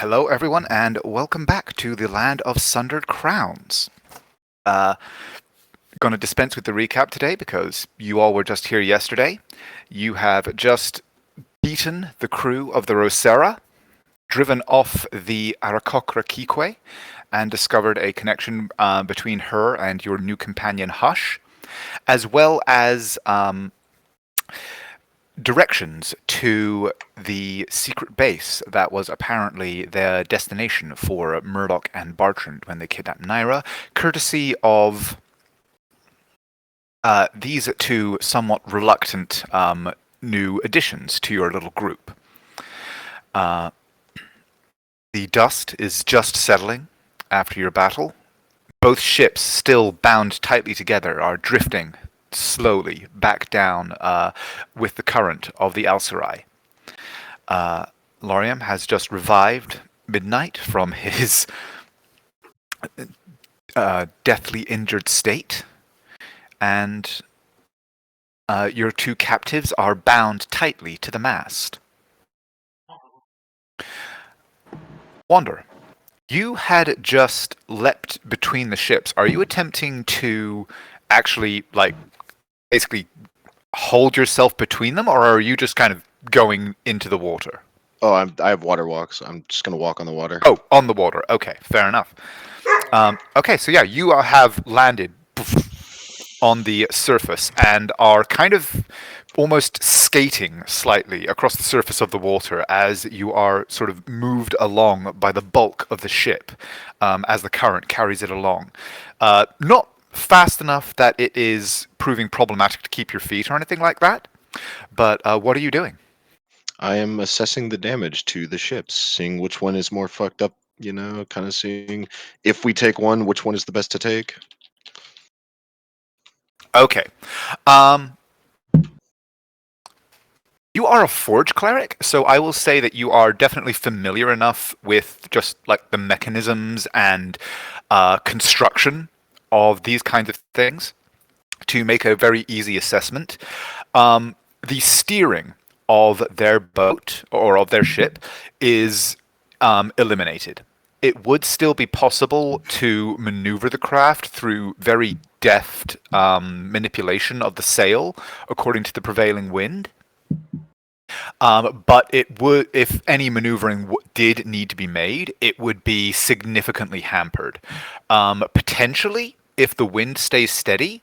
Hello, everyone, and welcome back to the Land of Sundered Crowns. Gonna dispense with the recap today because you all were just here yesterday. You have just beaten the crew of the Rosera, driven off the Arakokra Kequi, and discovered a connection between her and your new companion Hush, as well as directions to the secret base that was apparently their destination for Murdoch and Bartrand when they kidnapped Naira, courtesy of these two somewhat reluctant new additions to your little group. The dust is just settling after your battle. Both ships, still bound tightly together, are drifting slowly back down with the current of the Alcerai. Lorium has just revived Midnight from his deathly injured state, and your two captives are bound tightly to the mast. Wander, you had just leapt between the ships. Are you attempting to actually, basically hold yourself between them, or are you just kind of going into the water? Oh, I have water walks. I'm just gonna walk on the water. Oh, on the water. Okay, fair enough. Okay, so yeah, you have landed on the surface and are kind of almost skating slightly across the surface of the water as you are sort of moved along by the bulk of the ship as the current carries it along. Not fast enough that it is proving problematic to keep your feet or anything like that, but what are you doing? I am assessing the damage to the ships, seeing which one is more fucked up, kind of seeing if we take one, which one is the best to take. Okay. You are a forge cleric, so I will say that you are definitely familiar enough with just like the mechanisms and construction of these kinds of things to make a very easy assessment. The steering of their boat or of their ship is eliminated. It would still be possible to maneuver the craft through very deft manipulation of the sail according to the prevailing wind. But it would, if any maneuvering did need to be made, it would be significantly hampered. Potentially, if the wind stays steady,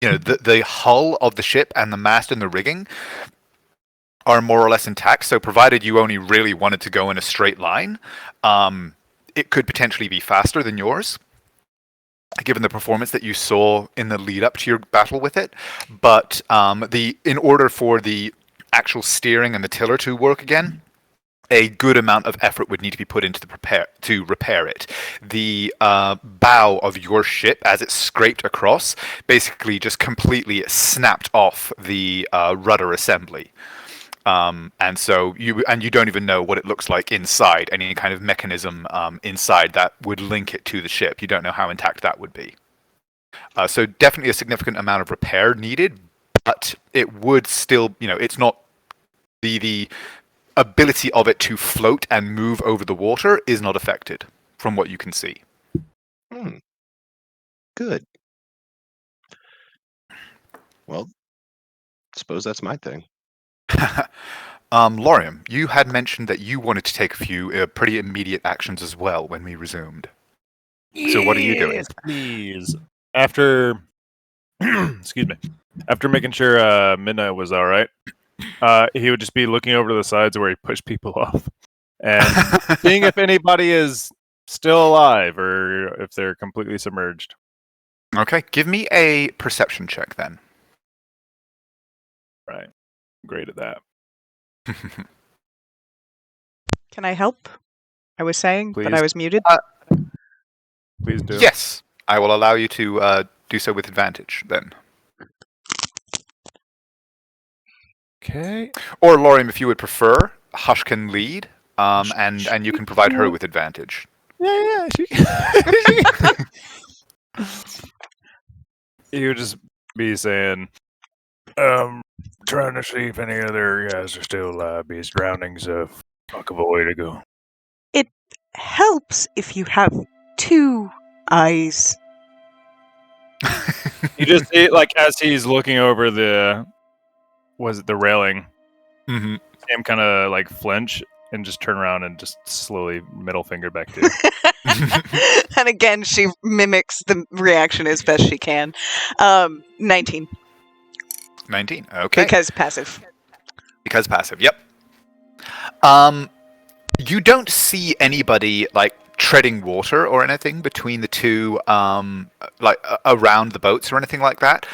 the hull of the ship and the mast and the rigging are more or less intact. So provided you only really wanted to go in a straight line, it could potentially be faster than yours, given the performance that you saw in the lead up to your battle with it. But in order for the actual steering and the tiller to work again, a good amount of effort would need to be put into to repair it. The bow of your ship, as it scraped across, basically just completely snapped off the rudder assembly. And so you don't even know what it looks like inside, any kind of mechanism inside that would link it to the ship. You don't know how intact that would be. So definitely a significant amount of repair needed, but it would still, it's not the ability of it to float and move over the water is not affected from what you can see. Good. Well, suppose that's my thing. Lorium, you had mentioned that you wanted to take a few pretty immediate actions as well when we resumed. So what are you doing? Yes, please. After, excuse me, after making sure Midnight was all right, he would just be looking over to the sides where he pushed people off and seeing if anybody is still alive or if they're completely submerged. Okay, give me a perception check then. Right. Great at that. Can I help? I was saying, but Please. I was muted. Please do. Yes, I will allow you to do so with advantage then. Okay. Or Lorium, if you would prefer, Hush can lead, and you can provide her with advantage. Yeah. He would just be saying, trying to see if any other guys are still alive. He's drowning, so fuck of a way to go. helps if you have 2 eyes. You just see, like, as he's looking over the railing, Mm-hmm. Sam kind of like flinch and just turn around and just slowly middle finger back to you. And again, she mimics the reaction as best she can. 19. 19. Okay. Because passive. Because passive. Yep. You don't see anybody like treading water or anything between the two, around the boats or anything like that.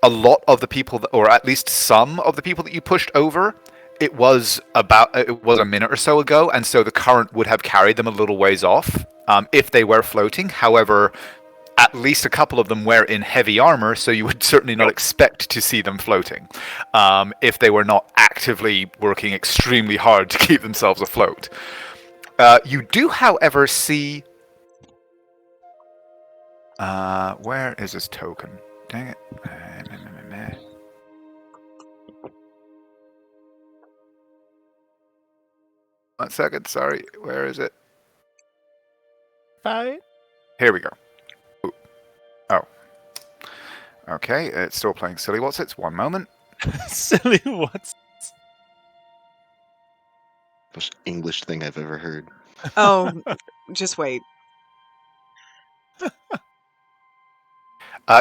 A lot of the people, or at least some of the people that you pushed over, it was a minute or so ago, and so the current would have carried them a little ways off if they were floating. However, at least a couple of them were in heavy armor, so you would certainly not expect to see them floating if they were not actively working extremely hard to keep themselves afloat. You do, however, see... where is this token? Dang it. 1 second, sorry. Where is it? 5. Here we go. Ooh. Oh. Okay, it's still playing Silly What's It's. 1 moment. Silly what's Most English thing I've ever heard. Oh, just wait.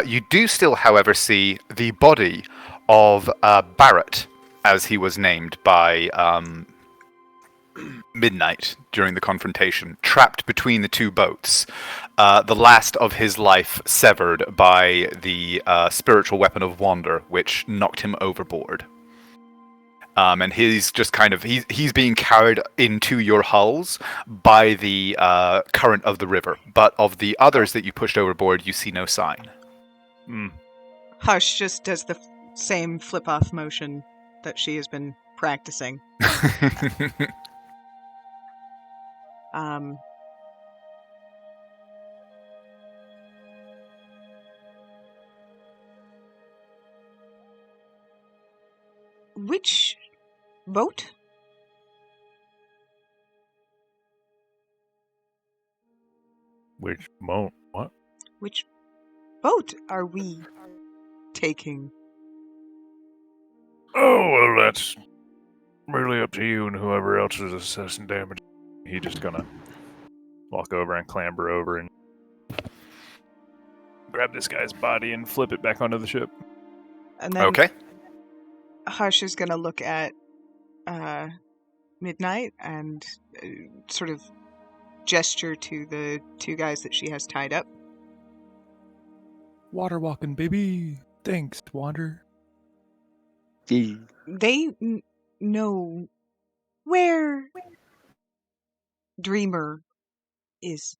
You do still, however, see the body of Barrett, as he was named by Midnight during the confrontation, trapped between the two boats. The last of his life severed by the spiritual weapon of Wander, which knocked him overboard. And he's just kind of he's being carried into your hulls by the current of the river. But of the others that you pushed overboard, you see no sign. Hush just does the same flip-off motion that she has been practicing. Which boat? which won't what? Which boat are we taking? Oh, well, that's really up to you and whoever else is assessing damage. He just gonna walk over and clamber over and grab this guy's body and flip it back onto the ship. And then Okay. Hush is going to look at Midnight and sort of gesture to the 2 guys that she has tied up. Water walking, baby. Thanks, Wander. They know where Dreamer is.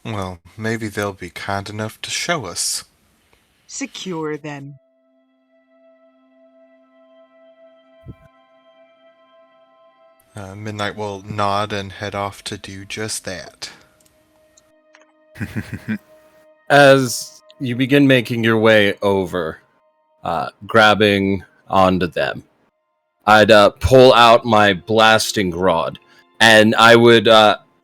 Well, maybe they'll be kind enough to show us. Secure, then. Midnight will nod and head off to do just that. As you begin making your way over, grabbing onto them, I'd pull out my blasting rod, and I would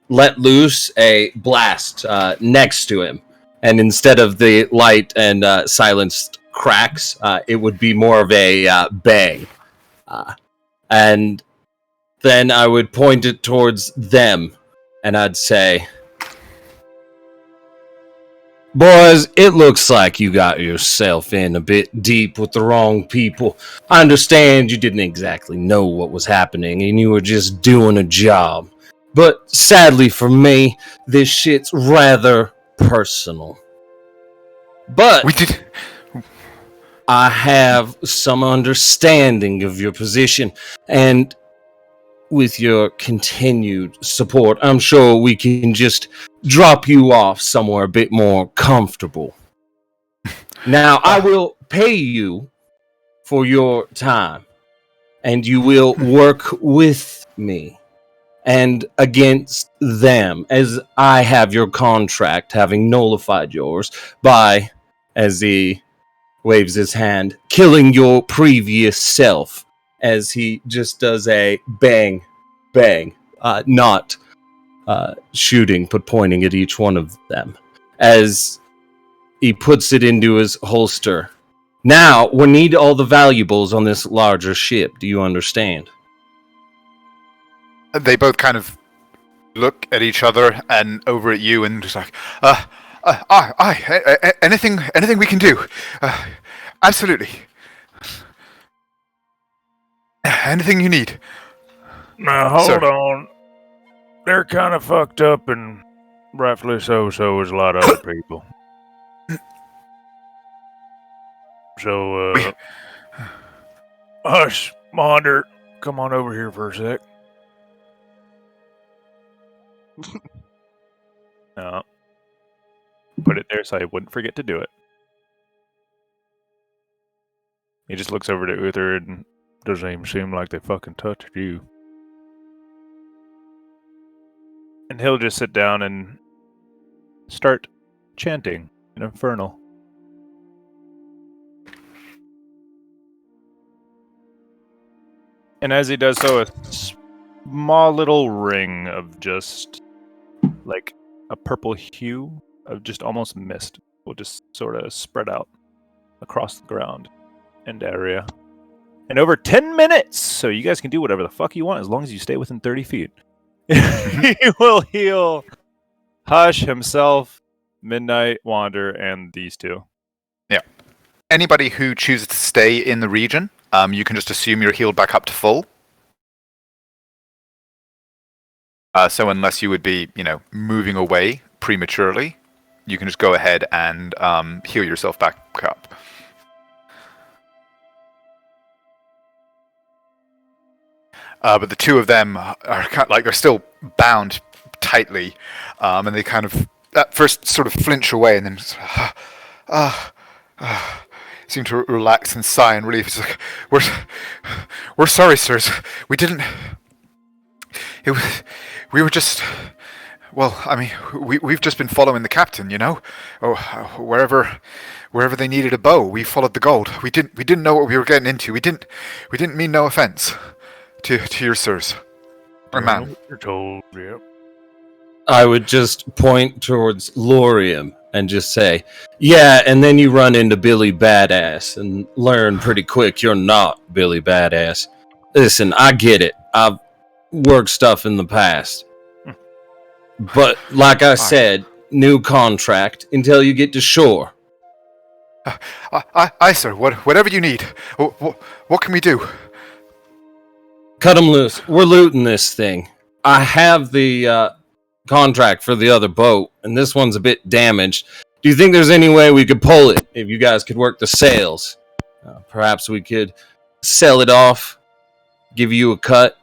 let loose a blast next to him. And instead of the light and silenced cracks, it would be more of a bang. And then I would point it towards them, and I'd say, "Boys, it looks like you got yourself in a bit deep with the wrong people. I understand you didn't exactly know what was happening, and you were just doing a job. But sadly for me, this shit's rather personal. But We did. I have some understanding of your position, and with your continued support, I'm sure we can just drop you off somewhere a bit more comfortable. Now, I will pay you for your time, and you will work with me and against them, as I have your contract, having nullified yours by, as he waves his hand, killing your previous self as he just does a bang, bang, not shooting, but pointing at each one of them as he puts it into his holster. Now, we need all the valuables on this larger ship. Do you understand? They both kind of look at each other and over at you and just like, anything we can do. Absolutely. Anything you need. Now, hold Sir. on. They're kind of fucked up, and rightfully so is a lot of other people. So, hush, Maunder, come on over here for a sec. No. Put it there so I wouldn't forget to do it. He just looks over to Uther and doesn't even seem like they fucking touched you. And he'll just sit down and start chanting an infernal. And as he does so, a small little ring of just like a purple hue of just almost mist will just sort of spread out across the ground and area. And over 10 minutes, so you guys can do whatever the fuck you want as long as you stay within 30 feet. He will heal Hush, himself, Midnight, Wander, and these two. Yeah. Anybody who chooses to stay in the region, you can just assume you're healed back up to full. So unless you would be, moving away prematurely, you can just go ahead and heal yourself back up. But the two of them are kind of like they're still bound tightly, and they kind of at first sort of flinch away, and then just, seem to relax and sigh in relief. It's like we're sorry, sirs. We didn't. We were just. Well, I mean, we've just been following the captain, wherever they needed a bow, we followed the gold. We didn't know what we were getting into. We didn't mean no offense to your sirs. Or ma'am. You're told, yeah. I would just point towards Lorium and just say, yeah, and then you run into Billy Badass and learn pretty quick you're not Billy Badass. Listen, I get it. I've worked stuff in the past. But, like I said, new contract until you get to shore. Aye, sir. Whatever you need. What can we do? Cut them loose. We're looting this thing. I have the contract for the other boat, and this one's a bit damaged. Do you think there's any way we could pull it? If you guys could work the sails, perhaps we could sell it off, give you a cut.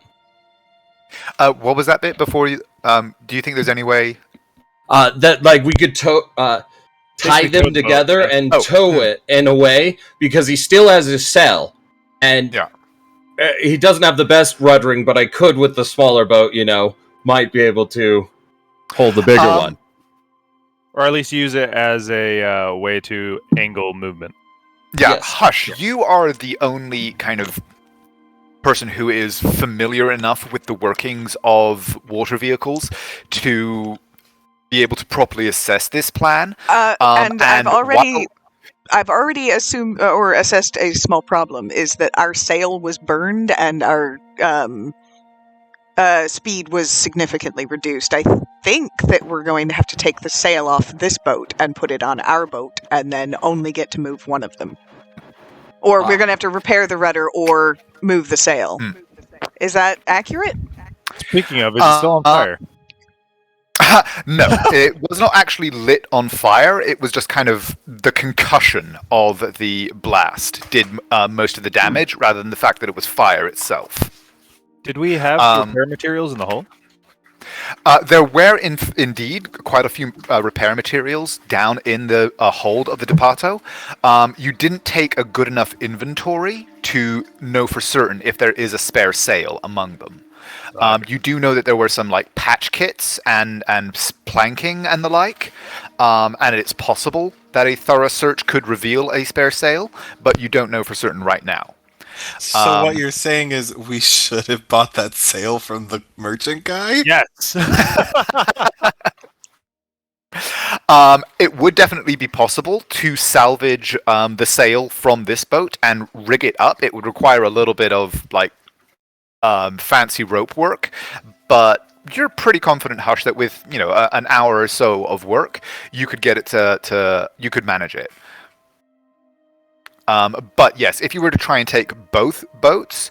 What was that bit before you? Do you think there's any way that we could tie them together and tow it in a way, because he still has his sail, and he doesn't have the best ruddering, but I could with the smaller boat, might be able to hold the bigger one. Or at least use it as a way to angle movement. Yeah, Yes. Hush, you are the only kind of person who is familiar enough with the workings of water vehicles to be able to properly assess this plan. And I've already assumed or assessed a small problem is that our sail was burned and our speed was significantly reduced. I think that we're going to have to take the sail off this boat and put it on our boat and then only get to move one of them. Or we're going to have to repair the rudder or move the sail. Is that accurate? Speaking of, it's still on fire. No, it was not actually lit on fire. It was just kind of the concussion of the blast did most of the damage, rather than the fact that it was fire itself. Did we have repair materials in the hull? There were indeed quite a few repair materials down in the hold of the Depato. You didn't take a good enough inventory to know for certain if there is a spare sail among them. You do know that there were some patch kits and planking and the like, and it's possible that a thorough search could reveal a spare sail, but you don't know for certain right now. So what you're saying is we should have bought that sail from the merchant guy? Yes. It would definitely be possible to salvage the sail from this boat and rig it up. It would require a little bit of fancy rope work, but you're pretty confident, Hush, that with an hour or so of work, you could get it to you could manage it. But yes, if you were to try and take both boats,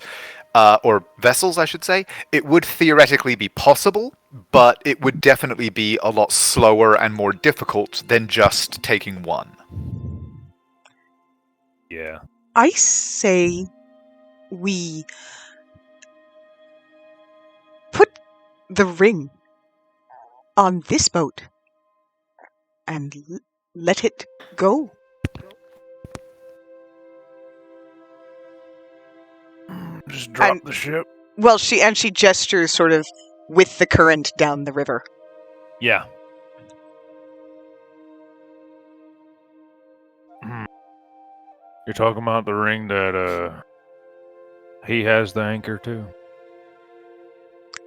or vessels, I should say, it would theoretically be possible, but it would definitely be a lot slower and more difficult than just taking one. Yeah. I say we put the ring on this boat and let it go. Just drop And- the ship. Well, she gestures sort of with the current down the river. Yeah. You're talking about the ring that he has the anchor to?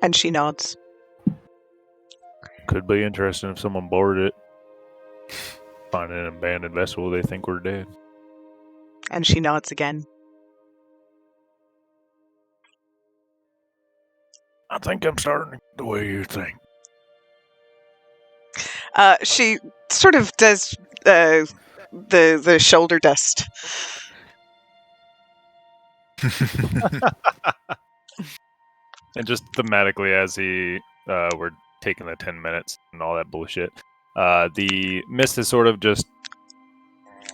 And she nods. Could be interesting if someone boarded it. Find an abandoned vessel, they think we're dead. And she nods again. I think I'm starting the way you think. She sort of does the shoulder dust. And just thematically, as we're taking the 10 minutes and all that bullshit, the mist is sort of just,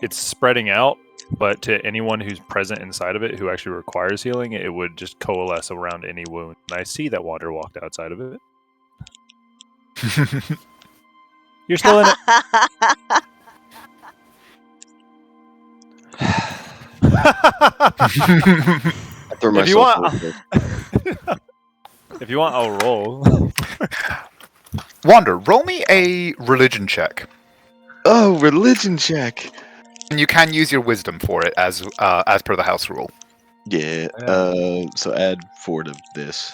it's spreading out, but to anyone who's present inside of it who actually requires healing, it would just coalesce around any wound. And I see that water walked outside of it. You're still in it. I threw If you myself want- over it. If you want, I'll roll. Wander, roll me a religion check. Oh, religion check. And you can use your wisdom for it as per the house rule. Yeah. So add 4 to this.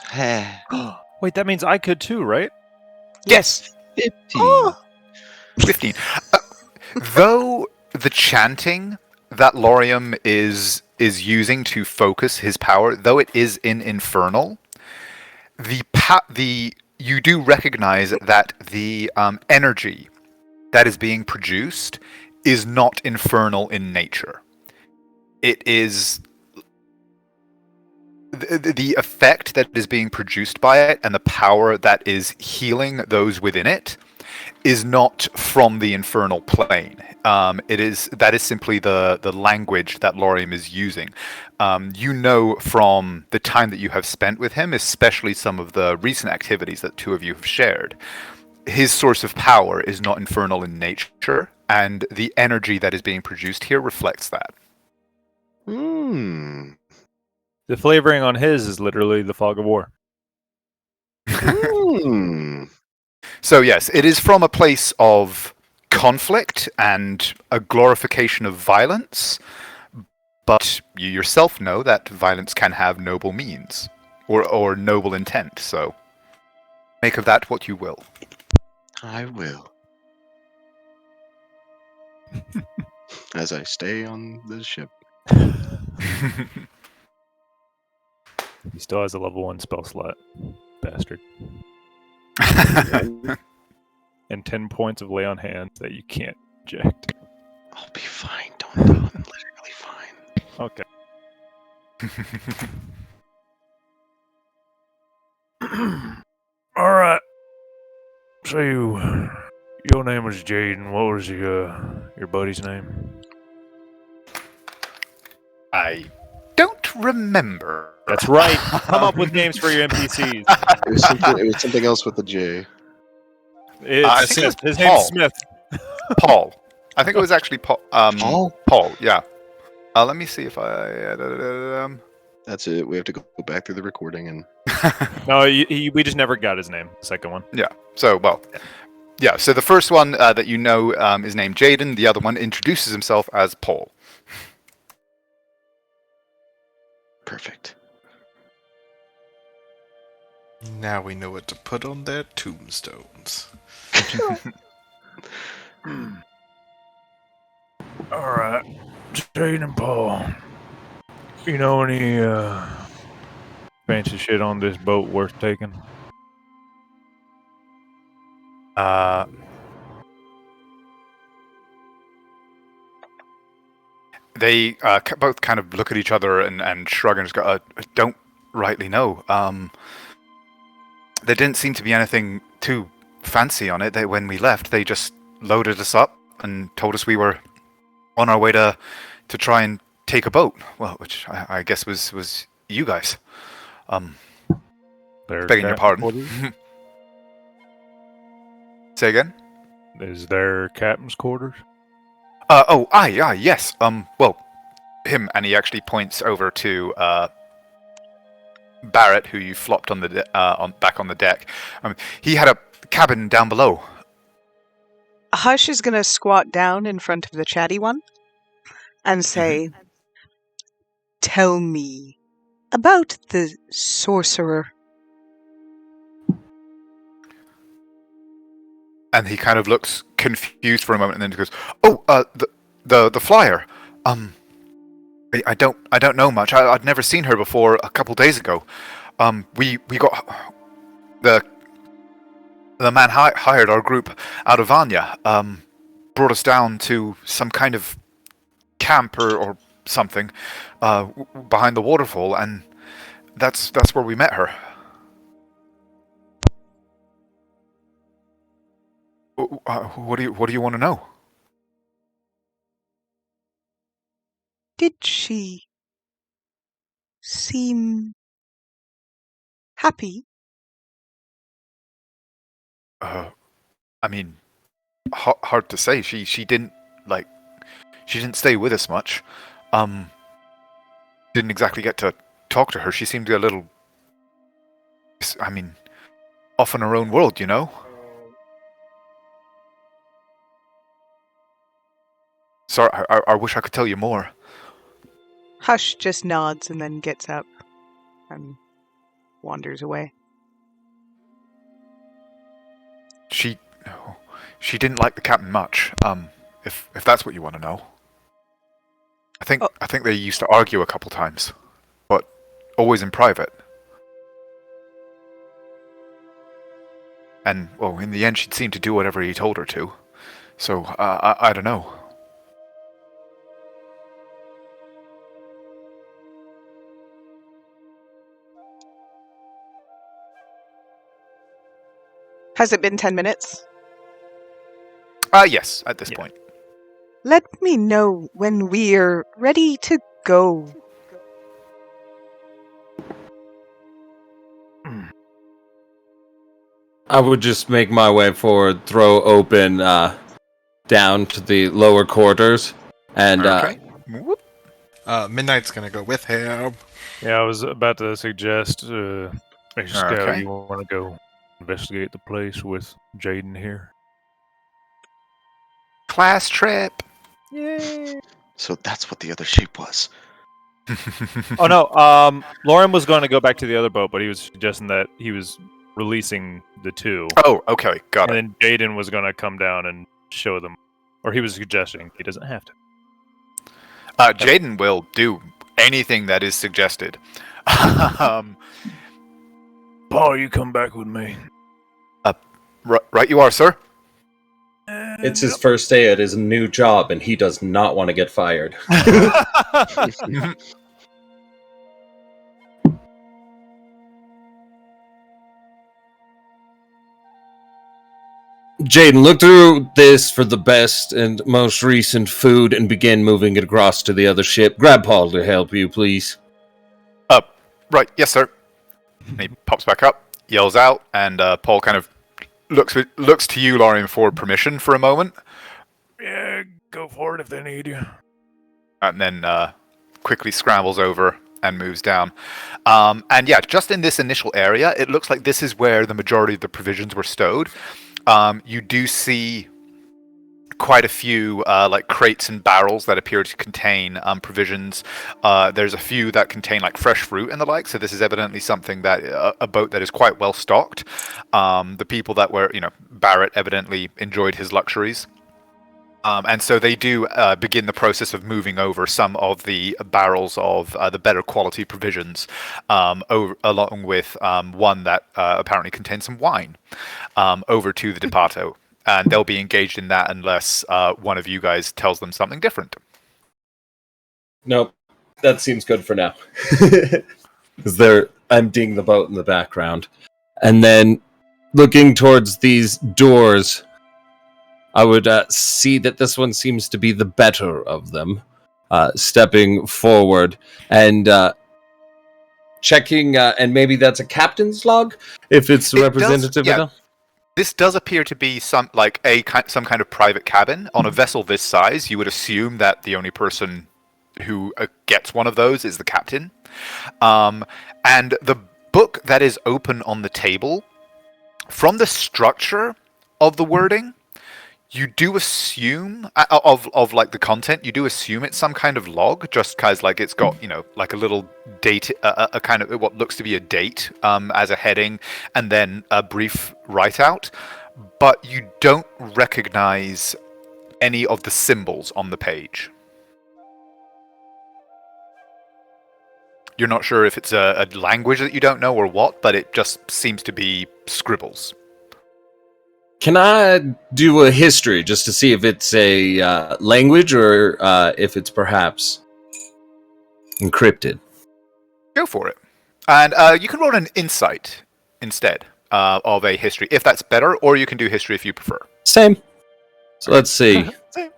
Wait, that means I could too, right? Yes. 15. Oh. 15. Though the chanting that Lorium is using to focus his power, though it is in Infernal, you do recognize that the energy that is being produced is not infernal in nature. It is the effect that is being produced by it and the power that is healing those within it is not from the infernal plane. That is simply the language that Lorium is using. You know from the time that you have spent with him, especially some of the recent activities that two of you have shared, his source of power is not infernal in nature, and the energy that is being produced here reflects that. Hmm. The flavoring on his is literally the fog of war. Hmm. So yes, it is from a place of conflict and a glorification of violence, but you yourself know that violence can have noble means, or noble intent, so make of that what you will. I will. As I stay on the ship. He still has a level 1 spell slot. Bastard. And 10 points of lay on hands that you can't eject. I'll be fine. Don't know. I'm literally fine. Okay. Alright. So your name was Jaden. What was your buddy's name? I don't remember. That's right. Come up with names for your NPCs. It was something else with the J. I It's think it Smith. was His name's Paul. Smith. Paul. I think it was actually Paul. Paul? Paul, yeah. Let me see if I... That's it. We have to go back through the recording and. No, we just never got his name. The second one. So the first one that you know is named Jaden. The other one introduces himself as Paul. Perfect. Now we know what to put on their tombstones. All right, Jade and Paul. You know any fancy shit on this boat worth taking? They both kind of look at each other and shrug and just go, don't rightly know. There didn't seem to be anything too fancy on it. When we left, they just loaded us up and told us we were on our way to try and take a boat. Well, which I guess was you guys. Begging your pardon. Say again? Is there captain's quarters? Yes. Well, him, and he actually points over to Barrett, who you flopped on the back on the deck. He had a cabin down below. Hush is going to squat down in front of the chatty one and say, "Tell me about the sorcerer." And he kind of looks confused for a moment, and then he goes, "Oh, the flyer. I don't know much. I'd never seen her before. A couple days ago, we got the man hired our group out of Vanya. Brought us down to some kind of camp or something behind the waterfall, and that's where we met her." What do you want to know? Did she seem happy? I mean, hard to say. She didn't stay with us much. Didn't exactly get to talk to her. She seemed to be a little, off in her own world, you know? Sorry, I wish I could tell you more. Hush just nods and then gets up and wanders away. She didn't like the captain much. If that's what you want to know. I think they used to argue a couple times, but always in private. And well, in the end, she'd seem to do whatever he told her to. So I don't know. Has it been 10 minutes? Yes, at this point. Let me know when we're ready to go. I would just make my way forward, throw open down to the lower quarters, and Okay. Whoop. Midnight's gonna go with him. Yeah, I was about to suggest, Scout, Okay. you want to go investigate the place with Jaden here? Class trip. So that's what the other shape was. Oh no, Lauren was going to go back to the other boat, but he was suggesting that he was releasing the two, Oh, okay, got it. and then Jaden was going to come down and show them, or he was suggesting he doesn't have to. Jaden will do anything that is suggested. Paul, you come back with me. Right, you are, sir. it's his first day at his new job, and he does not want to get fired. Jaden, look through this for the best and most recent food and begin moving it across to the other ship. Grab Paul to help you, please. Right, yes, sir. And he pops back up, yells out, and Paul kind of looks to you, Lorian, for permission for a moment, Yeah, go for it if they need you. and then quickly scrambles over and moves down. And yeah, just in this initial area, it looks like this is where the majority of the provisions were stowed. You do see quite a few like crates and barrels that appear to contain provisions. There's a few that contain like fresh fruit and the like. So this is evidently something that a boat that is quite well stocked. The people that were, Barrett evidently enjoyed his luxuries. And so they do begin the process of moving over some of the barrels of the better quality provisions, along with one that apparently contains some wine, over to the Depato. And they'll be engaged in that unless one of you guys tells them something different. Nope, that seems good for now. Because they're emptying the boat in the background. And then, looking towards these doors, I would see that this one seems to be the better of them. Stepping forward and checking, and maybe that's a captain's log, if it's representative enough. This does appear to be some kind of private cabin. On a vessel this size, you would assume that the only person who gets one of those is the captain. And the book that is open on the table, from the structure of the wording, you do assume of like the content. You do assume it's some kind of log, just because like it's got like a little date, a kind of what looks to be a date as a heading, and then a brief write out. But you don't recognize any of the symbols on the page. You're not sure if it's a language that you don't know or what, but it just seems to be scribbles. Can I do a history just to see if it's a language or if it's perhaps encrypted? Go for it. And you can roll an insight instead of a history, if that's better, or you can do history if you prefer. Same. So let's see. Same.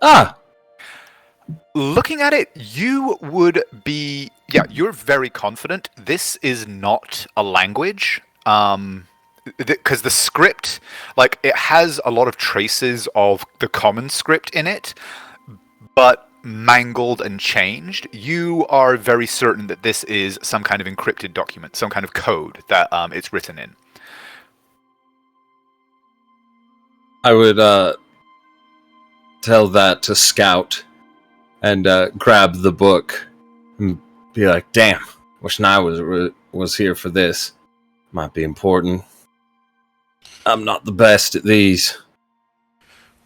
Looking at it, you would be... Yeah, you're very confident. This is not a language. Because the script, like, it has a lot of traces of the common script in it, but mangled and changed. You are very certain that this is some kind of encrypted document, some kind of code that it's written in. I would tell that to Scout and grab the book and be like, damn, wish Naira was here for this. Might be important. I'm not the best at these.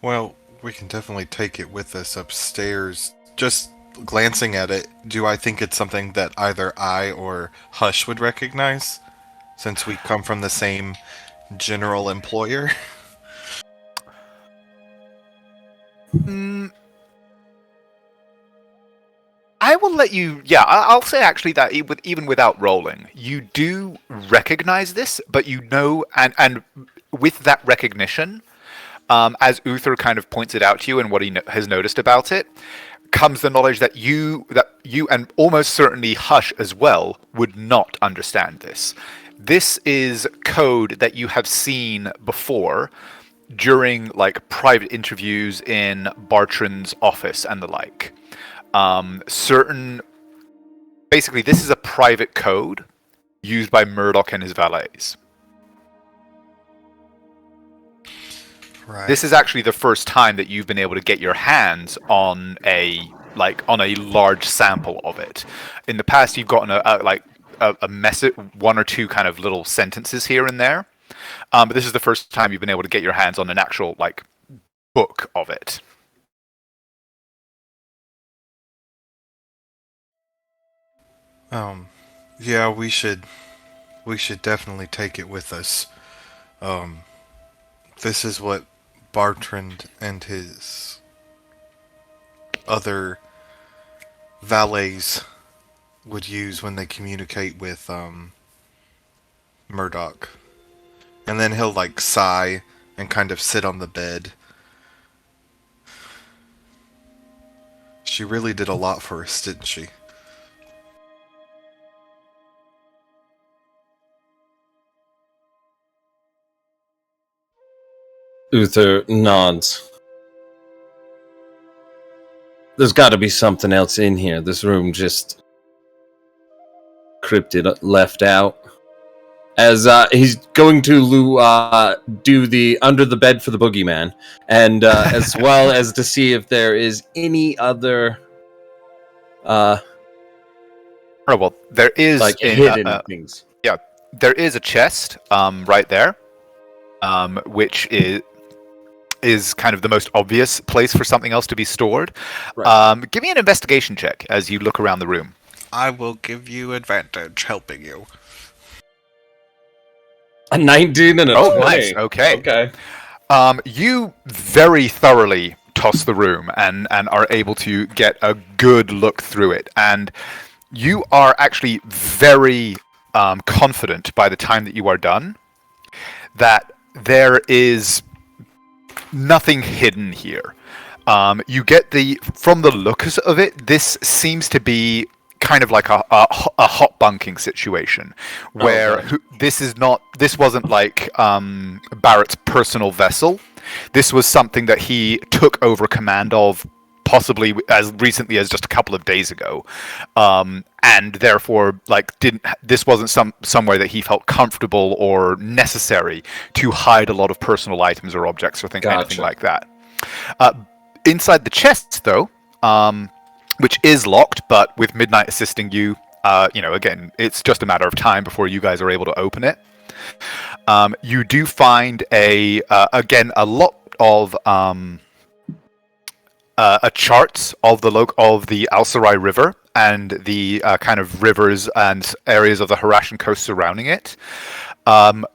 Well, we can definitely take it with us upstairs. Just glancing at it, do I think it's something that either I or Hush would recognize? Since we come from the same general employer? I will let you... Yeah, I'll say actually that even without rolling, you do recognize this, but you know... And with that recognition, as Uther kind of points it out to you and what he has noticed about it, comes the knowledge that you and almost certainly Hush as well would not understand this. This is code that you have seen before during like private interviews in Bartrand's office and the like. Basically, this is a private code used by Murdoch and his valets. Right. This is actually the first time that you've been able to get your hands on a large sample of it. In the past, you've gotten a message, one or two kind of little sentences here and there, but this is the first time you've been able to get your hands on an actual like book of it. Yeah, we should definitely take it with us. This is what Bartrand and his other valets would use when they communicate with Murdoch. And then he'll like sigh and kind of sit on the bed. She really did a lot for us, didn't she? Uther nods. There's got to be something else in here. This room just cryptid left out. as he's going to do the under the bed for the boogeyman, and as well as to see if there is any other Oh, well, there is like hidden things. there is a chest right there, which is kind of the most obvious place for something else to be stored. Right. Give me an investigation check as you look around the room. I will give you advantage helping you. A 19 and a 20. Nice. Okay. Okay. You very thoroughly toss the room and are able to get a good look through it. And you are actually very confident by the time that you are done that there is nothing hidden here. You get from the looks of it, this seems to be kind of like a hot bunking situation where this wasn't like Barrett's personal vessel. This was something that he took over command of possibly as recently as just a couple of days ago, and therefore this wasn't somewhere that he felt comfortable or necessary to hide a lot of personal items or objects or anything like that. Inside the chest, though, which is locked, but with Midnight assisting you, again, it's just a matter of time before you guys are able to open it. You do find a lot of charts of the Al-Sarai River and the kind of rivers and areas of the Harashan coast surrounding it.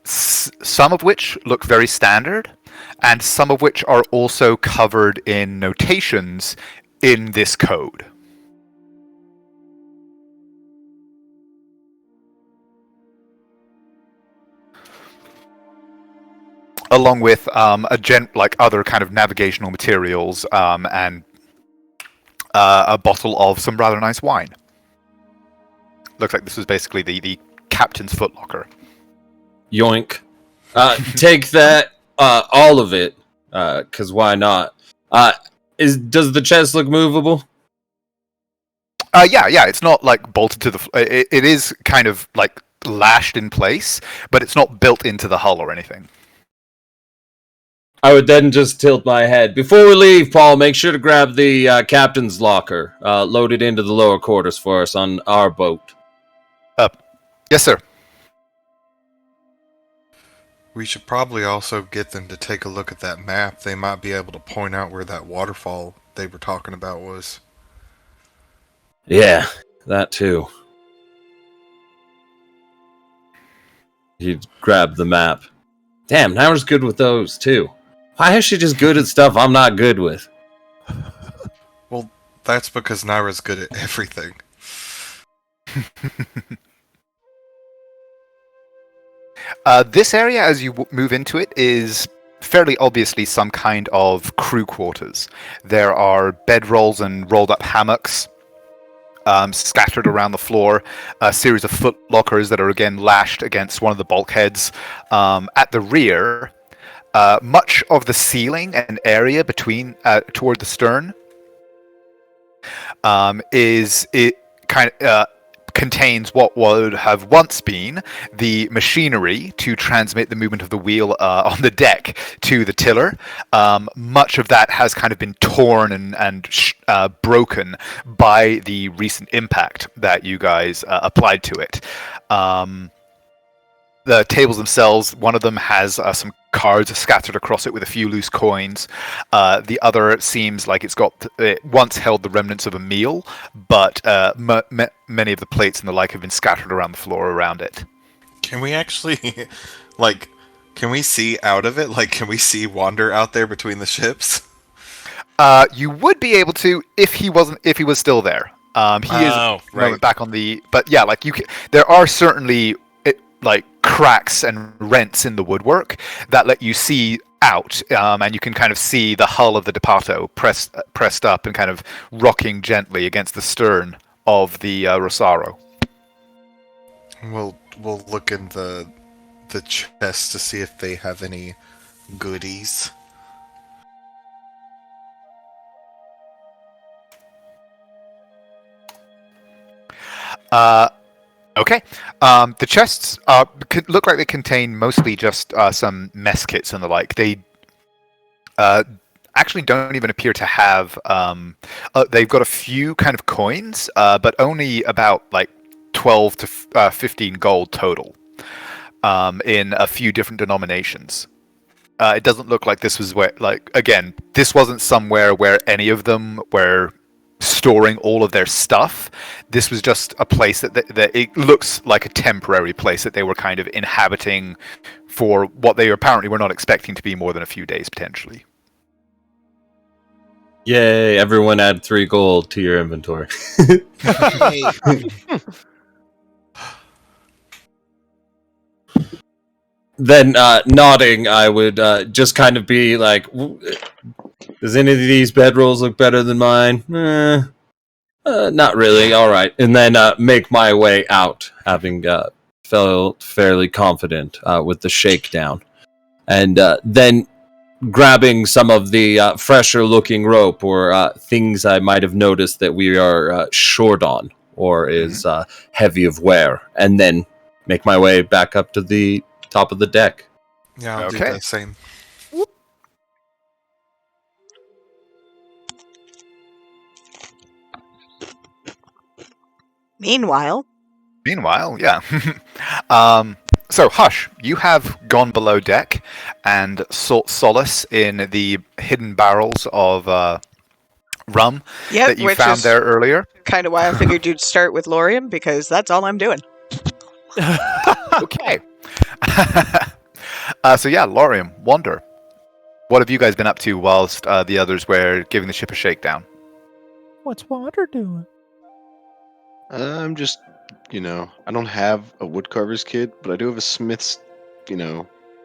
Some of which look very standard, and some of which are also covered in notations in this code. Along with other kind of navigational materials and a bottle of some rather nice wine. Looks like this was basically the captain's footlocker. Yoink. Take that, all of it, because why not? Does the chest look movable? Yeah, it's not like bolted to the. It is kind of like lashed in place, but it's not built into the hull or anything. I would then just tilt my head. Before we leave, Paul, make sure to grab the captain's locker, loaded into the lower quarters for us on our boat. Yes, sir. We should probably also get them to take a look at that map. They might be able to point out where that waterfall they were talking about was. Yeah, that too. He'd grab the map. Damn, Naira's good with those too. Why is she just good at stuff I'm not good with? Well, that's because Naira's good at everything. This area, as you move into it, is fairly obviously some kind of crew quarters. There are bedrolls and rolled-up hammocks scattered around the floor, a series of foot lockers that are again lashed against one of the bulkheads. At the rear, much of the ceiling and area between toward the stern contains what would have once been the machinery to transmit the movement of the wheel on the deck to the tiller. Much of that has kind of been torn and broken by the recent impact that you guys applied to it. The tables themselves, one of them has some cards scattered across it with a few loose coins. The other seems like it once held the remnants of a meal, but many of the plates and the like have been scattered around the floor around it. Can we actually, can we see out of it? Can we see wander out there between the ships? You would be able to if he was still there. He is right back on the. But yeah, there are certainly cracks and rents in the woodwork that let you see out, and you can kind of see the hull of the Depato pressed up and kind of rocking gently against the stern of the Rosario. We'll look in the chest to see if they have any goodies. Okay. The chests look like they contain mostly just some mess kits and the like. They actually don't even appear to have. They've got a few kind of coins, but only about like 12 to 15 gold total in a few different denominations. It doesn't look like this was where, like, again, this wasn't somewhere where any of them were storing all of their stuff. This was just a place that it looks like a temporary place that they were kind of inhabiting for what they apparently were not expecting to be more than a few days potentially. Yay, everyone add 3 gold to your inventory. Then, nodding, I would just kind of be like, does any of these bedrolls look better than mine? Not really, alright. And then make my way out, having felt fairly confident with the shakedown. And then grabbing some of the fresher looking rope or things I might have noticed that we are short on or is heavy of wear, and then make my way back up to the top of the deck. Yeah, I'll do Okay. the same. Meanwhile, Yeah. So, Hush, you have gone below deck and sought solace in the hidden barrels of rum that you which found is there earlier. kind of why I figured you'd start with Lorium, because that's all I'm doing. Okay. So yeah, Lorium, Wander, what have you guys been up to whilst the others were giving the ship a shakedown? What's Water doing? I'm just, I don't have a woodcarver's kit, but I do have a smith's,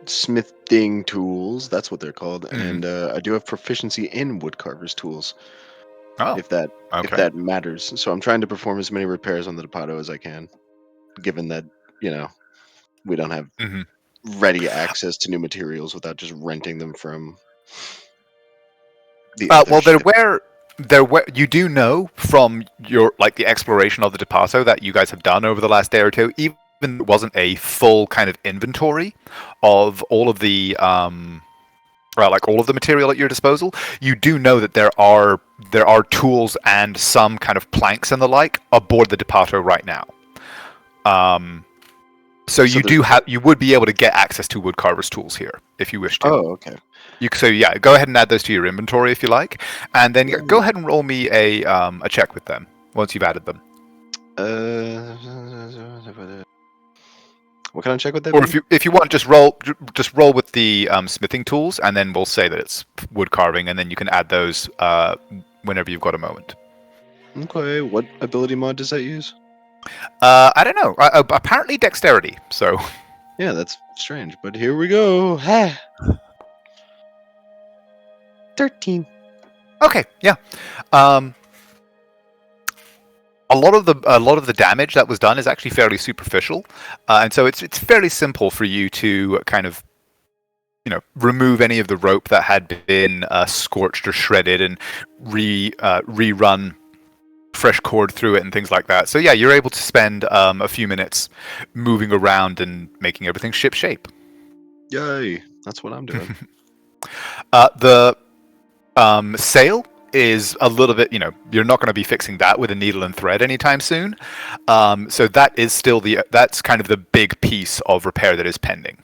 smithing tools. That's what they're called, and I do have proficiency in woodcarver's tools. Oh, if that matters. So I'm trying to perform as many repairs on the Depato as I can, given that we don't have ready access to new materials without just renting them from the other well, ship. you do know from your the exploration of the Depato that you guys have done over the last day or two, even though it wasn't a full kind of inventory of all of the all of the material at your disposal, you do know that there are tools and some kind of planks and the like aboard the Depato right now. So you would be able to get access to woodcarver's tools here if you wish to. Oh, okay. Go ahead and add those to your inventory if you like, and then go ahead and roll me a check with them once you've added them. What can I check with that? Or if you want, just roll with the smithing tools, and then we'll say that it's wood carving, and then you can add those whenever you've got a moment. Okay, what ability mod does that use? I don't know. Apparently dexterity. So. Yeah, that's strange, but here we go. 13. Okay. Yeah. A lot of the damage that was done is actually fairly superficial, and so it's fairly simple for you to kind of, remove any of the rope that had been scorched or shredded and rerun fresh cord through it and things like that. So yeah, you're able to spend a few minutes moving around and making everything ship shape. Yay! That's what I'm doing. The sail is a little bit, you're not going to be fixing that with a needle and thread anytime soon. So that is still that's kind of the big piece of repair that is pending.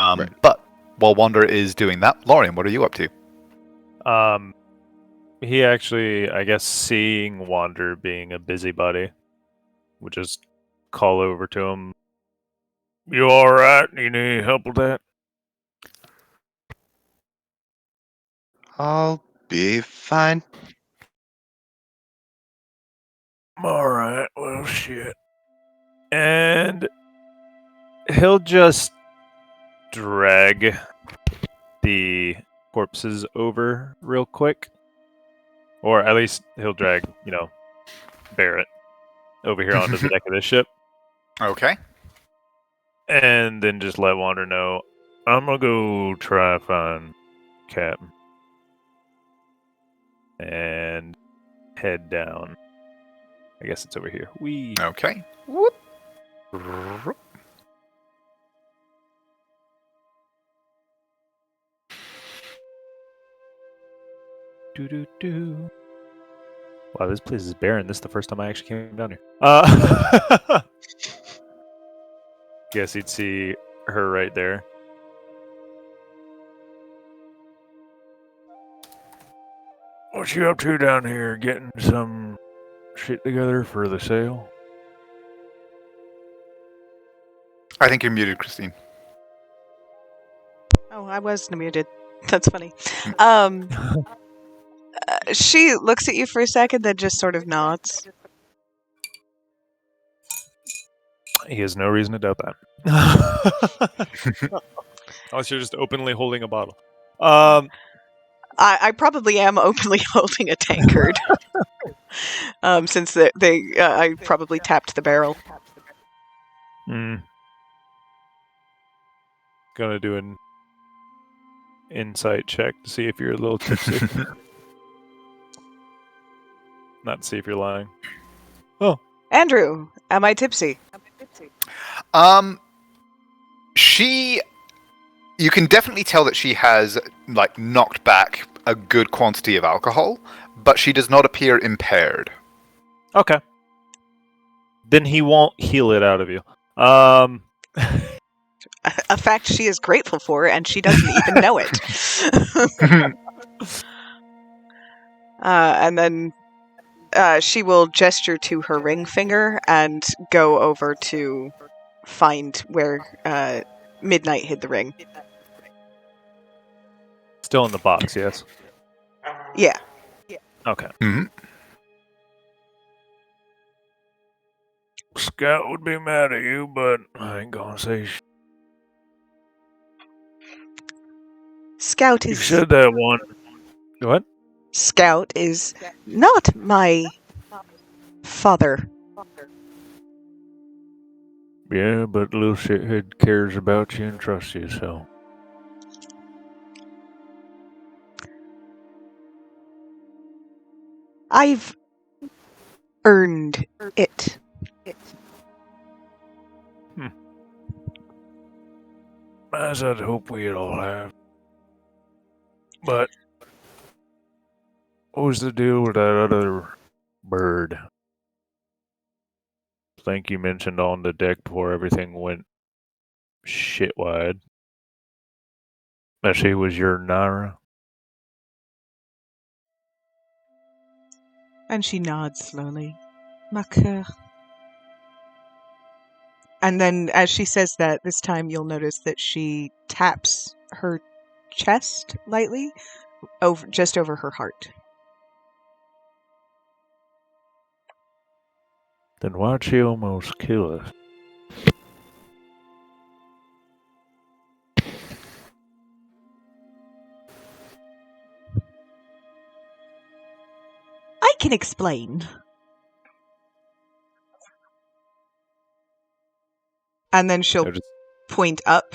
Right. But while Wander is doing that, Lorian, what are you up to? He actually, I guess, seeing Wander being a busybody, would just call over to him. You alright? Need any help with that? I'll be fine. Alright, well, shit. And he'll just drag the corpses over real quick. Or at least he'll drag, Barrett over here onto the deck of this ship. Okay. And then just let Wander know, I'm gonna go try find Captain. And head down. I guess it's over here. Okay. Whoop. Do. Wow, this place is barren. This is the first time I actually came down here. Guess you'd see her right there. What you up to down here? Getting some shit together for the sale? I think you're muted, Christine. Oh, I was muted. That's funny. She looks at you for a second, then just sort of nods. He has no reason to doubt that. Unless you're just openly holding a bottle. I probably am openly holding a tankard. Since I probably tapped the barrel. Gonna do an insight check to see if you're a little tipsy. Not to see if you're lying. Oh. Andrew, am I tipsy? You can definitely tell that she has knocked back a good quantity of alcohol, but she does not appear impaired. Okay. Then he won't heal it out of you. A fact she is grateful for, and she doesn't even know it. And then she will gesture to her ring finger and go over to find where Midnight hid the ring. Still in the box, yes? Yeah. Okay. Mm-hmm. Scout would be mad at you, but I ain't gonna say Scout You is... said that one. Go ahead. Scout is not my father. Yeah, but little shithead cares about you and trusts you, so... I've earned it. As I'd hope we'd all have. But... what was the deal with that other bird? I think you mentioned on the deck before everything went shit-wide. That she was your Naira? And she nods slowly. Ma coeur. And then as she says that, this time you'll notice that she taps her chest lightly, just over her heart. Then why'd she almost kill us? I can explain. And then she'll point up.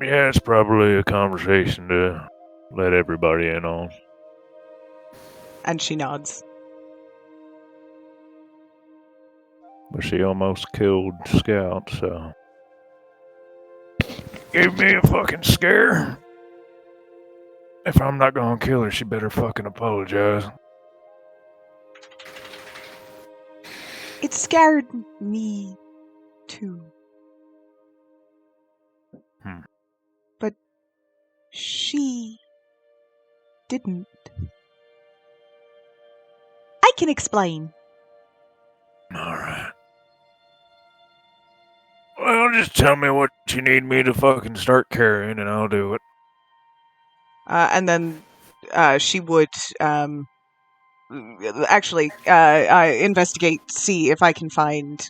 Yeah, it's probably a conversation to let everybody in on. And she nods. But she almost killed Scout, so... gave me a fucking scare. If I'm not gonna kill her, she better fucking apologize. It scared me, too. But she didn't. I can explain. Alright. Well, just tell me what you need me to fucking start carrying, and I'll do it. And then she would actually investigate, see if I can find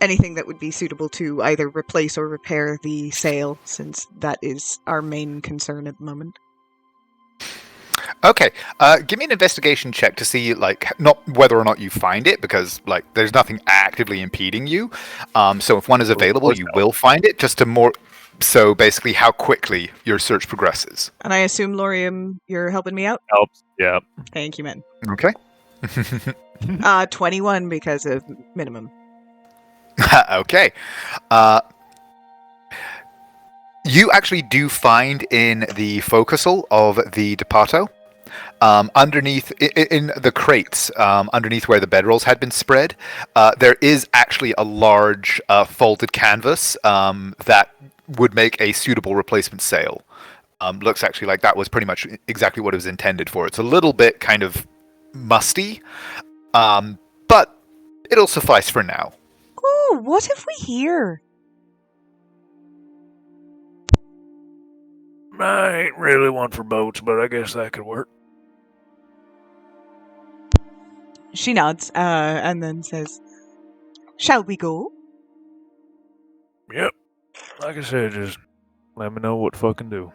anything that would be suitable to either replace or repair the sail, since that is our main concern at the moment. Okay, give me an investigation check to see, not whether or not you find it, because, there's nothing actively impeding you. So if one is available, you will find it, so basically how quickly your search progresses. And I assume, Laurium, you're helping me out? Helps, yeah. Thank you, man. Okay. 21 because of minimum. Okay. You actually do find in the forecastle of the Depato, underneath in the crates, underneath where the bedrolls had been spread, there is actually a large folded canvas that would make a suitable replacement sail. Looks actually like that was pretty much exactly what it was intended for. It's a little bit kind of musty, but it'll suffice for now. Ooh, what if we hear? I ain't really one for boats, but I guess that could work. She nods, and then says, "Shall we go?" Yep. Like I said, just let me know what to fucking do.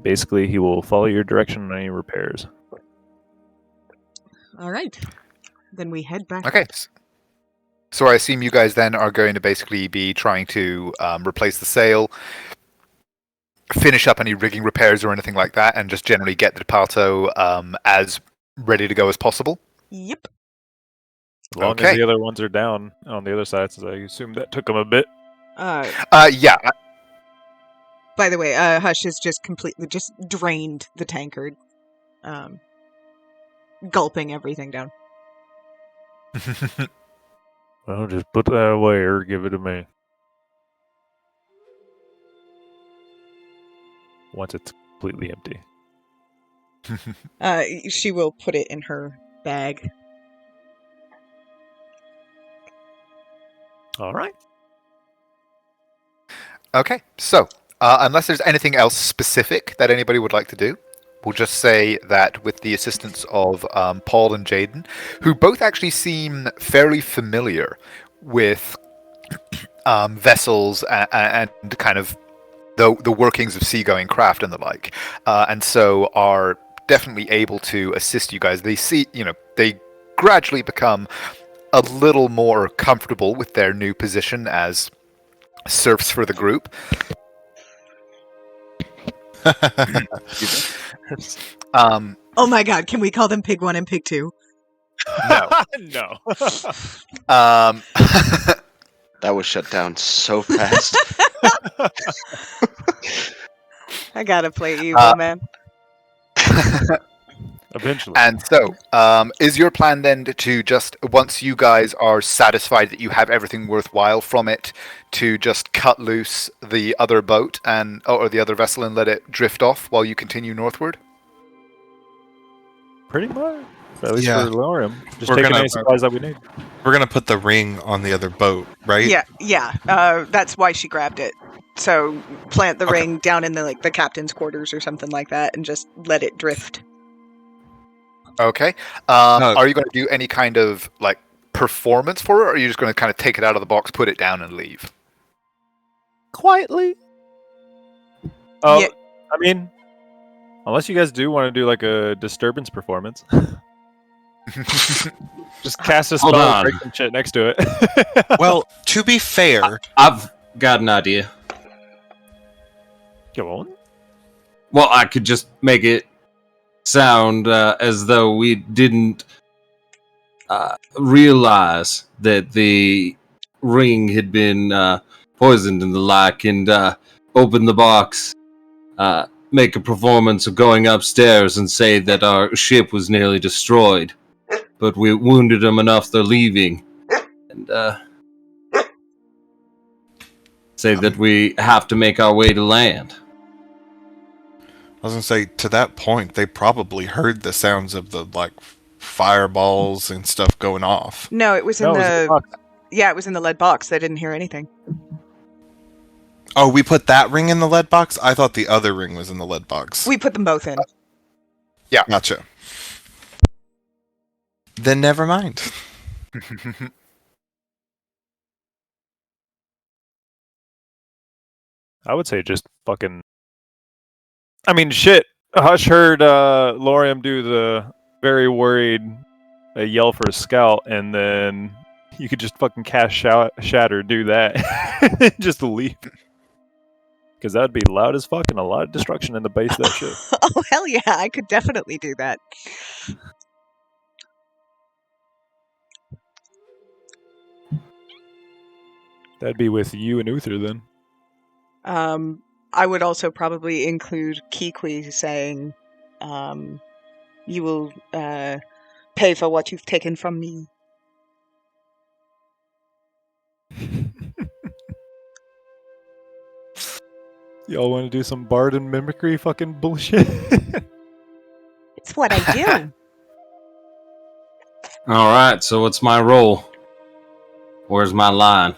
Basically, he will follow your direction on any repairs. All right. Then we head back. Okay. So I assume you guys then are going to basically be trying to replace the sail, finish up any rigging repairs or anything like that, and just generally get the Depato as ready to go as possible? Yep. As long as the other ones are down on the other side, since I assume that took them a bit. Yeah. By the way, Hush has just completely drained the tankard, gulping everything down. Well, just put that away or give it to me. Once it's completely empty. She will put it in her bag. All right. Okay, so unless there's anything else specific that anybody would like to do, we'll just say that with the assistance of Paul and Jaden, who both actually seem fairly familiar with vessels and kind of the workings of seagoing craft and the like, and so are definitely able to assist you guys. They gradually become a little more comfortable with their new position as serfs for the group. Oh my god, can we call them Pig 1 and Pig 2? No. No. That was shut down so fast. I gotta play evil, man. Eventually. And so, is your plan then to just, once you guys are satisfied that you have everything worthwhile from it, to just cut loose the other boat or the other vessel and let it drift off while you continue northward? Pretty much. At least Yeah. for Lorium. Just We're taking gonna- any supplies that we need. We're gonna put the ring on the other boat, right? Yeah. That's why she grabbed it. So plant the ring down in the captain's quarters or something like that, and just let it drift. Okay. Are you going to do any kind of performance for it, or are you just going to kind of take it out of the box, put it down, and leave? Quietly. Oh, Yeah. I mean, unless you guys do want to do a disturbance performance. Just cast a Hold spell on. and break some shit next to it. Well, to be fair, I've got an idea. Come on. Well, I could just make it sound as though we didn't realize that the ring had been poisoned and the like, and open the box, make a performance of going upstairs and say that our ship was nearly destroyed, but we wounded them enough they're leaving, and say that we have to make our way to land. I was gonna say, to that point, they probably heard the sounds of the fireballs and stuff going off. No, it was in No, it was in the box. Yeah, it was in the lead box. They didn't hear anything. Oh, we put that ring in the lead box? I thought the other ring was in the lead box. We put them both in. Gotcha. Then never mind. I would say just fucking. I mean, shit. Hush heard Lorium do the very worried yell for a scout, and then you could just fucking cast Shatter, do that, just leave. Because that would be loud as fuck and a lot of destruction in the base of that ship. Oh, hell yeah, I could definitely do that. That'd be with you and Uther then. I would also probably include Kequi saying, you will pay for what you've taken from me. Y'all want to do some bard and mimicry fucking bullshit? It's what I do. All right, so what's my role? Where's my line?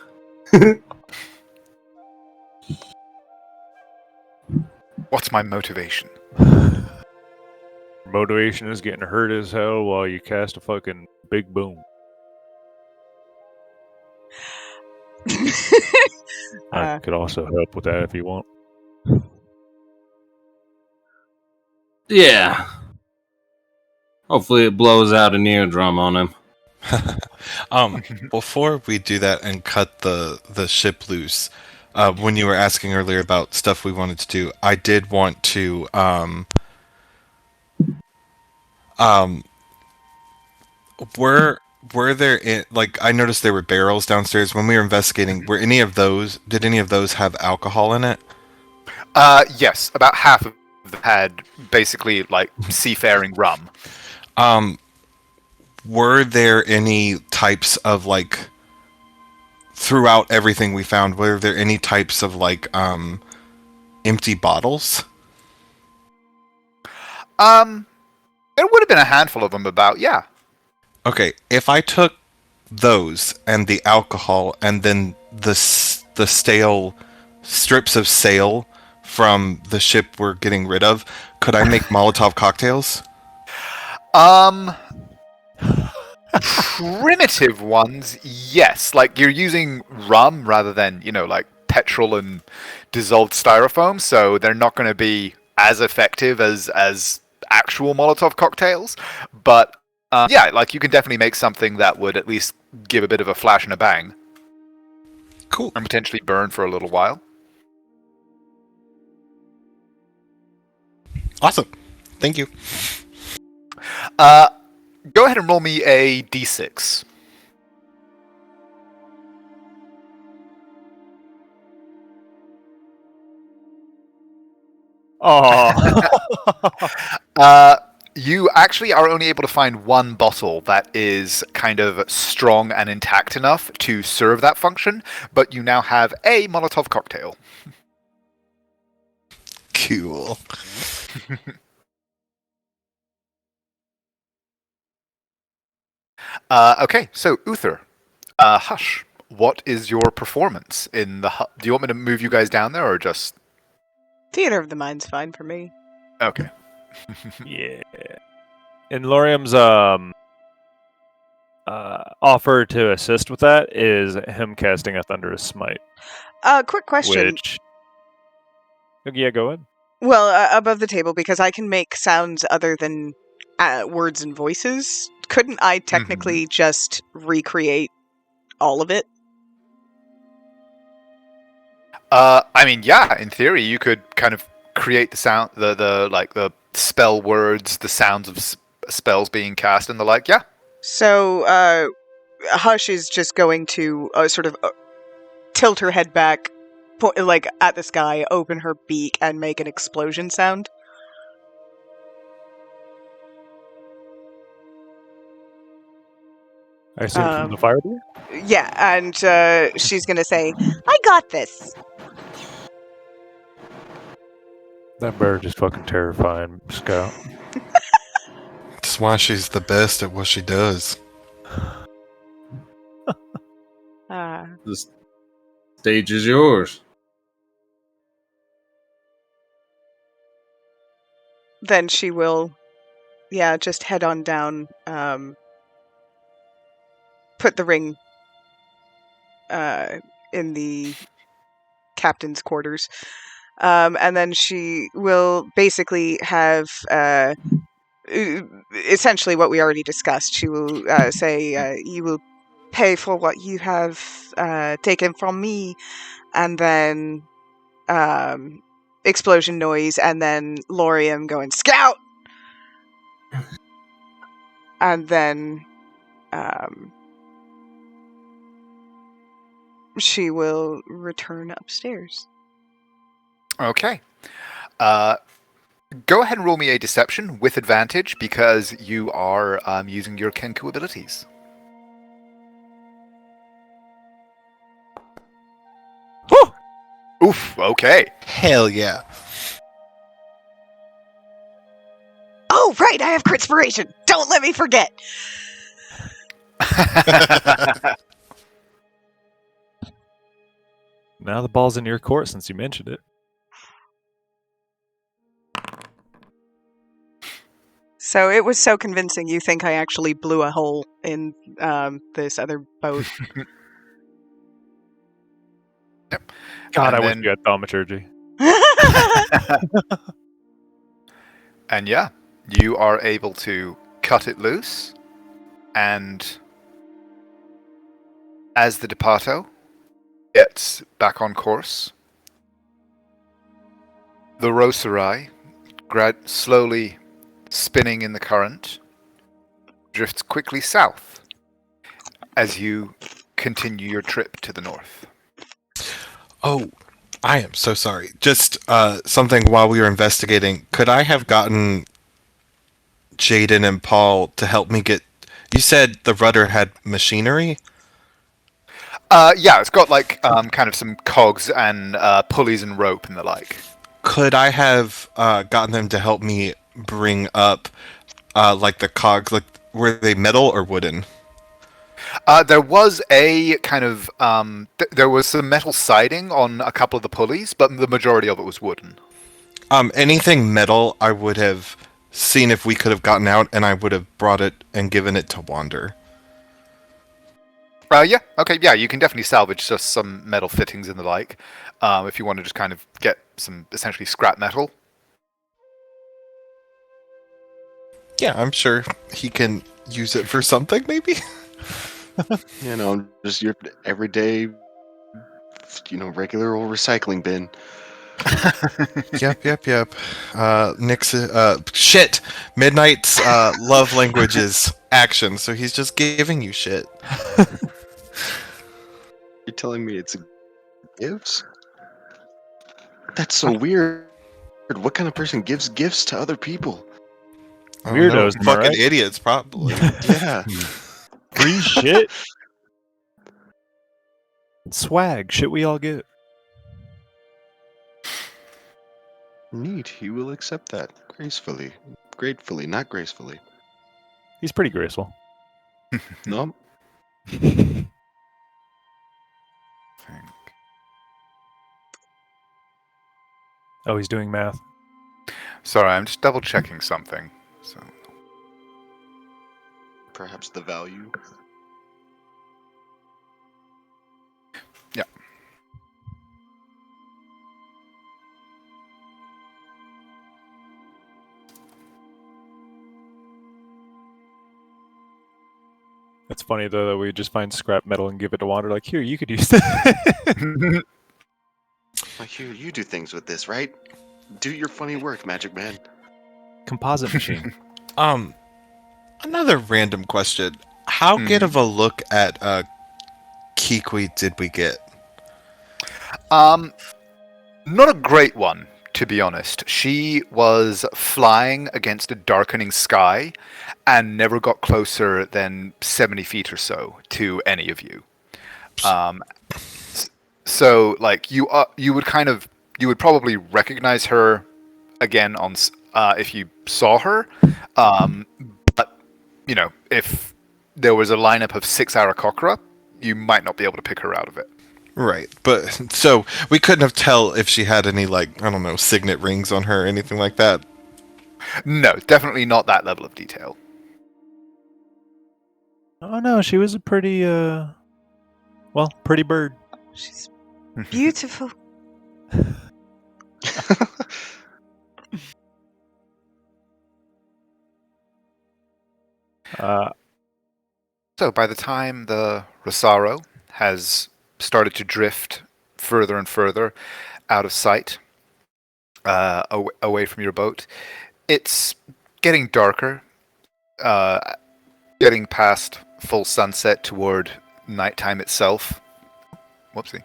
What's my motivation? Motivation is getting hurt as hell while you cast a fucking big boom. I could also help with that if you want. Yeah. Hopefully it blows out an eardrum on him. Before we do that and cut the ship loose, when you were asking earlier about stuff we wanted to do, I did want to were there I noticed there were barrels downstairs when we were investigating. Did any of those have alcohol in it? Yes, about half of them had basically like seafaring rum. Were there any types of throughout everything we found, were there any types of empty bottles? There would have been a handful of them about, yeah. Okay, if I took those and the alcohol and then the stale strips of sail from the ship we're getting rid of, could I make Molotov cocktails? Primitive ones, yes. Like, you're using rum rather than, petrol and dissolved styrofoam, so they're not going to be as effective as actual Molotov cocktails. But, you can definitely make something that would at least give a bit of a flash and a bang. Cool. And potentially burn for a little while. Awesome. Thank you. Go ahead and roll me a d6. Oh. You actually are only able to find one bottle that is kind of strong and intact enough to serve that function, but you now have a Molotov cocktail. Cool. Okay, so Uther, Hush, what is your performance in the hut? Do you want me to move you guys down there, or just... Theater of the Mind's fine for me. Okay. Yeah. And Lorium's offer to assist with that is him casting a Thunderous Smite. Quick question. Which... Yeah, go ahead. Well, above the table, because I can make sounds other than words and voices. Couldn't I technically just recreate all of it? Yeah, in theory, you could kind of create the sound, the spell words, the sounds of spells being cast, and the like. Yeah. So, Hush is just going to sort of tilt her head back, at the sky, open her beak, and make an explosion sound. I assume from the fireball? Yeah, and she's going to say, I got this. That bird is fucking terrifying, Scout. That's why she's the best at what she does. The stage is yours. Then she will, just head on down, put the ring in the captain's quarters. And then she will basically have essentially what we already discussed. She will say, you will pay for what you have taken from me, and then explosion noise, and then Lorium going, "Scout!" And then she will return upstairs. Okay. Go ahead and roll me a deception with advantage because you are using your Kenku abilities. Woo! Oof, okay. Hell yeah. Oh, right, I have Critspiration. Don't let me forget. Now the ball's in your court since you mentioned it. So it was so convincing you think I actually blew a hole in this other boat. Yep. God, And I wish then- you had thaumaturgy. And yeah, you are able to cut it loose, and as the Depato gets back on course, the Rosarai, slowly spinning in the current, drifts quickly south as you continue your trip to the north. Oh, I am so sorry. Just something while we were investigating. Could I have gotten Jaden and Paul to help me get... You said the rudder had machinery? Yeah, it's got like kind of some cogs and pulleys and rope and the like. Could I have gotten them to help me bring up like the cogs? Like, were they metal or wooden? There was a kind of there was some metal siding on a couple of the pulleys, but the majority of it was wooden. Anything metal, I would have seen if we could have gotten out, and I would have brought it and given it to Wander. Yeah, okay, yeah, you can definitely salvage just some metal fittings and the like, if you want to just kind of get some essentially scrap metal. Yeah, I'm sure he can use it for something, maybe? You know, just your everyday, regular old recycling bin. Yep. Nick's, shit! Midnight's love language is action, so he's just giving you shit. You're telling me it's gifts? That's so weird. What kind of person gives gifts to other people? I don't know, Weirdos, am I fucking right? idiots, probably. Yeah. Free shit. Swag, shit we all get. Neat. He will accept that gracefully. Gratefully, not gracefully. He's pretty graceful. No? Oh, he's doing math. Sorry, I'm just double checking something. So. Perhaps the value? Yeah. That's funny though that we just find scrap metal and give it to Wander. Like, here, you could use that. Like, here, you do things with this, right? Do your funny work, Magic Man. Composite machine. Another random question. How good of a look at Kequi did we get? Not a great one, to be honest. She was flying against a darkening sky and never got closer than 70 feet or so to any of you. So, like, you would probably recognize her again on if you saw her. But if there was a lineup of 6 Aarakocra, you might not be able to pick her out of it. Right, but so we couldn't have tell if she had any, like, I don't know, signet rings on her or anything like that. No, definitely not that level of detail. Oh no, she was a pretty pretty bird. She's beautiful. So by the time the Rosaro has started to drift further and further, out of sight, away from your boat. It's getting darker, getting past full sunset toward nighttime itself. Whoopsie.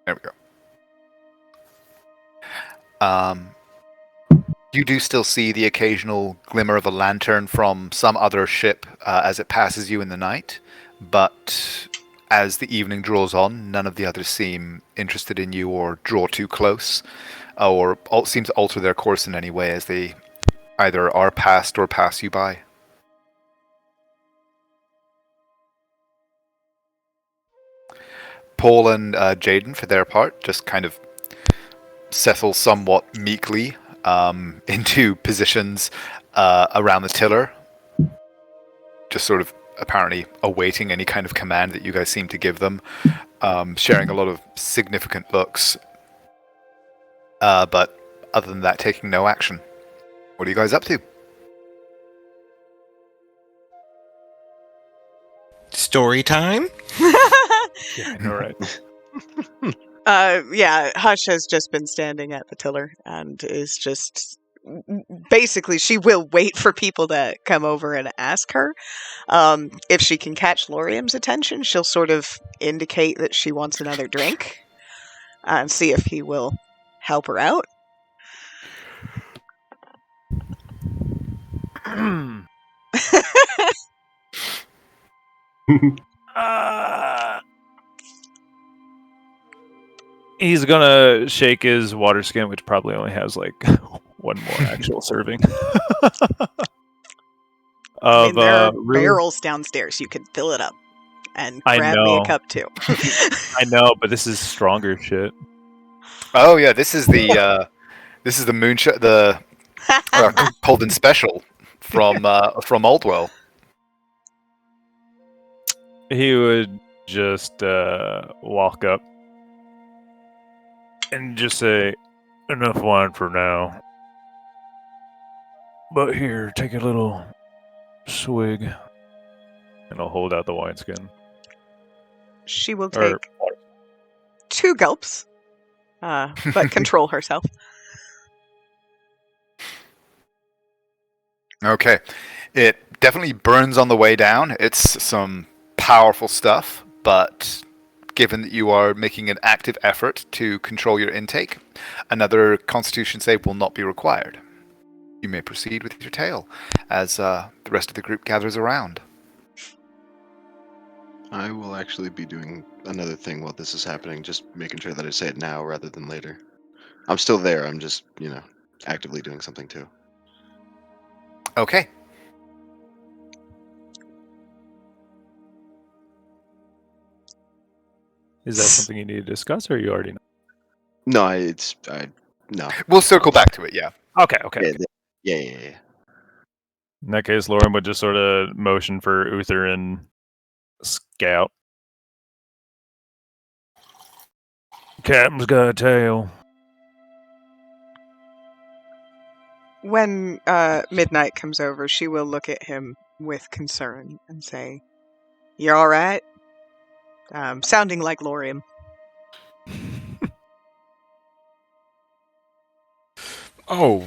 There we go. You do still see the occasional glimmer of a lantern from some other ship as it passes you in the night, but as the evening draws on, none of the others seem interested in you or draw too close, or seem to alter their course in any way as they either are passed or pass you by. Paul and Jaden, for their part, just kind of settle somewhat meekly into positions around the tiller, just sort of apparently awaiting any kind of command that you guys seem to give them, sharing a lot of significant looks, but other than that, taking no action. What are you guys up to? Story time? Yeah, all right. Yeah, Hush has just been standing at the tiller and is just basically she will wait for people to come over and ask her. If she can catch Lorium's attention, she'll sort of indicate that she wants another drink and see if he will help her out. He's gonna shake his water skin, which probably only has like one more actual serving. I mean, there are really- barrels downstairs. You could fill it up and I grab me a know. cup too. I know, but this is stronger shit. Oh yeah, this is the moonshot, the Colden special from Aldwell. He would just walk up and just say, "Enough wine for now. But here, take a little swig." And I'll hold out the wineskin. She will Or- take 2 gulps, but control herself. Okay. It definitely burns on the way down. It's some powerful stuff, but given that you are making an active effort to control your intake, another Constitution save will not be required. You may proceed with your tale as the rest of the group gathers around. I will actually be doing another thing while this is happening, just making sure that I say it now rather than later. I'm still there, I'm just, actively doing something too. Okay. Is that something you need to discuss, or you already know? No, no. We'll circle back to it, yeah. Okay. Yeah. In that case, Lauren would just sort of motion for Uther and Scout. Captain's got a tail. When Midnight comes over, she will look at him with concern and say, "You're all right?" Sounding like Lorium. Oh,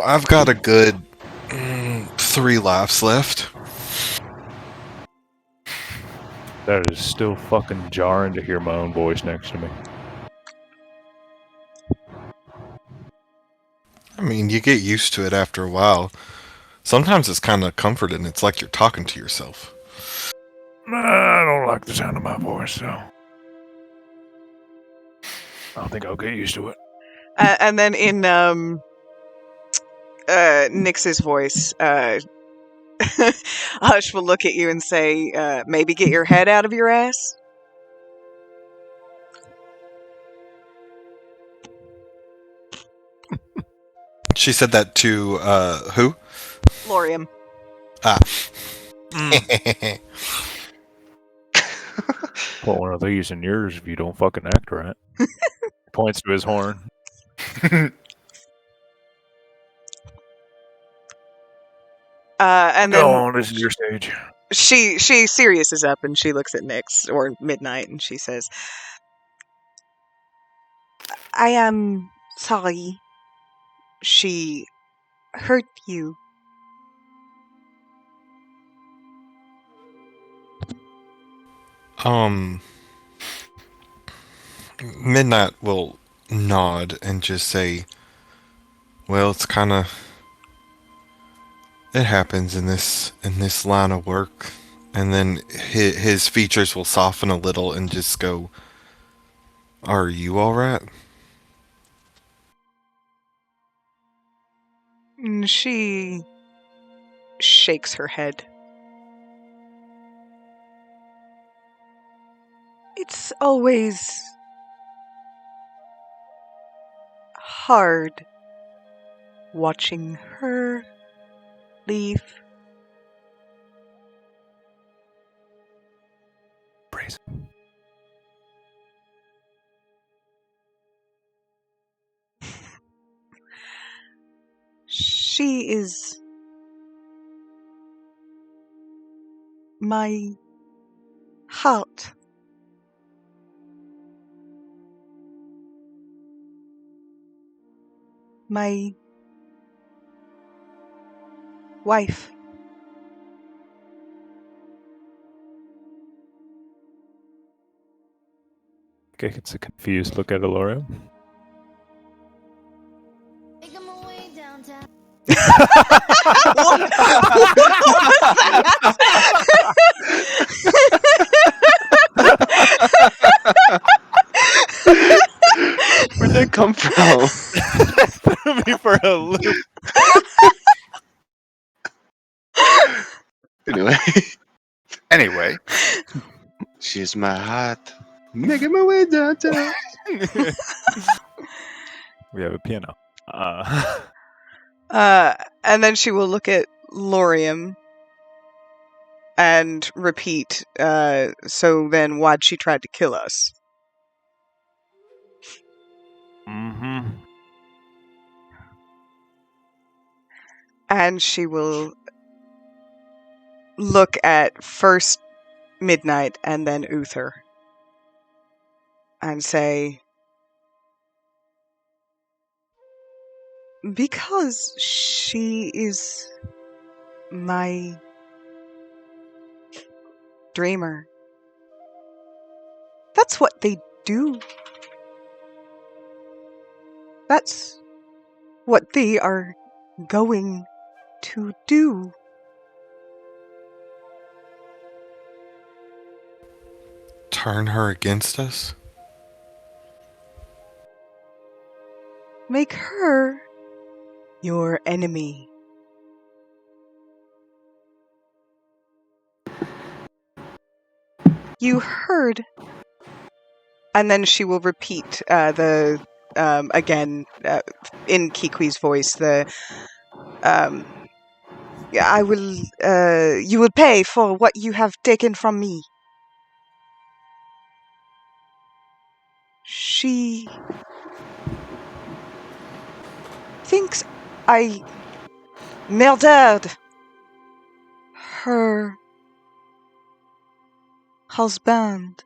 I've got a good 3 laughs left. That is still fucking jarring to hear my own voice next to me. I mean, you get used to it after a while. Sometimes it's kind of comforting. It's like you're talking to yourself. I don't like the sound of my voice, so I don't think I'll get used to it. And then in Nix's voice, Hush will look at you and say, "Maybe get your head out of your ass." She said that to, who? Lorium. Ah. Put one of these in yours if you don't fucking act right. Points to his horn. And then Go on, this is your stage. she Sirius is up and she looks at Nix or Midnight and she says, I am sorry she hurt you. Midnight will nod and just say, "Well, it's kind of it happens in this line of work." And then his features will soften a little and just go, "Are you all right?" She shakes her head. It's always hard watching her leave. Praise. She is my heart. My wife. Okay, it's a confused look at Aloria. Making my way downtown. What was that? Where'd that come from? Threw me for a loop. Anyway, She's my heart. Making my way downtown. We have a piano. And then she will look at Lorium and repeat, so then why'd she try to kill us? Mm-hmm. And she will look at first Midnight and then Uther and say, because she is my dreamer. That's what they do. That's what they are going to do. Turn her against us? Make her your enemy. You heard. And then she will repeat again, in Kequi's voice, I will, you will pay for what you have taken from me. She thinks I murdered her husband.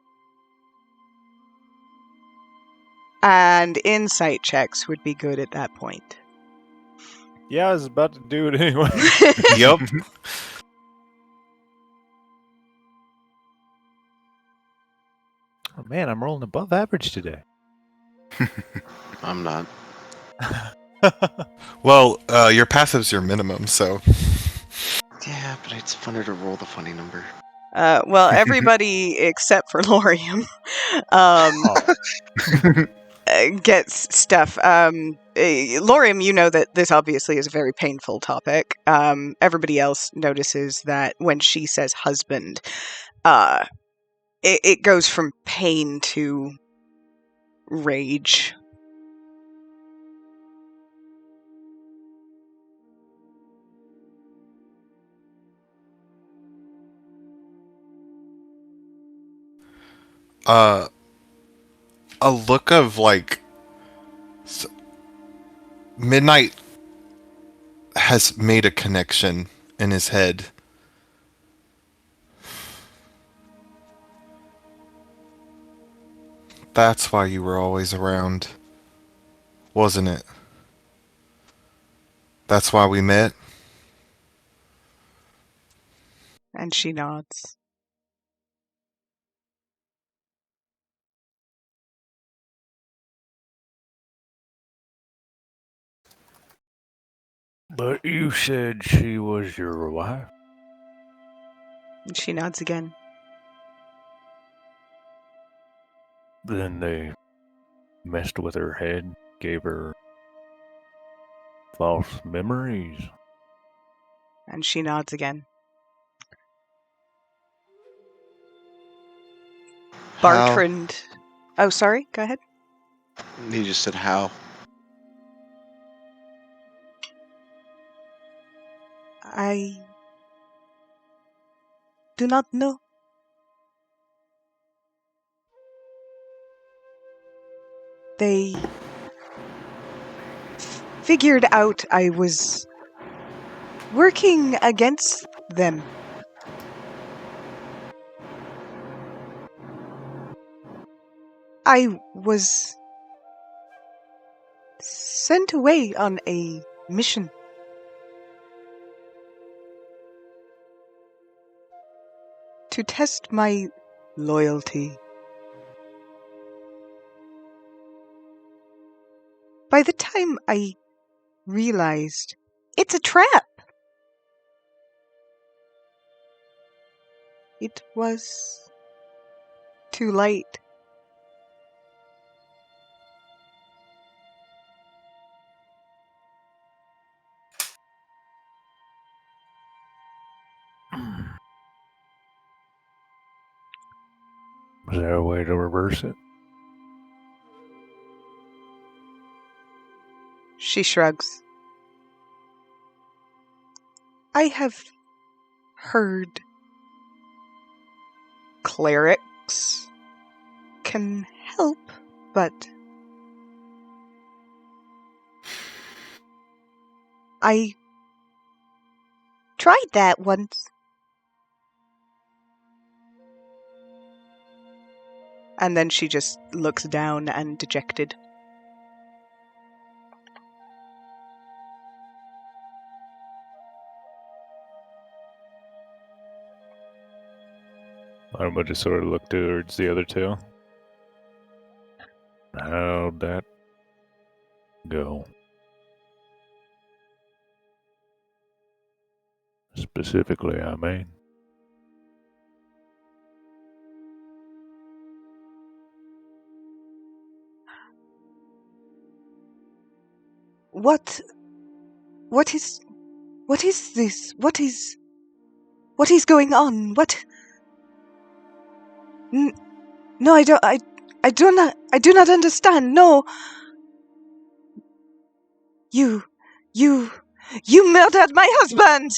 And insight checks would be good at that point. Yeah, I was about to do it anyway. Yep. Oh man, I'm rolling above average today. I'm not. Well, your passive's your minimum, so Yeah, but it's funner to roll the funny number. Well, everybody except for Lorium gets stuff. Lorium, you know that this obviously is a very painful topic. Everybody else notices that when she says husband, it goes from pain to rage. a look of like Midnight has made a connection in his head. That's why you were always around. wasn't it? That's why we met? And she nods. But you said she was your wife? And she nods again. Then they messed with her head, gave her false memories. And she nods again. How? Bartrand. Oh, sorry. Go ahead. He just said how. I do not know. They figured out I was working against them. I was sent away on a mission. To test my loyalty. By the time I realized it's a trap, it was too late. Was there a way to reverse it? She shrugs. I have heard clerics can help, but I tried that once. And then she just looks down and dejected. I'm gonna just sort of look towards the other two. How'd that go? Specifically, I mean. What is this? What is going on? What? No, I don't. I do not understand. No. You murdered my husband.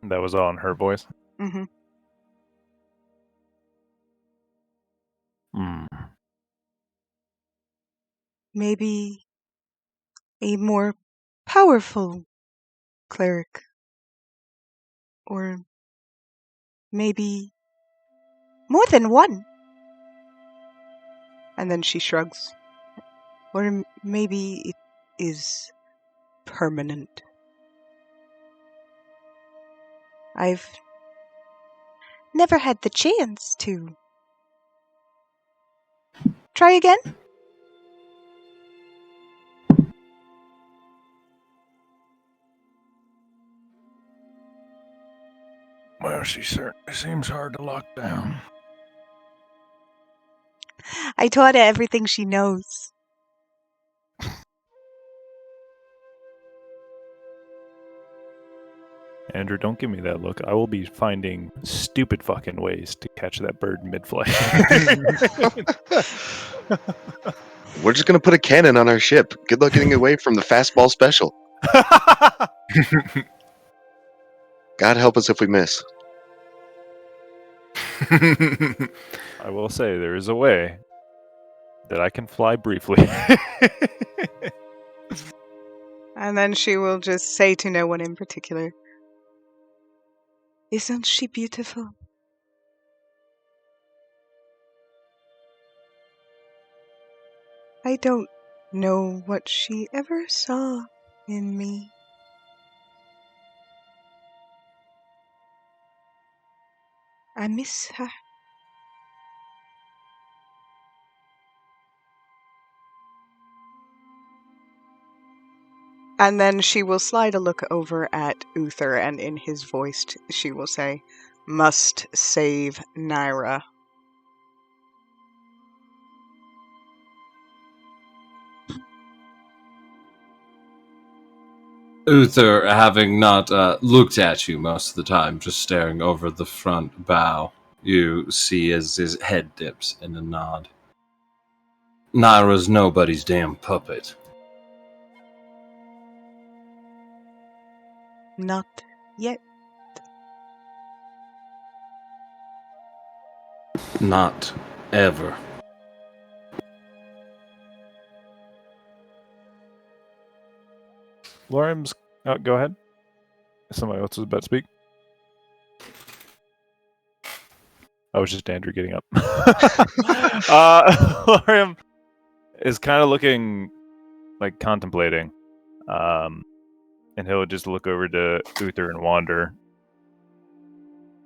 That was all in her voice. Mm-hmm. Maybe a more powerful cleric, or maybe more than one. And then she shrugs. Or maybe it is permanent. I've never had the chance to. Try again? Well, she certainly seems hard to lock down. I taught her everything she knows. Andrew, don't give me that look. I will be finding stupid fucking ways to catch that bird mid-flight. We're just gonna put a cannon on our ship. Good luck getting away from the fastball special. God help us if we miss. I will say there is a way that I can fly briefly. And then she will just say to no one in particular, "Isn't she beautiful?" I don't know what she ever saw in me. I miss her. And then she will slide a look over at Uther, and in his voice she will say, "Must save Naira." Uther, having not looked at you most of the time, just staring over the front bow, you see as his head dips in a nod. Naira's nobody's damn puppet. Not yet. Not ever. Lorem's, go ahead. Somebody else was about to speak. Oh, it's just Andrew getting up. Lorem is kind of looking like contemplating. And he'll just look over to Uther and Wander.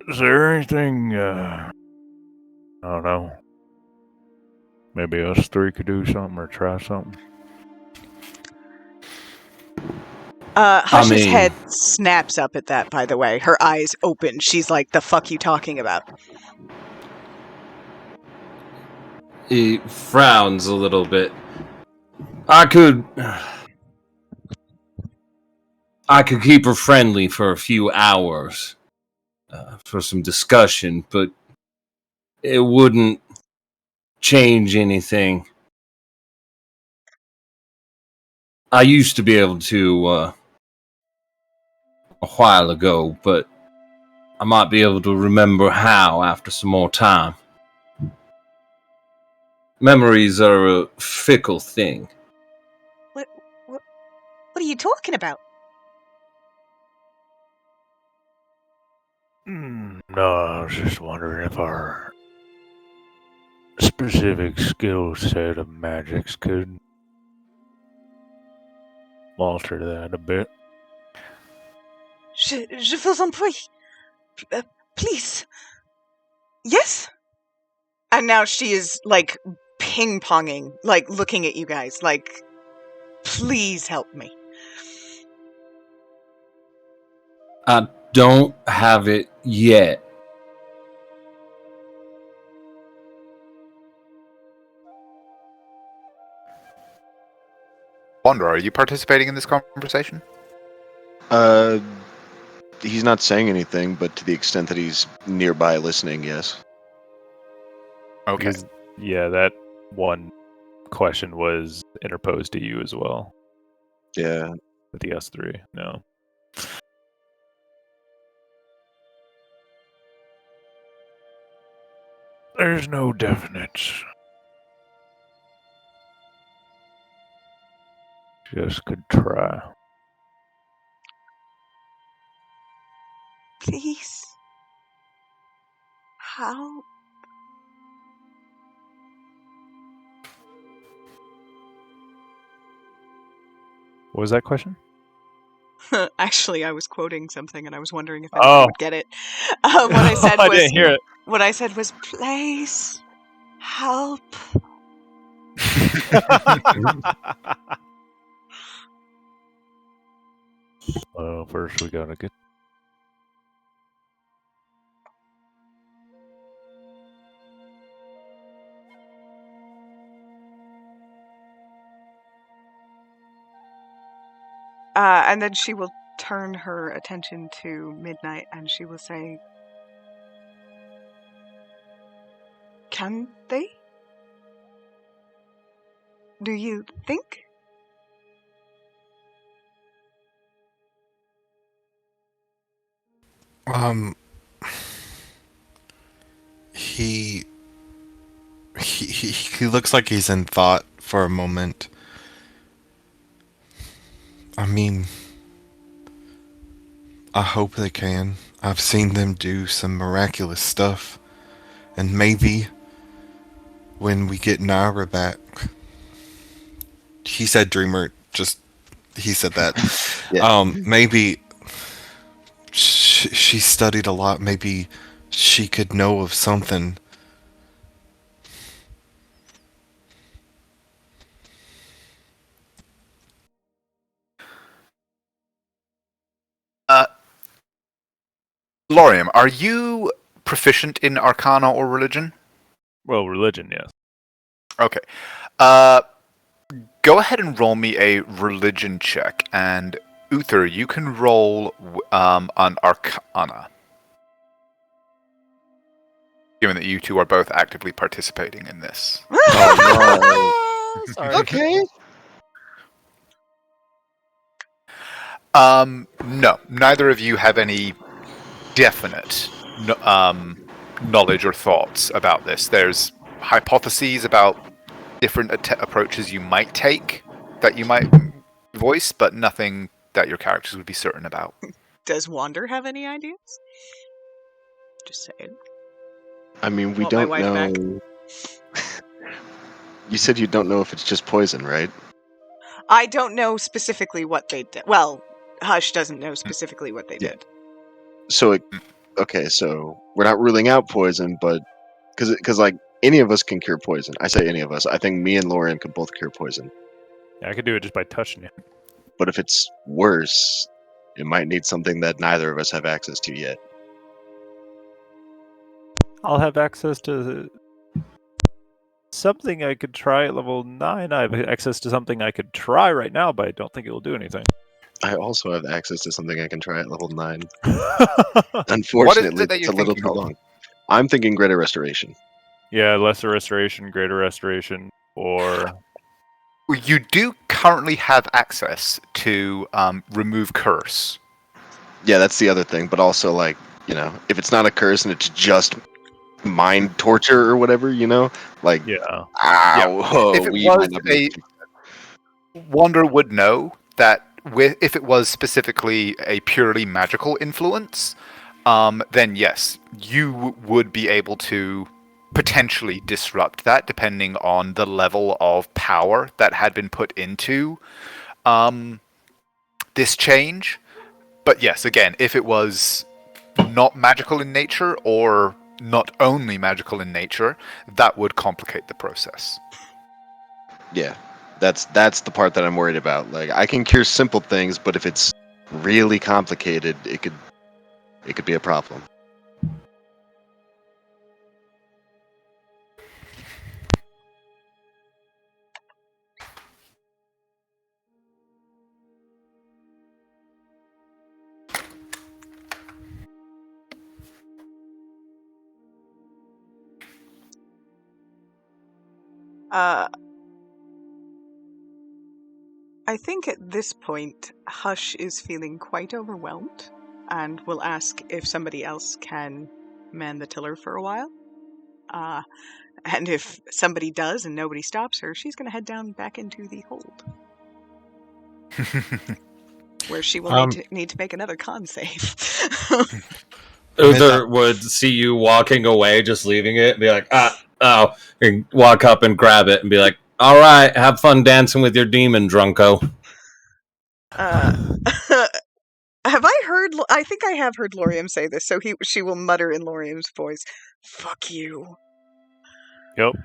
Is there anything, I don't know, maybe us three could do something or try something? Hush's head snaps up at that, by the way. Her eyes open. She's like, "The fuck you talking about?" He frowns a little bit. I could keep her friendly for a few hours for some discussion, but it wouldn't change anything. I used to be able to a while ago, but I might be able to remember how after some more time. Memories are a fickle thing. What are you talking about? No, I was just wondering if our specific skill set of magics could alter that a bit. Je vous en prie. Please. Yes? And now she is, like, ping-ponging, like, looking at you guys, like, please help me. I don't have it yet. Wander, are you participating in this conversation? He's not saying anything, but to the extent that he's nearby listening, yes. Okay. Because, yeah, that one question was interposed to you as well. Yeah. With the S3, no. There's no definite. Just could try. Please. How? What was that question? Actually, I was quoting something, and I was wondering if anyone would get it. What I said was, I didn't hear it. What I said was, please help. Well, first we gotta get. And then she will turn her attention to Midnight, and she will say, "Can they? Do you think?" He looks like he's in thought for a moment. I mean, I hope they can. I've seen them do some miraculous stuff. And maybe when we get Naira back, he said dreamer. Just he said that. Yeah. Maybe she studied a lot. Maybe she could know of something. Lorium, are you proficient in Arcana or religion? Well, religion, yes. Okay. Go ahead and roll me a religion check, and Uther, you can roll an Arcana. Given that you two are both actively participating in this. Oh, Sorry. okay. No, neither of you have any definite knowledge or thoughts about this. There's hypotheses about different approaches you might take that you might voice, but nothing that your characters would be certain about. Does Wander have any ideas? Just saying. I mean, we Want my don't wife back? know. You said you don't know if it's just poison, right? I don't know specifically what they did. Well, Hush doesn't know specifically what they Yeah. did. So, okay, so we're not ruling out poison, but because like any of us can cure poison. I say any of us. I think me and Lauren could both cure poison. Yeah, I could do it just by touching you. But if it's worse, it might need something that neither of us have access to yet. I'll have access to something I could try at level 9. I have access to something I could try right now, but I don't think it will do anything. I also have access to something I can try at level 9. What is Unfortunately, it that it's you're a little thinking too of? long. I'm thinking Greater Restoration. Yeah, lesser restoration, greater restoration, or You do currently have access to remove curse. Yeah, that's the other thing. But also, like, if it's not a curse and it's just mind torture or whatever, like, yeah. ow, If it we was might not be able to. Wander would know that if it was specifically a purely magical influence, then yes, you would be able to potentially disrupt that depending on the level of power that had been put into this change. But yes, again, if it was not magical in nature or not only magical in nature, that would complicate the process. Yeah, that's the part that I'm worried about. Like, I can cure simple things, but if it's really complicated, it could be a problem. I think at this point, Hush is feeling quite overwhelmed and will ask if somebody else can man the tiller for a while. And if somebody does and nobody stops her, she's going to head down back into the hold, where she will need to make another con save. Uther would see you walking away, just leaving it, and be like, and walk up and grab it and be like, all right, have fun dancing with your demon, drunko. Have I heard? I think I have heard Lorium say this. So she will mutter in Lorium's voice, "Fuck you." Yep.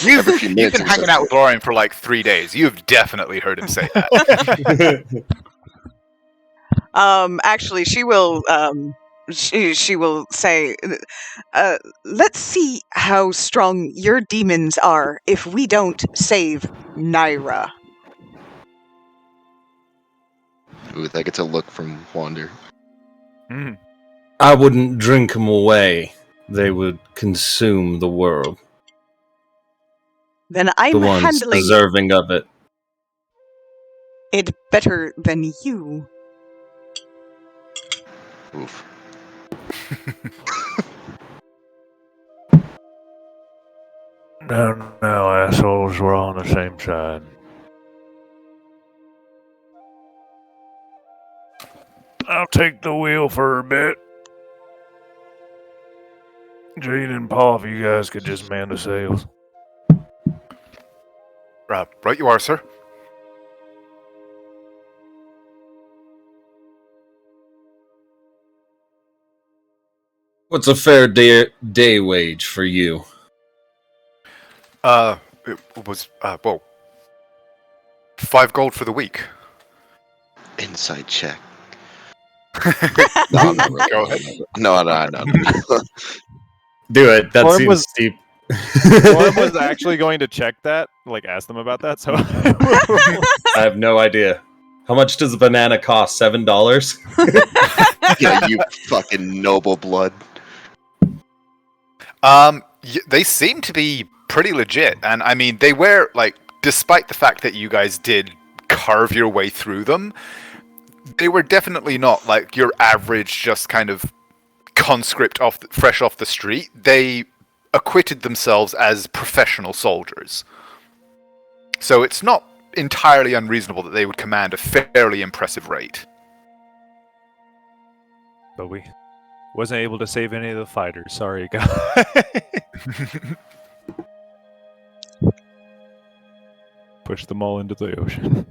You've been hanging out with Lorium for like 3 days. You've definitely heard him say that. Actually, she will. She will say, "Let's see how strong your demons are if we don't save Naira." Ooh, that gets a look from Wander. I wouldn't drink them away. They would consume the world. Then I'm the ones handling deserving of it. it better than you. Oof. No, assholes, we're all on the same side. I'll take the wheel for a bit. Gene and Paul, if you guys could just man the sails. Right you are, sir. What's a fair day wage for you? It was, 5 gold for the week. Insight check. No, I'm not really. Go ahead. No. Do it. That Orm seems was- steep. Orm was actually going to check that, like ask them about that. So I have no idea. How much does a banana cost? $7? Yeah, you fucking noble blood. They seem to be pretty legit, and I mean, they were, like, despite the fact that you guys did carve your way through them, they were definitely not, like, your average, just kind of conscript fresh off the street. They acquitted themselves as professional soldiers. So it's not entirely unreasonable that they would command a fairly impressive rate. but we wasn't able to save any of the fighters. Sorry, guys. Push them all into the ocean.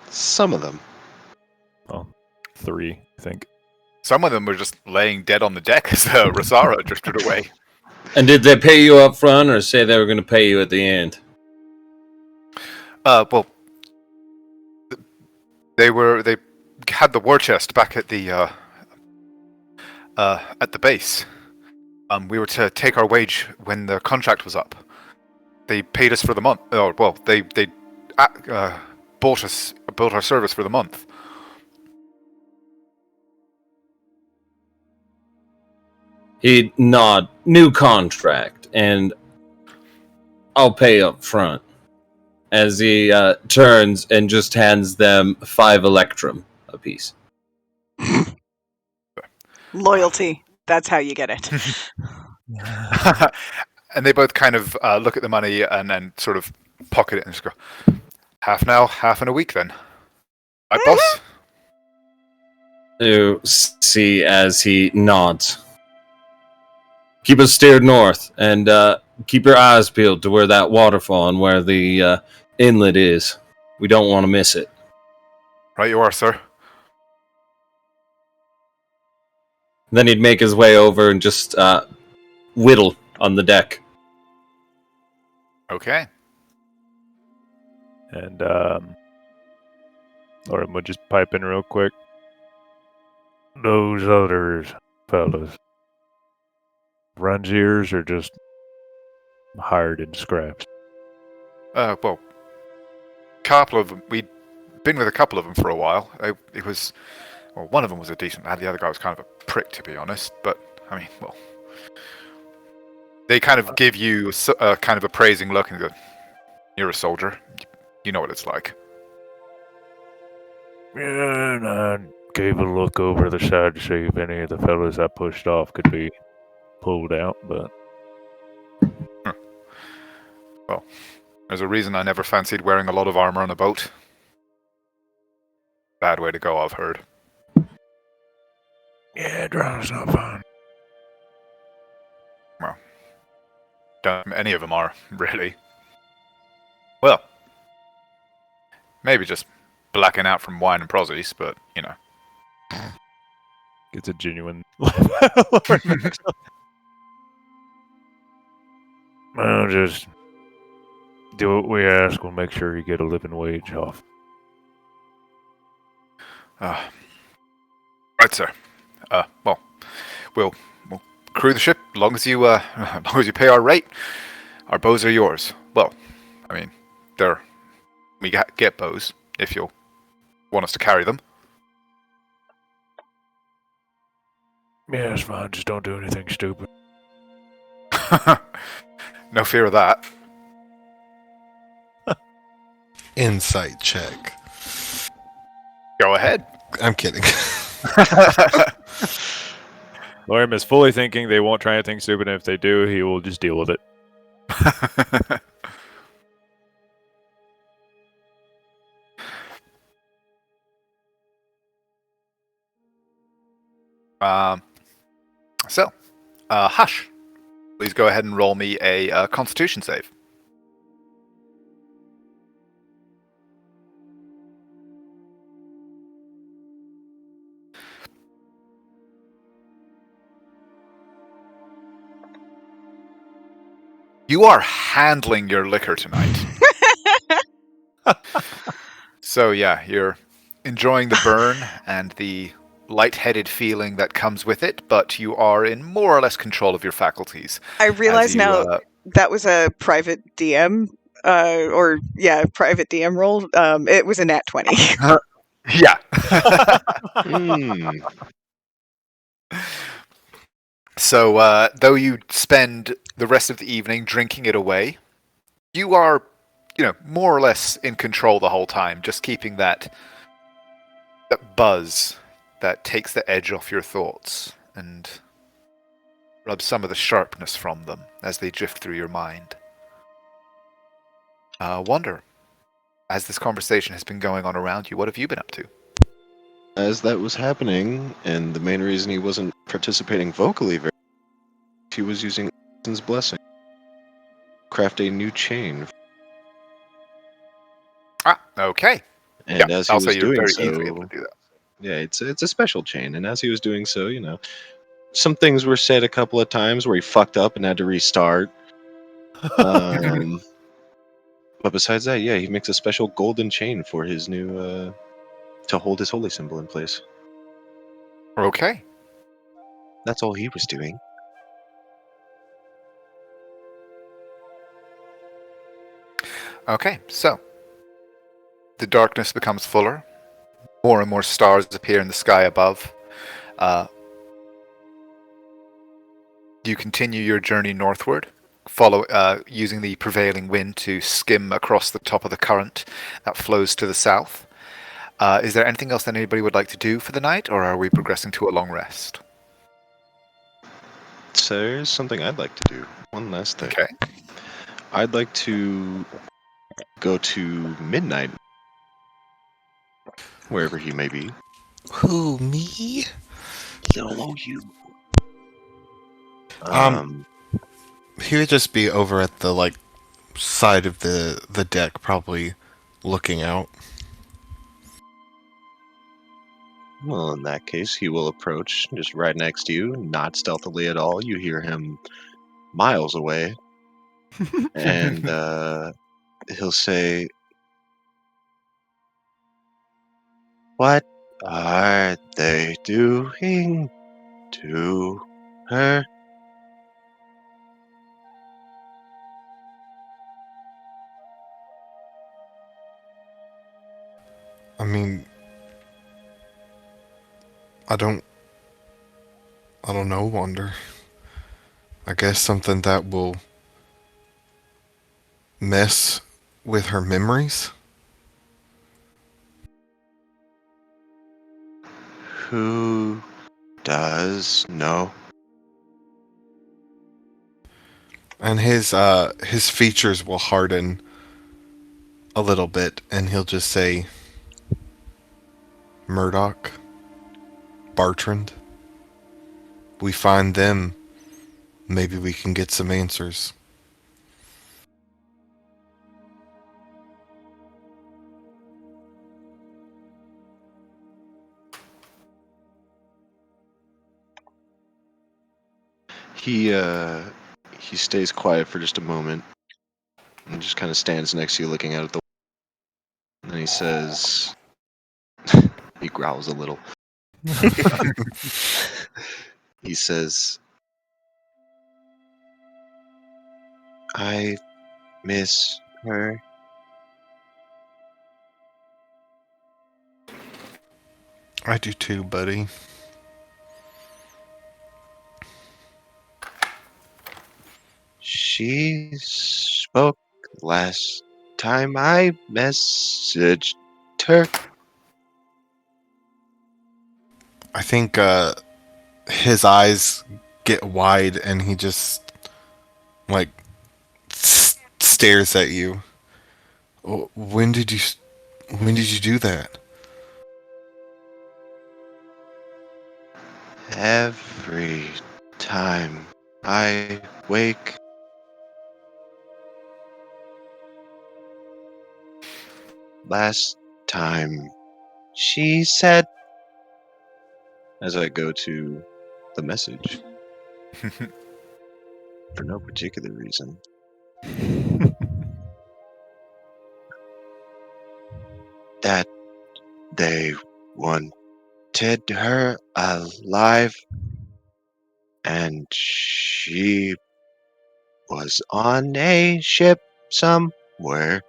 Some of them. Well, 3, I think. Some of them were just laying dead on the deck as Rosara drifted away. And did they pay you up front or say they were going to pay you at the end? Well, they had the war chest back at the base. We were to take our wage when the contract was up. They paid us for the month. Oh, well, they bought our service for the month. He'd nod. New contract, and I'll pay up front. As he turns and just hands them 5 electrum apiece. Loyalty. That's how you get it. And they both kind of look at the money and then sort of pocket it and just go, half now, half in a week then. Right, boss? You see as he nods. Keep us steered north, and keep your eyes peeled to where that waterfall and where the inlet is. We don't want to miss it. Right you are, sir. Then he'd make his way over and just whittle on the deck. Okay. And Orm would just pipe in real quick. Those others fellas, Runziers are just hired in scraps. Well, couple of them. We'd been with a couple of them for a while. It was, well, one of them was a decent lad. The other guy was kind of a prick, to be honest. But I mean, well, they kind of give you a kind of appraising look and go, "You're a soldier. You know what it's like." Yeah, and I gave a look over the side to see if any of the fellas I pushed off could be pulled out, but Well, there's a reason I never fancied wearing a lot of armor on a boat. Bad way to go, I've heard. yeah, drowning's not fun. Don't any of them are, really. Well, maybe just blacking out from wine and prozzies, but, you know. It's a genuine. Well, just do what we ask. We'll make sure you get a living wage off. Right, sir. Well, we'll crew the ship as long as you as long as you pay our rate. Our bows are yours. Well, I mean, we get bows if you'll want us to carry them. Yeah, it's fine. Just don't do anything stupid. No fear of that. Insight check. Go ahead. I'm kidding. Lorem is fully thinking they won't try anything stupid, and if they do, he will just deal with it. Hush. Please go ahead and roll me a Constitution save. You are handling your liquor tonight. So yeah, you're enjoying the burn and the lightheaded feeling that comes with it, but you are in more or less control of your faculties. I realize you, now that was a private DM, private DM roll. It was a nat 20. Yeah. So, though you spend the rest of the evening drinking it away, you are, more or less in control the whole time, just keeping that buzz that takes the edge off your thoughts and rubs some of the sharpness from them as they drift through your mind. Wonder, as this conversation has been going on around you, what have you been up to? As that was happening, and the main reason he wasn't participating vocally very much, he was using His blessing. Craft a new chain. Okay. And yeah, as he I'll say was you're doing very so, easily able to do that. yeah, it's a special chain. And as he was doing so, some things were said a couple of times where he fucked up and had to restart. But besides that, yeah, he makes a special golden chain for his new to hold his holy symbol in place. Okay. That's all he was doing. Okay, so the darkness becomes fuller. More and more stars appear in the sky above. You continue your journey northward, using the prevailing wind to skim across the top of the current that flows to the south. Is there anything else that anybody would like to do for the night, or are we progressing to a long rest? So there's something I'd like to do. One last thing. Okay. I'd like to go to midnight, wherever he may be. Who, me? YOLO you. He would just be over at the side of the deck, probably looking out. Well, in that case, he will approach just right next to you, not stealthily at all. You hear him miles away, and he'll say, "What are they doing to her?" I mean, I don't know, Wonder. I guess something that will mess with her memories? Who does know? And his features will harden a little bit, and he'll just say, Murdoch, Bartrand. We find them, maybe we can get some answers. He stays quiet for just a moment and just kind of stands next to you looking out at the and he says, he growls a little. He says, I miss her. I do too, buddy. She spoke last time I messaged her. I think his eyes get wide and he just stares at you. When did you do that? Every time I wake. Last time she said, as I go to the message, for no particular reason, That they wanted her alive, and she was on a ship somewhere.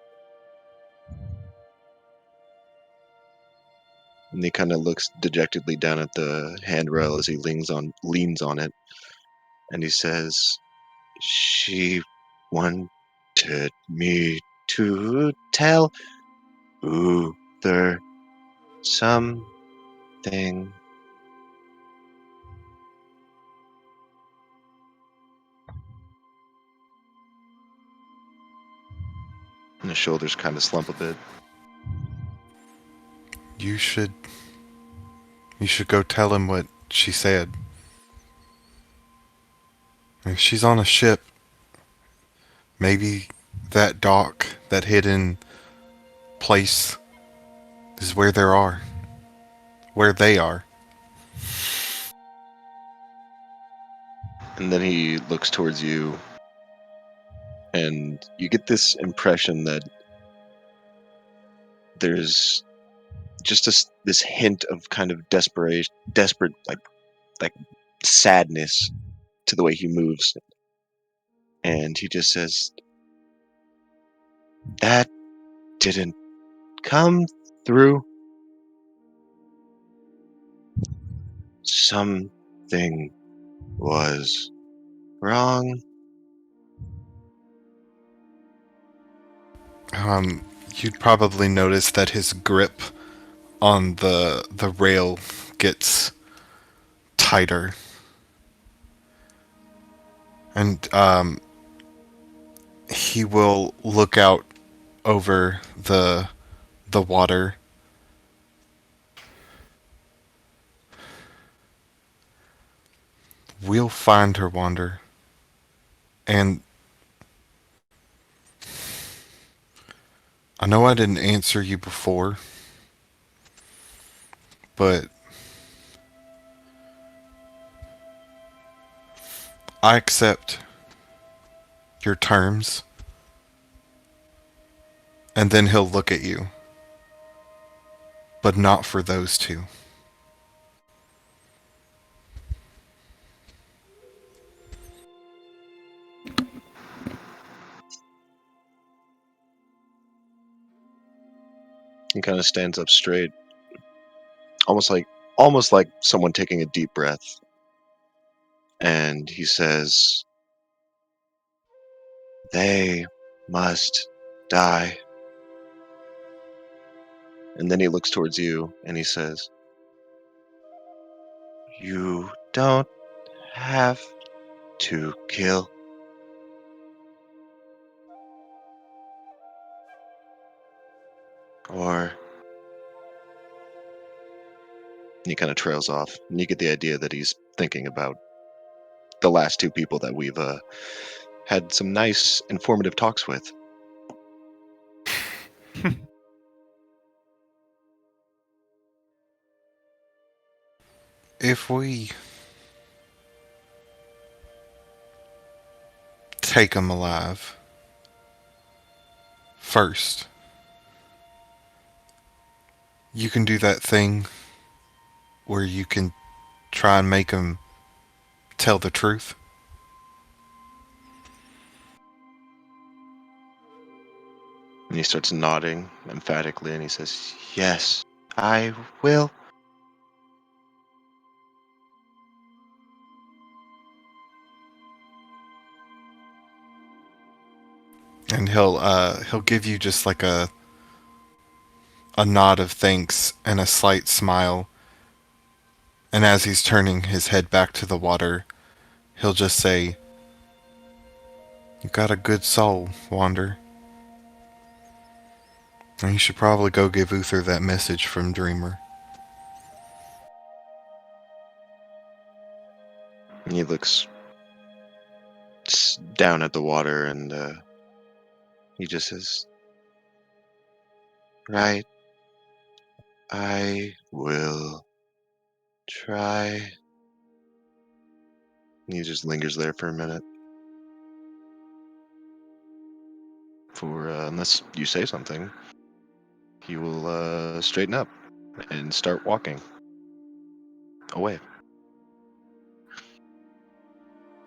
And he kind of looks dejectedly down at the handrail as he leans on it, and he says, "She wanted me to tell Uther something." And his shoulders kind of slump a bit. You should go tell him what she said. If she's on a ship, maybe that dock, that hidden place, is where they are. And then he looks towards you, and you get this impression that there's just this hint of kind of desperate, like sadness to the way he moves. And he just says, "That didn't come through. Something was wrong." You'd probably notice that his grip on the rail gets tighter. And he will look out over the water. We'll find her, Wander. And I know I didn't answer you before, but I accept your terms. And then he'll look at you. But not for those two. He kind of stands up straight, almost like someone taking a deep breath. And he says, "They must die." And then he looks towards you and he says, "You don't have to kill." Or he kind of trails off, and you get the idea that he's thinking about the last two people that we've had some nice, informative talks with. If we take him alive first, you can do that thing where you can try and make him tell the truth. And he starts nodding emphatically, and he says, "Yes, I will." And he'll give you just like a nod of thanks and a slight smile. And as he's turning his head back to the water, he'll just say, "You got a good soul, Wander. And you should probably go give Uther that message from Dreamer." And he looks down at the water, and he just says, "Right, I will try." And he just lingers there for a minute. for unless you say something, he will straighten up and start walking away.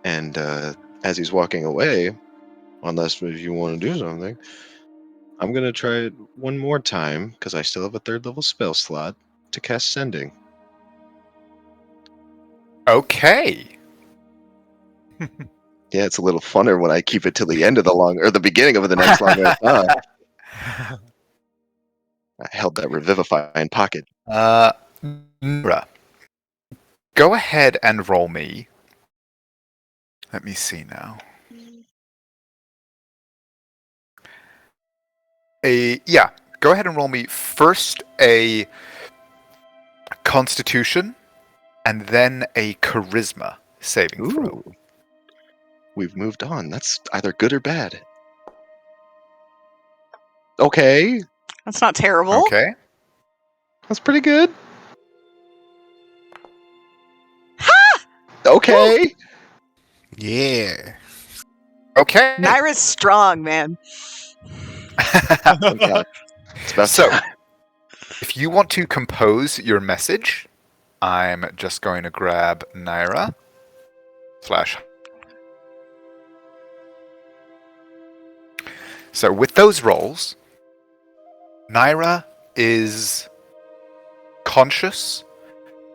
And as he's walking away, unless if you want to do something, I'm going to try it one more time, because I still have a 3rd level spell slot, to cast Sending. Okay. Yeah, it's a little funner when I keep it till the end of the beginning of the next long rest. I held that revivify in pocket. Naira, go ahead and roll me. Let me see now. Go ahead and roll me first a Constitution and then a Charisma saving throw. Ooh. We've moved on. That's either good or bad. Okay. That's not terrible. Okay. That's pretty good. Okay. Yeah. Okay. Naira's strong, man. Okay. It's about So, time. if you want to compose your message, I'm just going to grab Naira / So with those rolls, Naira is conscious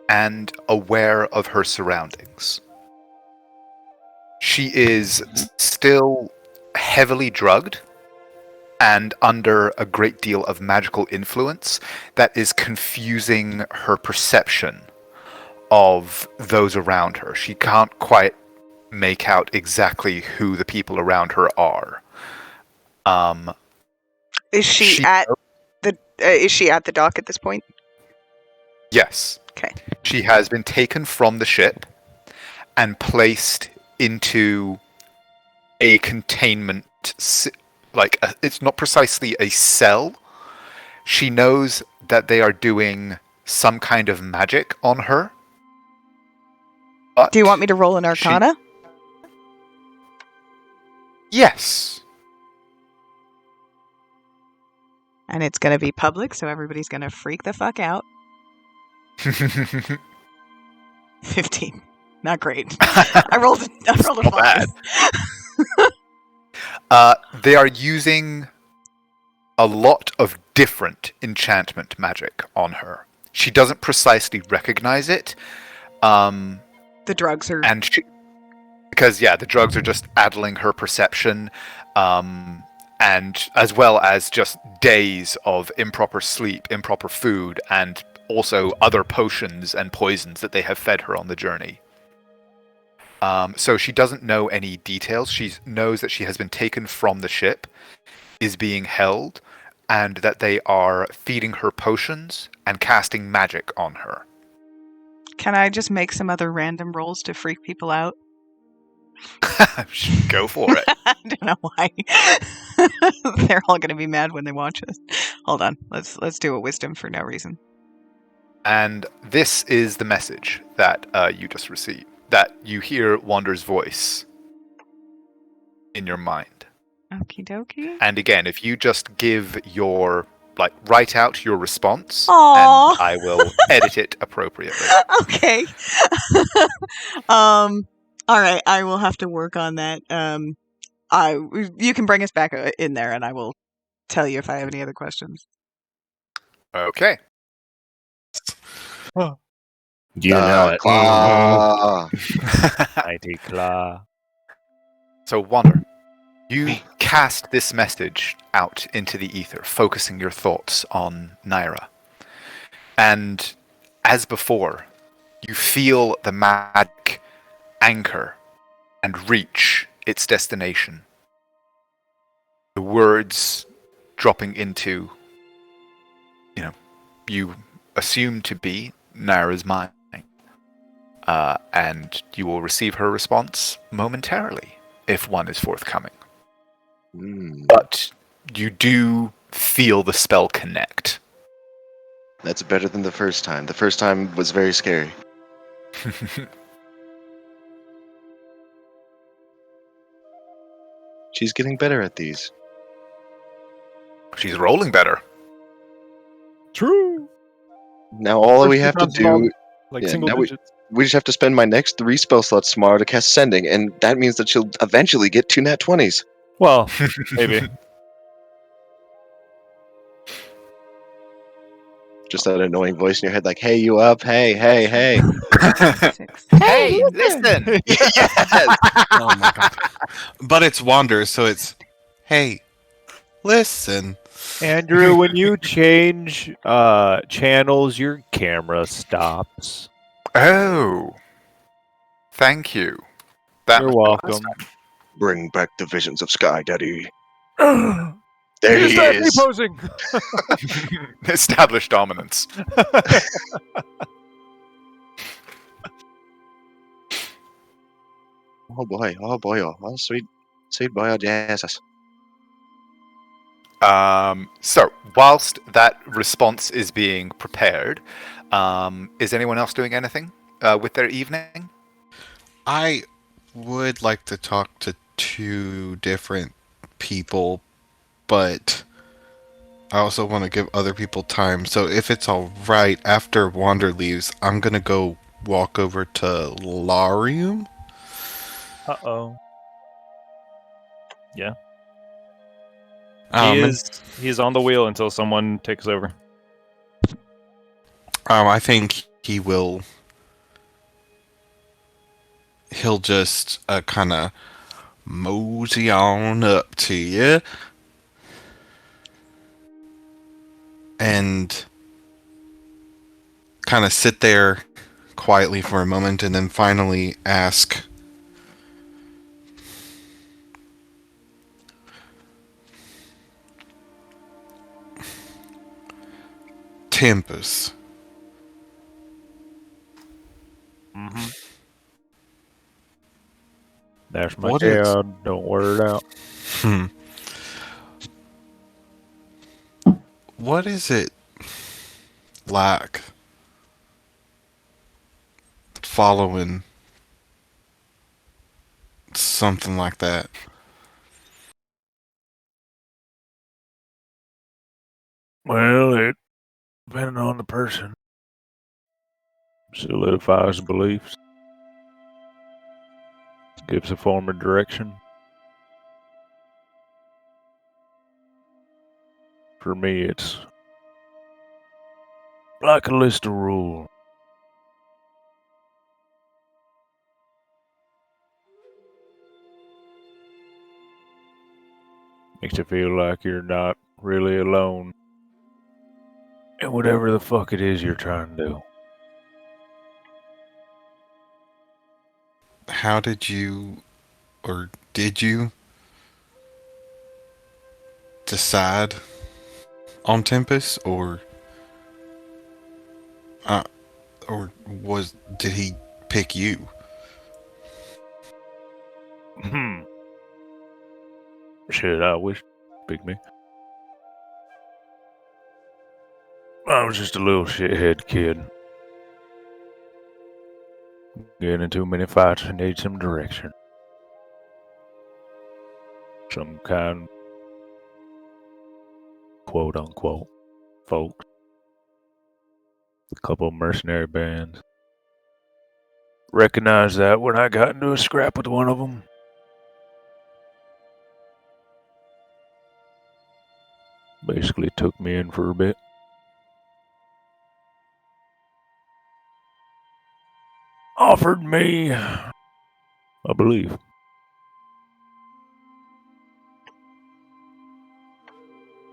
and aware of her surroundings. She is still heavily drugged and under a great deal of magical influence that is confusing her perception of those around her. She can't quite make out exactly who the people around her are. Is she at the dock at this point? Yes. Okay. She has been taken from the ship and placed into a containment, it's not precisely a cell. She knows that they are doing some kind of magic on her. Do you want me to roll an Arcana? Yes. And it's going to be public, so everybody's going to freak the fuck out. 15. Not great. I rolled a 5. They are using a lot of different enchantment magic on her. She doesn't precisely recognize it. The drugs are... Because the drugs are just addling her perception, and as well as just days of improper sleep, improper food, and also other potions and poisons that they have fed her on the journey. So she doesn't know any details. She knows that she has been taken from the ship, is being held, and that they are feeding her potions and casting magic on her. Can I just make some other random rolls to freak people out? Go for it. I don't know why. They're all going to be mad when they watch us. Hold on. Let's do a wisdom for no reason. And this is the message that you just received. That you hear Wander's voice in your mind. Okie dokie. And again, if you just give write out your response, Aww. and I will edit it appropriately. Okay. All right, I will have to work on that. You can bring us back in there, and I will tell you if I have any other questions. Okay. You know it. Claw. Mighty Claw. So, Wander, you cast this message out into the ether, focusing your thoughts on Naira. And as before, you feel the magic anchor and reach its destination. The words dropping into, you assume to be Naira's mind. And you will receive her response momentarily, if one is forthcoming. But you do feel the spell connect. That's better than the first time. The first time was very scary. She's getting better at these. she's rolling better. True. Now all we First have to round small, do, like yeah, single now digits. we just have to spend my next 3 spell slots tomorrow to cast Sending, and that means that she'll eventually get 2 nat 20s. Well, maybe. Just that annoying voice in your head, like, "Hey, you up? Hey, hey, hey." 6. Hey, listen! Yes. Oh my god. But it's Wander, so it's, hey, listen. Andrew, when you change channels, your camera stops. Oh. Thank you. That You're must be welcome. Bring back the visions of Sky, Daddy. There There he is. posing. established dominance. Oh boy, oh sweet boy, oh Jesus. So, whilst that response is being prepared, is anyone else doing anything with their evening? I would like to talk to 2 different people, but I also want to give other people time. So if it's all right, after Wander leaves, I'm gonna go walk over to Larium. Uh-oh. Yeah. And, He's on the wheel until someone takes over. I think he'll just kind of mosey on up to you and kind of sit there quietly for a moment and then finally ask, Tempest, Mm-hmm. That's my What is- dad. Don't wear it out. what is it like following something like that? Well, it depending on the person, solidifies beliefs, gives a form of direction. For me, it's like a list of rules. Makes you feel like you're not really alone in whatever the fuck it is you're trying to do. How did you, or did you, decide on Tempest, or did he pick you? Shit, I wish pick me. I was just a little shithead kid. Getting in too many fights and need some direction. Some kind, quote unquote, folks. A couple of mercenary bands. Recognized that when I got into a scrap with one of them. Basically took me in for a bit. Offered me a belief.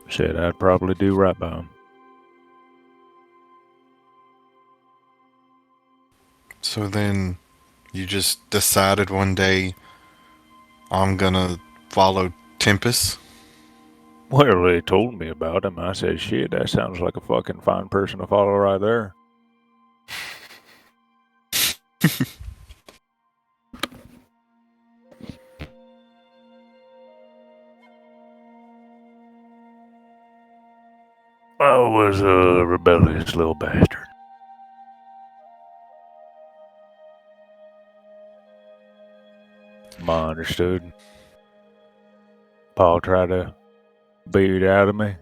Said I'd probably do right by him. So then you just decided one day, I'm gonna follow Tempest? Well, they told me about him. I said, shit, that sounds like a fucking fine person to follow right there. I was a rebellious little bastard. Ma understood. Paul tried to beat it out of me.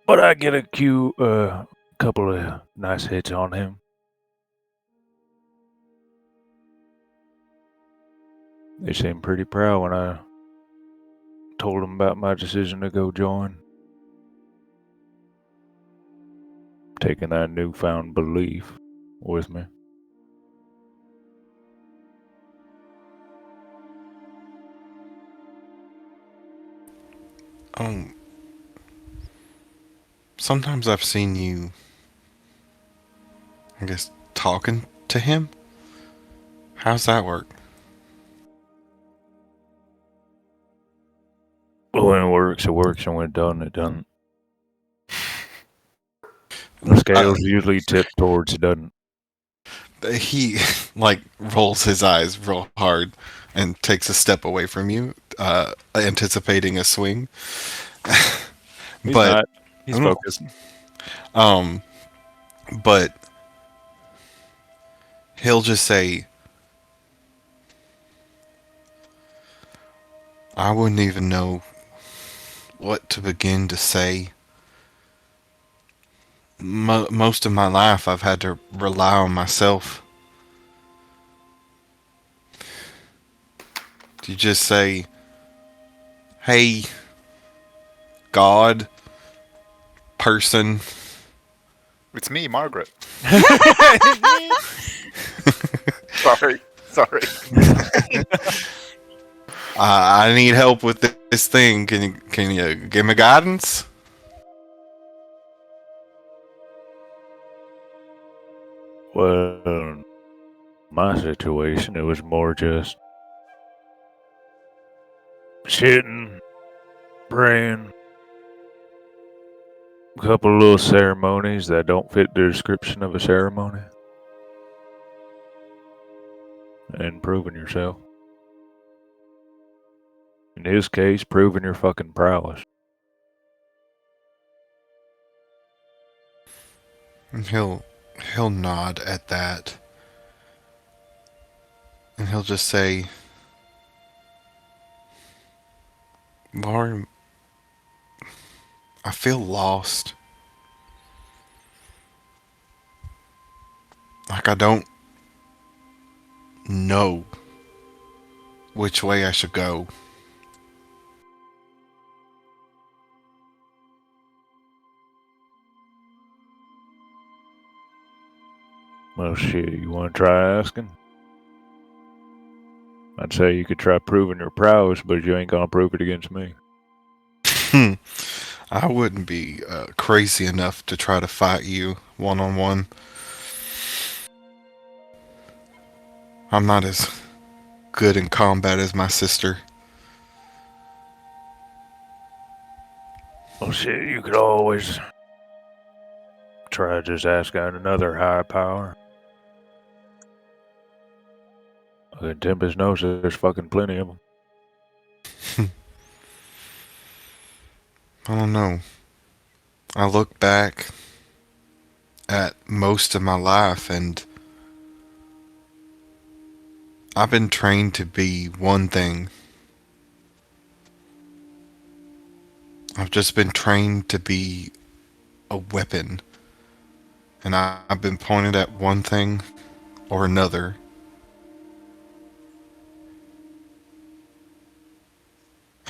But I get a couple of nice hits on him. They seemed pretty proud when I told them about my decision to go join. Taking that newfound belief with me. Sometimes I've seen you, I guess, talking to him. How's that work? Well, when it works, and when it doesn't, it doesn't. The scales usually tip towards it doesn't. He, rolls his eyes real hard and takes a step away from you, anticipating a swing. He's but not. He's focused. But he'll just say, I wouldn't even know what to begin to say. Most of my life I've had to rely on myself. Do you just say, hey, God, person? It's me, Margaret. Sorry. I need help with this thing. Can you give me guidance? Well, my situation, it was more just sitting, praying, a couple of little ceremonies that don't fit the description of a ceremony, and proving yourself. In his case, proving your fucking prowess. And he'll nod at that. And he'll just say, Lauren, I feel lost. Like I don't know which way I should go. Well, shit, you want to try asking? I'd say you could try proving your prowess, but you ain't gonna prove it against me. I wouldn't be crazy enough to try to fight you one-on-one. I'm not as good in combat as my sister. Well, shit, you could always try just asking another high power. Tempest knows there's fucking plenty of them. I don't know. I look back at most of my life and I've been trained to be one thing. I've just been trained to be a weapon. And I've been pointed at one thing or another.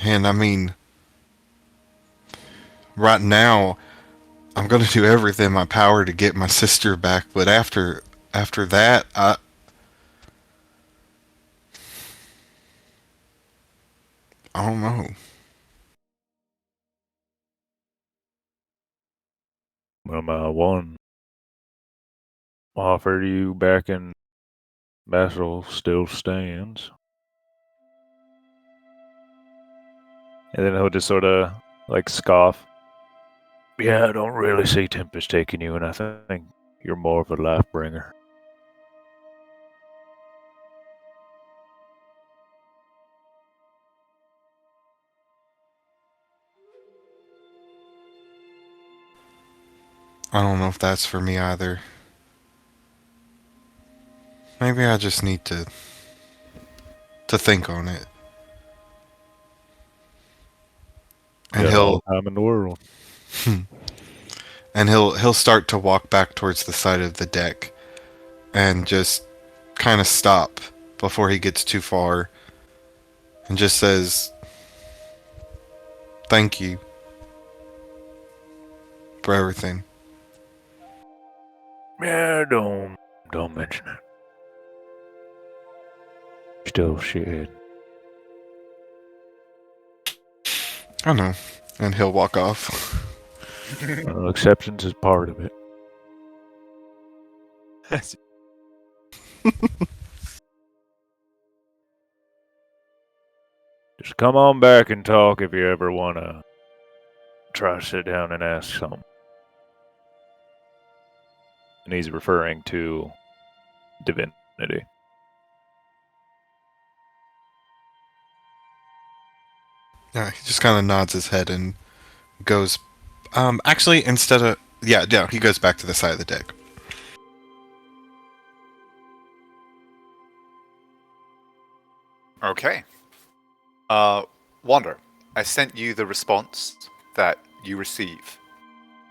And I mean, right now, I'm going to do everything in my power to get my sister back. But after that, I don't know. Well, my one offer to you back in Basel still stands. And then he'll just sort of scoff. Yeah, I don't really see Tempest taking you, and I think you're more of a life bringer. I don't know if that's for me either. Maybe I just need to think on it. And Got he'll all the time in the world. and he'll start to walk back towards the side of the deck, and just kind of stop before he gets too far, and just says, "Thank you for everything." Yeah, don't mention it. Still shit. I know. And he'll walk off. Well, acceptance is part of it. Just come on back and talk if you ever want to try to sit down and ask something. And he's referring to divinity. Yeah, he just kind of nods his head and goes, actually, instead of, yeah, he goes back to the side of the deck. Okay. Wander, I sent you the response that you receive.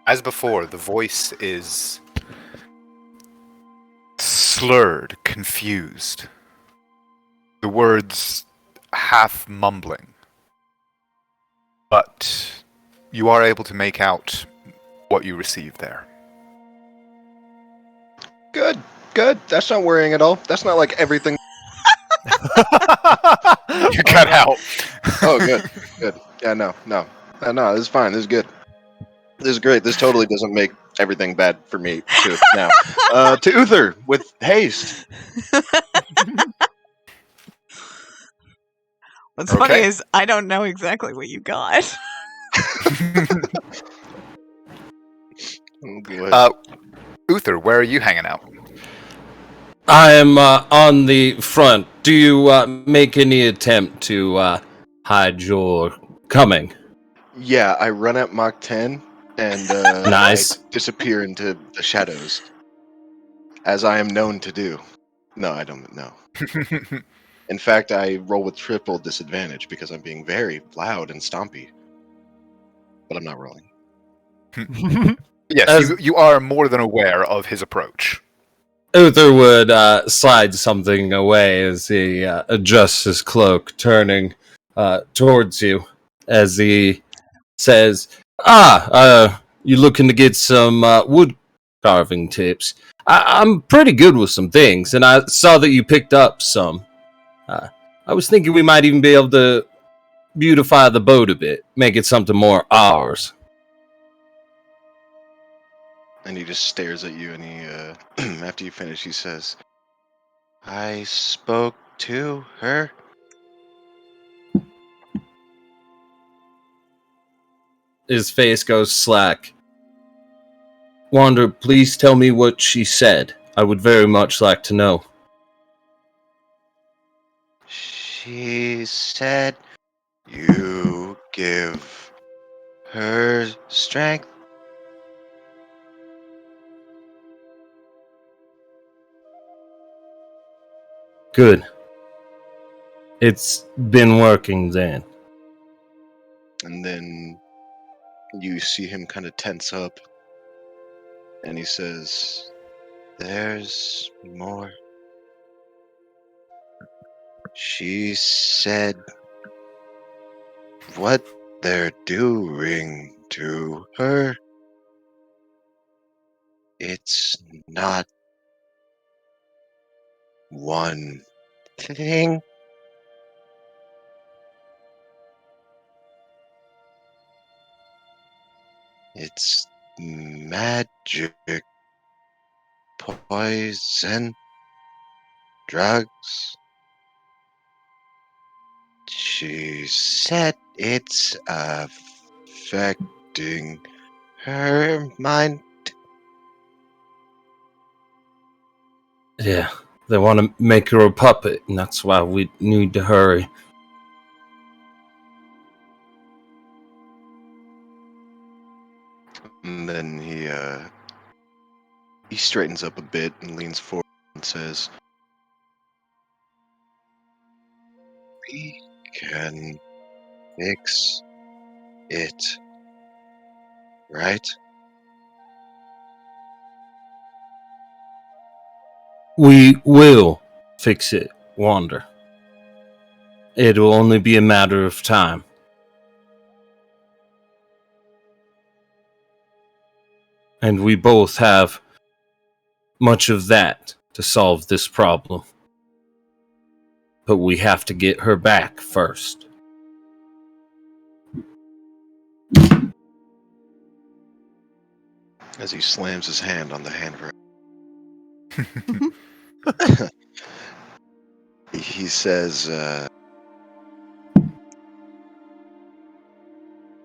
As before, the voice is slurred, confused. The words half mumbling. But you are able to make out what you received there. Good. That's not worrying at all. That's not like everything. You cut out. Oh, good. Yeah, no. No, this is fine. This is good. This is great. This totally doesn't make everything bad for me, too. Now, to Uther with haste. What's funny Okay. is I don't know exactly what you got. Oh, boy. Uther, where are you hanging out? I am on the front. Do you make any attempt to hide your coming? Yeah, I run at Mach 10 and Nice. I disappear into the shadows, as I am known to do. No, I don't know. In fact, I roll with triple disadvantage because I'm being very loud and stompy. But I'm not rolling. Yes, As- you are more than aware of his approach. Uther would slide something away as he adjusts his cloak, turning towards you as he says, you looking to get some wood carving tips? I'm pretty good with some things, and I saw that you picked up some. I was thinking we might even be able to beautify the boat a bit, make it something more ours. And he just stares at you, and he, after you finish, he says, I spoke to her. His face goes slack. Wander, please tell me what she said. I would very much like to know. She said, you give her strength. Good. It's been working then. And then you see him kind of tense up. And he says, there's more. She said, what they're doing to her, it's not one thing. It's magic, poison, drugs. She said it's affecting her mind. Yeah, they want to make her a puppet, and that's why we need to hurry. And then he straightens up a bit and leans forward and says, we can fix it, right? We will fix it, Wander. It will only be a matter of time. And we both have much of that to solve this problem. But we have to get her back first. As he slams his hand on the handrail. He says,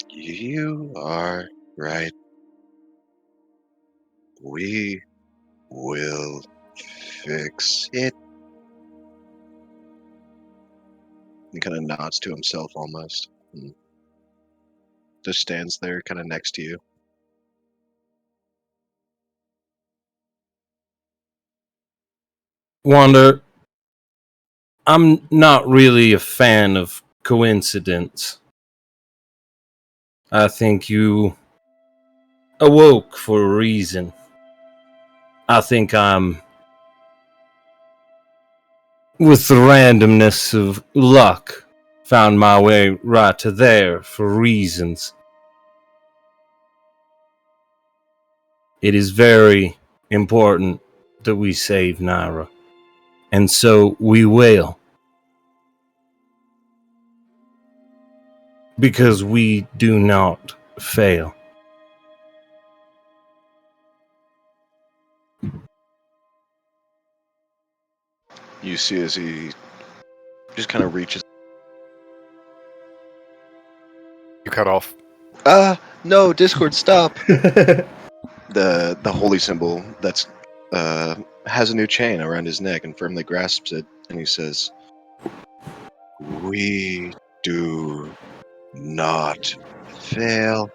you are right. We will fix it. He kind of nods to himself almost. And just stands there kind of next to you. Wander, I'm not really a fan of coincidence. I think you awoke for a reason. I think I'm, with the randomness of luck, found my way right to there for reasons. It is very important that we save Naira, and so we will. Because we do not fail. You see as he just kind of reaches. You cut off. No, Discord, stop. The holy symbol that's has a new chain around his neck and firmly grasps it, and he says, "We do not fail."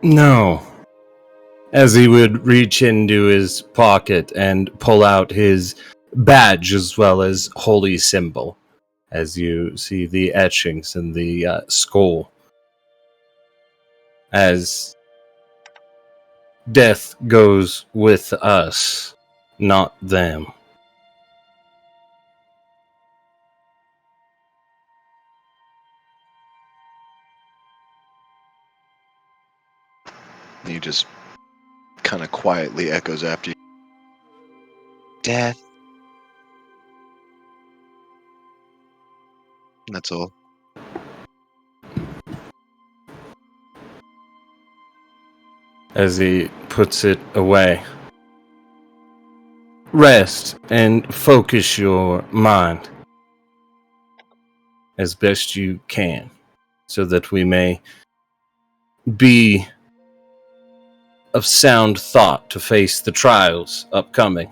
No. As he would reach into his pocket and pull out his badge as well as holy symbol, as you see the etchings and the skull. As death goes with us, not them. And he just kind of quietly echoes after you. Death. And that's all. As he puts it away. Rest and focus your mind as best you can, so that we may be of sound thought to face the trials upcoming.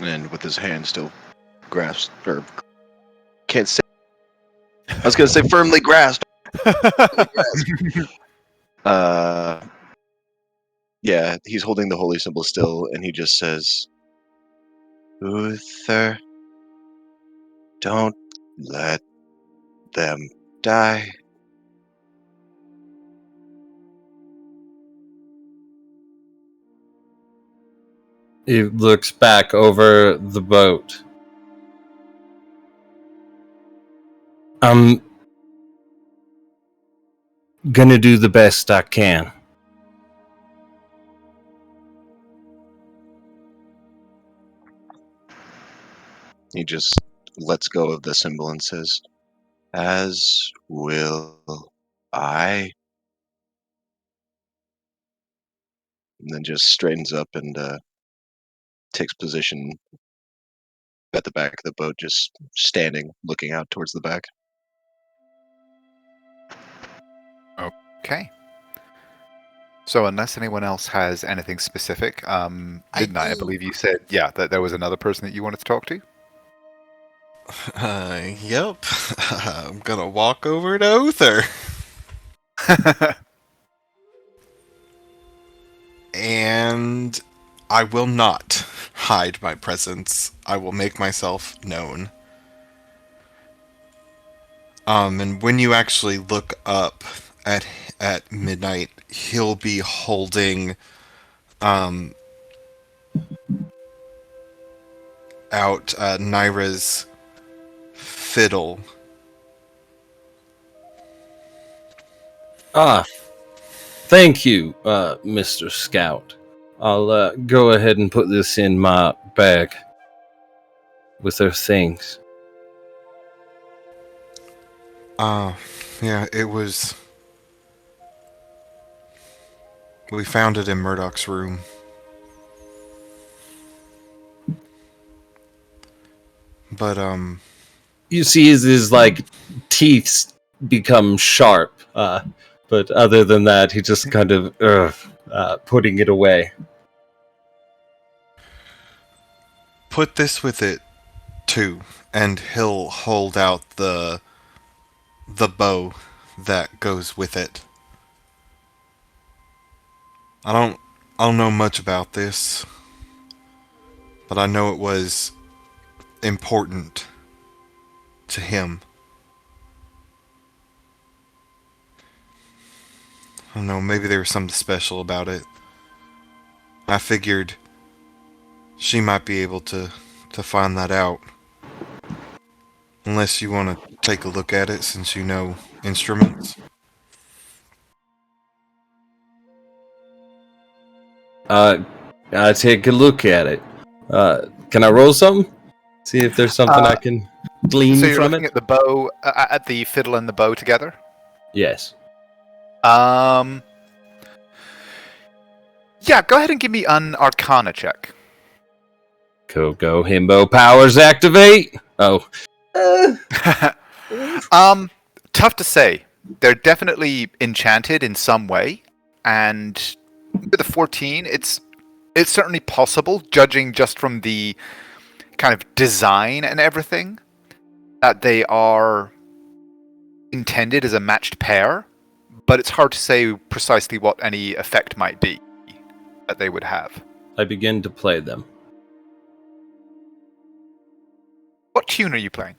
And with his hand still grasped, or can't say. I was gonna say firmly grasped. Yeah, he's holding the holy symbol still, and he just says, "Uther, don't let them die." He looks back over the boat. I'm gonna do the best I can. He just lets go of the symbol and says, "As will I." And then just straightens up and takes position at the back of the boat, just standing, looking out towards the back. Okay. So unless anyone else has anything specific, Midnight, I do. believe you said, yeah, that there was another person that you wanted to talk to? Yep. I'm gonna walk over to Uther. And I will not hide my presence. I will make myself known. And when you actually look up at midnight, he'll be holding out Naira's fiddle. Ah, thank you, Mr. Scout. I'll go ahead and put this in my bag with her things. Yeah, it was... We found it in Murdoch's room. But, You see his like teeth become sharp, but other than that, he just kind of putting it away. put this with it, too, and he'll hold out the bow that goes with it. I don't know much about this, but I know it was important to him. I don't know, maybe there was something special about it. I figured she might be able to find that out. Unless you want to take a look at it since you know instruments. I take a look at it. Can I roll something? See if there's something I can glean So you're from looking it? at the bow, at the fiddle and the bow together? Yes. Yeah, go ahead and give me an Arcana check. Coco Himbo powers activate. Oh. Tough to say. They're definitely enchanted in some way, and with a 14, it's certainly possible, judging just from the kind of design and everything, that they are intended as a matched pair, but it's hard to say precisely what any effect might be that they would have. I begin to play them. What tune are you playing?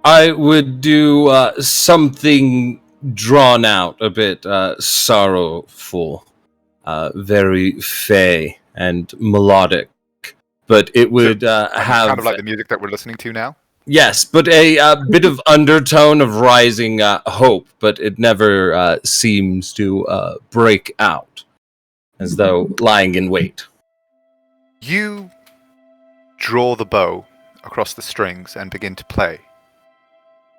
I would do something drawn out, a bit sorrowful, very fey and melodic, but it would have kind of like the music that we're listening to now? yes, but a bit of undertone of rising hope, but it never seems to break out, as though lying in wait. You draw the bow across the strings and begin to play.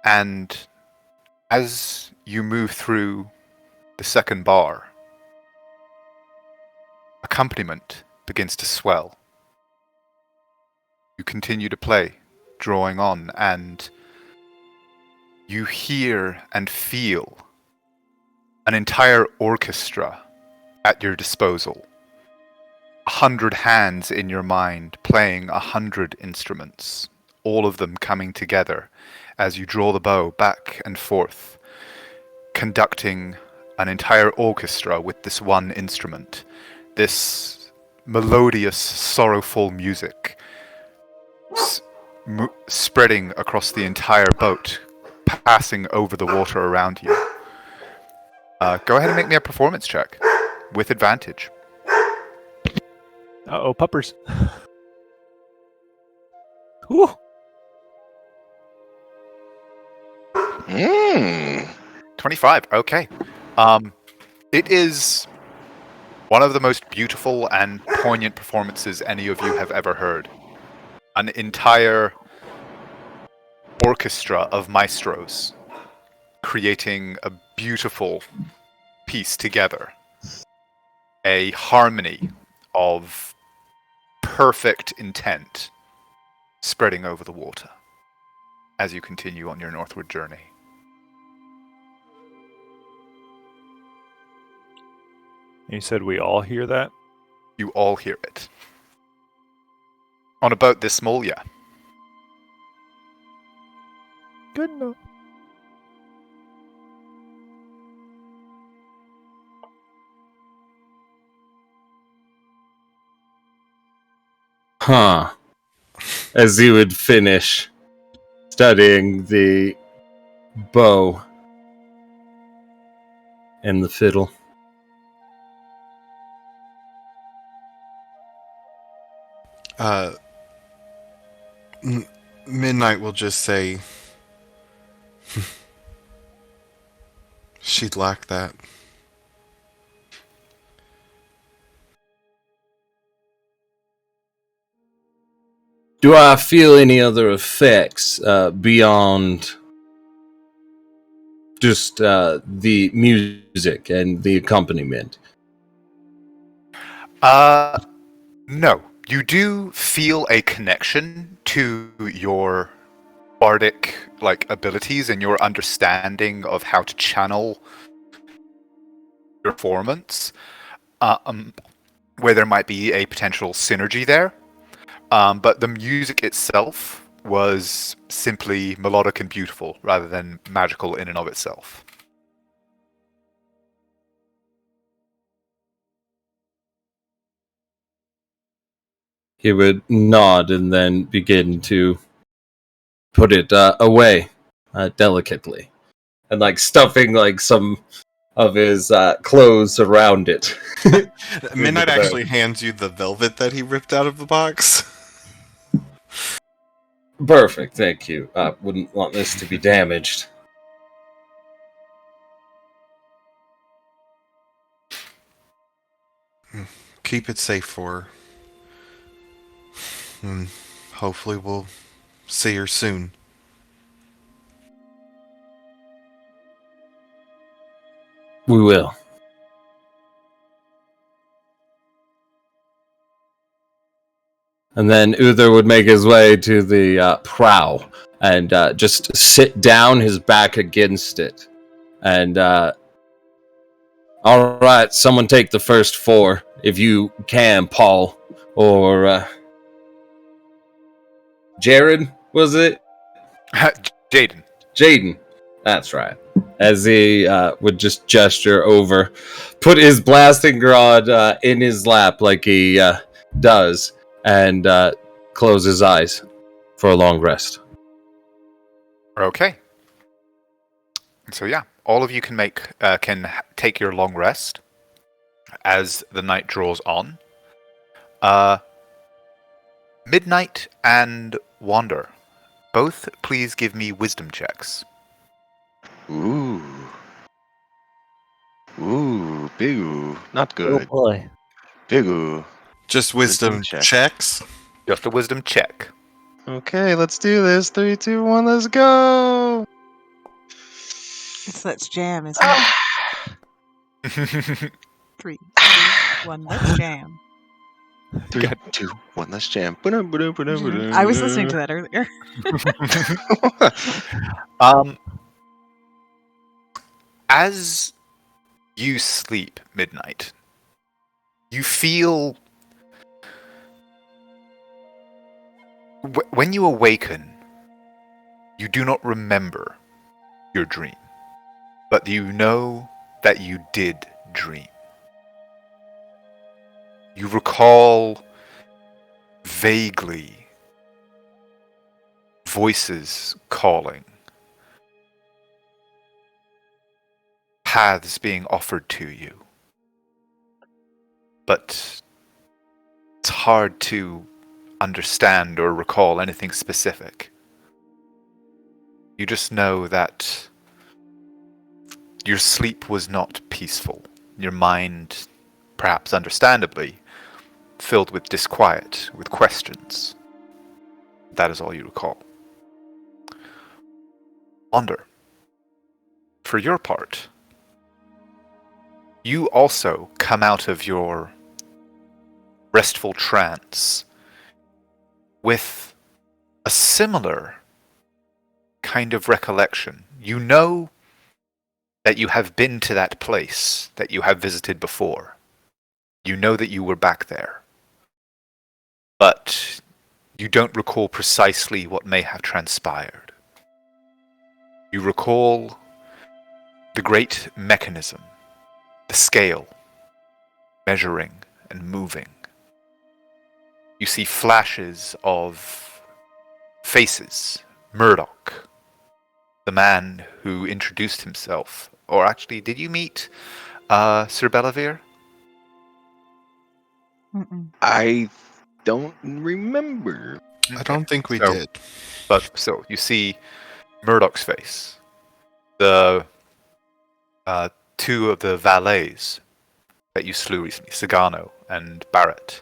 And as you move through the second bar, accompaniment begins to swell. You continue to play, drawing on, and you hear and feel an entire orchestra at your disposal. 100 hands in your mind playing 100 instruments, all of them coming together as you draw the bow back and forth, conducting an entire orchestra with this one instrument, this melodious, sorrowful music spreading across the entire boat, passing over the water around you. Go ahead and make me a performance check with advantage. Uh-oh, puppers. Whew. 25, okay. It is one of the most beautiful and poignant performances any of you have ever heard. An entire orchestra of maestros creating a beautiful piece together. A harmony of perfect intent spreading over the water as you continue on your northward journey. You said we all hear that? You all hear it. On a boat this small, yeah. Good enough. Huh. As he would finish studying the bow and the fiddle. Midnight will just say, she'd like that. Do I feel any other effects beyond just the music and the accompaniment? No. You do feel a connection to your bardic abilities and your understanding of how to channel your performance, where there might be a potential synergy there. But the music itself was simply melodic and beautiful rather than magical in and of itself. He would nod and then begin to put it away delicately, and stuffing some of his clothes around it. Midnight actually hands you the velvet that he ripped out of the box. Perfect, thank you. Wouldn't want this to be damaged. Keep it safe for her. And hopefully we'll see her soon. We will. And then Uther would make his way to the prow and just sit down, his back against it. And, all right, someone take the first 4, if you can, Paul. Or, Jared, was it? Jaden. Jaden. That's right. As he would just gesture over, put his blasting rod in his lap like he does, and close his eyes for a long rest. Okay. So yeah, all of you can take your long rest as the night draws on. Midnight and Wander, both please give me wisdom checks. Ooh. Ooh, big ooh. Not Oh good. boy. Big ooh. Just wisdom Wisdom check. checks. Just a wisdom check. Okay, let's do this. 3, 2, 1, let's go! Let's jam, isn't it? 3, 2, 1, let's jam. 3, 2, 1, let's jam. I was listening to that earlier. As you sleep, Midnight, you feel when you awaken, you do not remember your dream, but you know that you did dream. You recall vaguely voices calling, paths being offered to you, but it's hard to understand or recall anything specific. You just know that your sleep was not peaceful. Your mind, perhaps understandably, filled with disquiet, with questions. That is all you recall. Wander, for your part, you also come out of your restful trance with a similar kind of recollection. You know that you have been to that place that you have visited before. You know that you were back there. But you don't recall precisely what may have transpired. You recall the great mechanism, the scale, measuring and moving. You see flashes of faces. Murdoch, the man who introduced himself. Or actually, did you meet Sir Bellavere? Mm-mm. I don't remember. I don't think we So- did. But so you see Murdoch's face. The two of the valets that you slew recently, Sagano and Barrett.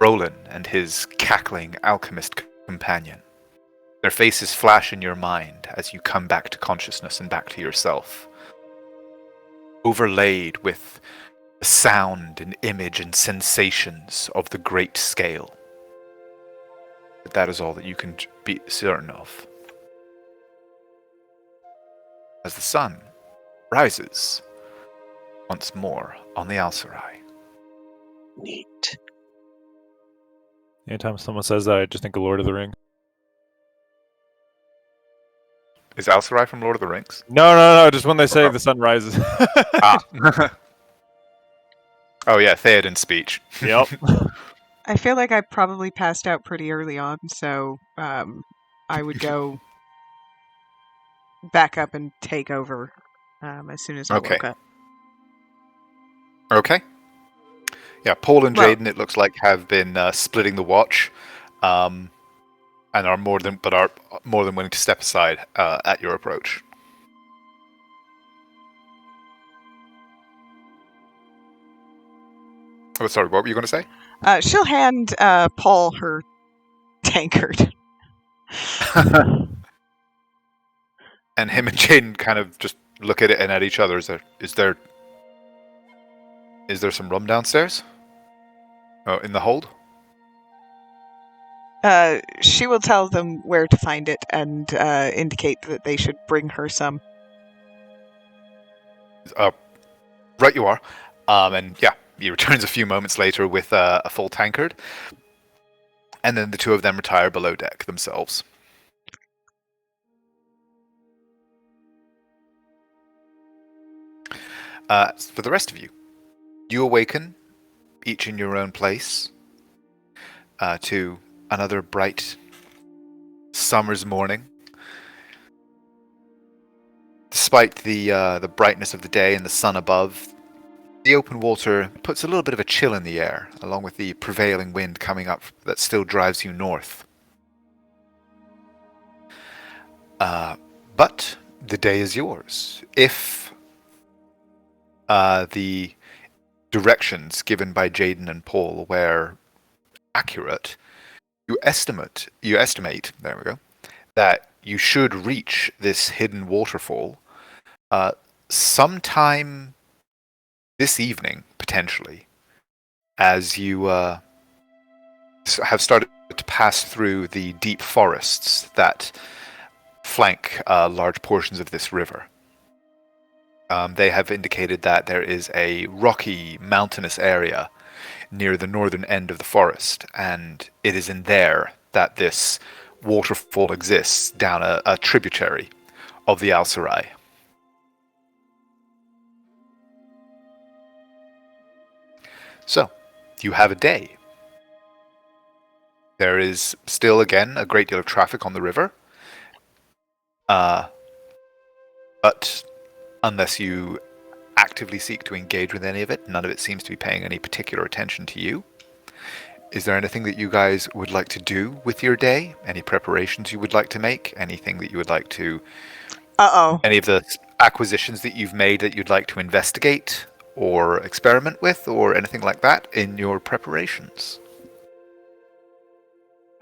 Roland and his cackling alchemist companion. Their faces flash in your mind as you come back to consciousness and back to yourself. Overlaid with the sound and image and sensations of the great scale. But that is all that you can be certain of. As the sun rises once more on the Alserai. Neat. Anytime someone says that, I just think of Lord of the Rings. Is Alserai from Lord of the Rings? No. Just when they say the sun rises. Ah. Oh yeah, Theoden's speech. Yep. I feel like I probably passed out pretty early on, so I would go back up and take over as soon as I Okay. woke up. Okay. Yeah, Paul and Well- Jaden, it looks like, have been splitting the watch, and are more than willing to step aside at your approach. Oh, sorry. What were you going to say? She'll hand Paul her tankard. And him and Jaden kind of just look at it and at each other. Is there some rum downstairs? Oh, in the hold? She will tell them where to find it and indicate that they should bring her some. Right, you are. And yeah, he returns a few moments later with a full tankard. And then the two of them retire below deck themselves. For the rest of you, you awaken, each in your own place, to another bright summer's morning. Despite the brightness of the day and the sun above, the open water puts a little bit of a chill in the air, along with the prevailing wind coming up that still drives you north. But the day is yours. If the directions given by Jaden and Paul were accurate, you estimate, there we go, that you should reach this hidden waterfall sometime this evening, potentially, as you have started to pass through the deep forests that flank large portions of this river. They have indicated that there is a rocky, mountainous area near the northern end of the forest, and it is in there that this waterfall exists down a tributary of the Alserai. So, you have a day. There is still, again, a great deal of traffic on the river. But unless you actively seek to engage with any of it, none of it seems to be paying any particular attention to you. Is there anything that you guys would like to do with your day? Any preparations you would like to make? Anything that you would like to... Uh-oh. Any of the acquisitions that you've made that you'd like to investigate or experiment with, or anything like that in your preparations?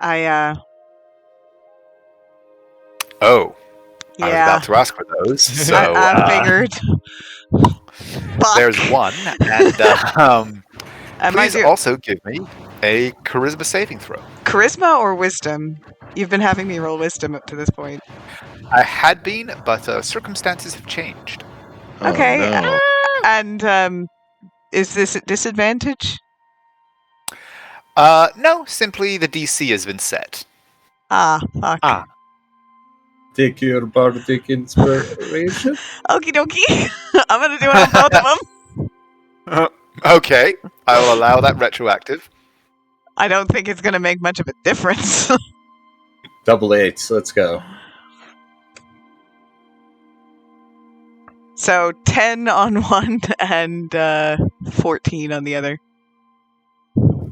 I Oh, I was yeah. about to ask for those. So I figured. Fuck. there's one, and Am I please also give me a charisma saving throw. charisma or wisdom? You've been having me roll wisdom up to this point. I had been, but circumstances have changed. Oh, Okay. no. And is this at disadvantage? No, simply the DC has been set. Ah, fuck. Ah. Take your bardic inspiration. Okie dokie. I'm gonna do it on both of them. Okay, I will allow that retroactive. I don't think it's going to make much of a difference. Double eights. Let's go. So 10 on one and 14 on the other.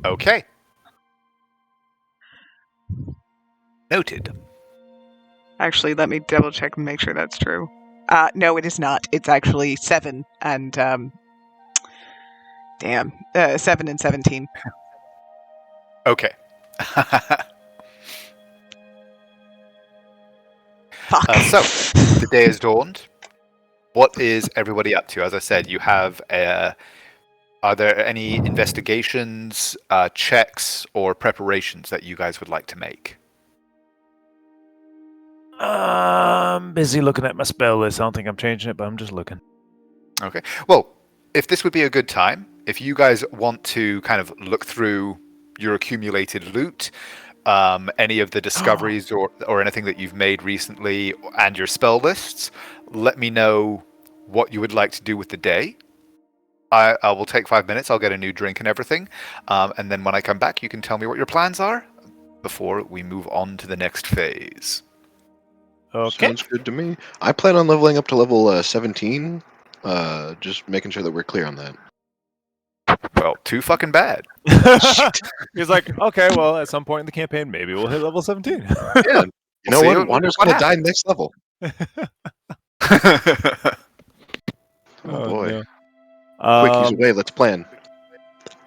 Okay. Noted. Actually, let me double check and make sure that's true. No, it is not. It's actually 7 and 7 and 17. Okay. Fuck. So, the day has dawned. What is everybody up to? As I said, you have are there any investigations, checks, or preparations that you guys would like to make? I'm busy looking at my spell list. I don't think I'm changing it, but I'm just looking. Okay. Well, if this would be a good time, if you guys want to kind of look through your accumulated loot, any of the discoveries or anything that you've made recently, and your spell lists, let me know what you would like to do with the day. I will take 5 minutes. I'll get a new drink and everything. And then when I come back, you can tell me what your plans are before we move on to the next phase. Okay. Sounds good to me. I plan on leveling up to level 17. Just making sure that we're clear on that. Well, too fucking bad. He's like, okay, well, at some point in the campaign, maybe we'll hit level 17. Yeah. You know See what? Wander's what gonna die happens. next level. Oh boy. No. Quick, he's away. Let's plan.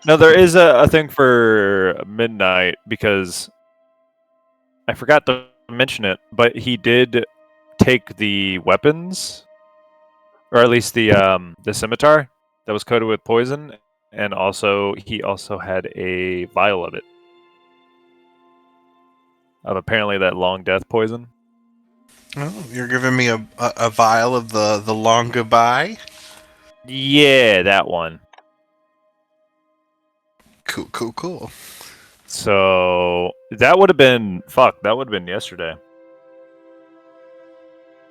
No, there is a thing for midnight because I forgot to mention it, but he did take the weapons, or at least the scimitar that was coated with poison, and he also had a vial of it, of apparently that long death poison. Oh, you're giving me a vial of the long goodbye? Yeah, that one. Cool. So that would have been that would have been yesterday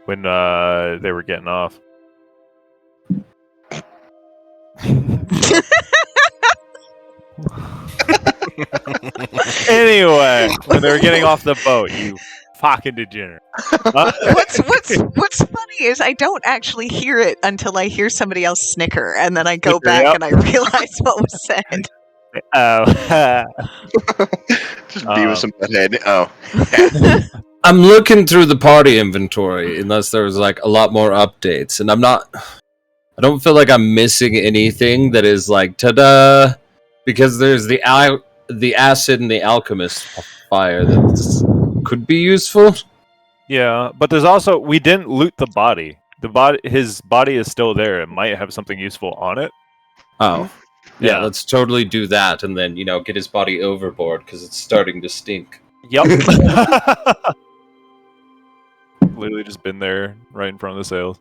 when they were getting off. Anyway, when they were getting off the boat, you fucking degenerate. What's funny is I don't actually hear it until I hear somebody else snicker, and then I go back Yep. and I realize what was said. Oh. Just be with some butthead. Oh. I'm looking through the party inventory, unless there was like a lot more updates, and I don't feel like I'm missing anything that is like ta-da, because there's the acid and the alchemist fire that could be useful. Yeah, but there's also we didn't loot the body. His body is still there. It might have something useful on it. Oh. Yeah, Yeah. let's totally do that, and then, get his body overboard, because it's starting to stink. Yep. Literally just been there right in front of the sails.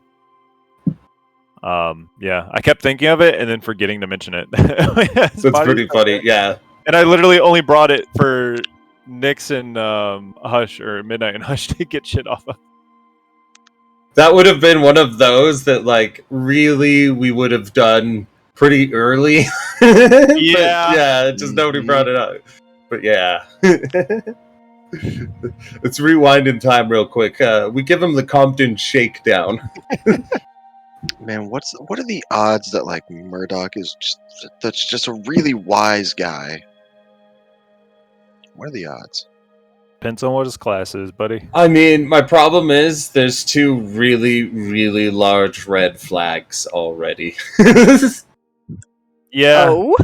Yeah, I kept thinking of it and then forgetting to mention it. That's pretty funny, yeah. And I literally only brought it for Nyx and Hush, or Midnight and Hush, to get shit off of. That would have been one of those that, like, really we would have done pretty early. But, yeah, just nobody brought it up. But yeah. Let's rewind in time real quick. We give him the Compton shakedown. Man, what are the odds that like Murdoch is that's just a really wise guy? What are the odds? Depends on what his class is, buddy. I mean, my problem is there's 2 really, really large red flags already. Yeah. Oh?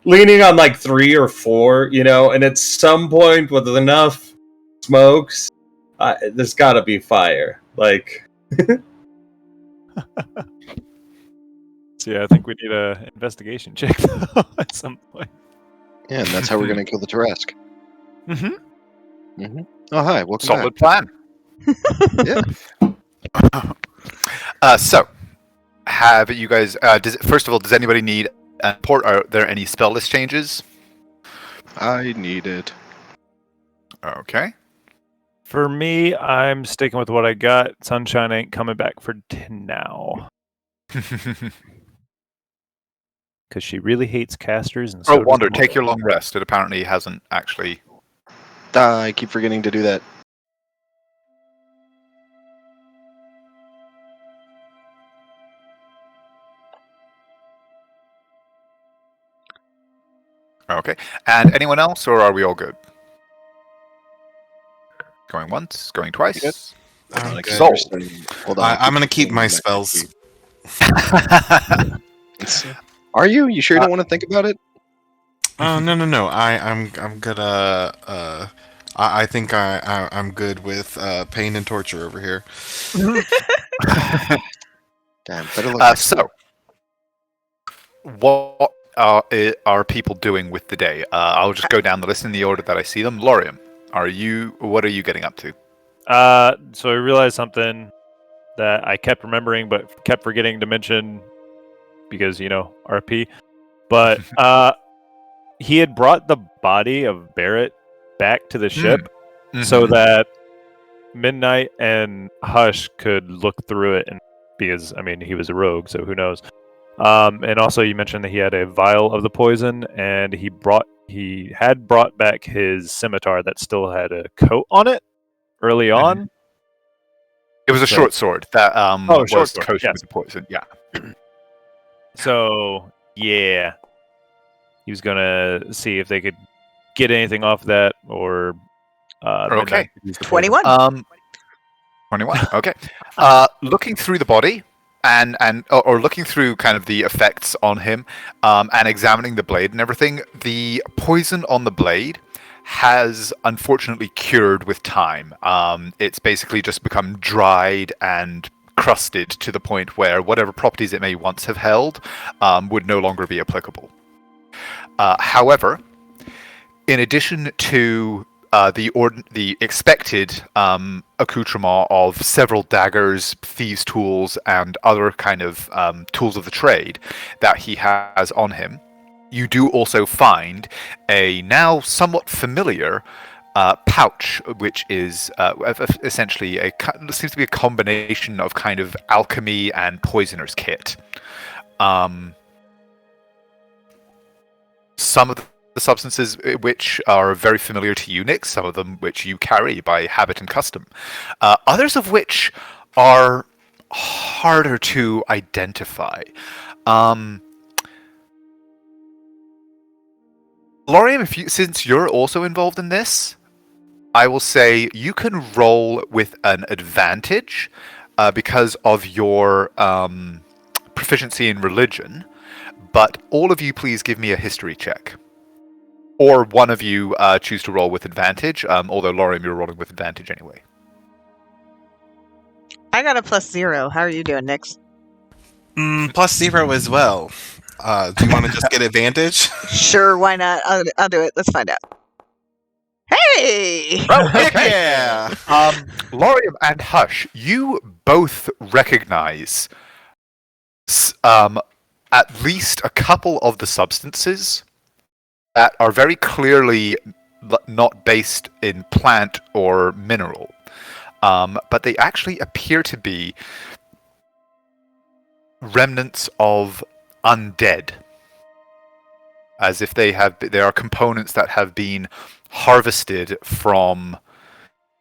Leaning on like 3 or 4, and at some point with enough smokes, there's gotta be fire. Like... So yeah, I think we need a investigation check though, at some point. Yeah, and that's how we're gonna kill the Tarrasque. Mm-hmm. Oh hi, welcome Solid plan. Yeah. So, have you guys? First of all, does anybody need a port? Are there any spell list changes? I need it. Okay. For me, I'm sticking with what I got. Sunshine ain't coming back for now. because she really hates casters. And so Oh, does Wander, Laura. take your long rest. It apparently hasn't actually. I keep forgetting to do that. Okay. And anyone else, or are we all good? Going once, going twice. I'm I keep good. Sold. forgetting- Hold on. I I'm gonna keep forgetting my that spells. Are you? You sure you don't want to think about it? Oh no! I'm gonna. I think I'm good with pain and torture over here. Damn, better luck next time. So, what are people doing with the day? I'll just go down the list in the order that I see them. Lorium, what are you getting up to? So I realized something that I kept remembering but kept forgetting to mention because, RP. But he had brought the body of Barrett back to the ship so that Midnight and Hush could look through it, and because he was a rogue, so who knows. And also you mentioned that he had a vial of the poison, and he had brought back his scimitar that still had a coat on it early on. It was a short sword that was short sword, coated yes. with the poison. Yeah. So yeah, he was gonna see if they could get anything off that, or Okay. 21. 21. Okay. Looking through the body or looking through kind of the effects on him, and examining the blade and everything, the poison on the blade has unfortunately cured with time. It's basically just become dried and crusted to the point where whatever properties it may once have held would no longer be applicable. However, in addition to the expected accoutrement of several daggers, thieves' tools, and other kind of tools of the trade that he has on him, you do also find a now somewhat familiar pouch, which is essentially seems to be a combination of kind of alchemy and poisoner's kit. Some of the substances which are very familiar to you, Nick, some of them which you carry by habit and custom, others of which are harder to identify. Lorium, since you're also involved in this, I will say you can roll with an advantage because of your proficiency in religion, but all of you please give me a history check. Or one of you choose to roll with advantage, although Lorium, you're rolling with advantage anyway. I got a +0. How are you doing, Nix? +0 as well. Do you want to just get advantage? Sure, why not? I'll do it. Let's find out. Hey! Oh, Heck okay. yeah! Lorium and Hush, you both recognize at least a couple of the substances that are very clearly not based in plant or mineral, but they actually appear to be remnants of undead, as if they are components that have been harvested from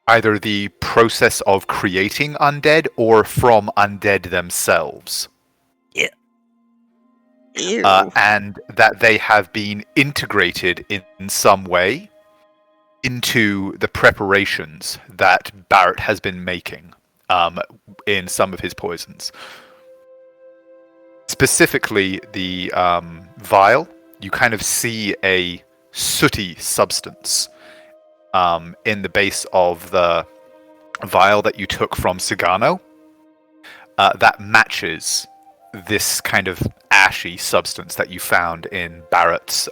either the process of creating undead or from undead themselves. Ew. And that they have been integrated in some way into the preparations that Barrett has been making in some of his poisons. Specifically, the vial, you kind of see a sooty substance in the base of the vial that you took from Sagano that matches this kind of ashy substance that you found in Barrett's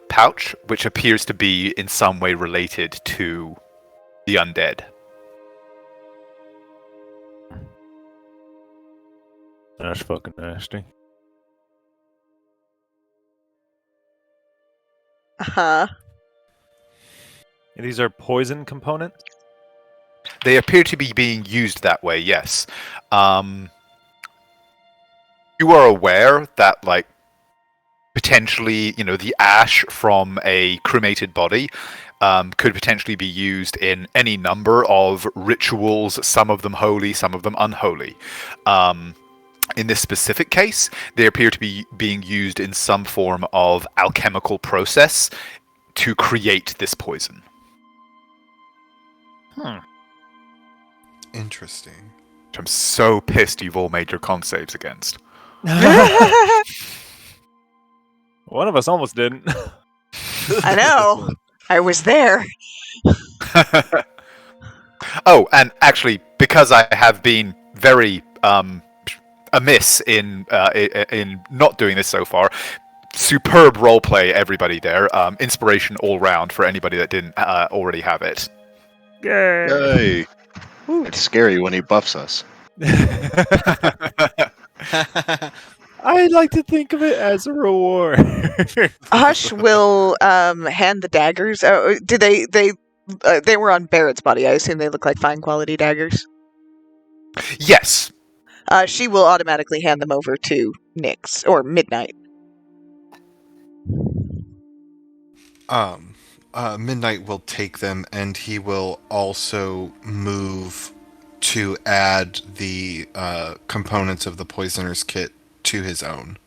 pouch, which appears to be in some way related to the undead. That's fucking nasty. Uh-huh. These are poison components? They appear to be being used that way, yes. you are aware that, like, potentially, the ash from a cremated body could potentially be used in any number of rituals, some of them holy, some of them unholy. In this specific case, they appear to be being used in some form of alchemical process to create this poison. Interesting. Which I'm so pissed you've all made your con saves against. One of us almost didn't. I know. I was there. Oh, and actually, because I have been very amiss in not doing this so far, superb roleplay, everybody there. Inspiration all round for anybody that didn't already have it. Yay! It's scary when he buffs us. I like to think of it as a reward. Hush will hand the daggers. Oh, did they were on Barrett's body. I assume they look like fine quality daggers. Yes. She will automatically hand them over to Nyx or Midnight. Midnight will take them, and he will also move to add the components of the poisoner's kit to his own.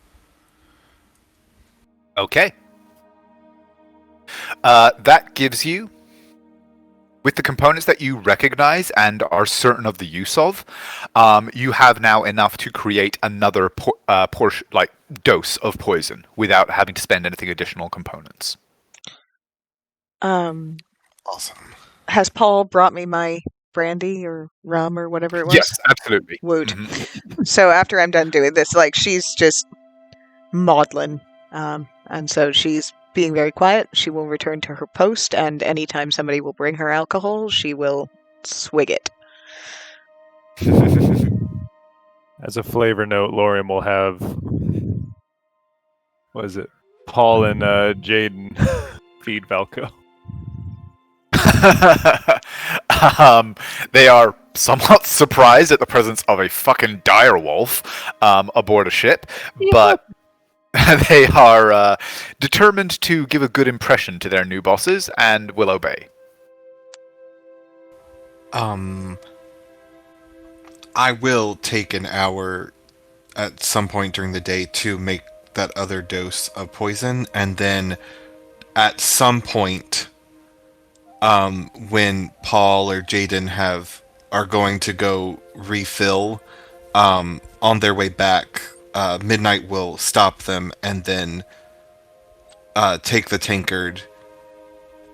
Okay. That gives you, with the components that you recognize and are certain of the use of, you have now enough to create another portion, like dose of poison, without having to spend anything additional components. Awesome. Has Paul brought me my brandy or rum or whatever it was? Yes, absolutely. Woot. Mm-hmm. So after I'm done doing this, like, she's just maudlin. And so she's being very quiet. She will return to her post, and anytime somebody will bring her alcohol, she will swig it. As a flavor note, Lorian will have, what is it? Paul and Jaden feed Valko. They are somewhat surprised at the presence of a fucking direwolf aboard a ship, but they are determined to give a good impression to their new bosses and will obey. I will take an hour at some point during the day to make that other dose of poison, and then at some point, when Paul or Jaden are going to go refill, on their way back, Midnight will stop them and then take the tankard,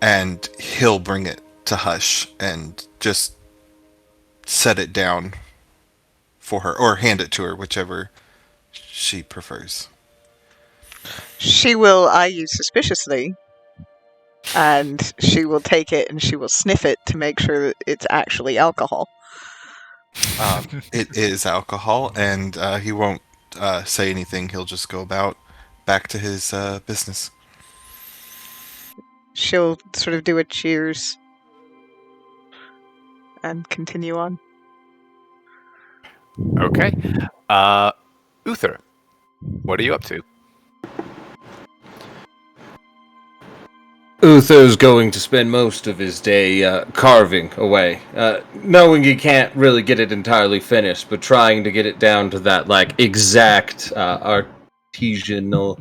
and he'll bring it to Hush and just set it down for her, or hand it to her, whichever she prefers. She will eye you suspiciously, and she will take it and she will sniff it to make sure that it's actually alcohol. It is alcohol, and he won't say anything. He'll just go about back to his business. She'll sort of do a cheers and continue on. Okay. Uther, what are you up to? Uther's going to spend most of his day carving away, knowing he can't really get it entirely finished, but trying to get it down to that exact artisanal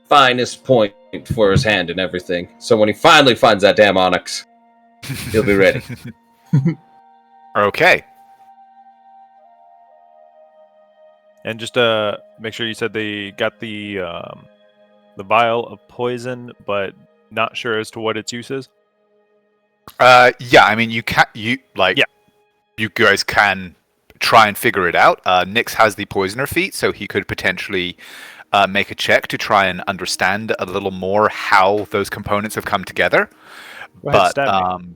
finest point for his hand and everything. So when he finally finds that damn onyx, he'll be ready. Okay. And just make sure you said they got the vial of poison, but not sure as to what its use is. Yeah, I mean, you guys can try and figure it out. Nyx has the poisoner feat, so he could potentially make a check to try and understand a little more how those components have come together. Go ahead, But stab me.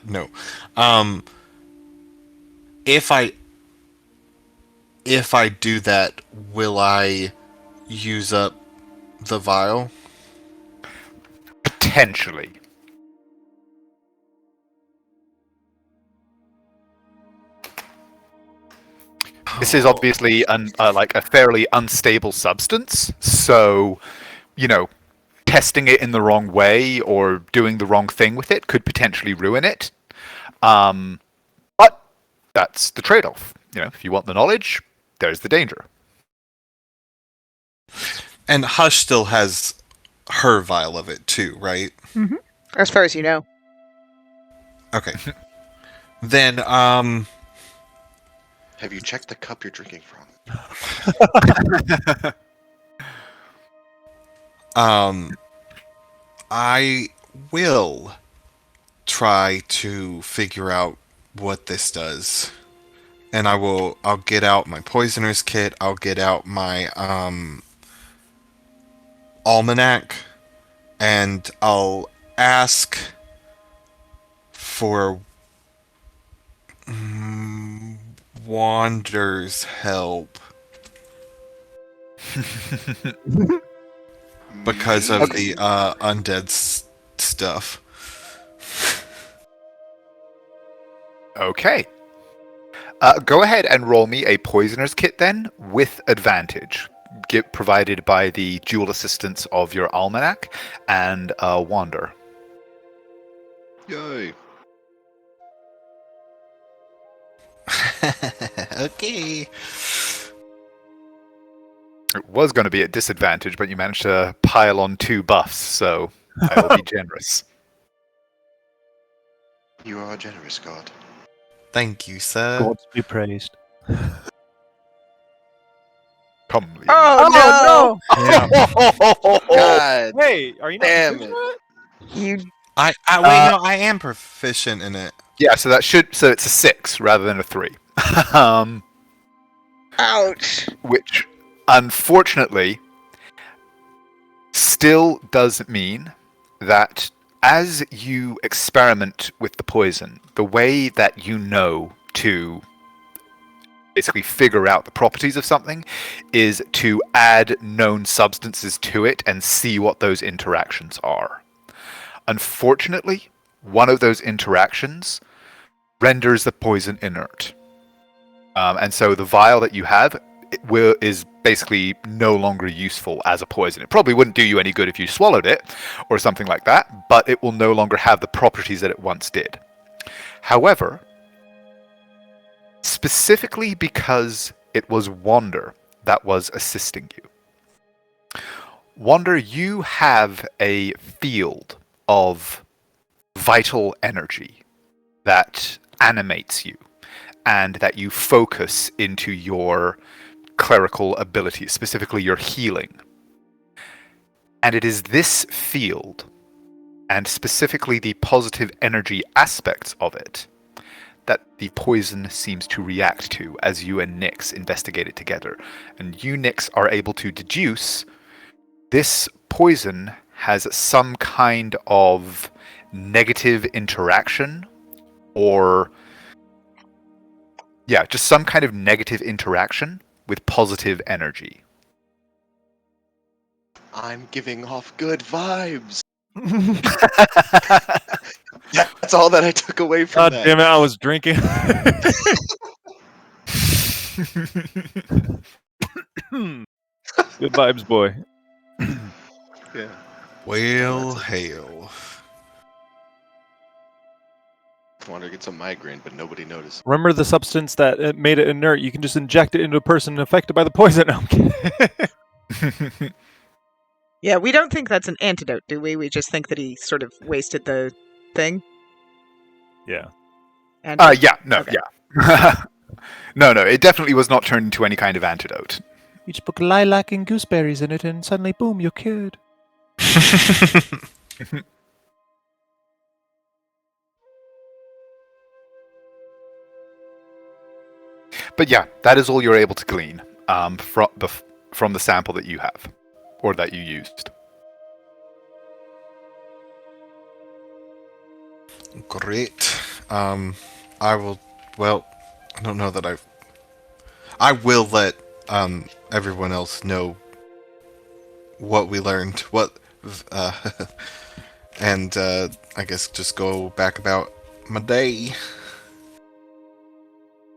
no. No. If I do that, will I use up the vial? Potentially. This is obviously like a fairly unstable substance, so testing it in the wrong way or doing the wrong thing with it could potentially ruin it. But that's the trade-off. If you want the knowledge, there's the danger. And Hush still has her vial of it too, right? Mm-hmm. As far as you know. Okay. Then, Have you checked the cup you're drinking from? I will try to figure out what this does. And I'll get out my poisoner's kit, I'll get out my, almanac, and I'll ask for Wander's help. Because of the undead stuff. Okay. Go ahead and roll me a poisoner's kit then, with advantage. Provided by the dual assistance of your almanac and Wander. Yay. Okay. It was going to be at disadvantage, but you managed to pile on 2 buffs, so I will be generous. You are a generous god. Thank you, sir. God be praised. Come, Oh, no! Yeah. God Hey, are you not damn doing it. that? You Wait, no, I am proficient in it. Yeah, so it's a 6 rather than a 3. ouch. Which, unfortunately, still does mean that as you experiment with the poison, the way that you know to basically figure out the properties of something is to add known substances to it and see what those interactions are. Unfortunately, one of those interactions renders the poison inert. And so the vial that you have is basically no longer useful as a poison. It probably wouldn't do you any good if you swallowed it or something like that, but it will no longer have the properties that it once did. However, specifically because it was Wander that was assisting you. Wander, you have a field of vital energy that animates you and that you focus into your clerical abilities, specifically your healing. And it is this field, and specifically the positive energy aspects of it, that the poison seems to react to as you and Nyx investigate it together. And you, Nyx, are able to deduce this poison has some kind of negative interaction or just some kind of negative interaction with positive energy. I'm giving off good vibes. That's all that I took away from God that. damn it, I was drinking. Good vibes, boy. Yeah. Well, hail. Wander gets a migraine, but nobody noticed. Remember the substance that made it inert? You can just inject it into a person affected by the poison. No, I'm kidding. Yeah, we don't think that's an antidote, do we? We just think that he sort of wasted the thing. Yeah. And No, it definitely was not turned into any kind of antidote. You just put lilac and gooseberries in it, and suddenly, boom, you're cured. But yeah, that is all you're able to glean from the sample that you have, or that you used. Great. I will. Well, I don't know that I will let everyone else know what we learned. And I guess just go back about my day.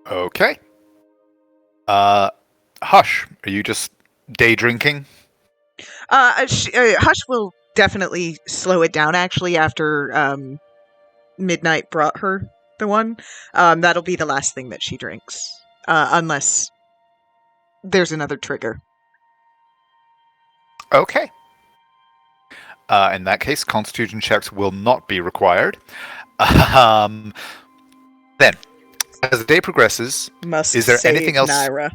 Okay. Hush, are you just day drinking? Hush will definitely slow it down, actually, after Midnight brought her the one. That'll be the last thing that she drinks. Unless there's another trigger. Okay. In that case, Constitution checks will not be required. Then, as the day progresses, Must is there save anything else? Naira.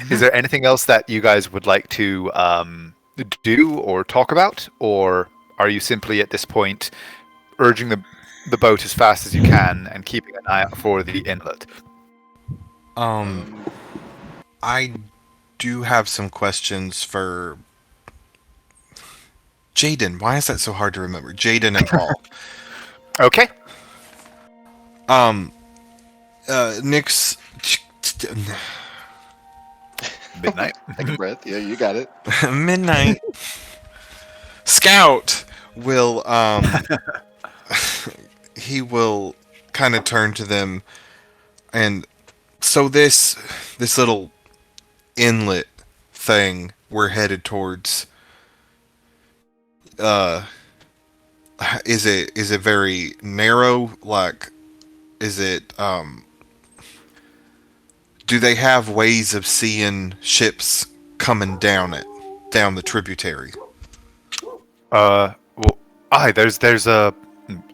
Is there anything else that you guys would like to do or talk about, or are you simply at this point urging the boat as fast as you can and keeping an eye out for the inlet? I do have some questions for Jaden. Why is that so hard to remember? Jaden and Paul. Okay. Nick's Midnight. Take a breath. Yeah, you got it. Midnight Scout will he will kind of turn to them, and so this little inlet thing we're headed towards, is it very narrow? Like, is it do they have ways of seeing ships coming down the tributary? Well, there's a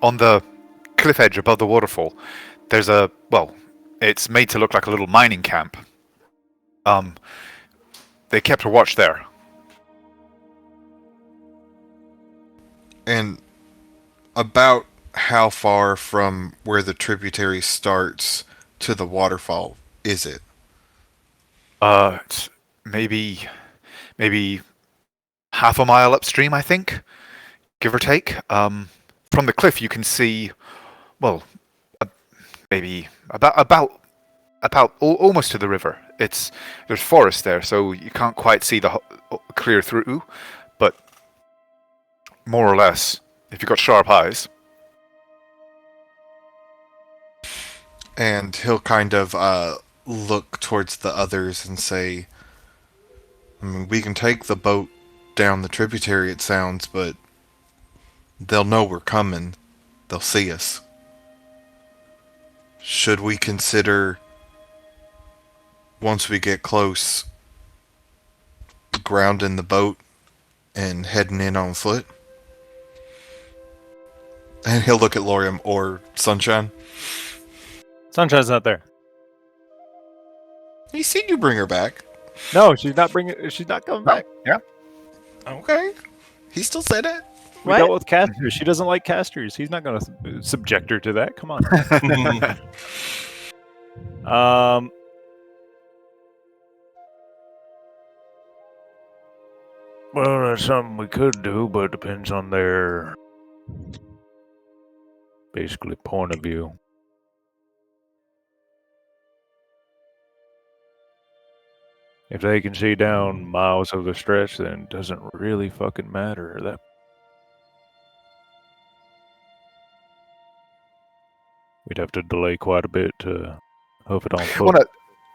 on the cliff edge above the waterfall. There's it's made to look like a little mining camp. They kept a watch there. And about how far from where the tributary starts to the waterfall is it? It's maybe half a mile upstream, I think, give or take. From the cliff, you can see, well, maybe about almost to the river. There's forest there, so you can't quite see the clear through, but more or less, if you've got sharp eyes. And he'll kind of look towards the others and say, I mean, we can take the boat down the tributary, it sounds, but they'll know we're coming. They'll see us. Should we consider, once we get close, grounding the boat and heading in on foot? And he'll look at Lorium or Sunshine. Sunshine's not there. He seen you bring her back. No, she's not coming back. Yeah. Okay. He still said it. We What? dealt with casters. She doesn't like casters. He's not going to subject her to that. Come on. Well, that's something we could do, but it depends on their basically point of view. If they can see down miles of the stretch, then it doesn't really fucking matter. That we'd have to delay quite a bit to hoof it on foot. Well, no,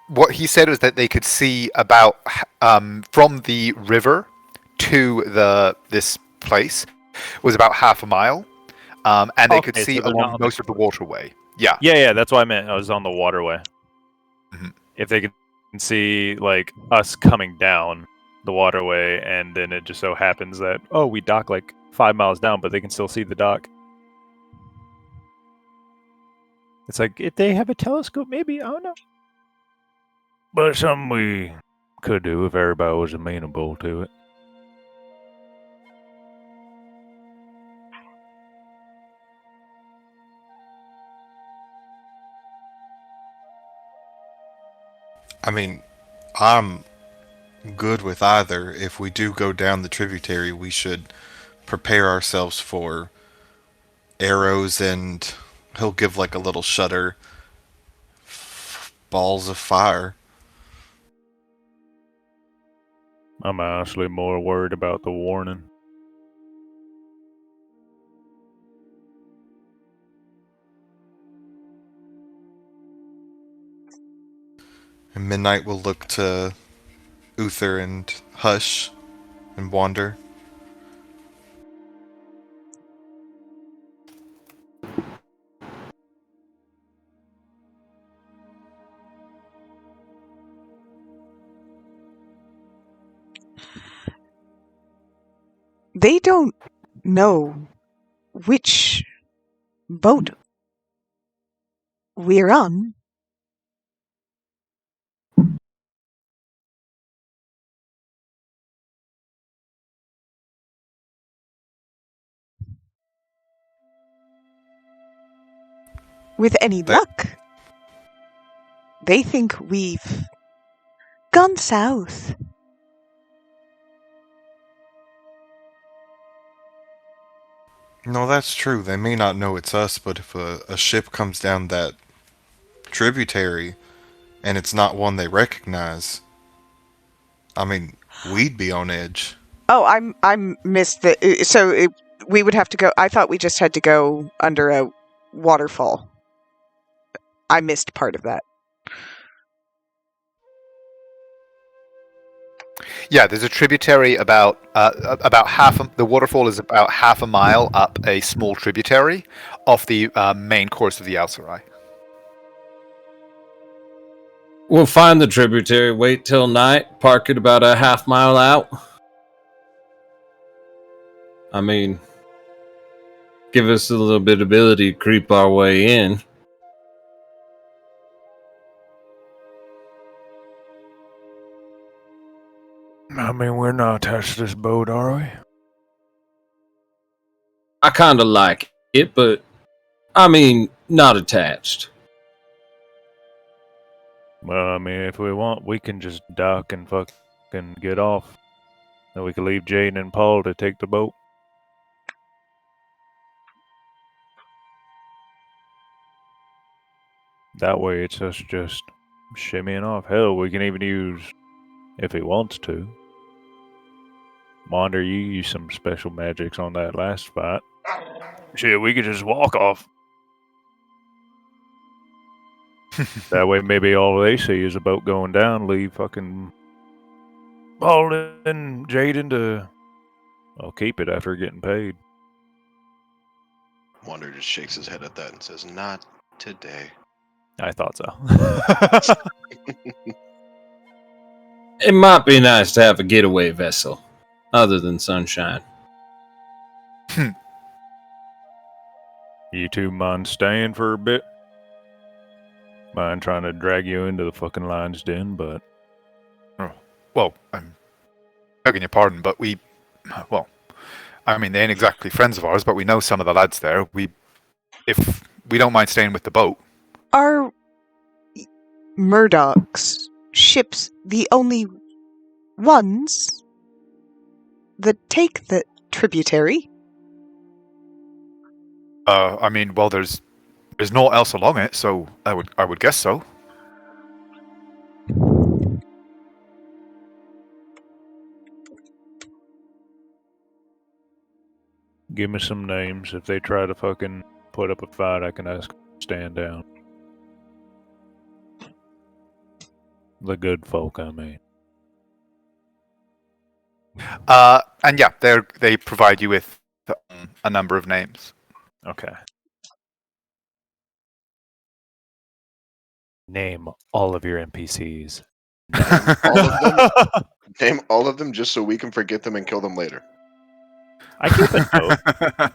what he said was that they could see about from the river to this place was about half a mile, and they could Okay, see so they're not along on the most of the waterway. Yeah. Yeah, that's what I meant. I was on the waterway. Mhm. If they could see like us coming down the waterway, and then it just so happens that we dock like 5 miles down, but they can still see the dock. It's like if they have a telescope, maybe, I don't know. But it's something we could do if everybody was amenable to it. I mean, I'm good with either. If we do go down the tributary, we should prepare ourselves for arrows, and he'll give like a little shudder. Balls of fire. I'm honestly more worried about the warning. And Midnight will look to Uther and Hush and Wander. They don't know which boat we're on. With any luck, they think we've gone south. No, that's true. They may not know it's us, but if a ship comes down that tributary and it's not one they recognize, I mean, we'd be on edge. Oh, I missed the. So we would have to go. I thought we just had to go under a waterfall. I missed part of that. Yeah, there's a tributary about the waterfall is about half a mile up a small tributary off the main course of the Alsarai. We'll find the tributary, wait till night, park it about a half mile out. I mean, give us a little bit of ability to creep our way in. I mean, we're not attached to this boat, are we? I kind of like it, but I mean, not attached. Well, I mean, if we want, we can just dock and fucking get off. Then we can leave Jaden and Paul to take the boat. That way it's us just shimmying off. Hell, we can even use, if he wants to. Wander, you used some special magics on that last fight. Shit, we could just walk off. That way maybe all they see is a boat going down, leave fucking Paul and Jaden to... I'll keep it after getting paid. Wander just shakes his head at that and says, "Not today." I thought so. It might be nice to have a getaway vessel, other than Sunshine. You two mind staying for a bit? Mind trying to drag you into the fucking lion's den, but... Well, I'm begging your pardon, but I mean, they ain't exactly friends of ours, but we know some of the lads there. If we don't mind staying with the boat. Are Murdoch's ships the only ones that take the tributary? I mean, well, there's no else along it, so I would guess so. Give me some names. If they try to fucking put up a fight, I can ask them to stand down. The good folk, I mean. And yeah, they provide you with a number of names. Okay. Name all of your NPCs. All of them. Name all of them just so we can forget them and kill them later. I keep a note.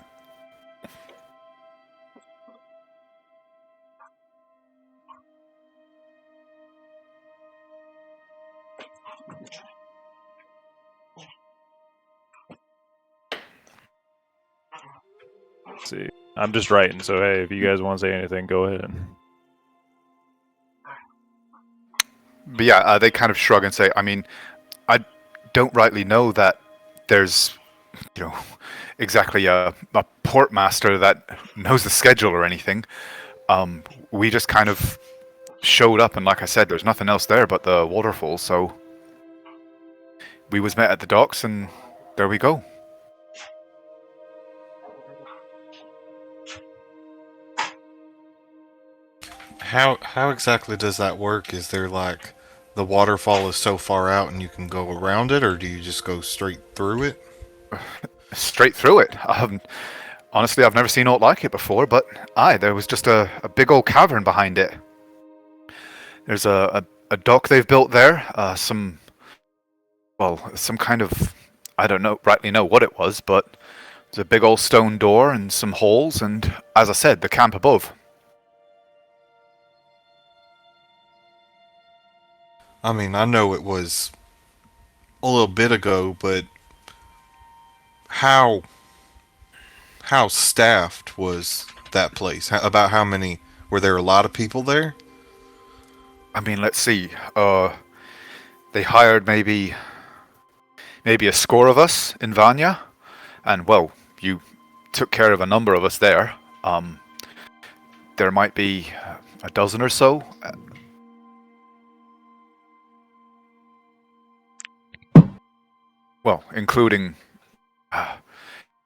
Let's see. I'm just writing, so hey, if you guys want to say anything, go ahead. But yeah, they kind of shrug and say, I mean, I don't rightly know that there's, exactly a port master that knows the schedule or anything. We just kind of showed up, and like I said, there's nothing else there but the waterfall, so we was met at the docks, and there we go. How exactly does that work? Is there like the waterfall is so far out and you can go around it, or do you just go straight through it? Straight through it. Honestly, I've never seen aught like it before, but there was just a big old cavern behind it. There's a dock they've built there, some kind of, I don't know rightly know what it was, but there's a big old stone door and some holes, and as I said, the camp above. I mean, I know it was a little bit ago, but how staffed was that place? About how many? Were there a lot of people there? I mean, let's see. They hired maybe a score of us in Vanya, and well, you took care of a number of us there. There might be a dozen or so. Well, including,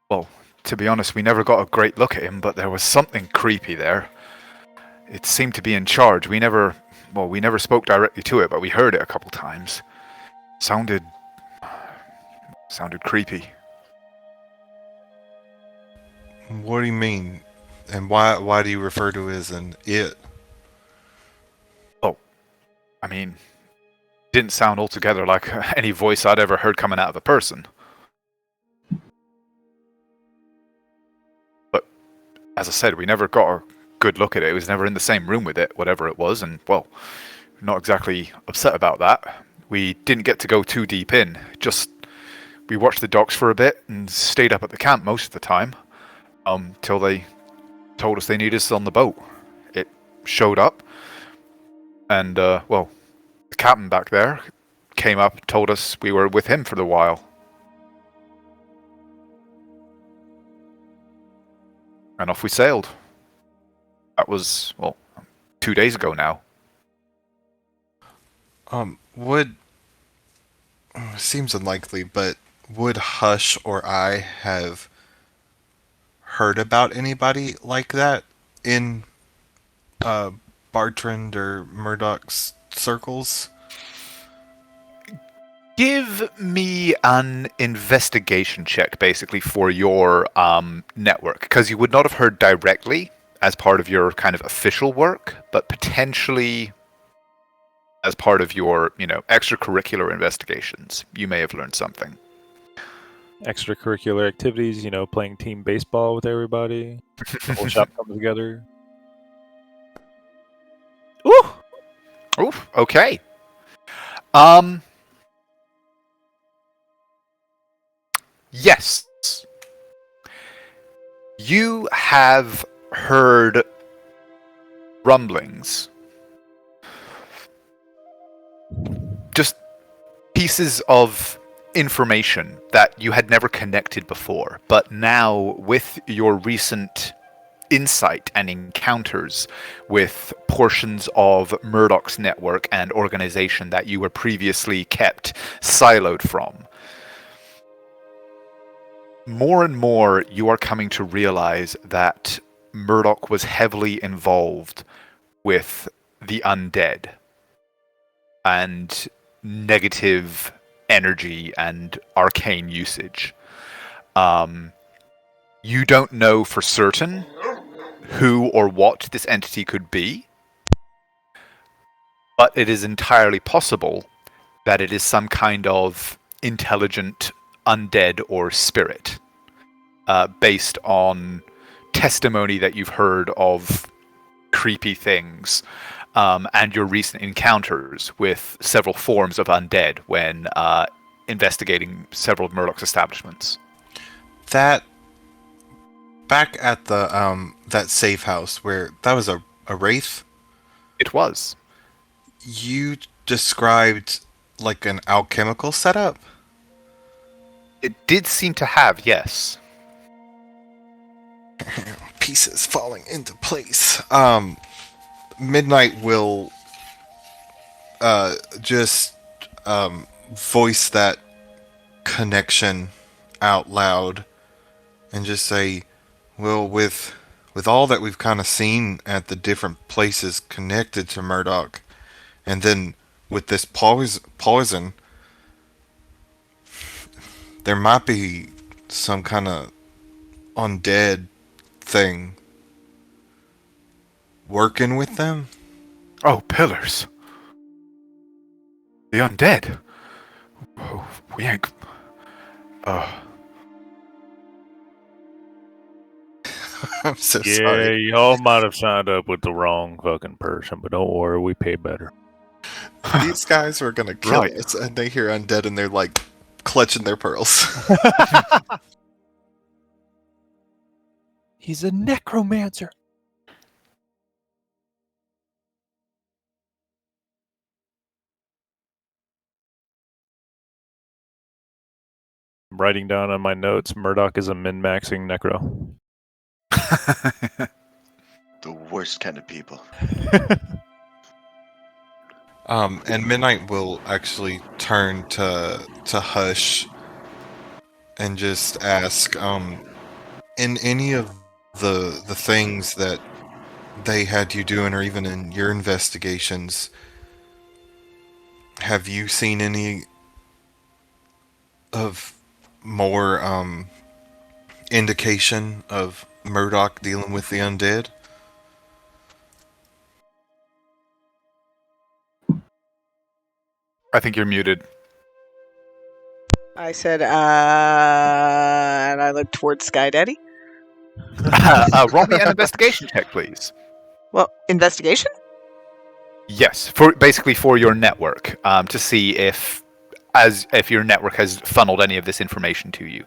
to be honest, we never got a great look at him, but there was something creepy there. It seemed to be in charge. We never spoke directly to it, but we heard it a couple times. Sounded creepy. What do you mean? And why do you refer to it as an it? Oh, I mean, didn't sound altogether like any voice I'd ever heard coming out of a person. But, as I said, we never got a good look at it. It was never in the same room with it, whatever it was, and, well, not exactly upset about that. We didn't get to go too deep in. Just, we watched the docks for a bit and stayed up at the camp most of the time, till they told us they needed us on the boat. It showed up, and, the captain back there came up and told us we were with him for the while. And off we sailed. That was, 2 days ago now. Seems unlikely, but would Hush or I have heard about anybody like that in Bartrand or Murdoch's circles? Give me an investigation check, basically, for your network, because you would not have heard directly as part of your kind of official work, but potentially as part of your, extracurricular investigations, you may have learned something. Extracurricular activities, playing team baseball with everybody. The whole shop comes together. Ooh, okay. Yes. You have heard rumblings. Just pieces of information that you had never connected before, but now with your recent insight and encounters with portions of Murdoch's network and organization that you were previously kept siloed from, more and more you are coming to realize that Murdoch was heavily involved with the undead and negative energy and arcane usage. You don't know for certain who or what this entity could be, but it is entirely possible that it is some kind of intelligent undead or spirit, based on testimony that you've heard of creepy things, and your recent encounters with several forms of undead when investigating several of Murdoch's establishments. That back at the that safe house where that was a wraith. It was. You described like an alchemical setup. It did seem to have, yes. Pieces falling into place. Midnight will just voice that connection out loud and just say, well, with all that we've kind of seen at the different places connected to Murdoch, and then with this poison, there might be some kind of undead thing working with them. Oh, pillars. The undead. Oh, we ain't. Oh. I'm so Yeah, sorry. y'all might have signed up with the wrong fucking person, but don't worry, we pay better. These guys were gonna kill Right. us, and they hear undead, and they're like clutching their pearls. He's a necromancer. I'm writing down on my notes, Murdoch is a min-maxing necro. The worst kind of people. And Midnight will actually turn to Hush and just ask, in any of the things that they had you doing, or even in your investigations, have you seen any of more indication of Murdoch dealing with the undead? I think you're muted. I said, and I looked towards Sky Daddy. Roll me an investigation check, please. Well, investigation? Yes, for your network, to see if your network has funneled any of this information to you.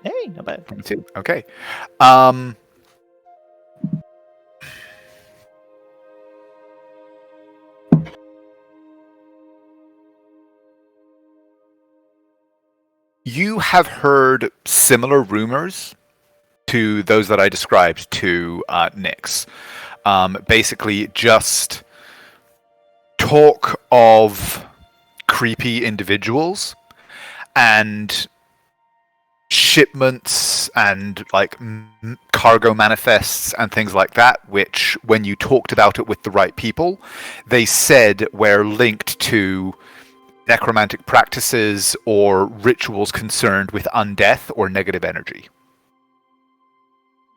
Hey, not bad. Okay. You have heard similar rumors to those that I described to Nyx. Basically, just talk of creepy individuals and shipments and like cargo manifests and things like that, which when you talked about it with the right people, they said were linked to necromantic practices or rituals concerned with undeath or negative energy.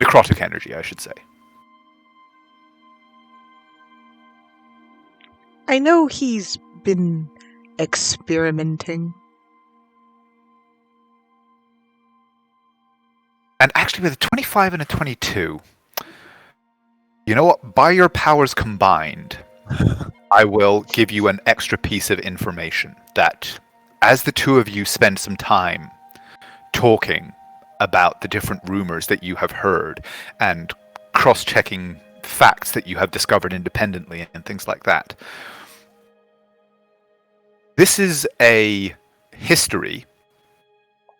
Necrotic energy, I should say. I know he's been experimenting. And actually, with a 25 and a 22, you know what? By your powers combined, I will give you an extra piece of information that, as the two of you spend some time talking about the different rumors that you have heard and cross-checking facts that you have discovered independently and things like that, this is a history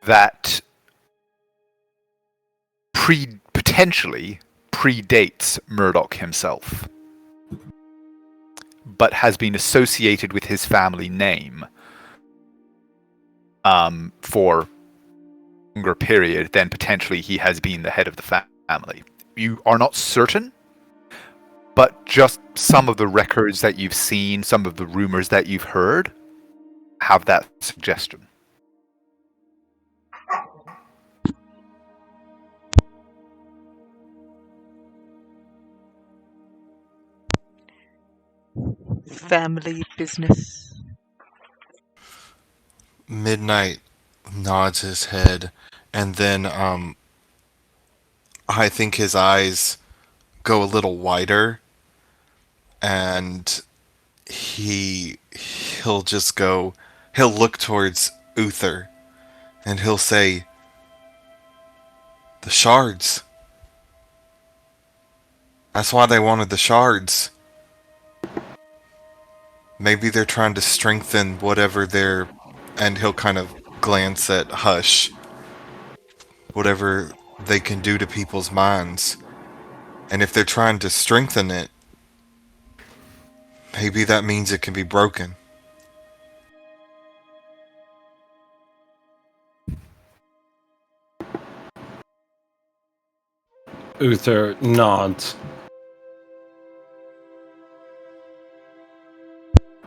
that potentially predates Murdoch himself, but has been associated with his family name for a longer period than potentially he has been the head of the family. You are not certain, but just some of the records that you've seen, some of the rumors that you've heard, have that suggestion. Family business. Midnight nods his head, and then I think his eyes go a little wider, and he'll just go. He'll look towards Uther, and he'll say, "The shards. That's why they wanted the shards. Maybe they're trying to strengthen whatever they're," and he'll kind of glance at Hush, "whatever they can do to people's minds. And if they're trying to strengthen it, maybe that means it can be broken." Uther nods.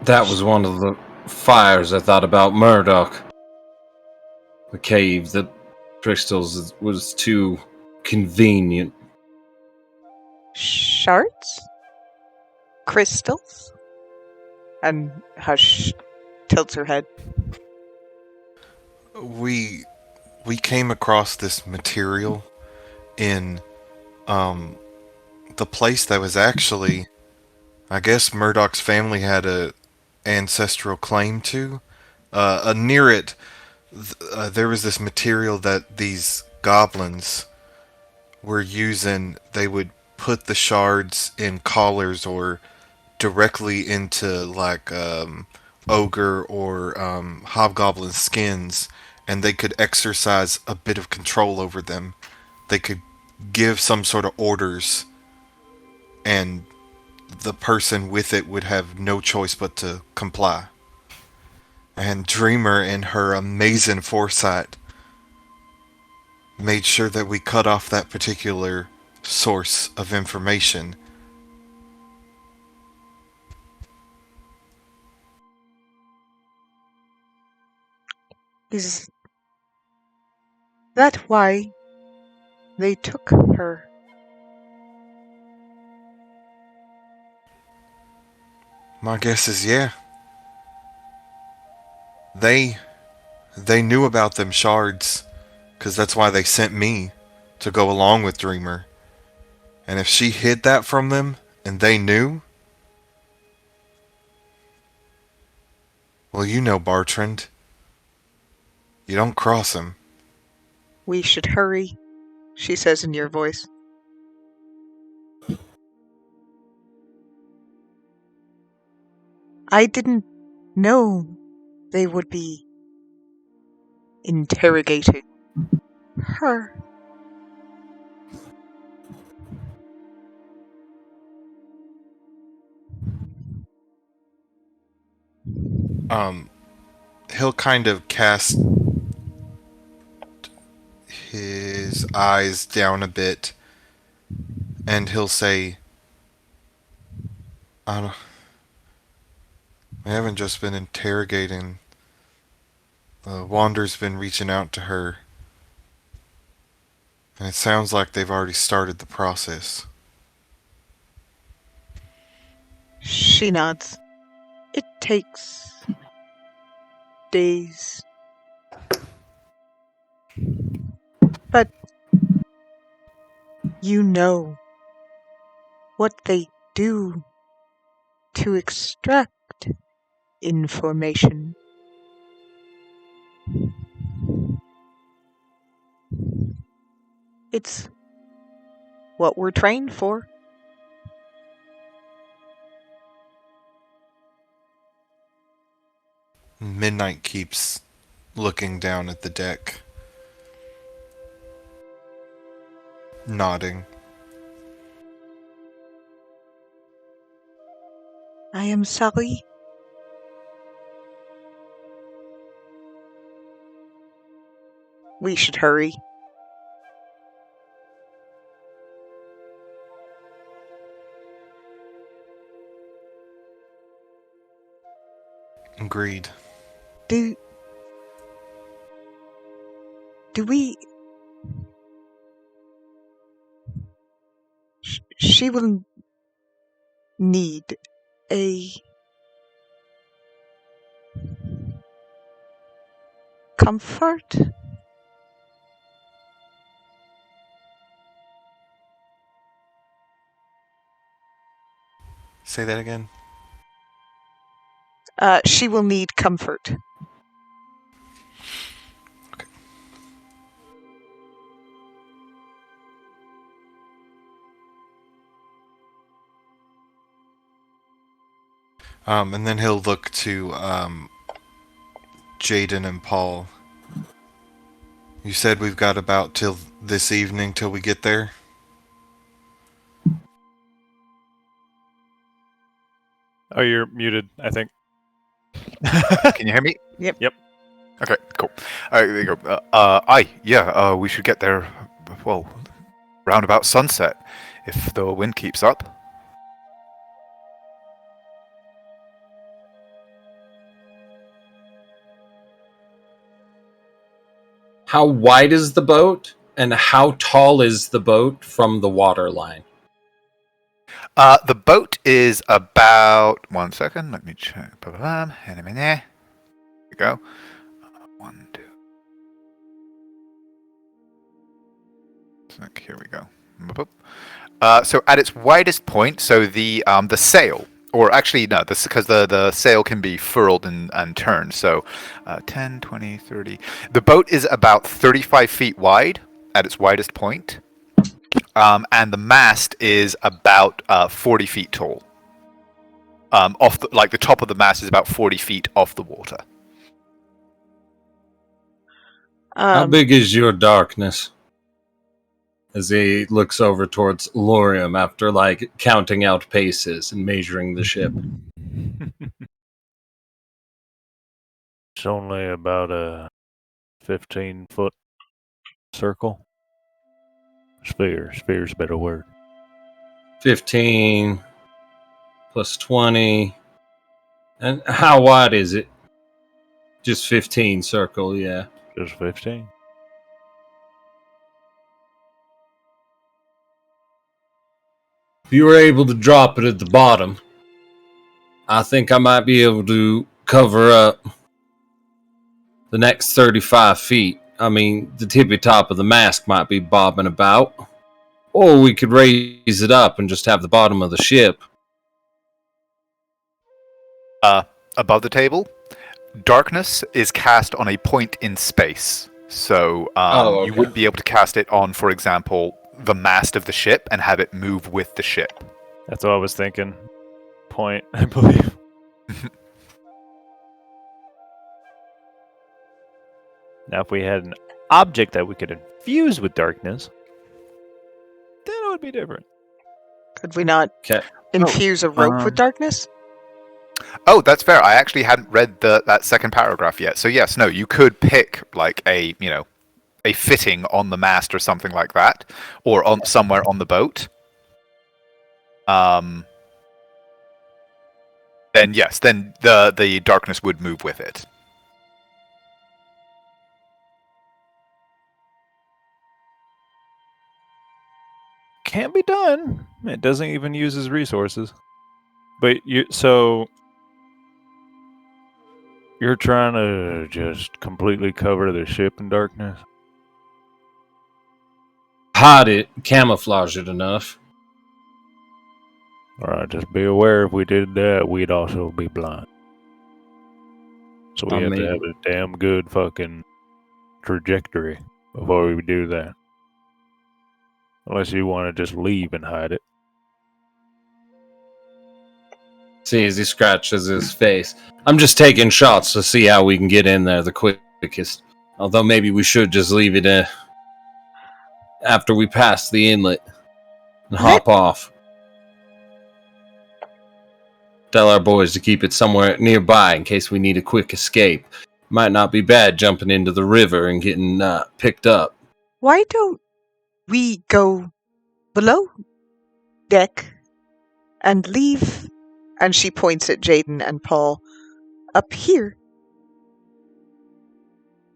That was one of the fires I thought about Murdoch. The cave, the crystals was too convenient. Shards? Crystals? And Hush tilts her head. We came across this material in the place that was actually, I guess Murdoch's family had a ancestral claim to. Near it, there was this material that these goblins were using. They would put the shards in collars or directly into like ogre or hobgoblin skins, and they could exercise a bit of control over them. They could give some sort of orders, and the person with it would have no choice but to comply. And Dreamer, in her amazing foresight, made sure that we cut off that particular source of information. Is that why they took her? My guess is yeah. They knew about them shards, because that's why they sent me to go along with Dreamer. And if she hid that from them, and they knew, well, you know, Bartrand, you don't cross him. We should hurry, she says in your voice. I didn't know they would be interrogating her. He'll kind of cast his eyes down a bit, and he'll say, I don't, we haven't just been interrogating. Wander's been reaching out to her, and it sounds like they've already started the process. She nods. It takes days. But you know what they do to extract information. It's what we're trained for. Midnight keeps looking down at the deck, nodding. I am sorry. We should hurry. Agreed. Do we... She will need a comfort? Say that again? She will need comfort. Okay. And then he'll look to Jaden and Paul. You said we've got about till this evening till we get there? Oh, you're muted, I think. Can you hear me? Yep. Yep. Okay, cool. There you go. We should get there, well, round about sunset, if the wind keeps up. How wide is the boat, and how tall is the boat from the water line? The boat is about 1 second. Let me check. Here we go. 1, 2. Here we go. So at its widest point, so the sail, or actually no, this because the sail can be furled and turned. So 10, 20, 30. The boat is about 35 feet wide at its widest point. And the mast is about 40 feet tall. The top of the mast is about 40 feet off the water. How big is your darkness? As he looks over towards Lorium after counting out paces and measuring the ship. It's only about a 15-foot circle. Sphere. Sphere's a better word. 15 plus 20. And how wide is it? Just 15 circle, yeah. Just 15. If you were able to drop it at the bottom, I think I might be able to cover up the next 35 feet. I mean, the tippy top of the mast might be bobbing about. Or we could raise it up and just have the bottom of the ship. Above the table, darkness is cast on a point in space. So okay. You would be able to cast it on, for example, the mast of the ship and have it move with the ship. That's what I was thinking. Point, I believe. Now, if we had an object that we could infuse with darkness, then it would be different. Could we not infuse a rope with darkness? Oh, that's fair. I actually hadn't read that second paragraph yet. So yes, no, you could pick a fitting on the mast or something like that, or on somewhere on the boat. Then yes, then the darkness would move with it. Can be done. It doesn't even use his resources. But you're trying to just completely cover the ship in darkness? Hide it, camouflage it enough. Alright, just be aware if we did that, we'd also be blind. So we have to have a damn good fucking trajectory before we do that. Unless you want to just leave and hide it. See, as he scratches his face. I'm just taking shots to see how we can get in there the quickest. Although maybe we should just leave it after we pass the inlet and hop off. Tell our boys to keep it somewhere nearby in case we need a quick escape. Might not be bad jumping into the river and getting picked up. Why don't we go below deck and leave? And she points at Jaden and Paul up here.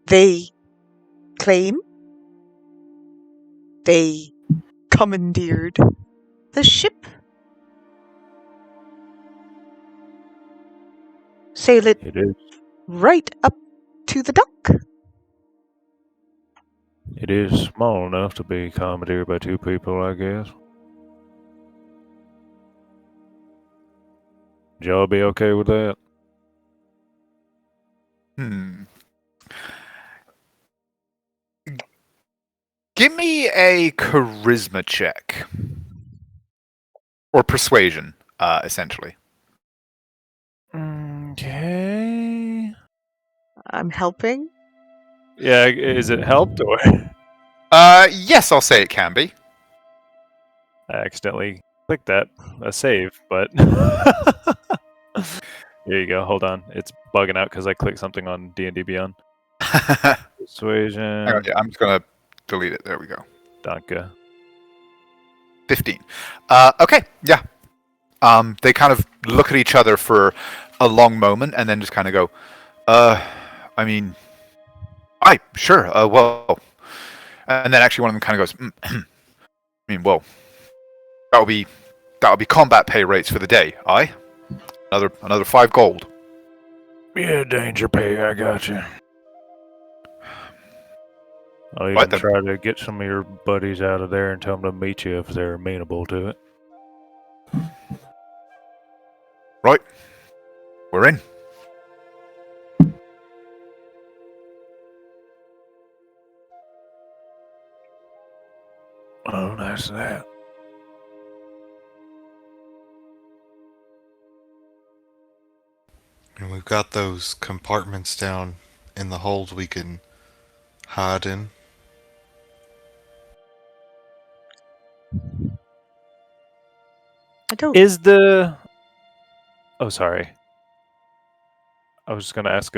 They claim they commandeered the ship. Sail it right up to the dock. It is small enough to be commandeered by two people, I guess. Would y'all be okay with that? Give me a charisma check. Or persuasion, essentially. Okay. I'm helping. Yeah, is it helped or? Yes, I'll say it can be. I accidentally clicked that. A save, but... Here you go, hold on. It's bugging out because I clicked something on D&D Beyond. Persuasion. Hang on, yeah, I'm just going to delete it. There we go. Danke. 15. Okay, yeah. They kind of look at each other for a long moment and then just kind of go, I Aye, sure. Well, and then actually one of them kind of goes, I mean, well, that'll be combat pay rates for the day. Aye, another 5 gold. Yeah, danger pay, I got you. I'll even Right then. try to get some of your buddies out of there and tell them to meet you if they're amenable to it. Right, we're in. Oh, that's that. And we've got those compartments down in the hold we can hide in. I don't. Is the... Oh, sorry. I was just going to ask,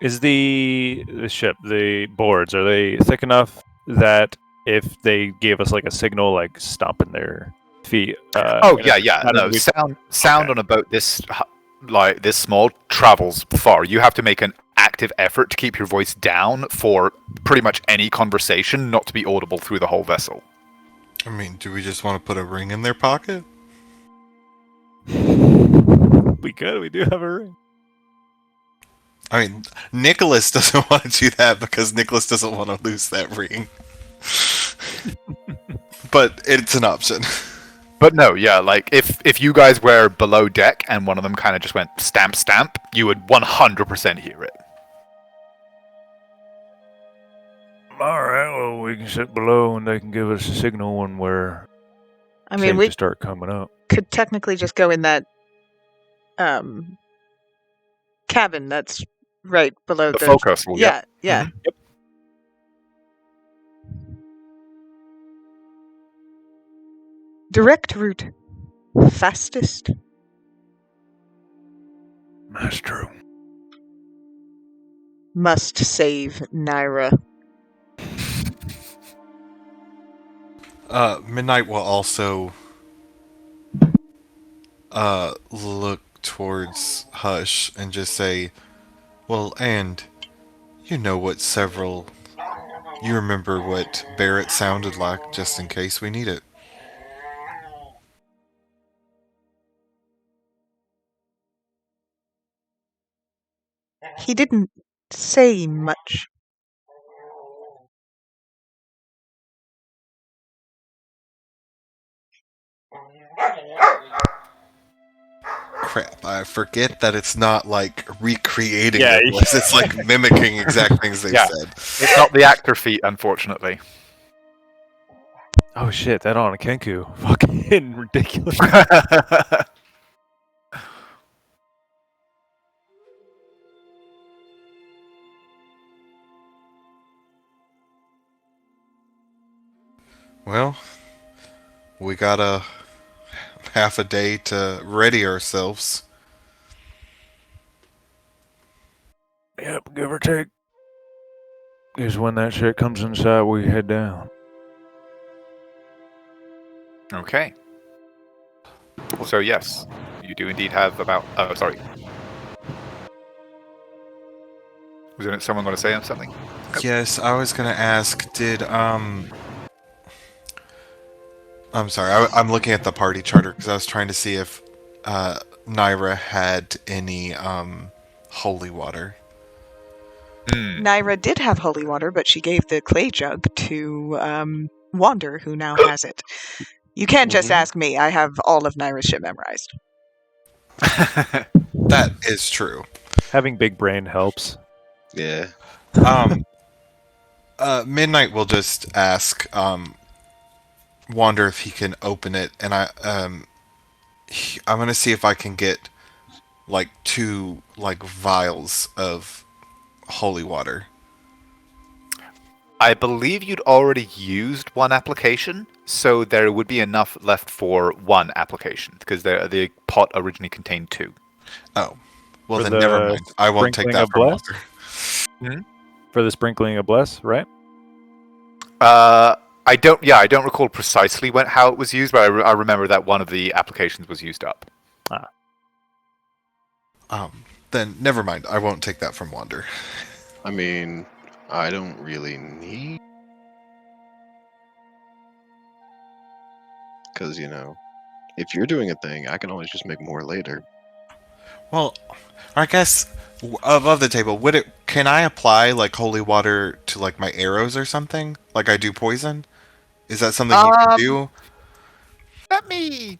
is the ship, the boards, are they thick enough that if they gave us like a signal, like stomping their feet? Oh in a yeah. pattern, No, we'd- sound Okay. on a boat this small travels far. You have to make an active effort to keep your voice down for pretty much any conversation, not to be audible through the whole vessel. I mean, do we just want to put a ring in their pocket? We could. We do have a ring. I mean, Nicholas doesn't want to do that because Nicholas doesn't want to lose that ring. But it's an option. But no, yeah, like if you guys were below deck and one of them kind of just went stamp stamp, you would 100% hear it. All right. Well, we can sit below, and they can give us a signal when we're I mean, safe we to start coming up. could technically just go in that cabin that's right below The the. forecastle, Yeah, yeah. Yep. Direct route. Fastest. That's true. Must save Naira. Midnight will also look towards Hush and just say, well, and you know what you remember what Barrett sounded like, just in case we need it. He didn't say much. Crap, I forget that it's not like recreating Yeah, their voice, it's like mimicking exact things they've Yeah. said. It's not the actor feat, unfortunately. Oh shit! That on a Kenku. Fucking ridiculous. Well, we got a half a day to ready ourselves. Yep, give or take. Is when that shit comes inside, we head down. Okay. So yes, you do indeed have about. Oh, sorry. Was there someone going to say something? Yes, I was gonna ask, I'm sorry, I'm looking at the party charter because I was trying to see if Naira had any holy water. Naira did have holy water, but she gave the clay jug to Wander, who now has it. You can't just ask me. I have all of Naira's shit memorized. That is true. Having big brain helps. Yeah. Midnight will just ask Wander if he can open it, and I'm gonna see if I can get like 2 like vials of holy water. I believe you'd already used one application, so there would be enough left for one application because the pot originally contained 2. Oh, well For then never the mind. I won't take sprinkling that of from bless? Wander. For the sprinkling of bless, right? I don't recall precisely how it was used, but I remember that one of the applications was used up. Then never mind. I won't take that from Wander. I mean, I don't really need... Because, if you're doing a thing, I can always just make more later. Well, I guess above the table, can I apply like holy water to like my arrows or something? Like I do poison? Is that something you can do? Let me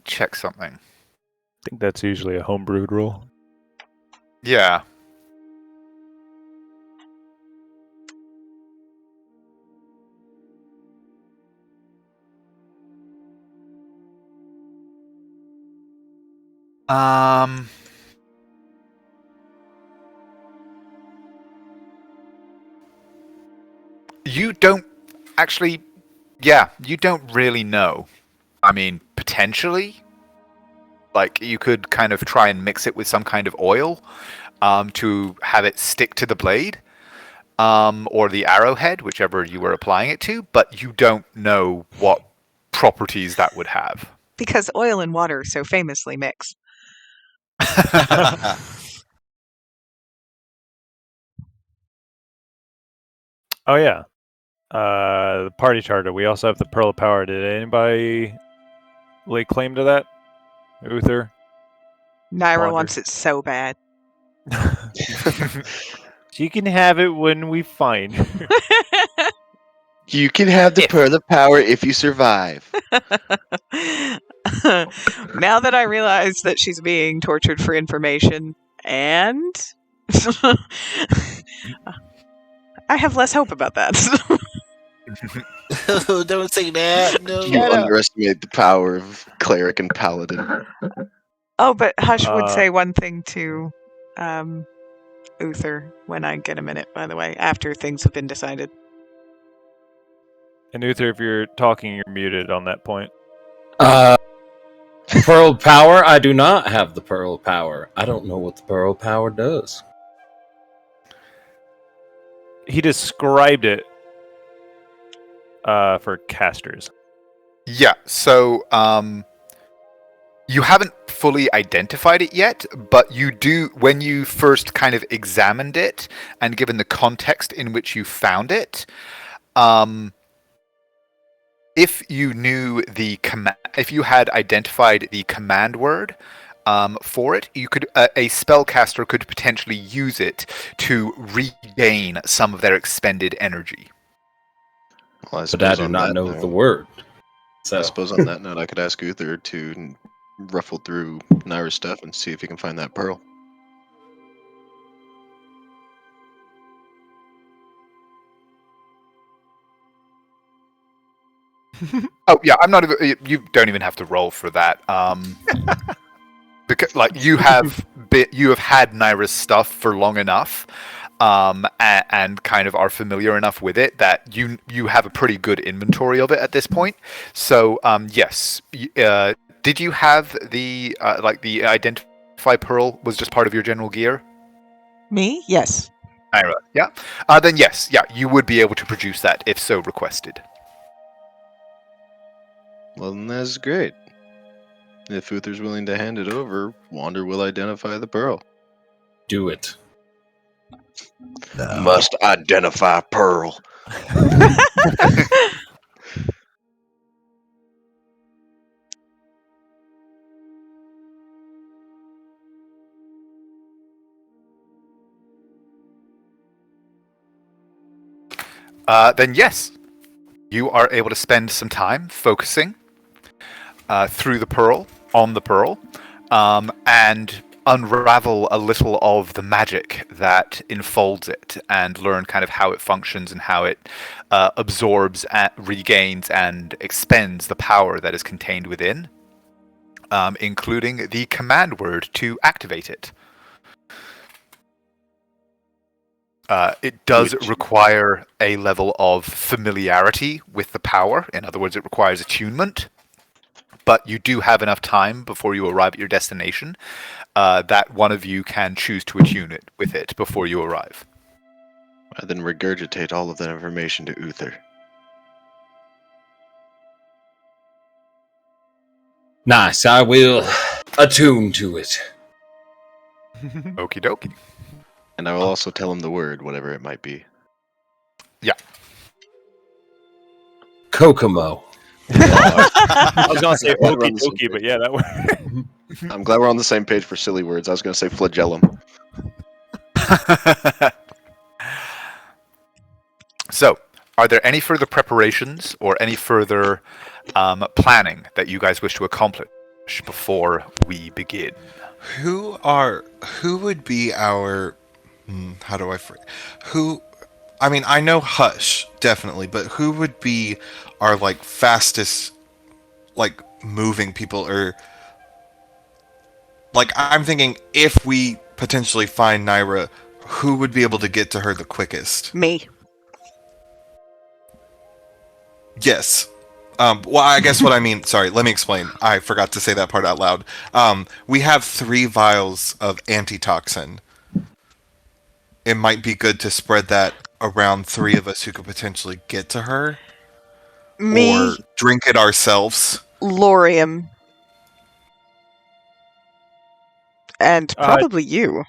check something. I think that's usually a homebrewed rule. Yeah. You don't actually. Yeah, you don't really know. I mean, potentially, like you could kind of try and mix it with some kind of oil, to have it stick to the blade, or the arrowhead, whichever you were applying it to. But you don't know what properties that would have. Because oil and water so famously mix. Oh yeah, the party charter. We also have the Pearl of Power. Did anybody lay claim to that? Uther? Naira Wander. wants it so bad. She can have it when we find her. You can have the Pearl of Power if you survive. Now that I realize that she's being tortured for information, and I have less hope about that. Don't say that. No. You underestimate the power of cleric and paladin. Oh, but Hush would say one thing to Uther when I get a minute, by the way, after things have been decided. And Uther, if you're talking, you're muted on that point. Pearl Power? I do not have the Pearl Power. I don't know what the Pearl Power does. He described it for casters. Yeah, so you haven't fully identified it yet, but you do, when you first kind of examined it and given the context in which you found it, if you knew the command, if you had identified the command word for it, you could a spellcaster could potentially use it to regain some of their expended energy. Well, But I do not know the word. So I suppose on that note, I could ask Uther to ruffle through Naira's stuff and see if he can find that pearl. Oh yeah, I'm not even. You don't even have to roll for that. Because like you have had Naira's stuff for long enough, and kind of are familiar enough with it that you have a pretty good inventory of it at this point. So yes, did you have the the identify pearl was just part of your general gear? Me? Yes. Naira, yeah. Then yes, yeah, you would be able to produce that if so requested. Well, then that's great. If Uther's willing to hand it over, Wander will identify the pearl. do it. Must identify pearl. Then yes, you are able to spend some time focusing through the pearl, on the pearl, and unravel a little of the magic that enfolds it and learn kind of how it functions and how it absorbs, regains, and expends the power that is contained within, including the command word to activate it. It does require a level of familiarity with the power. In other words, it requires attunement. But you do have enough time before you arrive at your destination that one of you can choose to attune it with it before you arrive. I then regurgitate all of that information to Uther. Nice. I will attune to it. Okie dokie. And I will also tell him the word, whatever it might be. Kokomo. I was gonna say Glad we're okie on the same dokie, but page. yeah, that works. I'm glad we're on the same page for silly words. I was going to say flagellum. So, are there any further preparations or any further planning that you guys wish to accomplish before we begin? Who would be our how do I phrase who I mean, I know Hush definitely, but who would be our like fastest like moving people, or like I'm thinking if we potentially find Naira, who would be able to get to her the quickest? Me. Yes. Well, I guess what I mean, sorry, let me explain. I forgot to say that part out loud. We have 3 vials of antitoxin. It might be good to spread that around 3 of us who could potentially get to her. Me, Or drink it ourselves. Lorium, and probably you.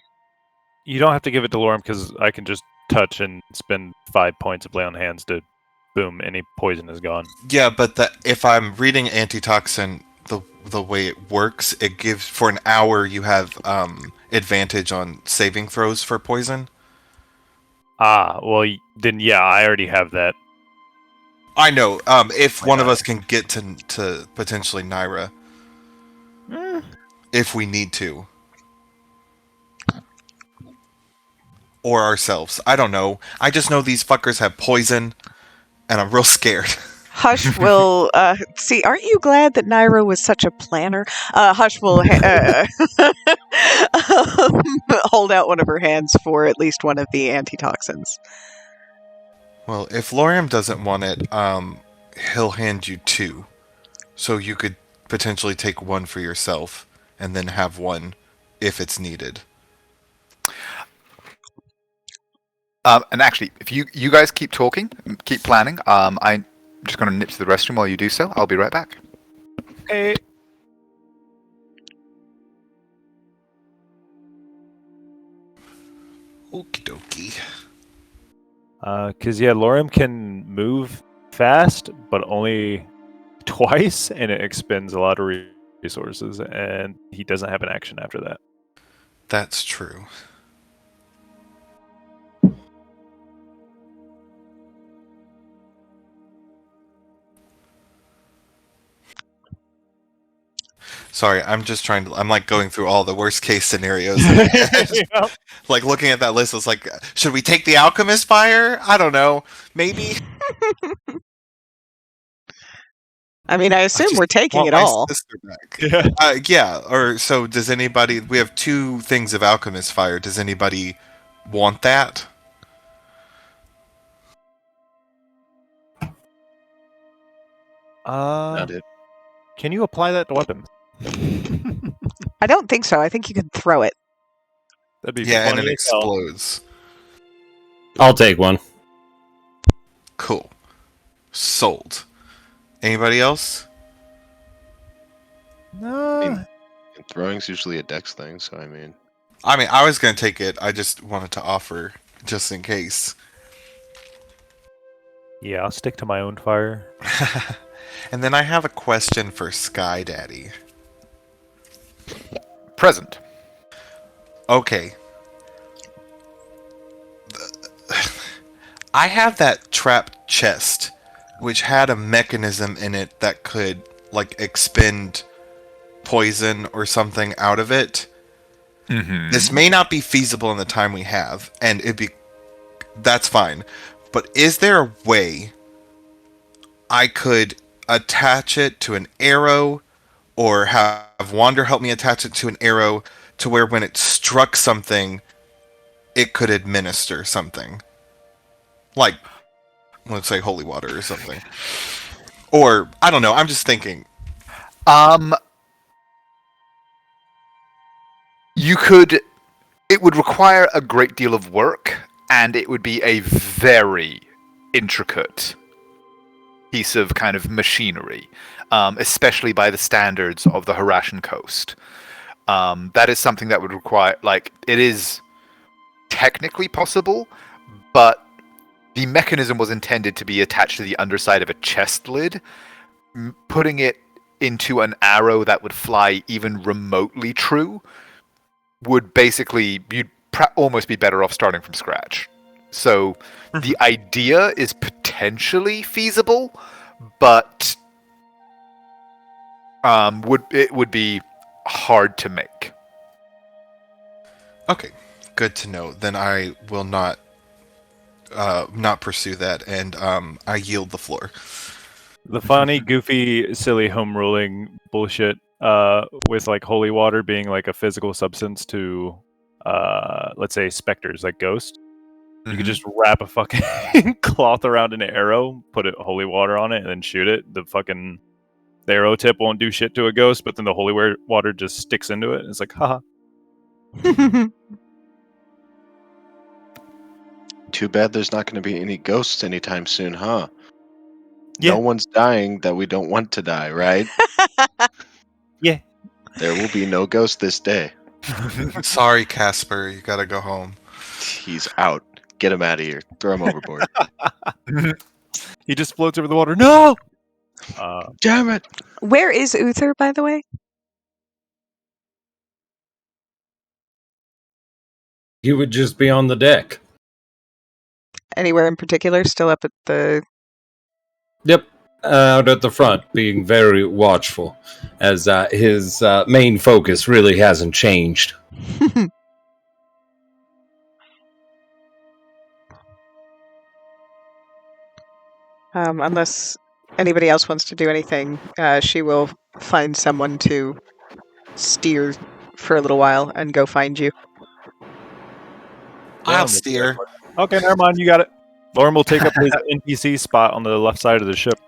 You don't have to give it to Lorem because I can just touch and spend 5 points of lay on hands to boom, any poison is gone. Yeah, but if I'm reading antitoxin, the way it works, it gives for an hour you have advantage on saving throws for poison. Ah, well then yeah, I already have that. I know. If one of us can get to potentially Naira, if we need to, or ourselves, I don't know. I just know these fuckers have poison, and I'm real scared. Hush will see. Aren't you glad that Naira was such a planner? Hush will hold out one of her hands for at least one of the antitoxins. Well, if Lorium doesn't want it, he'll hand you 2, so you could potentially take 1 for yourself, and then have 1 if it's needed. And actually, if you guys keep talking, keep planning, I'm just going to nip to the restroom while you do so. I'll be right back. Hey. Okie dokie. Because yeah, Lorem can move fast, but only twice, and it expends a lot of resources, and he doesn't have an action after that. That's true. Sorry, I'm like going through all the worst case scenarios. Like looking at that list, it's like, should we take the alchemist fire? I don't know. Maybe. I mean, I assume we're taking Want it my all. sister back. Yeah. Or so does anybody? We have 2 things of alchemist fire. Does anybody want that? Not it. Can you apply that to weapons? I don't think so. I think you can throw it. That'd be Yeah, and funny it as hell. explodes. I'll take one. Cool. Sold. Anybody else? No. And throwing's usually a dex thing, so I mean... I was going to take it. I just wanted to offer, just in case. Yeah, I'll stick to my own fire. And then I have a question for Sky Daddy. Present. Okay. I have that trapped chest, which had a mechanism in it that could, like, expend poison or something out of it. Mm-hmm. This may not be feasible in the time we have, and that's fine. But is there a way I could attach it to an arrow, or have Wander help me attach it to an arrow, to where when it struck something, it could administer something? Like, let's say holy water or something. Or, I don't know, I'm just thinking. You could... It would require a great deal of work, and it would be a very intricate piece of kind of machinery, especially by the standards of the Harashan coast. That is something that would require, like, it is technically possible, but the mechanism was intended to be attached to the underside of a chest lid. Putting it into an arrow that would fly even remotely true would basically, you'd almost be better off starting from scratch. So the idea is potentially feasible, but it would be hard to make. Okay, good to know. Then I will not pursue that, and I yield the floor. The funny, goofy, silly home ruling bullshit with like holy water being like a physical substance to, let's say, specters, like ghosts. You could just wrap a fucking cloth around an arrow, put holy water on it, and then shoot it. The arrow tip won't do shit to a ghost, but then the holy water just sticks into it. It's like, haha. Too bad there's not going to be any ghosts anytime soon, huh? Yeah. No one's dying that we don't want to die, right? Yeah. There will be no ghost this day. Sorry, Casper, you gotta go home. He's out. Get him out of here. Throw him overboard. He just floats over the water. No! Damn it! Where is Uther, by the way? He would just be on the deck. Anywhere in particular? Still up at the... Yep, out at the front, being very watchful, as his main focus really hasn't changed. Unless anybody else wants to do anything, she will find someone to steer for a little while and go find you. I'll steer. Okay, never mind. You got it. Lauren will take up his NPC spot on the left side of the ship.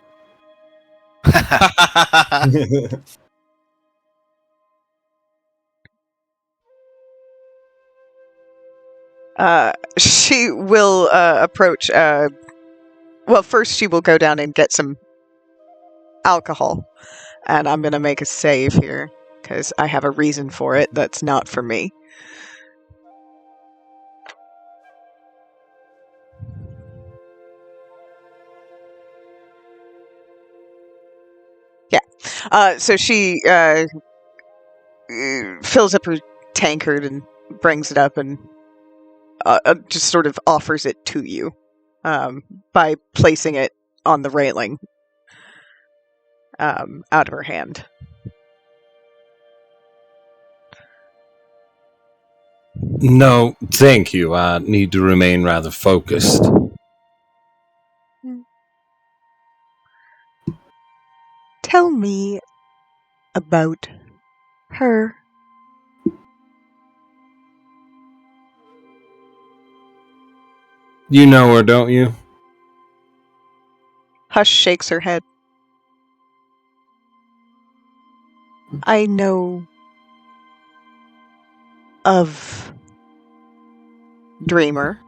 She will approach... well, first she will go down and get some alcohol. And I'm going to make a save here, because I have a reason for it that's not for me. Yeah. So she fills up her tankard and brings it up and just sort of offers it to you by placing it on the railing out of her hand. No, thank you. I need to remain rather focused. Tell me about her. You know her, don't you? Hush shakes her head. I know of Dreamer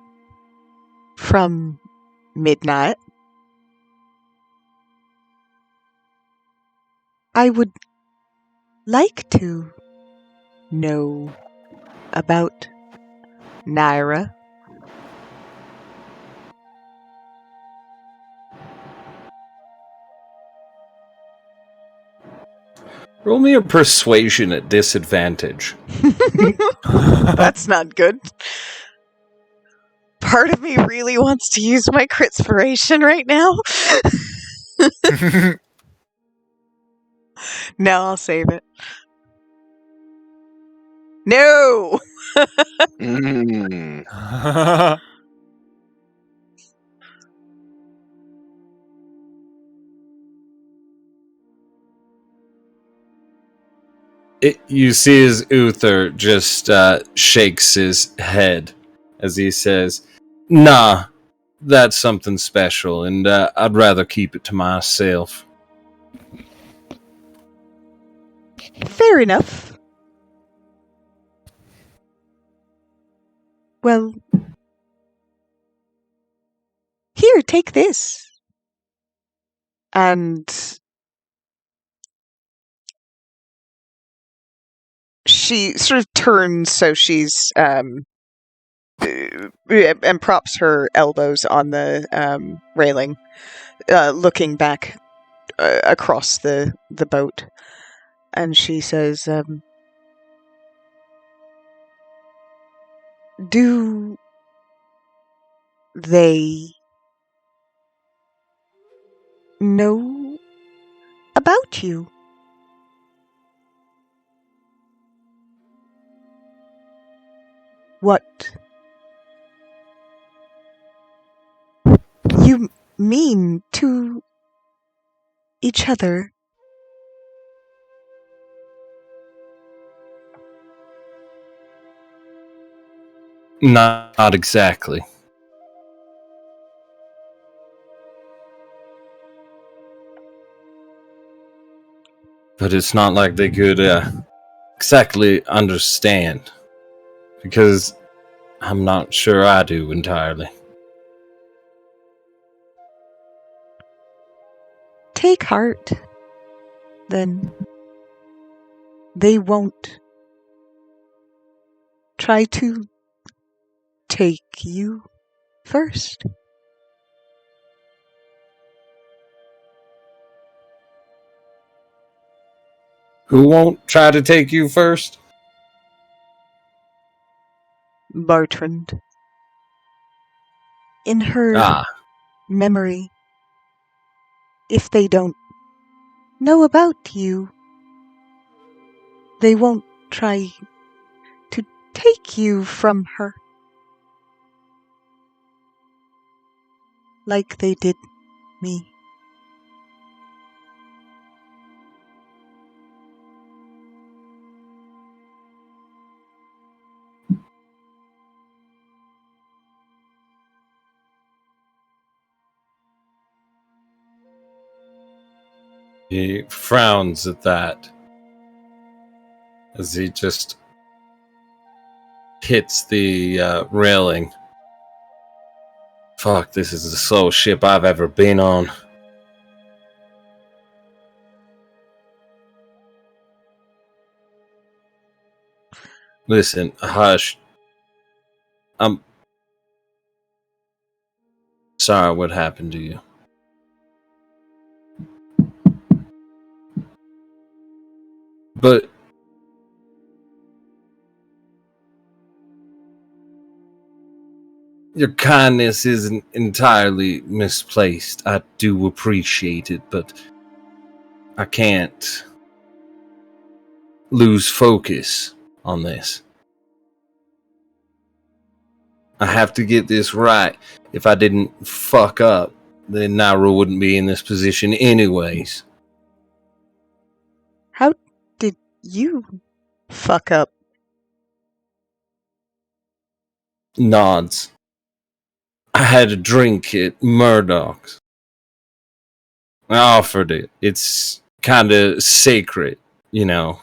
from Midnight. I would like to know about Naira. Roll me a persuasion at disadvantage. That's not good. Part of me really wants to use my critspiration right now. No, I'll save it. No! You see as Uther just shakes his head as he says, "Nah, that's something special, and I'd rather keep it to myself." Fair enough. Well, here, take this. And she sort of turns so she's and props her elbows on the railing, looking back across the boat, and she says, "Do they know about you?" "What you mean to each other?" Not exactly. But it's not like they could exactly understand, because I'm not sure I do entirely. "Take heart, then. They won't try to take you first." Who won't try to take you first? "Bartrand. In her Ah, memory, if they don't know about you, they won't try to take you from her. Like they did me." he frowns at that as he just hits the railing. Fuck, this is the slowest ship I've ever been on. Listen, Hush. I'm sorry what happened to you. But your kindness isn't entirely misplaced. I do appreciate it, but I can't lose focus on this. I have to get this right. If I didn't fuck up, then Naira wouldn't be in this position anyways. "How did you fuck up?" Nods. I had a drink at Murdoch's. I offered it. It's kind of sacred, you know.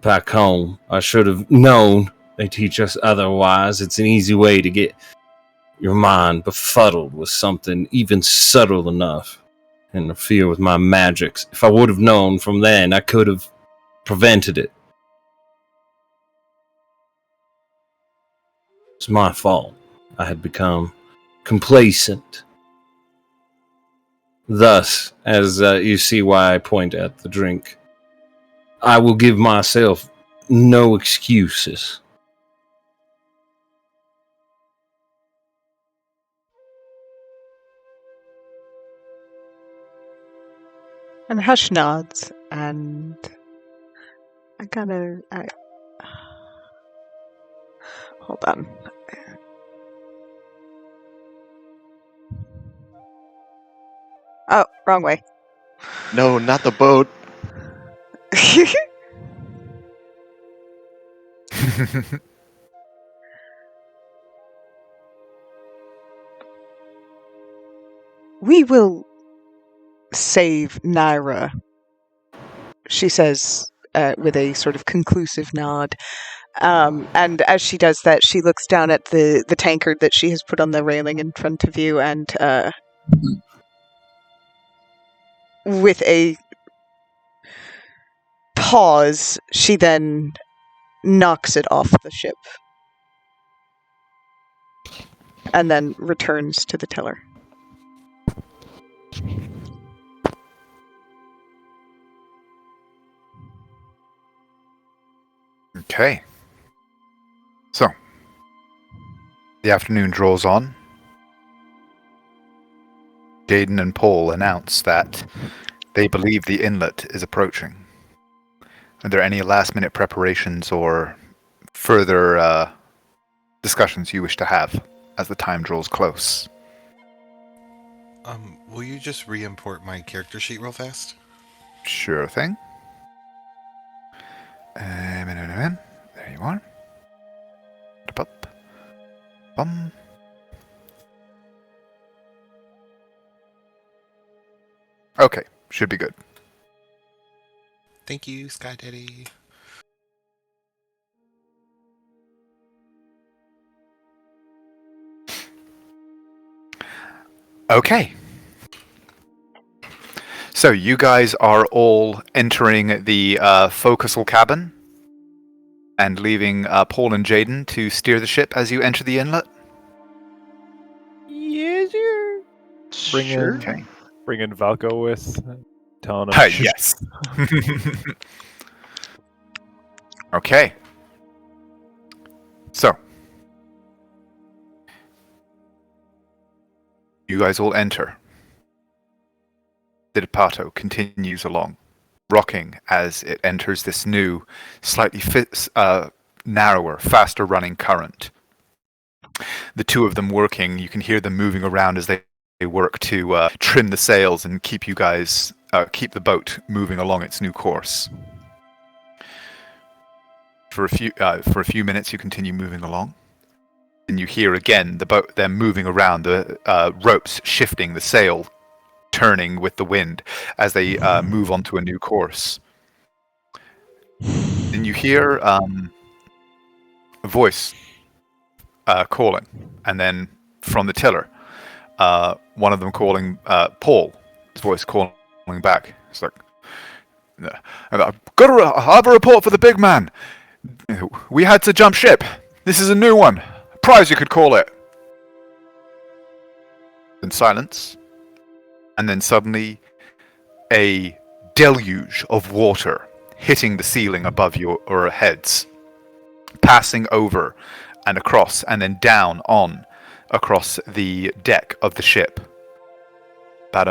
Back home, I should have known. They teach us otherwise. It's an easy way to get your mind befuddled with something even subtle enough to interfere with my magics. If I would have known from then, I could have prevented it. It's my fault. I had become complacent. Thus, as you see why I point at the drink, I will give myself no excuses. And Hush nods, and hold on. Oh, wrong way. No, not the boat. "We will save Naira," she says with a sort of conclusive nod. And as she does that, she looks down at the tankard that she has put on the railing in front of you, and with a pause, she then knocks it off the ship. and then returns to the tiller. Okay. So, the afternoon draws on. Jaden and Paul announce that they believe the inlet is approaching. Are there any last-minute preparations or further discussions you wish to have as the time draws close? Will you just re-import my character sheet real fast? Sure thing. There you are. Bum. Okay, should be good. Thank you, Sky Daddy. Okay. So you guys are all entering the forecastle cabin and leaving Paul and Jaden to steer the ship as you enter the inlet? Yes, sir. Sure. Okay. Bringing Valko with, telling him. Yes. Okay. So, you guys all enter. The Depato continues along, rocking as it enters this new, slightly narrower, faster-running current. The two of them working, you can hear them moving around as they work to trim the sails and keep you guys, keep the boat moving along its new course. For a few minutes, you continue moving along, and you hear again the boat them moving around, the ropes shifting, the sail turning with the wind as they move onto a new course. And you hear a voice calling, and then from the tiller, one of them calling Paul. His voice calling back. It's like, "I've got I have a report for the big man. We had to jump ship. This is a new one. Prize, you could call it." Then silence. And then suddenly, a deluge of water hitting the ceiling above your heads, passing over and across, and then down on across the deck of the ship. About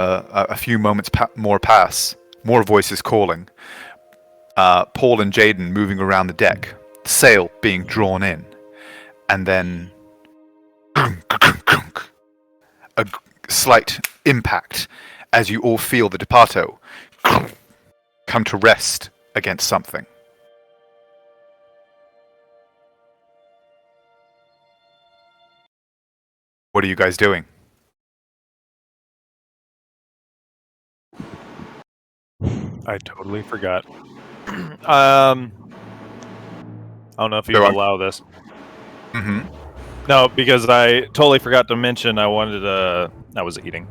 a few moments more pass, more voices calling. Paul and Jaden moving around the deck, the sail being drawn in, and then a slight impact as you all feel the Depato come to rest against something. What are you guys doing? I totally forgot. I don't know if you allow this. Mm-hmm. No, because I totally forgot to mention I wanted to... I was eating.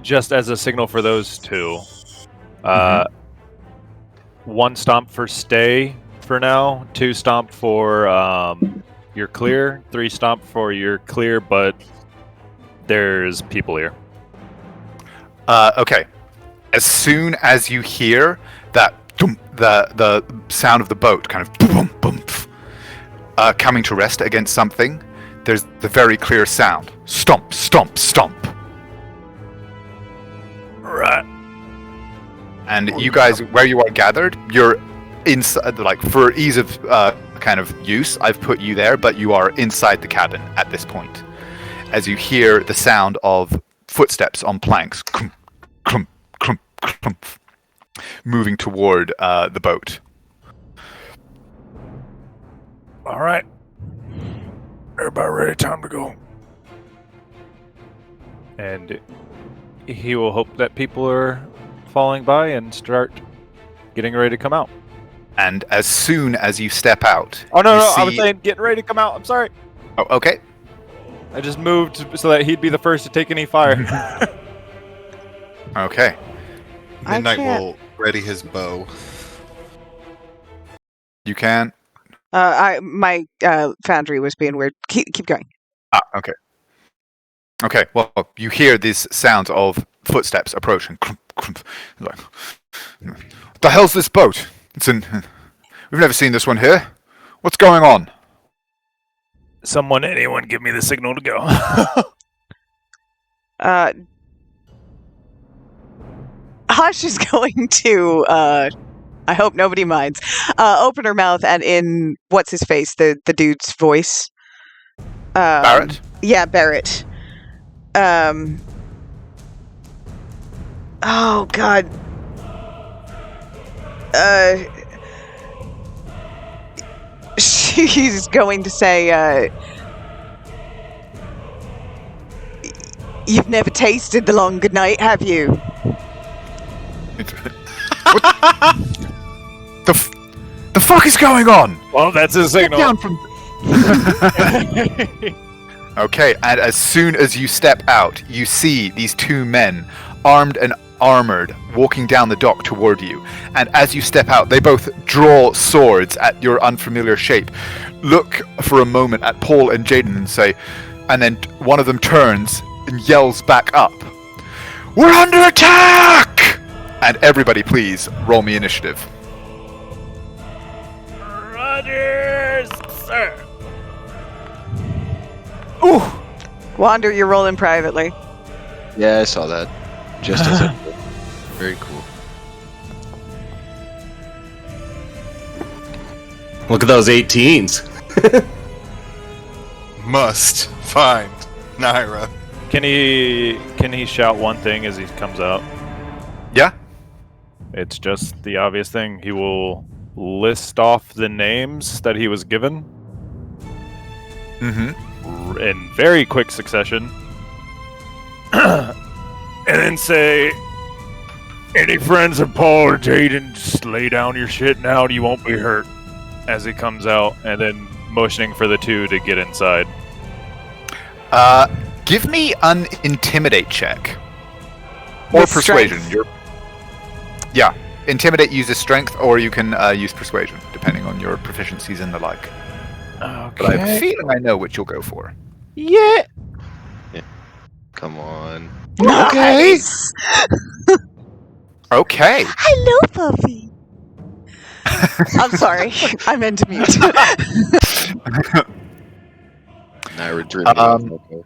Just as a signal for those two. One stomp for stay for now. 2 stomp for you're clear. 3 stomp for you're clear, but there's people here. Okay. As soon as you hear that, the sound of the boat kind of boom, boom, coming to rest against something, there's the very clear sound. Stomp, stomp, stomp. Right. And you guys, where you are gathered, you're inside, like, for ease of kind of use, I've put you there, but you are inside the cabin at this point. As you hear the sound of footsteps on planks, clump, clump, clump, clump, moving toward the boat. All right. Everybody ready? Time to go. And he will hope that people are falling by and start getting ready to come out. And as soon as you step out... Oh, no, I was saying getting ready to come out. I'm sorry. Oh, okay. I just moved so that he'd be the first to take any fire. Okay. Midnight will ready his bow. You can. My foundry was being weird. Keep going. Okay. Okay, well, you hear these sounds of footsteps approaching. Crump, crump. Like, what the hell's this boat? We've never seen this one here. What's going on? Anyone give me the signal to go. Hush is going to, I hope nobody minds, open her mouth and in, what's his face, the dude's voice? Barrett? Yeah, Barrett. Oh, God. She's going to say, you've never tasted the long good night, have you? What? The fuck is going on? Well, that's his signal. Down from... Okay, and as soon as you step out, you see these two men, armed and armored, walking down the dock toward you. And as you step out, they both draw swords at your unfamiliar shape, look for a moment at Paul and Jaden and say, and then one of them turns and yells back up, "We're under attack!" And everybody, please roll me initiative. Rogers, sir. Ooh. Wander, you're rolling privately. Yeah, I saw that. Just as I did. Very cool. Look at those 18s. Must find Naira. Can he shout one thing as he comes out? Yeah? It's just the obvious thing. He will list off the names that he was given in very quick succession. And then say, any friends of Paul or Jaden, just lay down your shit now and you won't be hurt. As he comes out, and then motioning for the two to get inside. Give me an intimidate check. Or With persuasion. strength. Yeah. Intimidate uses strength, or you can use persuasion, depending on your proficiencies and the like. Okay. But I have a feeling I know what you'll go for. Yeah. Come on. Nice. Okay. Hello, puppy. I'm sorry. I meant to mute. Naira drew me off. Okay.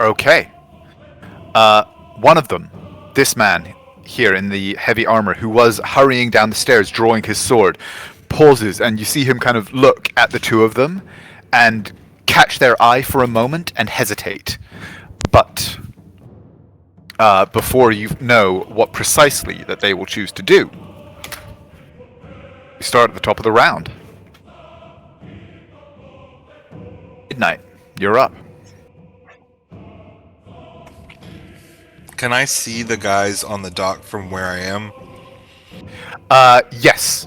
Okay. One of them, this man here in the heavy armor, who was hurrying down the stairs drawing his sword, pauses, and you see him kind of look at the two of them and catch their eye for a moment and hesitate. But before you know what precisely that they will choose to do, we start at the top of the round. Midnight, you're up. Can I see the guys on the dock from where I am? Yes.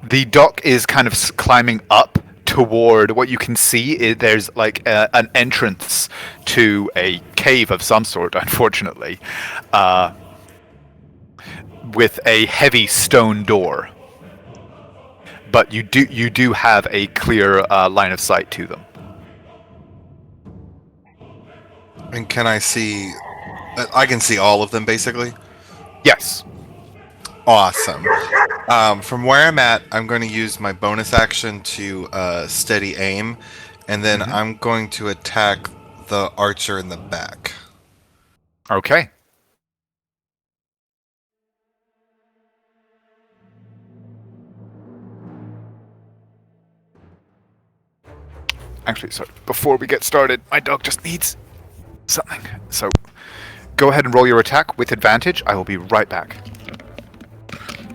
The dock is kind of climbing up toward what you can see. There's like an entrance to a cave of some sort, unfortunately, with a heavy stone door. But you do have a clear line of sight to them. And can I see... I can see all of them, basically? Yes. Awesome. From where I'm at, I'm going to use my bonus action to steady aim, and then I'm going to attack the archer in the back. Okay. Actually, sorry, before we get started, my dog just needs something. So, go ahead and roll your attack with advantage. I will be right back.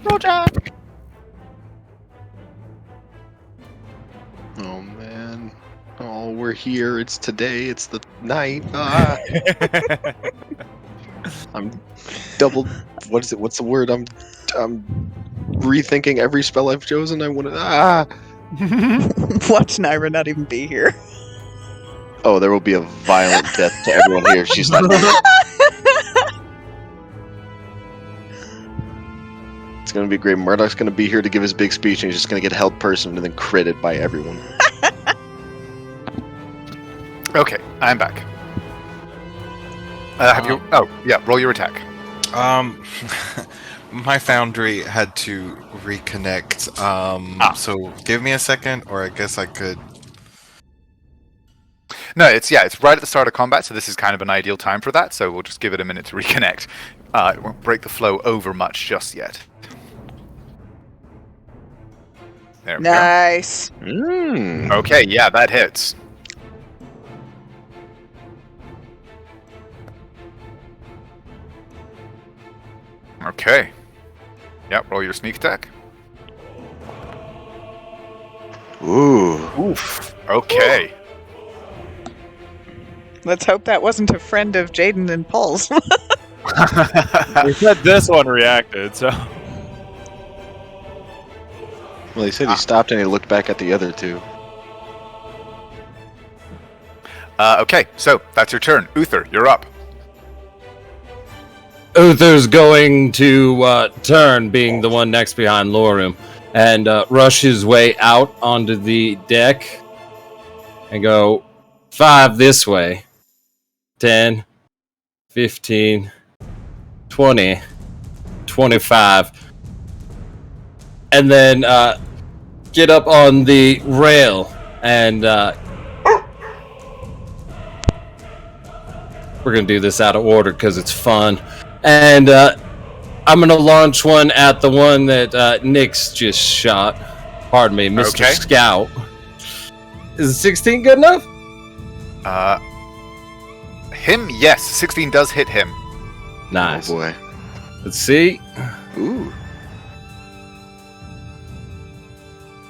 Roger. Oh man. Oh, we're here. It's today. It's the night. Ah. I'm double. What is it? What's the word? I'm rethinking every spell I've chosen. I want to. Watch Naira not even be here. Oh, there will be a violent death to everyone here if she's not here. It's gonna be great. Murdoch's gonna be here to give his big speech, and he's just gonna get held personally and then critted by everyone. Okay, I'm back. Have you? Oh, yeah. Roll your attack. My foundry had to reconnect. So give me a second, or I guess I could. No, it's right at the start of combat, so this is kind of an ideal time for that. So we'll just give it a minute to reconnect. It won't break the flow over much just yet. There we Nice. Mm. go. Okay, yeah, that hits. Okay. Yep, roll your sneak attack. Ooh. Oof. Okay. Let's hope that wasn't a friend of Jaden and Paul's. We said this one reacted, so Well, he said he stopped and he looked back at the other two. Okay, so that's your turn. Uther, you're up. Uther's going to turn, being the one next behind Lorum, and rush his way out onto the deck and go 5 this way, 10, 15, 20, 25, and then get up on the rail and we're going to do this out of order because it's fun. And I'm going to launch one at the one that Nyx just shot. Pardon me, Mr. Okay. Scout. Is 16 good enough? Him, yes. 16 does hit him. Nice. Oh boy. Let's see. Ooh.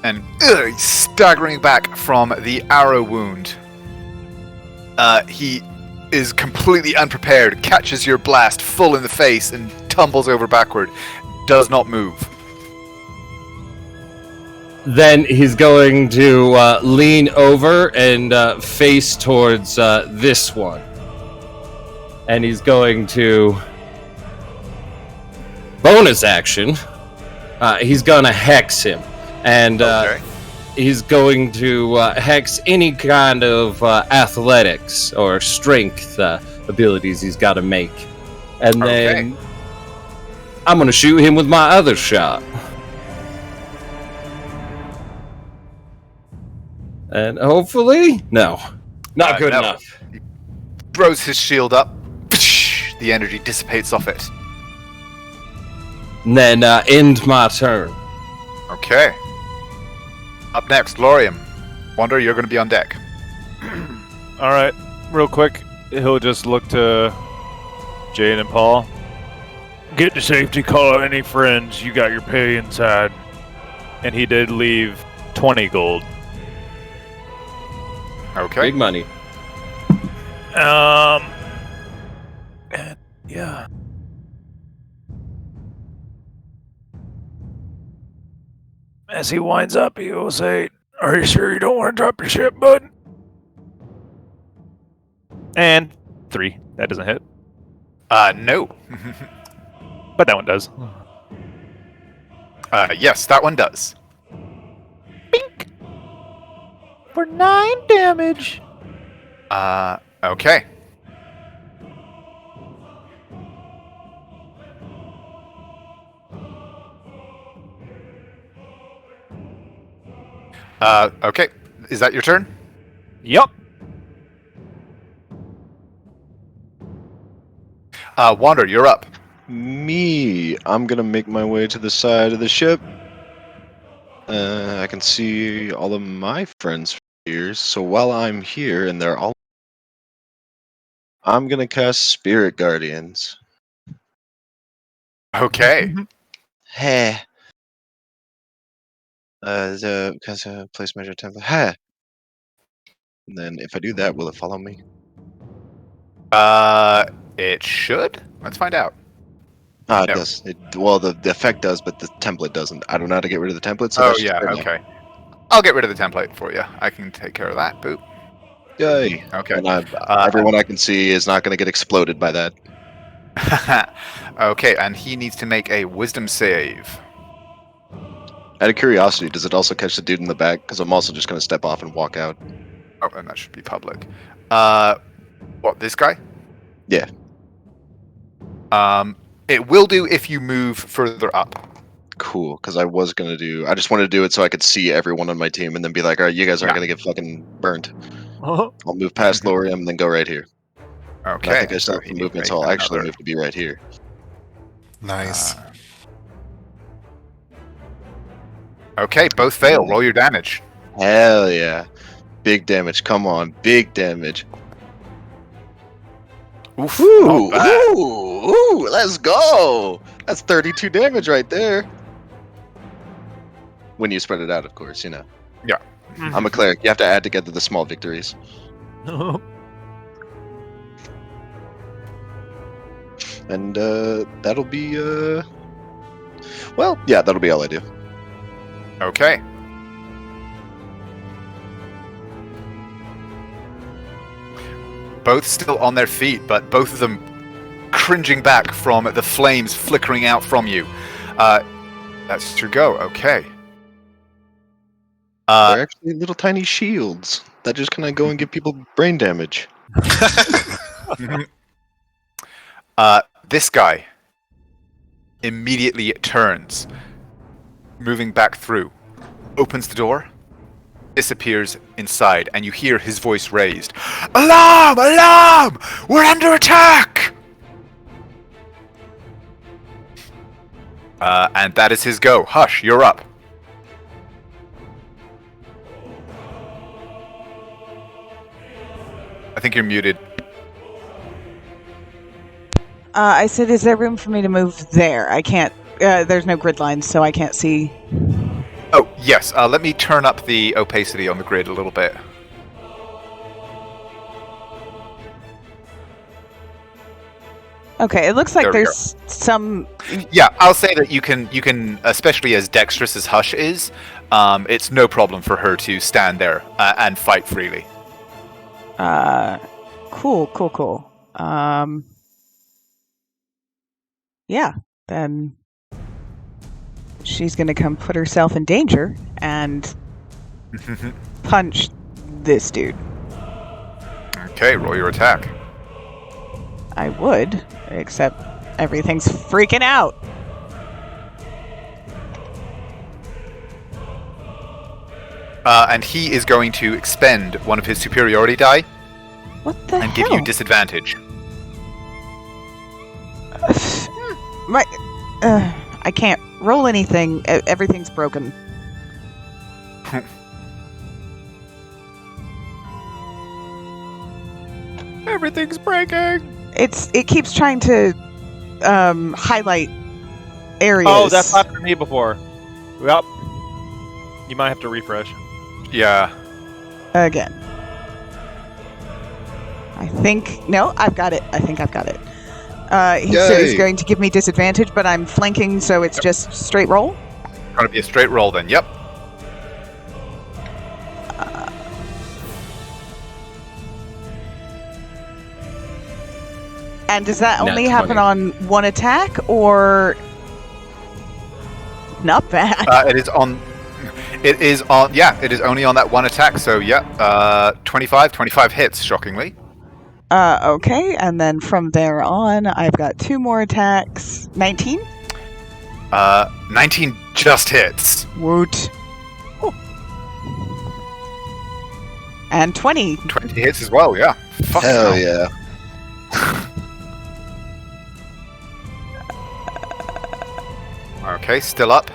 And he's staggering back from the arrow wound. He is completely unprepared, catches your blast full in the face, and tumbles over backward. Does not move. Then he's going to lean over and face towards this one. And he's going to bonus action. He's going to hex him. And Okay. he's going to hex any kind of athletics or strength abilities he's got to make. And then I'm going to shoot him with my other shot. And hopefully, no. Not good no. enough. Throws his shield up. The energy dissipates off it. And then end my turn. Okay. Up next, Lorium. Wonder, you're going to be on deck. all right, real quick, he'll just look to Jane and Paul. Get to safety, call out any friends. You got your pay inside. And he did leave 20 gold. Okay. Big money. And yeah. As he winds up, he will say, "Are you sure you don't want to drop your ship, bud?" And 3. That doesn't hit. No. But that one does. Yes, that one does. For 9 damage. Okay. Okay. Is that your turn? Yup. Wander, you're up. Me. I'm gonna make my way to the side of the ship. I can see all of my friends here. So while I'm here and they're all, I'm gonna cast Spirit Guardians. Okay. Hey. Because place measure template. Hey. And then if I do that, will it follow me? It should. Let's find out. Ah, it No. does. Well, the effect does, but the template doesn't. I don't know how to get rid of the template. So Oh, that's just yeah, fair enough. okay. I'll get rid of the template for you. I can take care of that. Boop. Yay! Okay. And everyone I can see is not going to get exploded by that. Okay, and he needs to make a wisdom save. Out of curiosity, does it also catch the dude in the back? Because I'm also just going to step off and walk out. Oh, and that should be public. What, this guy? Yeah. It will do if you move further up. Cool, because I just wanted to do it so I could see everyone on my team and then be like, all right, you guys aren't Yeah. going to get fucking burnt. Uh-huh. I'll move past Lorium and then go right here. Okay. And I think I still so have he some needs to movement, make so I'll actually another- move to be right here. Nice. Okay, both fail. Roll your damage. Hell yeah. Big damage, come on, big damage. Oof. Ooh, not bad. ooh, let's go! That's 32 damage right there. When you spread it out, of course, you know. Yeah. I'm a cleric. You have to add together the small victories. And that'll be well, yeah, that'll be all I do. Okay. Both still on their feet, but both of them cringing back from the flames flickering out from you. That's your go. Okay. They're actually little tiny shields that just kind of go and give people brain damage. This guy immediately turns, moving back through, opens the door, disappears inside, and you hear his voice raised. Alarm! Alarm! We're under attack! And that is his go. Hush, you're up. I think you're muted. I said, is there room for me to move there? I can't. There's no grid lines, so I can't see. Oh, yes. Let me turn up the opacity on the grid a little bit. Okay, it looks like There we there's some. Yeah, I'll say that you can, especially as dexterous as Hush is, it's no problem for her to stand there and fight freely. Cool. Yeah, then she's gonna come put herself in danger and punch this dude. Okay, roll your attack. I would, except everything's freaking out. And he is going to expend one of his superiority die What the and hell? give you disadvantage. I can't roll anything. Everything's broken. Everything's breaking. It keeps trying to highlight areas. Oh, that's happened to me before. Well, you might have to refresh. Yeah. Again. I've got it. I think I've got it. He said he's Yay. going to give me disadvantage, but I'm flanking, so it's just straight roll. Going to be a straight roll then. Yep. And does that Nat only happen 20. on one attack, or not bad? It is on. It is on. Yeah, it is only on that one attack. So yeah, 25 hits. Shockingly. Okay, and then from there on, I've got 2 more attacks. 19? 19 just hits. Woot. And 20. 20 hits as well. Yeah. Fuck Hell no. yeah. Okay, still up.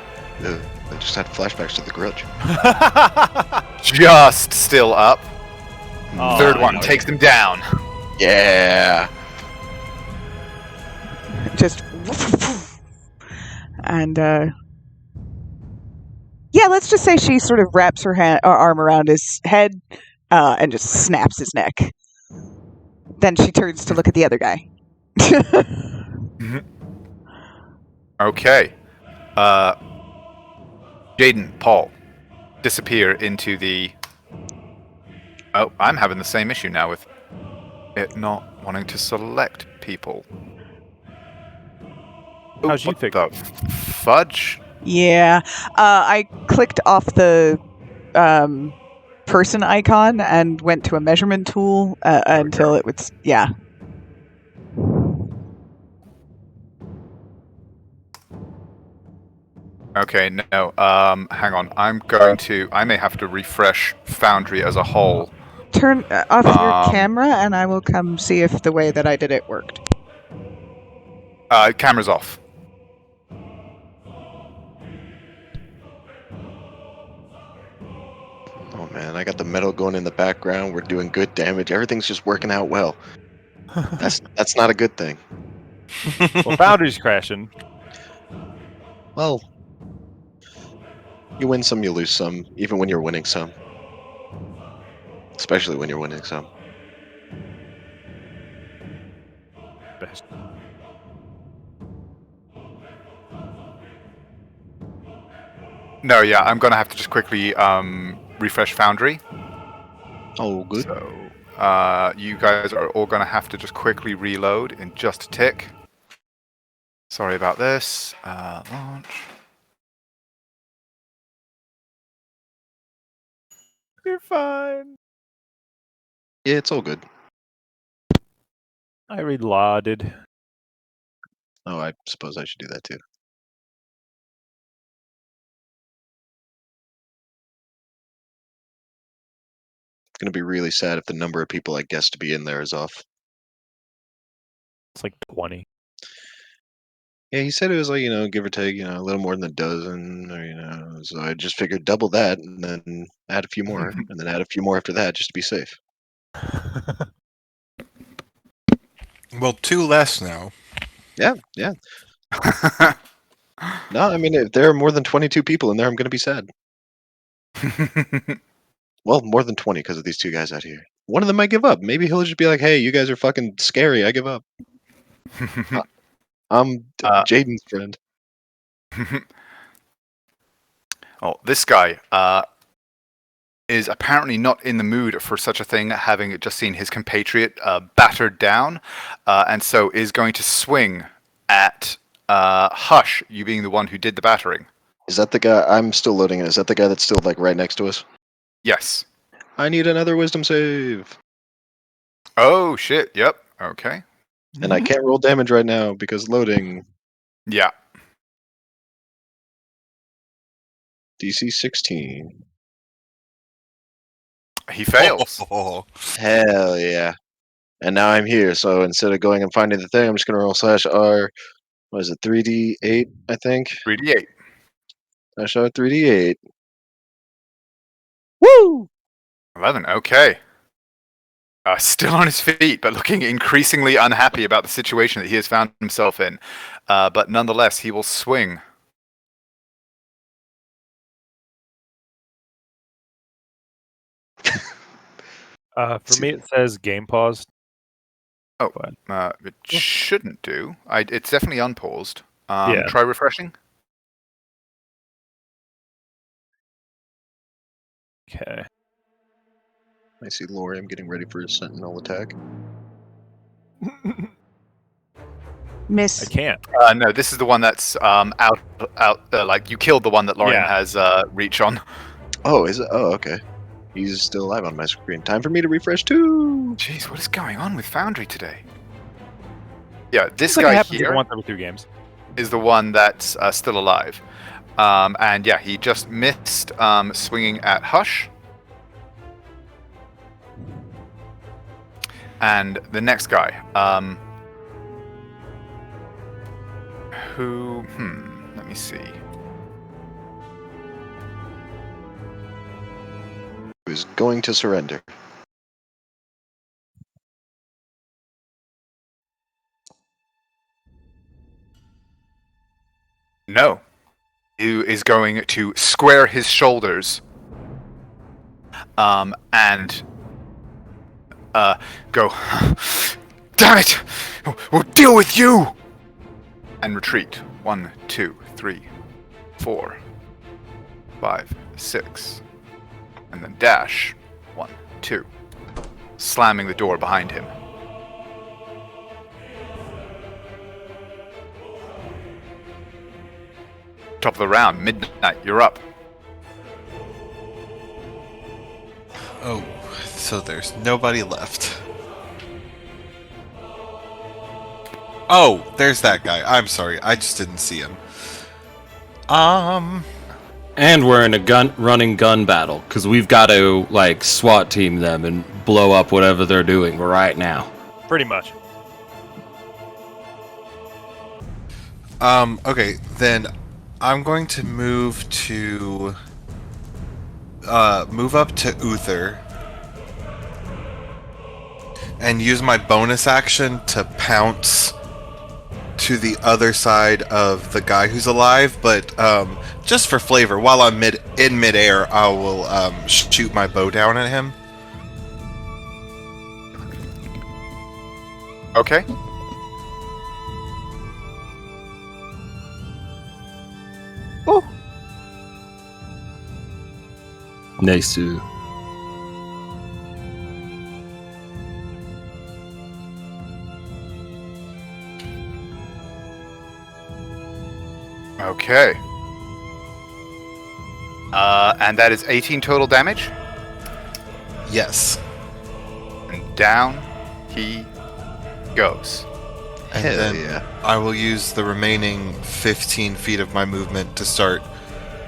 Ugh, I just had flashbacks to the Grudge. Just still up. Oh, Third one yeah. takes him down. Yeah. Just. And, yeah, let's just say she sort of wraps her arm around his head and just snaps his neck. Then she turns to look at the other guy. Okay. Jaden, Paul, disappear into the Oh, I'm having the same issue now with it not wanting to select people. Ooh, How's you what fix the fudge? Yeah. I clicked off the person icon and went to a measurement tool until it was, yeah. Okay, no. Hang on. I may have to refresh Foundry as a whole. Turn off your Um, camera and I will come see if the way that I did it worked. Camera's off. Oh man, I got the metal going in the background. We're doing good damage. Everything's just working out well. That's not a good thing. Well, Foundry's crashing. Well, you win some, you lose some, even when you're winning some. Especially when you're winning some. Best. No, yeah, I'm gonna have to just quickly refresh Foundry. Oh, good. So, you guys are all gonna have to just quickly reload in just a tick. Sorry about this. Launch. You're fine. Yeah, it's all good. I reloaded. Oh, I suppose I should do that too. It's gonna be really sad if the number of people I guess to be in there is off. It's like 20. Yeah, he said it was like, give or take, a little more than a dozen, or, so I just figured double that and then add a few more, and then add a few more after that just to be safe. Well, 2 less now. Yeah. No, I mean, if there are more than 22 people in there, I'm gonna be sad. Well, more than 20 because of these 2 guys out here. One of them might give up. Maybe he'll just be like, hey, you guys are fucking scary, I give up. I'm Jaden's friend. Oh, this guy is apparently not in the mood for such a thing, having just seen his compatriot battered down, and so is going to swing at Hush, you being the one who did the battering. Is that the guy? I'm still loading it. Is that the guy that's still like right next to us? Yes. I need another wisdom save. Oh, shit. Yep. Okay. And I can't roll damage right now because loading. Yeah. DC 16. He fails. Oh, Hell yeah. And now I'm here, so instead of going and finding the thing, I'm just going to roll /R. What is it, 3d8, I think? 3d8. /R 3d8. Woo! 11. Okay. Still on his feet, but looking increasingly unhappy about the situation that he has found himself in. But nonetheless, he will swing. For me, it says game paused. Oh, it shouldn't do. It's definitely unpaused. Yeah. Try refreshing. Okay. I see Lorium getting ready for his sentinel attack. I Miss. can't. No, this is the one that's out. Like you killed the one that Lauren has reach on. Oh, is it? Oh, okay. He's still alive on my screen. Time for me to refresh too. Jeez, what is going on with Foundry today? Yeah, this It's like it guy happens here once every 2 games. is the one that's still alive. And yeah, he just missed swinging at Hush. And the next guy, let me see. Who's going to surrender? No. Who is going to square his shoulders and go, damn it! We'll deal with you! And retreat. 1, 2, 3, 4, 5, 6. And then dash. 1, 2, slamming the door behind him. Top of the round, Midnight, you're up. Oh, so there's nobody left. Oh, there's that guy. I'm sorry, I just didn't see him. And we're in a running gun battle, because we've got to, like, SWAT team them and blow up whatever they're doing right now. Pretty much. Okay, then I'm going to move up to Uther and use my bonus action to pounce to the other side of the guy who's alive, but just for flavor, while I'm in midair, I will shoot my bow down at him. Okay. Oh, Nice. Okay. And that is 18 total damage. Yes. And down he goes. And Hell then yeah. I will use the remaining 15 feet of my movement to start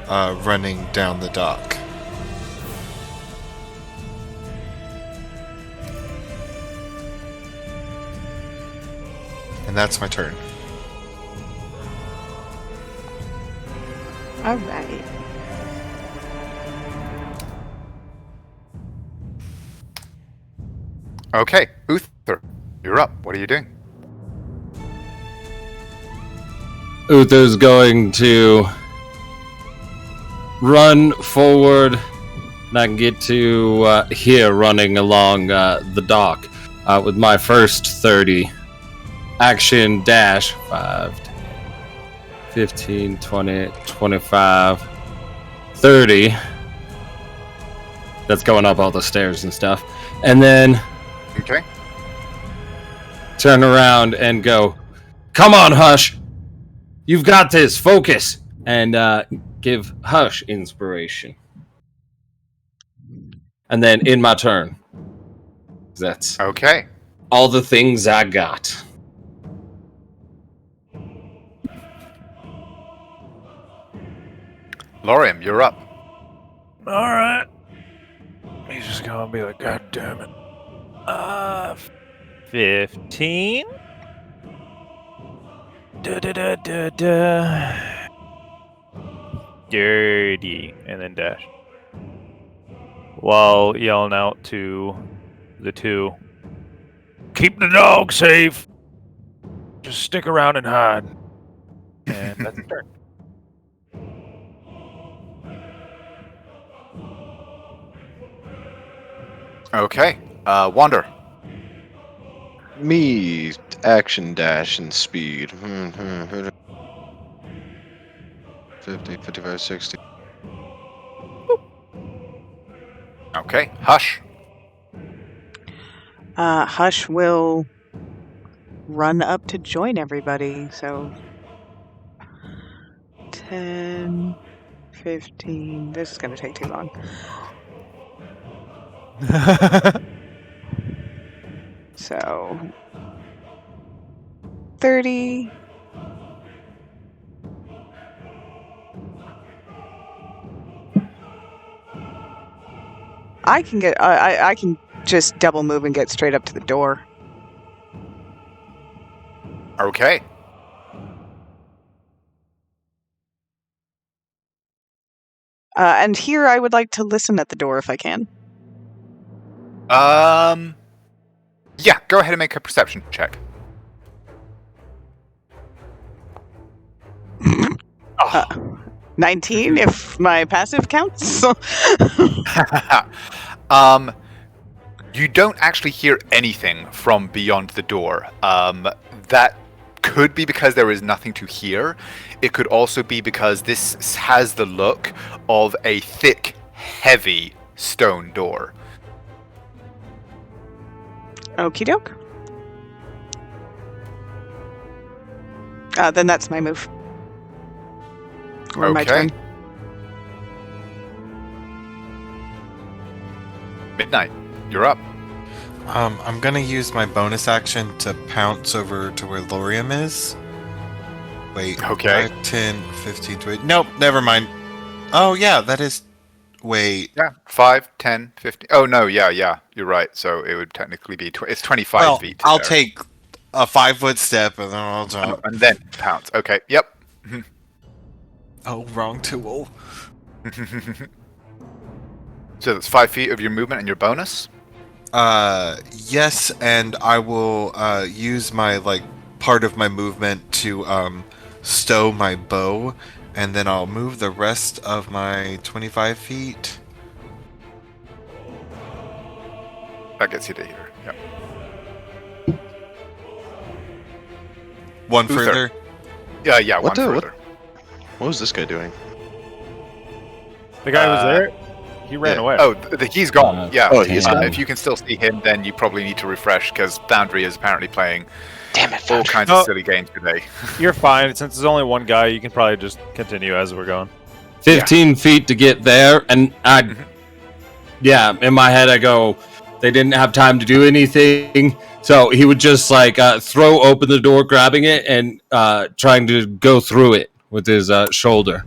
running down the dock. And that's my turn. All right. Okay, Uther, you're up. What are you doing? Uther's going to run forward, and I can get to here running along the dock with my first 30. Action dash 5, 10, 15, 20, 25, 30. That's going up all the stairs and stuff. And then Okay. turn around and go, "Come on, Hush. You've got this. Focus." And give Hush inspiration. And then in my turn. That's Okay. all the things I got. Lorium, you're up. Alright. He's just gonna be like, God damn it. 15. Da. Dirty. And then dash. While yelling out to the two, keep the dog safe. Just stick around and hide. And that's the turn. Okay. Wander. Me, action dash and speed. 50, 55, 60. Okay. Hush. Hush will run up to join everybody. So 10, 15. This is going to take too long. So 30. I can get. I can just double move and get straight up to the door. Okay. And here, I would like to listen at the door if I can. Yeah, go ahead and make a perception check. 19, if my passive counts. You don't actually hear anything from beyond the door. That could be because there is nothing to hear. It could also be because this has the look of a thick, heavy stone door. Okie doke. Then that's my move. Or my turn. Midnight, you're up. I'm gonna use my bonus action to pounce over to where Lorium is. Wait. Okay. 5, 10, 15, 20. Nope, never mind. Oh, yeah, that is... Wait. Yeah, 5, 10, 15. Oh, no, yeah, you're right. So it would technically be... it's 25 feet. I'll take a 5-foot step and then I'll jump. And then pounce. Okay, yep. Oh, wrong tool. So that's 5 feet of your movement and your bonus? Yes, and I will use my part of my movement to stow my bow, and then I'll move the rest of my 25 feet. That gets you to here. Yep. One Uther. further. Yeah, What one the- further. What was this guy doing? The guy was there. He ran yeah. away. Oh, he's gone. Yeah. Oh, he's gone. If you can still see him, then you probably need to refresh because Foundry is apparently playing Damn it! all Foundry. kinds Oh. of silly games today. You're fine. Since there's only one guy, you can probably just continue as we're going. 15 feet to get there, and yeah, in my head I go, they didn't have time to do anything, so he would just throw open the door, grabbing it, and trying to go through it with his shoulder.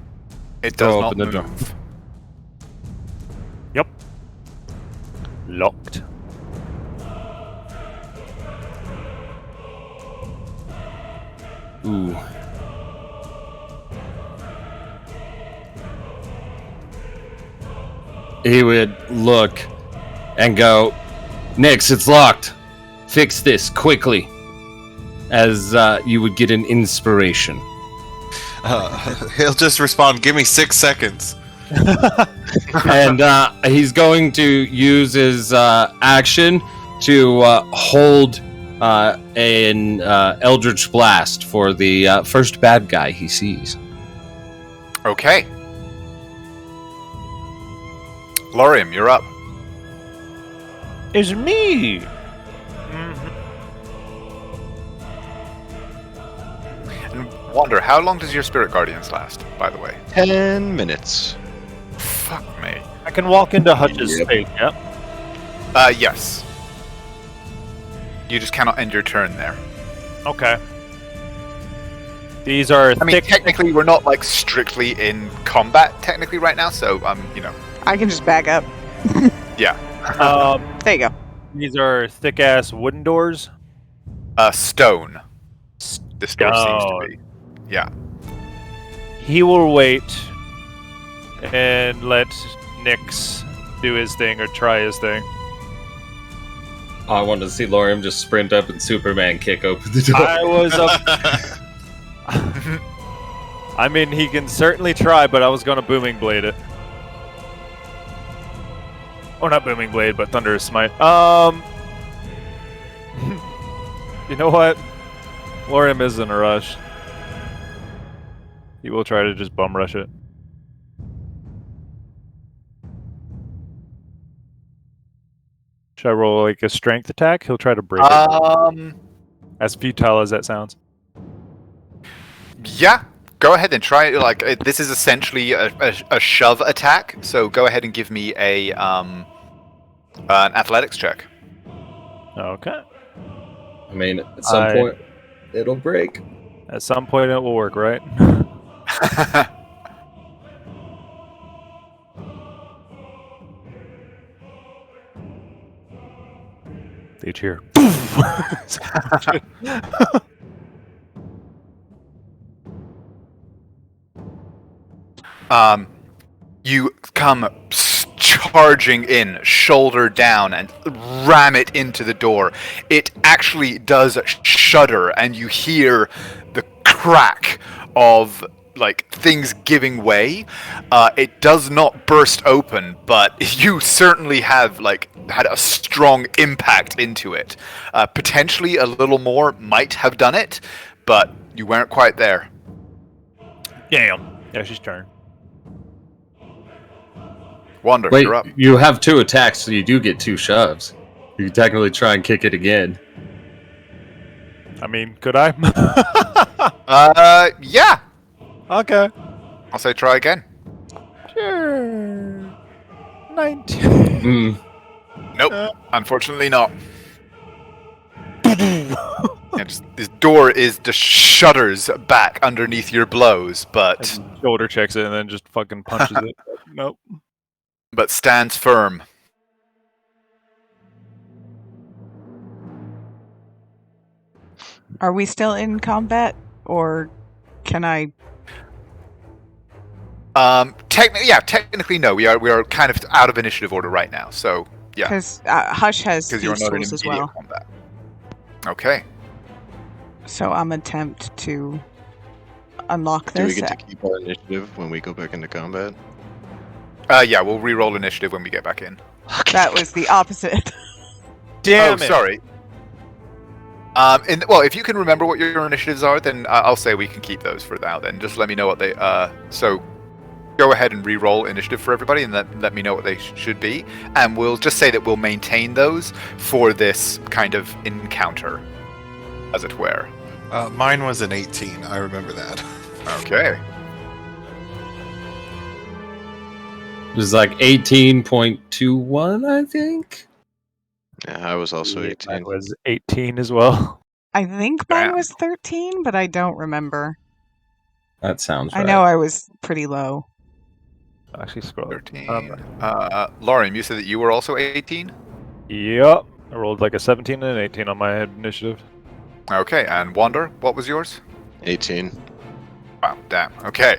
It does Throw not open the door. move. Yep. Locked. Ooh. He would look and go, Nix, it's locked. Fix this quickly. As you would get an inspiration. He'll just respond, give me 6 seconds. And he's going to use his action to hold an Eldritch Blast for the first bad guy he sees. Okay. Lorium, you're up. It's me. And Wander, how long does your Spirit Guardians last, by the way? 10 minutes. Fuck me. I can walk into Hutch's space. Yep. Yes. You just cannot end your turn there. Okay. These are I mean, thick. technically, we're not strictly in combat technically right now, so I can just back up. yeah. There you go. These are thick ass wooden doors. Stone. This door seems to Stone. be. Yeah. He will wait and let Nyx do his thing or try his thing. I wanted to see Lorium just sprint up and Superman kick open the door. I was up. I mean, he can certainly try, but I was going to Booming Blade it. Or not Booming Blade, but Thunderous Smite. You know what? Lorium is in a rush. He will try to just bum rush it. Should I roll a strength attack? He'll try to break it. As futile as that sounds. Yeah. Go ahead and try it. This is essentially a shove attack. So go ahead and give me an athletics check. Okay. I mean, at some point, it'll break. At some point it will work, right? They cheer. You come charging in, shoulder down, and ram it into the door. It actually does shudder, and you hear the crack of things giving way. It does not burst open, but you certainly have had a strong impact into it. Potentially a little more might have done it, but you weren't quite there. Damn. Yeah, she's turn. Wander, Wait, you're up. you have 2 attacks, so you do get 2 shoves. You can technically try and kick it again. I mean, could I? Yeah. Okay. I'll say try again. Sure. 19. Nope. Unfortunately not. Yeah, this door just shudders back underneath your blows, but Shoulder checks it and then just fucking punches it. Nope. stands firm. Are we still in combat, or can I? Technically no. We are kind of out of initiative order right now. So yeah, Because Hush has because you're thieves' not in tools as immediate well. combat. Okay. So I'm attempt to unlock Do we this. get to keep our initiative when we go back into combat? Yeah, we'll re-roll initiative when we get back in. That was the opposite. Damn oh, it. sorry. If you can remember what your initiatives are, then I'll say we can keep those for now. Then just let me know what they. So go ahead and re-roll initiative for everybody, and let me know what they should be, and we'll just say that we'll maintain those for this kind of encounter, as it were. Mine was an 18. I remember that. Okay. It was like 18.21, I think. Yeah, I was also 18. Mine was 18 as well. I think mine Damn. was 13, but I don't remember. That sounds I right. know I was pretty low. Actually, scroll. 13. Lauren, you said that you were also 18? Yep. I rolled like a 17 and an 18 on my initiative. Okay, and Wander, what was yours? 18. Wow, damn. Okay.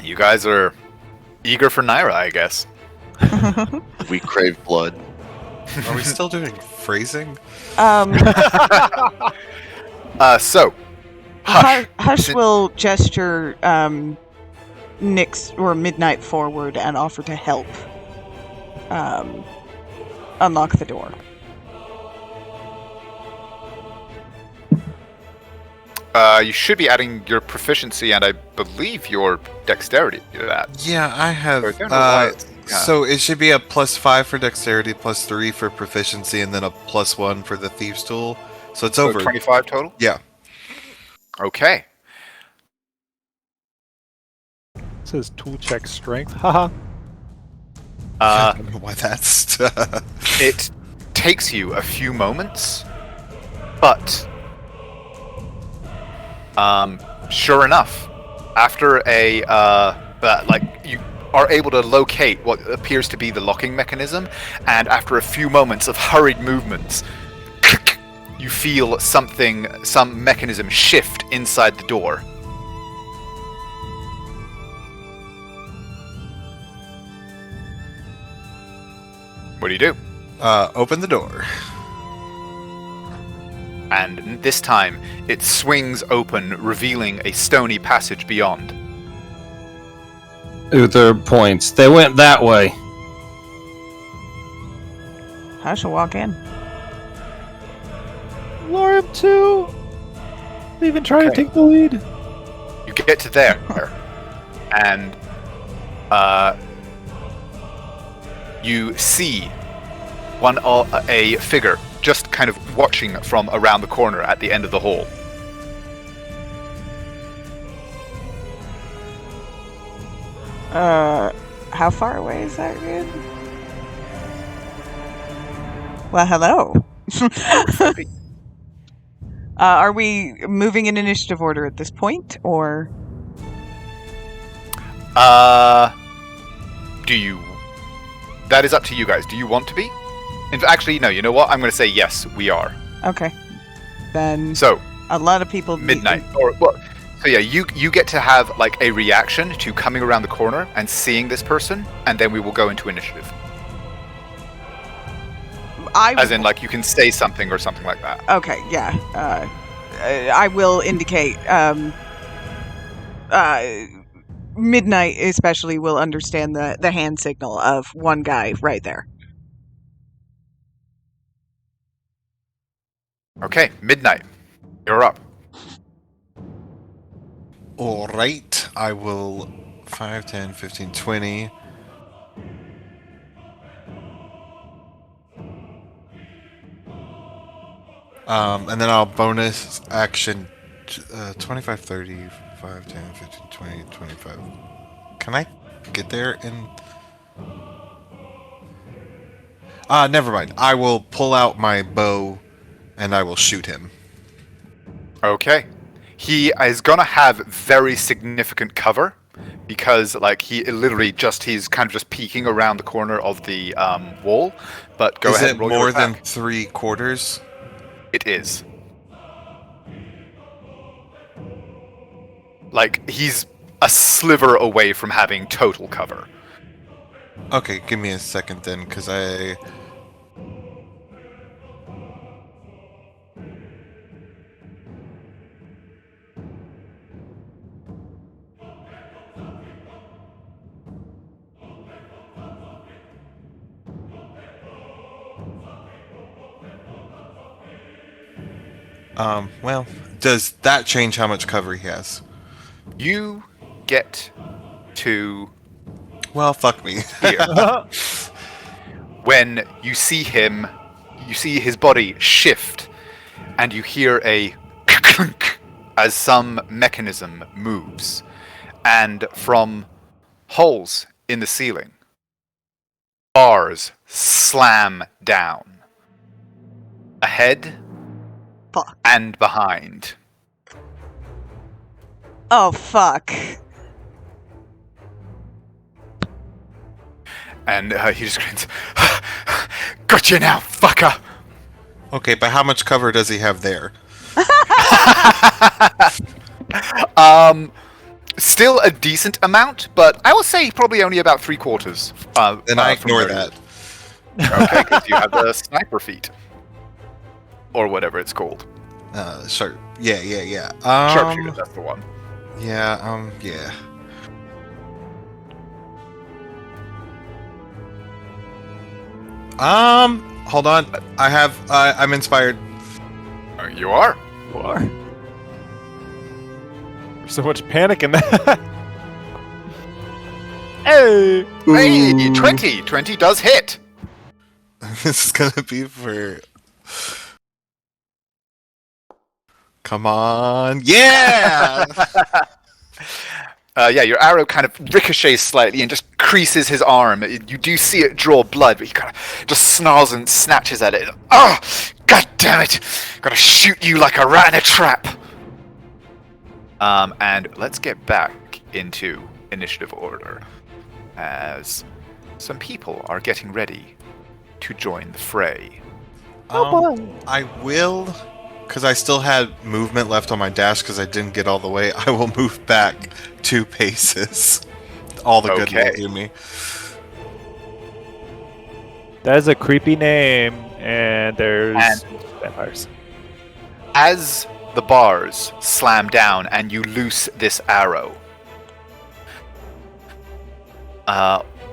You guys are eager for Naira, I guess. We crave blood. Are we still doing phrasing? So, Hush will gesture Nyx or Midnight forward and offer to help unlock the door. You should be adding your proficiency and I believe your dexterity to that. Yeah, I have. So I don't know why it's- yeah. So it should be a +5 for dexterity, +3 for proficiency, and then a +1 for the thieves' tool. So it's So over. 25 total? Yeah. Okay. It says tool check strength. Haha. I don't know why that's. It takes you a few moments, but sure enough, after you are able to locate what appears to be the locking mechanism, and after a few moments of hurried movements, you feel some mechanism shift inside the door. What do you do? Open the door. And this time, it swings open, revealing a stony passage beyond. Uther points. They went that way. Hush will walk in. Lauren too. Even trying to take the lead. You get to there, and you see a figure just kind of watching from around the corner at the end of the hall. How far away is that again? Well, hello. Are we moving in initiative order at this point, or? Do you? That is up to you guys. Do you want to be? Actually, no. You know what? I'm going to say yes. We are. Okay. Then So a lot of people. midnight, or what? So yeah, you get to have like a reaction to coming around the corner and seeing this person, and then we will go into initiative. As in, like, you can say something or something like that. Okay, yeah. I will indicate. Midnight especially will understand the hand signal of one guy right there. Okay, midnight. You're up. Alright, I will 5, 10, 15, 20. And then I'll bonus action 25, 30, 5, 10, 15, 20, 25. Can I get there in... never mind. I will pull out my bow and I will shoot him. Okay. He is going to have very significant cover because, like, he's kind of just peeking around the corner of the wall. But go Is ahead it and roll your more than attack. 3/4? It is. Like, he's a sliver away from having total cover. Okay, give me a second then, because I... well, does that change how much cover he has? You get to Well, fuck me. here. When you see him, you see his body shift, and you hear a clunk as some mechanism moves. And from holes in the ceiling, bars slam down. Ahead Fuck. and behind. Oh, fuck. And he just grins. Got you now, fucker! Okay, but how much cover does he have there? Still a decent amount, but I will say probably only about 3/4. Then I from ignore where he that. is. Okay, because you have the sniper feat. Or whatever it's called. Sure. Yeah. Sharpshooter, that's the one. Yeah. Hold on. I'm inspired. You are? You are. There's so much panic in that. Hey! Hey, 20! 20 does hit! This is gonna be for... Come on. Yeah! Yeah, your arrow kind of ricochets slightly and just creases his arm. You do see it draw blood, but he kind of just snarls and snatches at it. Oh, god damn it! Gotta shoot you like a rat in a trap! And let's get back into initiative order, as some people are getting ready to join the fray. I will... Because I still had movement left on my dash because I didn't get all the way, I will move back 2 paces. All the good Okay. will do me. That is a creepy name, and there's And- vampires. As the bars slam down and you loose this arrow,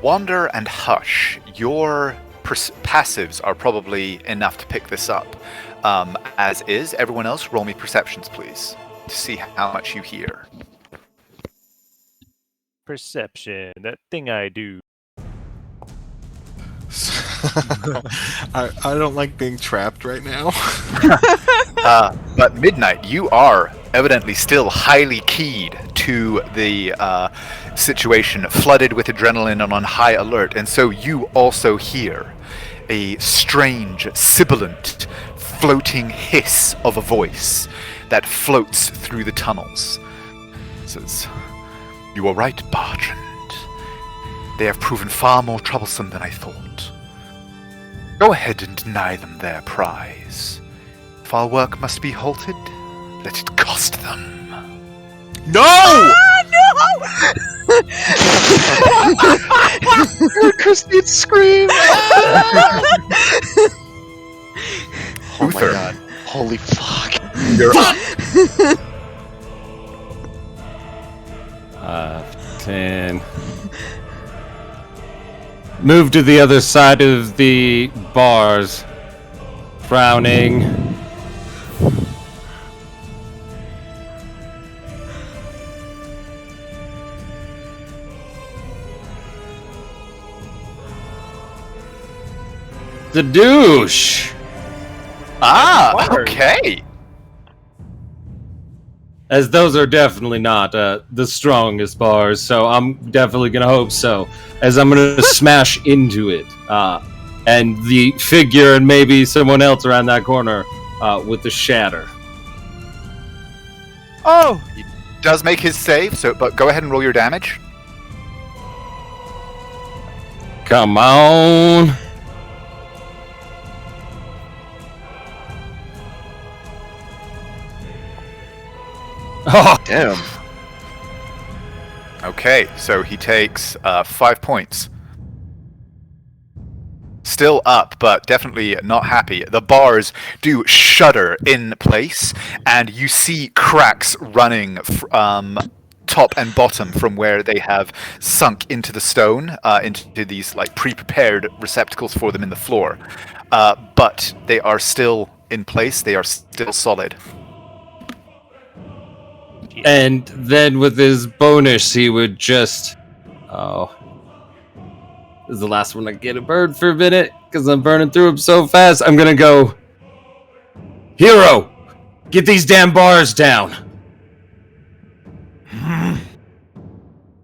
Wander and Hush, your passives are probably enough to pick this up. As is, everyone else, roll me perceptions, please, to see how much you hear. Perception, that thing I do. I don't like being trapped right now. But Midnight, you are evidently still highly keyed to the situation, flooded with adrenaline and on high alert, and so you also hear a strange, sibilant, floating hiss of a voice that floats through the tunnels. It says, "You are right, Bartrand. They have proven far more troublesome than I thought. Go ahead and deny them their prize. If our work must be halted, let it cost them." No! Christine scream! Oh my Uther. god. Holy fuck. You're up. 10. Move to the other side of the bars. Frowning. The douche. Okay. As those are definitely not the strongest bars, so I'm definitely gonna hope so. As I'm gonna smash into it, and the figure and maybe someone else around that corner with the shatter. Oh! He does make his save, but go ahead and roll your damage. Come on. Oh, Damn. Okay, so he takes 5 points. Still up, but definitely not happy. The bars do shudder in place, and you see cracks running top and bottom from where they have sunk into the stone, into these like pre-prepared receptacles for them in the floor. But they are still in place. They are still solid. and then with his bonus, he would just. Oh. This is the last one I get a bird for a minute, because I'm burning through them so fast. I'm gonna go. Hero! Get these damn bars down!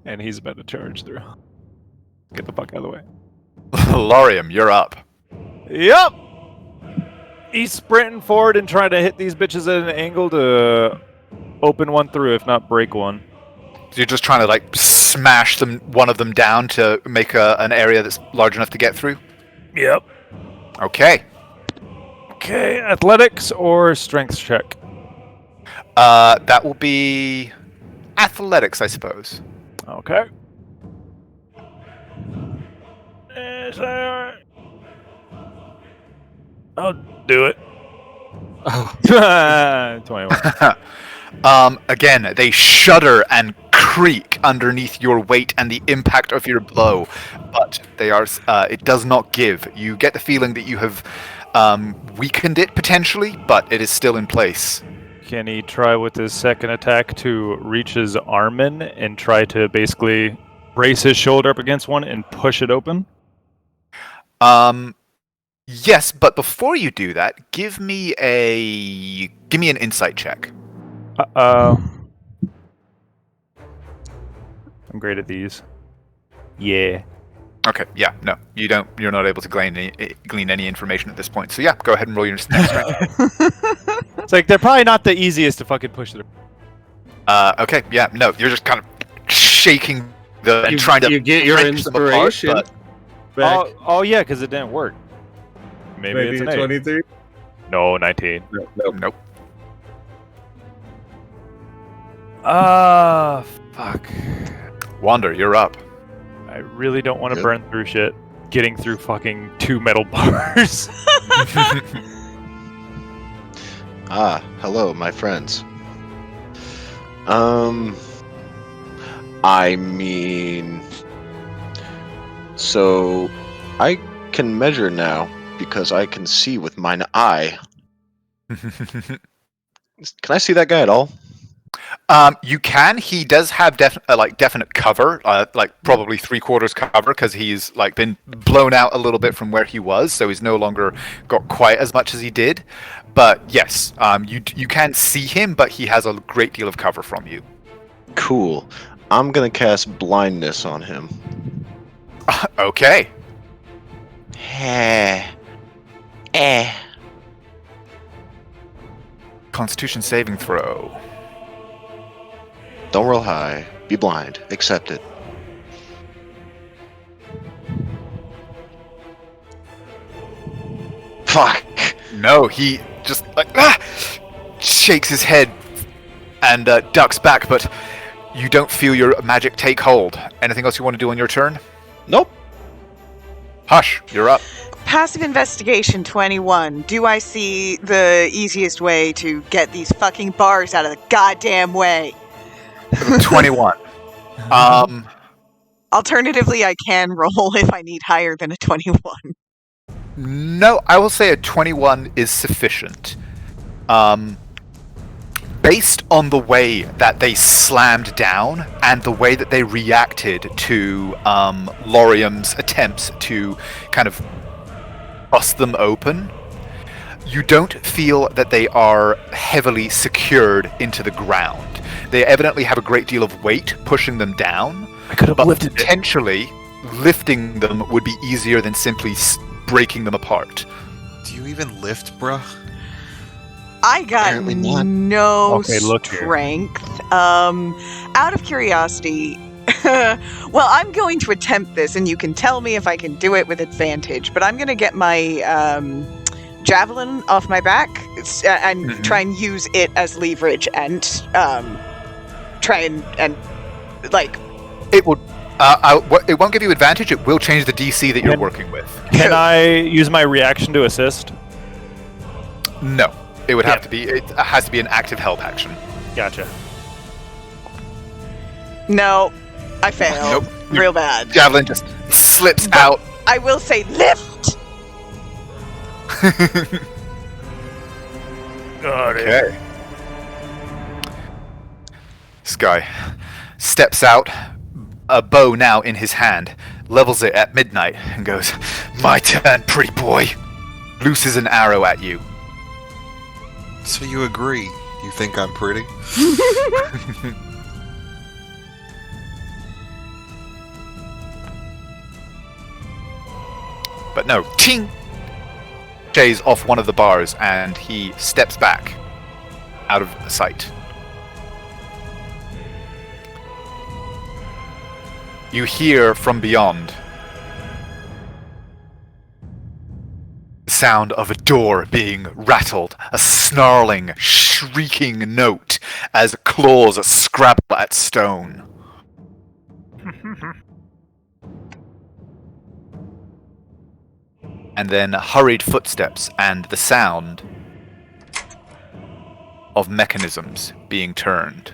And he's about to charge through. Get the fuck out of the way. Lorium, you're up. Yep! He's sprinting forward and trying to hit these bitches at an angle to open one through, if not break one. So you're just trying to like smash one of them down to make an area that's large enough to get through? Yep. Okay. Okay, athletics or strength check? That will be athletics, I suppose. Okay. Is that alright? I'll do it. Oh. 21. Again, they shudder and creak underneath your weight and the impact of your blow, but they are. It does not give. You get the feeling that you have weakened it potentially, but it is still in place. Can he try with his second attack to reach his arm in and try to basically brace his shoulder up against one and push it open? Yes, but before you do that, give me an insight check. I'm great at these. Yeah. Okay, yeah, no, you don't. You're not able to glean any information at this point. So yeah, go ahead and roll your next strength. It's like they're probably not the easiest to fucking push through. Okay, yeah, no, you're just kind of shaking and trying to. You get your wrench them apart, inspiration. but- Back. Oh yeah, because it didn't work. Maybe it's an 8. 23? No, 19. Nope. Fuck. Wander, you're up. I really don't want to Good. burn through shit. Getting through fucking 2 metal bars. Hello, my friends. I mean, so I can measure now because I can see with mine eye. Can I see that guy at all? You can. He does have definite cover, like probably 3/4 cover, because he's like been blown out a little bit from where he was, so he's no longer got quite as much as he did. But yes, you can see him, but he has a great deal of cover from you. Cool. I'm gonna cast blindness on him. Okay. Constitution saving throw. Don't roll high. Be blind. Accept it. Fuck. No, he just like shakes his head and ducks back, but you don't feel your magic take hold. Anything else you want to do on your turn? Nope. Hush, you're up. Passive investigation 21. Do I see the easiest way to get these fucking bars out of the goddamn way? 21. Alternatively, I can roll if I need higher than a 21. No, I will say a 21 is sufficient. Based on the way that they slammed down and the way that they reacted to Lorium's attempts to kind of bust them open, You don't feel that they are heavily secured into the ground. They evidently have a great deal of weight pushing them down. I could have But lifted it. potentially, lifting them would be easier than simply breaking them apart. Do you even lift, bruh? I got Apparently not. no Okay, look here. strength. Out of curiosity, well, I'm going to attempt this, and you can tell me if I can do it with advantage. But I'm going to get my javelin off my back and try and use it as leverage, and try and like. It will. It won't give you advantage. It will change the DC that you're working with. Can I use my reaction to assist? No, it would have to be. It has to be an active help action. Gotcha. No, I failed. Nope. Real bad. Javelin just slips out. I will say lift. Got it. Okay. This guy steps out, a bow now in his hand, levels it at midnight, and goes, "My turn, pretty boy." Looses an arrow at you. So you agree? You think I'm pretty? But no, ting! Shays off one of the bars, and he steps back out of sight. You hear from beyond the sound of a door being rattled, a snarling, shrieking note as claws scrabble at stone. And then hurried footsteps and the sound of mechanisms being turned.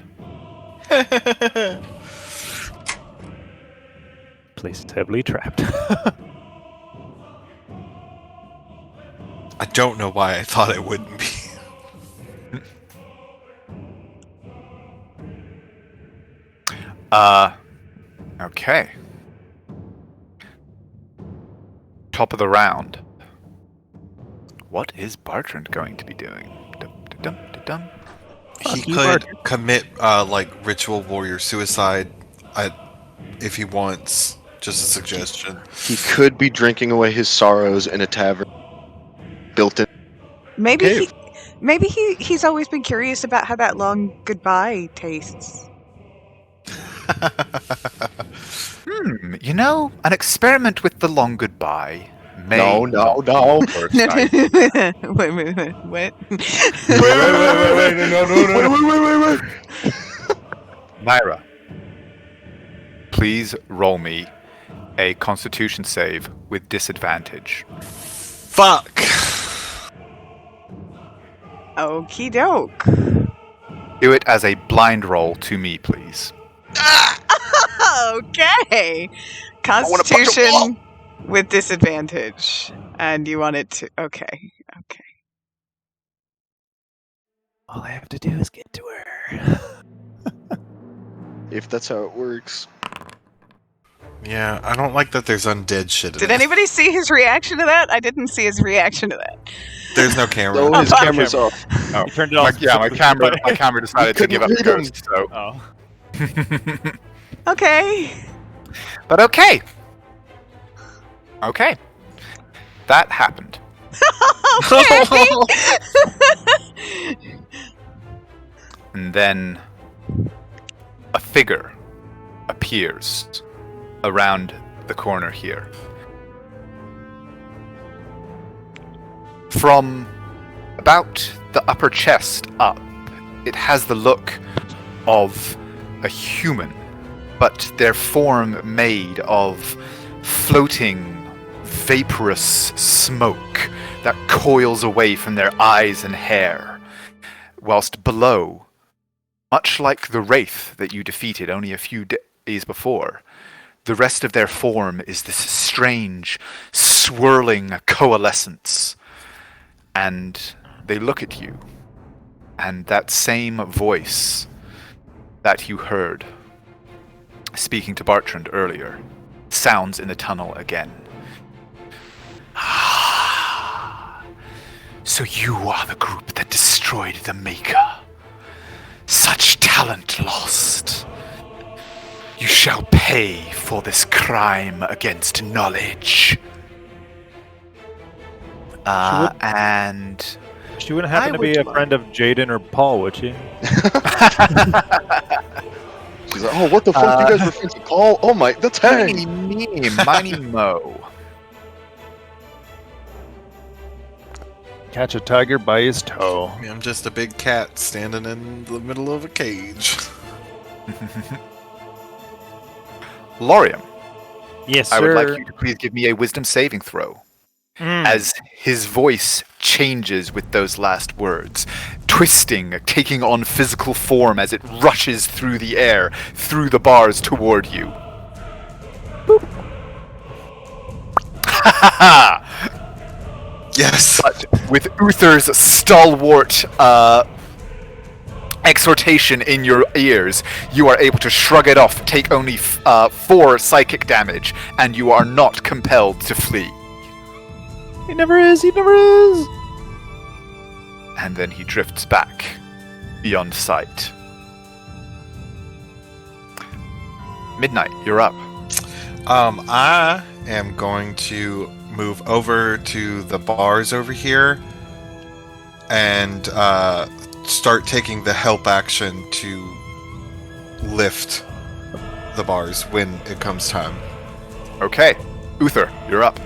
Place is heavily trapped. I don't know why I thought it wouldn't be. Okay. Top of the round. What is Bartrand going to be doing? Dum-dum-dum-dum. He you, could commit like ritual warrior suicide if he wants. Just a suggestion. He could be drinking away his sorrows in a tavern built in. Maybe he's always been curious about how that long goodbye tastes. You know, an experiment with the long goodbye may... No. work out. Wait, what? Wait. Naira, please roll me a Constitution save with disadvantage. Fuck. Okie doke. Do it as a blind roll to me, please. Okay. Constitution with disadvantage. And you want it to... Okay. All I have to do is get to her. If that's how it works. Yeah, I don't like that there's undead shit in Did it. anybody see his reaction to that? I didn't see his reaction to that. There's no camera. No, his camera's off. Oh, You turned it off. my camera decided to give up the ghost, so... Oh. Okay. But okay. Okay. That happened. And then a figure appears around the corner here. From about the upper chest up, it has the look of a human, but their form made of floating, vaporous smoke that coils away from their eyes and hair, whilst below, much like the wraith that you defeated only a few days before, the rest of their form is this strange, swirling coalescence. And they look at you, and that same voice that you heard speaking to Bartrand earlier sounds in the tunnel again. So you are the group that destroyed the Maker. Such talent lost. You shall pay for this crime against knowledge. And She wouldn't happen to be a friend of Jaden or Paul, would she? She's like, oh, what the fuck? You guys were friends with Paul? Oh my, that's Tiny Hank. me, Miny Mo. Catch a tiger by his toe. I'm just a big cat standing in the middle of a cage. Lorium, Yes, I would sir. like you to please give me a wisdom saving throw. As his voice changes with those last words, twisting, taking on physical form as it rushes through the air, through the bars toward you. Yes. But with Uther's stalwart exhortation in your ears, you are able to shrug it off, take only 4 psychic damage, and you are not compelled to flee. He never is. He never is. And then he drifts back beyond sight. Midnight, you're up. I am going to move over to the bars over here and start taking the help action to lift the bars when it comes time. Okay, Uther, you're up.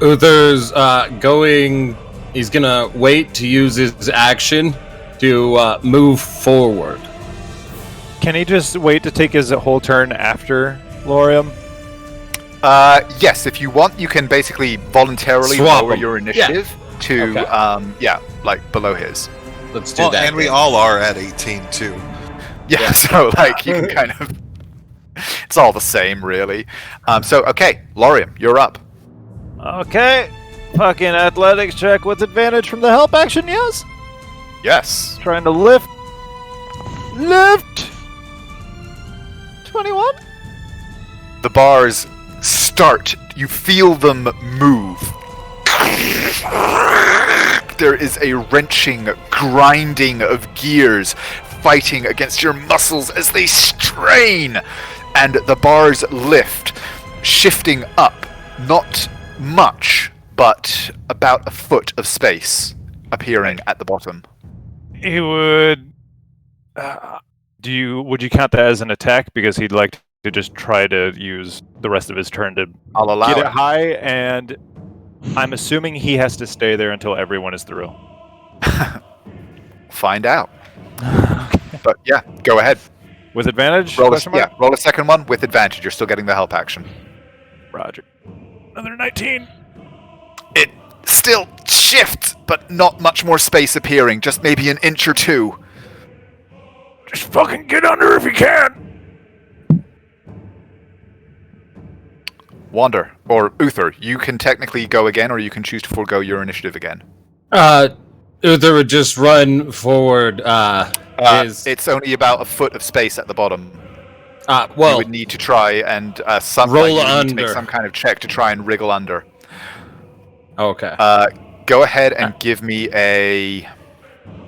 Uther's going. He's gonna wait to use his action to move forward. Can he just wait to take his whole turn after Lorium? Yes, if you want, you can basically voluntarily Swap lower 'em. your initiative to, Okay. like below his. Let's do Well, that. and we then. all are at 18 too. Yeah, so like you can kind of, it's all the same, really. Okay, Lorium, you're up. Okay. Fucking athletics check with advantage from the help action, yes? Yes. Trying to lift. Lift! 21? The bars start. You feel them move. There is a wrenching, grinding of gears fighting against your muscles as they strain, and the bars lift, shifting up. Not much, but about a foot of space appearing at the bottom. He would. Would you count that as an attack? Because he'd like to just try to use the rest of his turn to I'll allow get it. it high, and I'm assuming he has to stay there until everyone is through. Find out. But yeah, go ahead. With advantage? Roll Question mark? roll a second one with advantage. You're still getting the help action. Roger. Another 19. It still shifts, but not much more space appearing. Just maybe an inch or two. Just fucking get under if you can. Wander, or Uther, you can technically go again, or you can choose to forego your initiative again. Uther would just run forward. It's only about a foot of space at the bottom. You Well, would need to try and Roll you would need to make under. some kind of check to try and wriggle under. okay. Go ahead and give me a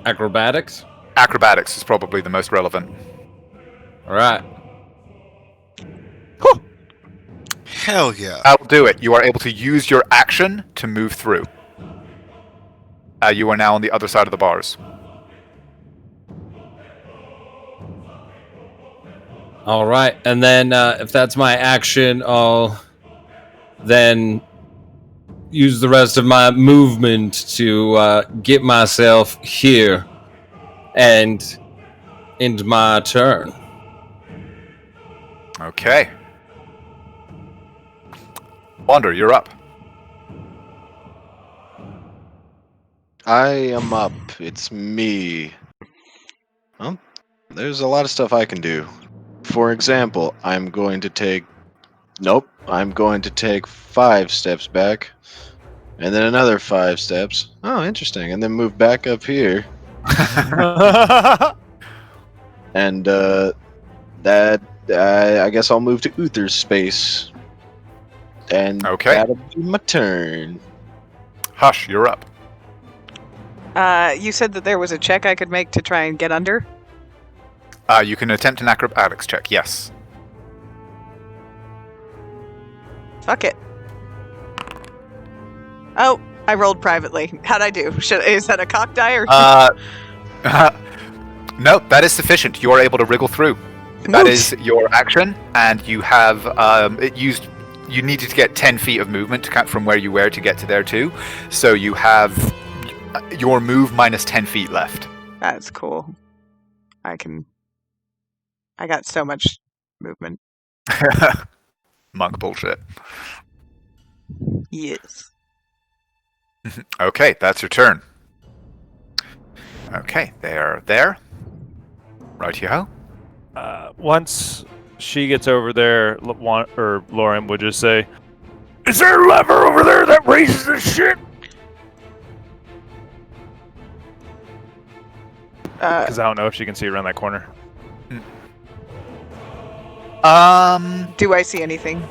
Acrobatics. acrobatics is probably the most relevant. All right. Hell yeah. I'll do it. You are able to use your action to move through. You are now on the other side of the bars. All right, and then if that's my action, I'll then use the rest of my movement to get myself here and end my turn. Okay. Wander, you're up. I am up. It's me. Well, there's a lot of stuff I can do. For example, I'm going to take 5 steps back, and then another 5 steps. Oh, interesting. And then move back up here. And I guess I'll move to Uther's space. And Okay. that'll be my turn. Hush, you're up. You said that there was a check I could make to try and get under? You can attempt an acrobatics check, yes. Fuck it. Oh, I rolled privately. How'd I do? Is that a cock die or? No, that is sufficient. You are able to wriggle through. That is your action, and you have you needed to get 10 feet of movement to from where you were to get to there too. So you have your move minus 10 feet left. That's cool. I got so much movement. Monk bullshit. Yes. Okay, that's your turn. Okay, they are there. Righty-ho. Once she gets over there, Lauren would just say, "Is there a lever over there that raises this shit?" Because I don't know if she can see around that corner. Do I see anything?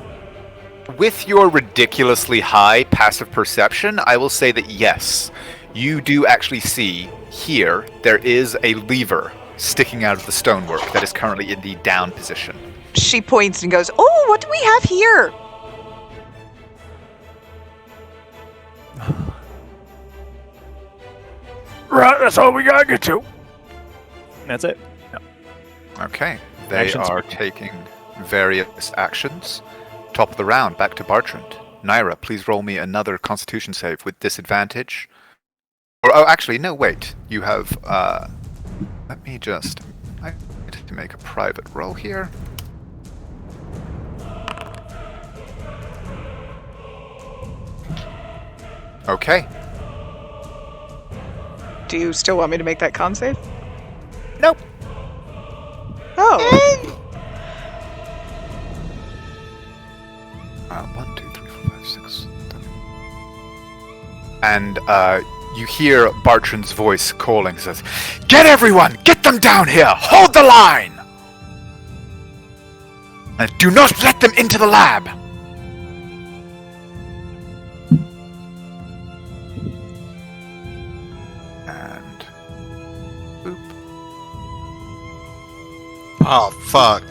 With your ridiculously high passive perception, I will say that yes, you do actually see here there is a lever sticking out of the stonework that is currently in the down position. She points and goes, "Oh, what do we have here?" Right, that's all we gotta get to. That's it. No. Okay, they Actions. are taking various actions. Top of the round, back to Bartrand. Naira, please roll me another Constitution save with disadvantage. Oh, actually, no, wait. You have, let me just... I need to make a private roll here. Okay. Do you still want me to make that con save? Nope. Oh. 1, 2, 3, 4, 5, 6, 7. And you hear Bartrand's voice calling. He says, "Get everyone! Get them down here! Hold the line! And do not let them into the lab!" And boop. Oh, fuck.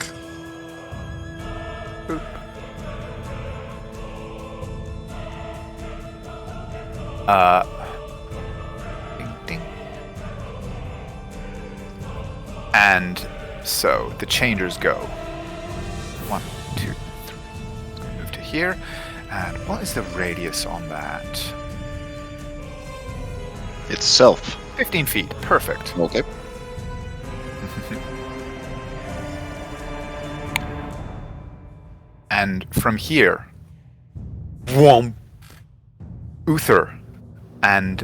Ding, ding. And so the changers go 1, 2, 3. Let's go move to here. And what is the radius on that? Itself. 15 feet. Perfect. Okay. And from here, whoom, Uther and,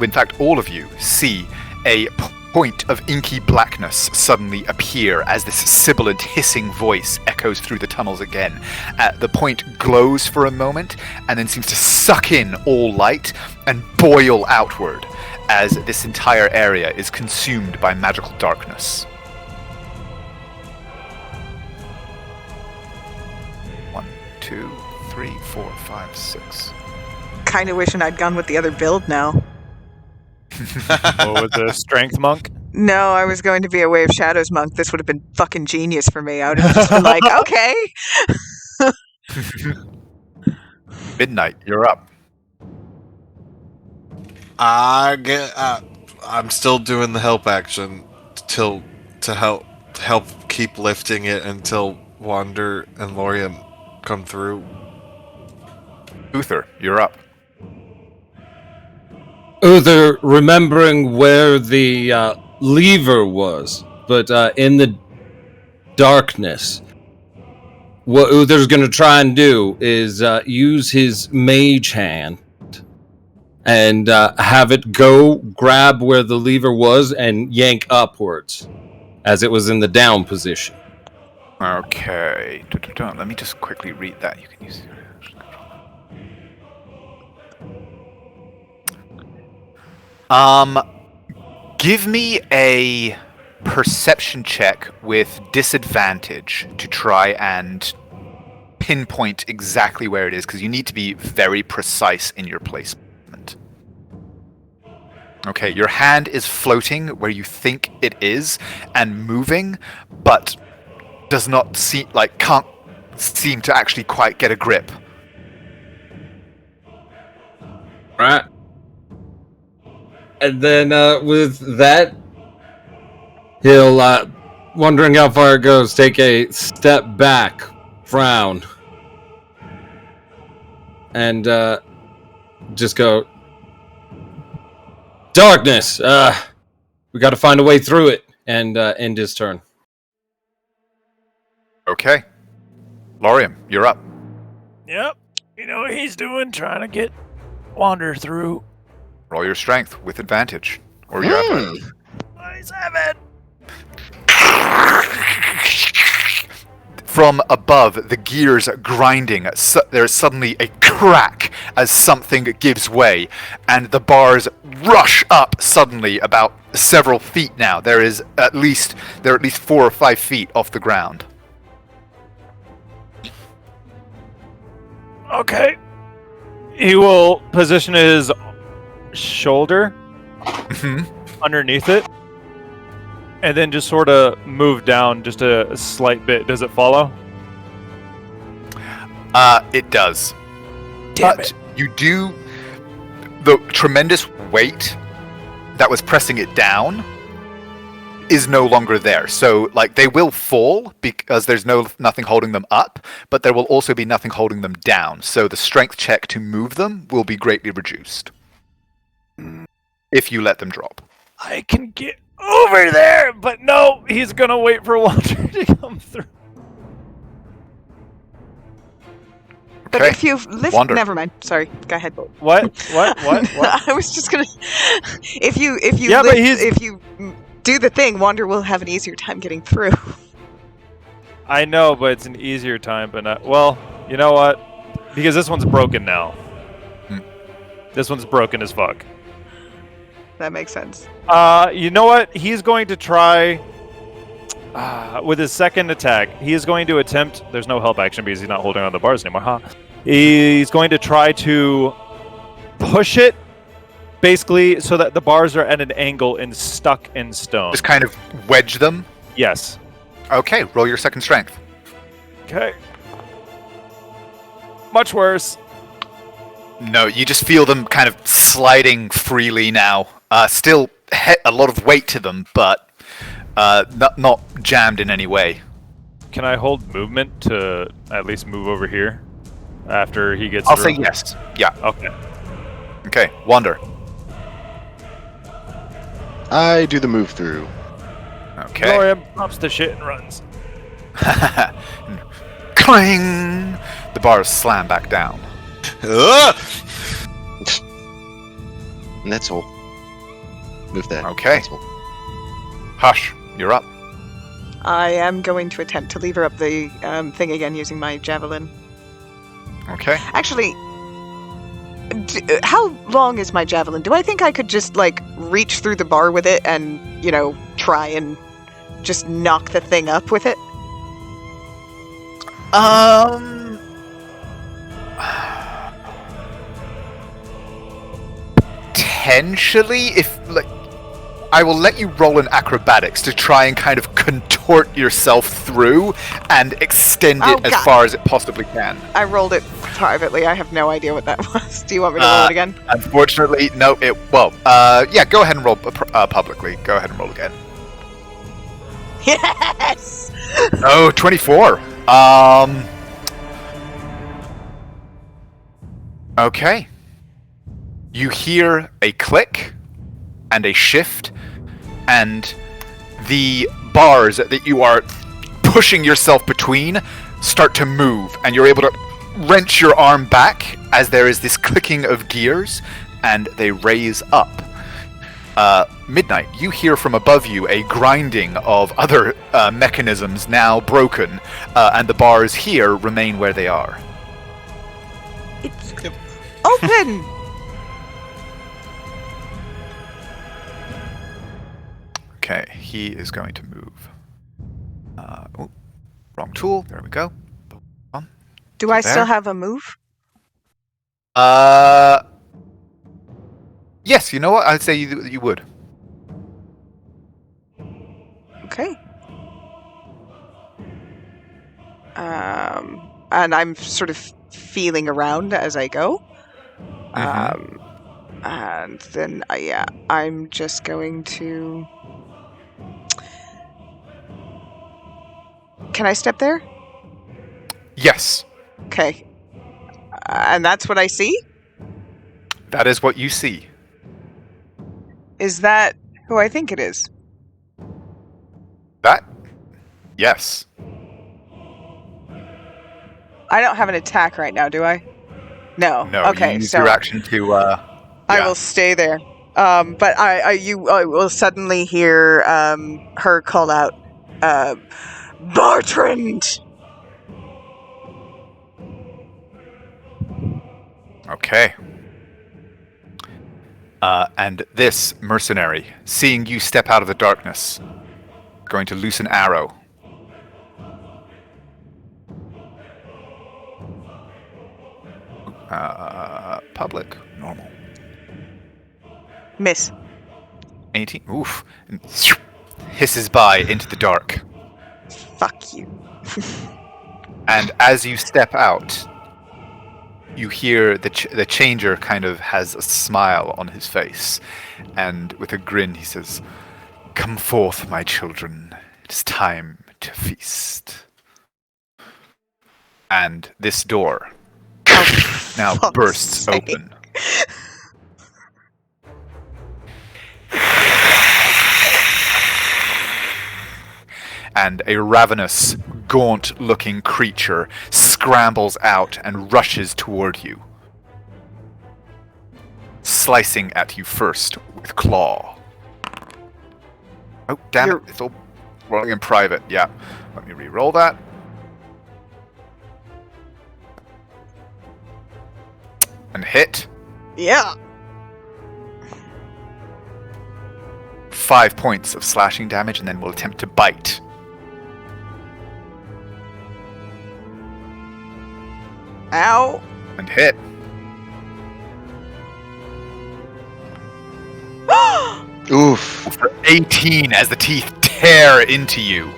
in fact, all of you see a point of inky blackness suddenly appear as this sibilant, hissing voice echoes through the tunnels again. The point glows for a moment and then seems to suck in all light and boil outward as this entire area is consumed by magical darkness. 1, 2, 3, 4, 5, 6. Kind of wishing I'd gone with the other build now. What was the strength monk? No, I was going to be a Way of Shadows monk. This would have been fucking genius for me. I would have just been like, okay. Midnight, you're up. I'm still doing the help action to help keep lifting it until Wander and Lorian come through. Uther, you're up. Uther, remembering where the lever was, but in the darkness, what Uther's going to try and do is use his mage hand and have it go grab where the lever was and yank upwards as it was in the down position. Okay. Let me just quickly read that. You can use. Give me a perception check with disadvantage to try and pinpoint exactly where it is, because you need to be very precise in your placement. Okay, your hand is floating where you think it is and moving, but does not seem can't seem to actually quite get a grip. Right. And then with that, he'll, wondering how far it goes, take a step back, frown, and just go, darkness, we gotta find a way through it, and end his turn. Okay. Lorium, you're up. Yep. You know what he's doing? Trying to get Wander through. Roll your strength with advantage. Or your effort. 27. From above, the gears grinding, there's suddenly a crack as something gives way, and the bars rush up suddenly about several feet now. They're at least 4 or 5 feet off the ground. Okay. He will position his shoulder underneath it, and then just sort of move down just a slight bit. Does it follow? It does. Damn But it. you do... The tremendous weight that was pressing it down is no longer there. So, they will fall because there's nothing holding them up, but there will also be nothing holding them down. So the strength check to move them will be greatly reduced. If you let them drop. I can get over there, but no, he's gonna wait for Wander to come through. But Okay. if you lift, Wander. never mind. Sorry, go ahead. What? I was just gonna. If you Yeah, but lift, if you do the thing, Wander will have an easier time getting through. I know, but it's an easier time, but not. Well, you know what? Because this one's broken now. This one's broken as fuck. That makes sense. You know what? He's going to try with his second attack. He is going to attempt. There's no help action because he's not holding on the bars anymore, huh? He's going to try to push it, basically, so that the bars are at an angle and stuck in stone. Just kind of wedge them. Yes. Okay, roll your second strength. Okay. Much worse. No, you just feel them kind of sliding freely now. Still a lot of weight to them, but not jammed in any way. Can I hold movement to at least move over here after he gets I'll through? say yes. Yeah. Okay. Okay, Wander. I do the move through. Okay. Lorium pops the shit and runs. Clang! The bars slam back down. And that's all. Move that. Okay. That's all. Hush, you're up. I am going to attempt to lever up the thing again using my javelin. Okay. Actually, how long is my javelin? Do I think I could just reach through the bar with it and try and just knock the thing up with it? Potentially, if I will let you roll an acrobatics to try and kind of contort yourself through and extend it as God. far as it possibly can. I rolled it privately. I have no idea what that was. Do you want me to roll it again? Unfortunately, no. Yeah. Go ahead and roll publicly. Go ahead and roll again. Yes! Oh, 24. Okay. You hear a click and a shift, and the bars that you are pushing yourself between start to move, and you're able to wrench your arm back as there is this clicking of gears, and they raise up. Midnight, you hear from above you a grinding of other mechanisms now broken, and the bars here remain where they are. It's open! Okay, he is going to move. Wrong tool. There we go. Do I There. still have a move? Yes, you know what? I'd say you would. Okay. And I'm sort of feeling around as I go. And then, yeah, I'm just going to... Can I step there? Yes, Okay. And that's what I see? that is what you see. Is that who I think it is? That? Yes. I don't have an attack right now, do I? No. No, Okay, you use so your action to, I will stay there. But I will suddenly hear her call out, Bartrand! Okay. And this mercenary, seeing you step out of the darkness, going to loose an arrow. Public, normal. Miss. 18. Oof. And hisses by into the dark. Fuck you. And as you step out, you hear the changer kind of has a smile on his face. And with a grin, he says, "Come forth, my children. It is time to feast." And this door now fuck's bursts sake. open. And a ravenous, gaunt-looking creature scrambles out and rushes toward you, slicing at you first with claw. Oh, damn it. It's all rolling in private. Yeah. Let me re-roll that. And hit. Yeah. 5 points of slashing damage, and then we'll attempt to bite. Ow. And hit. Oof. For 18 as the teeth tear into you.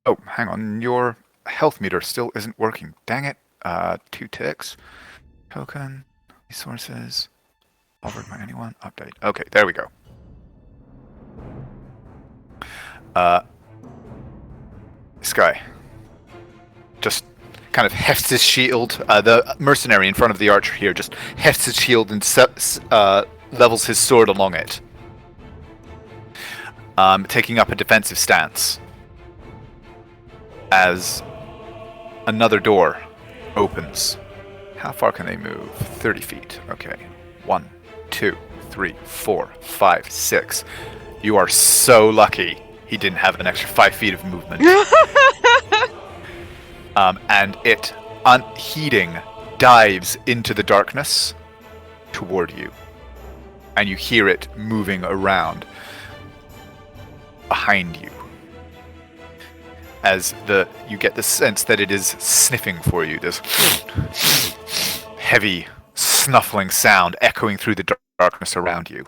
Oh, hang on. Your health meter still isn't working. Dang it. 2 ticks. Token. Resources. Offered by anyone. Update. Okay, there we go. This guy just kind of hefts his shield. The mercenary in front of the archer here just hefts his shield and levels his sword along it, taking up a defensive stance as another door opens. How far can they move? 30 feet. Okay. 1, 2, 3, 4, 5, 6. You are so lucky he didn't have an extra 5 feet of movement. And it, unheeding, dives into the darkness toward you. And you hear it moving around behind you. As you get the sense that it is sniffing for you. This heavy, snuffling sound echoing through the darkness around you.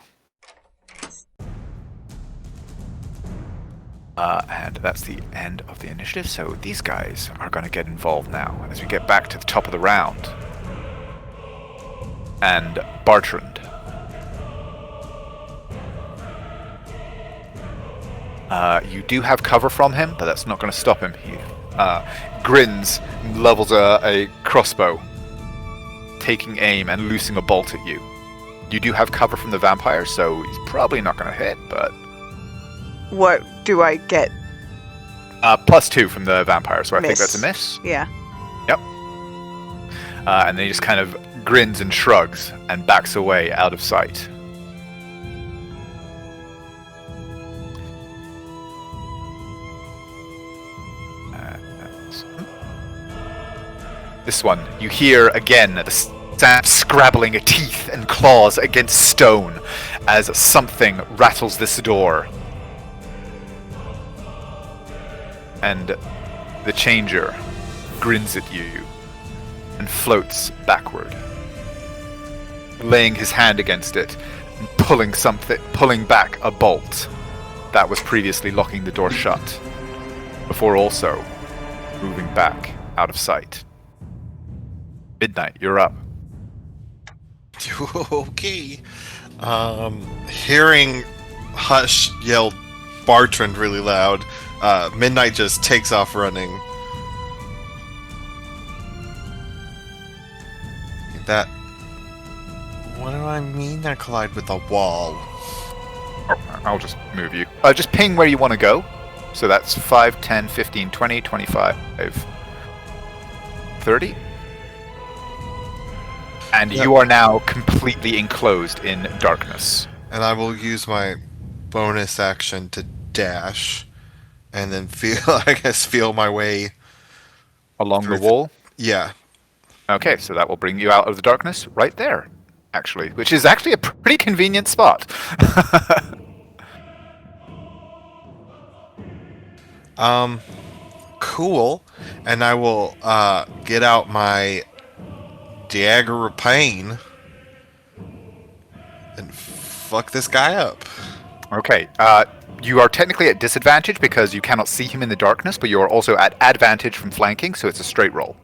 And that's the end of the initiative. So these guys are going to get involved now as we get back to the top of the round. And Bartrand. You do have cover from him, but that's not going to stop him. He grins, levels a crossbow, taking aim and loosing a bolt at you. You do have cover from the vampire, so he's probably not going to hit, but... What do I get? +2 from the vampire, so I think Miss. that's a miss. Yeah. Yep. And then he just kind of grins and shrugs and backs away out of sight. This one, you hear again the sound scrabbling of teeth and claws against stone as something rattles this door. And the changer grins at you and floats backward, laying his hand against it and pulling back a bolt that was previously locking the door shut, before also moving back out of sight. Midnight, you're up. Okay. Hearing Hush yell Bartrand really loud, Midnight just takes off running. That. What do I mean? I collide with a wall. Oh, I'll just move you. Just ping where you want to go. So that's 5, 10, 15, 20, 25, 30. And Yep. you are now completely enclosed in darkness. And I will use my bonus action to dash, and then feel my way Along through the wall? Yeah. Okay, so that will bring you out of the darkness right there, actually, which is actually a pretty convenient spot. Cool. And I will get out my dagger of pain and fuck this guy up. Okay, you are technically at disadvantage because you cannot see him in the darkness, but you are also at advantage from flanking, so it's a straight roll.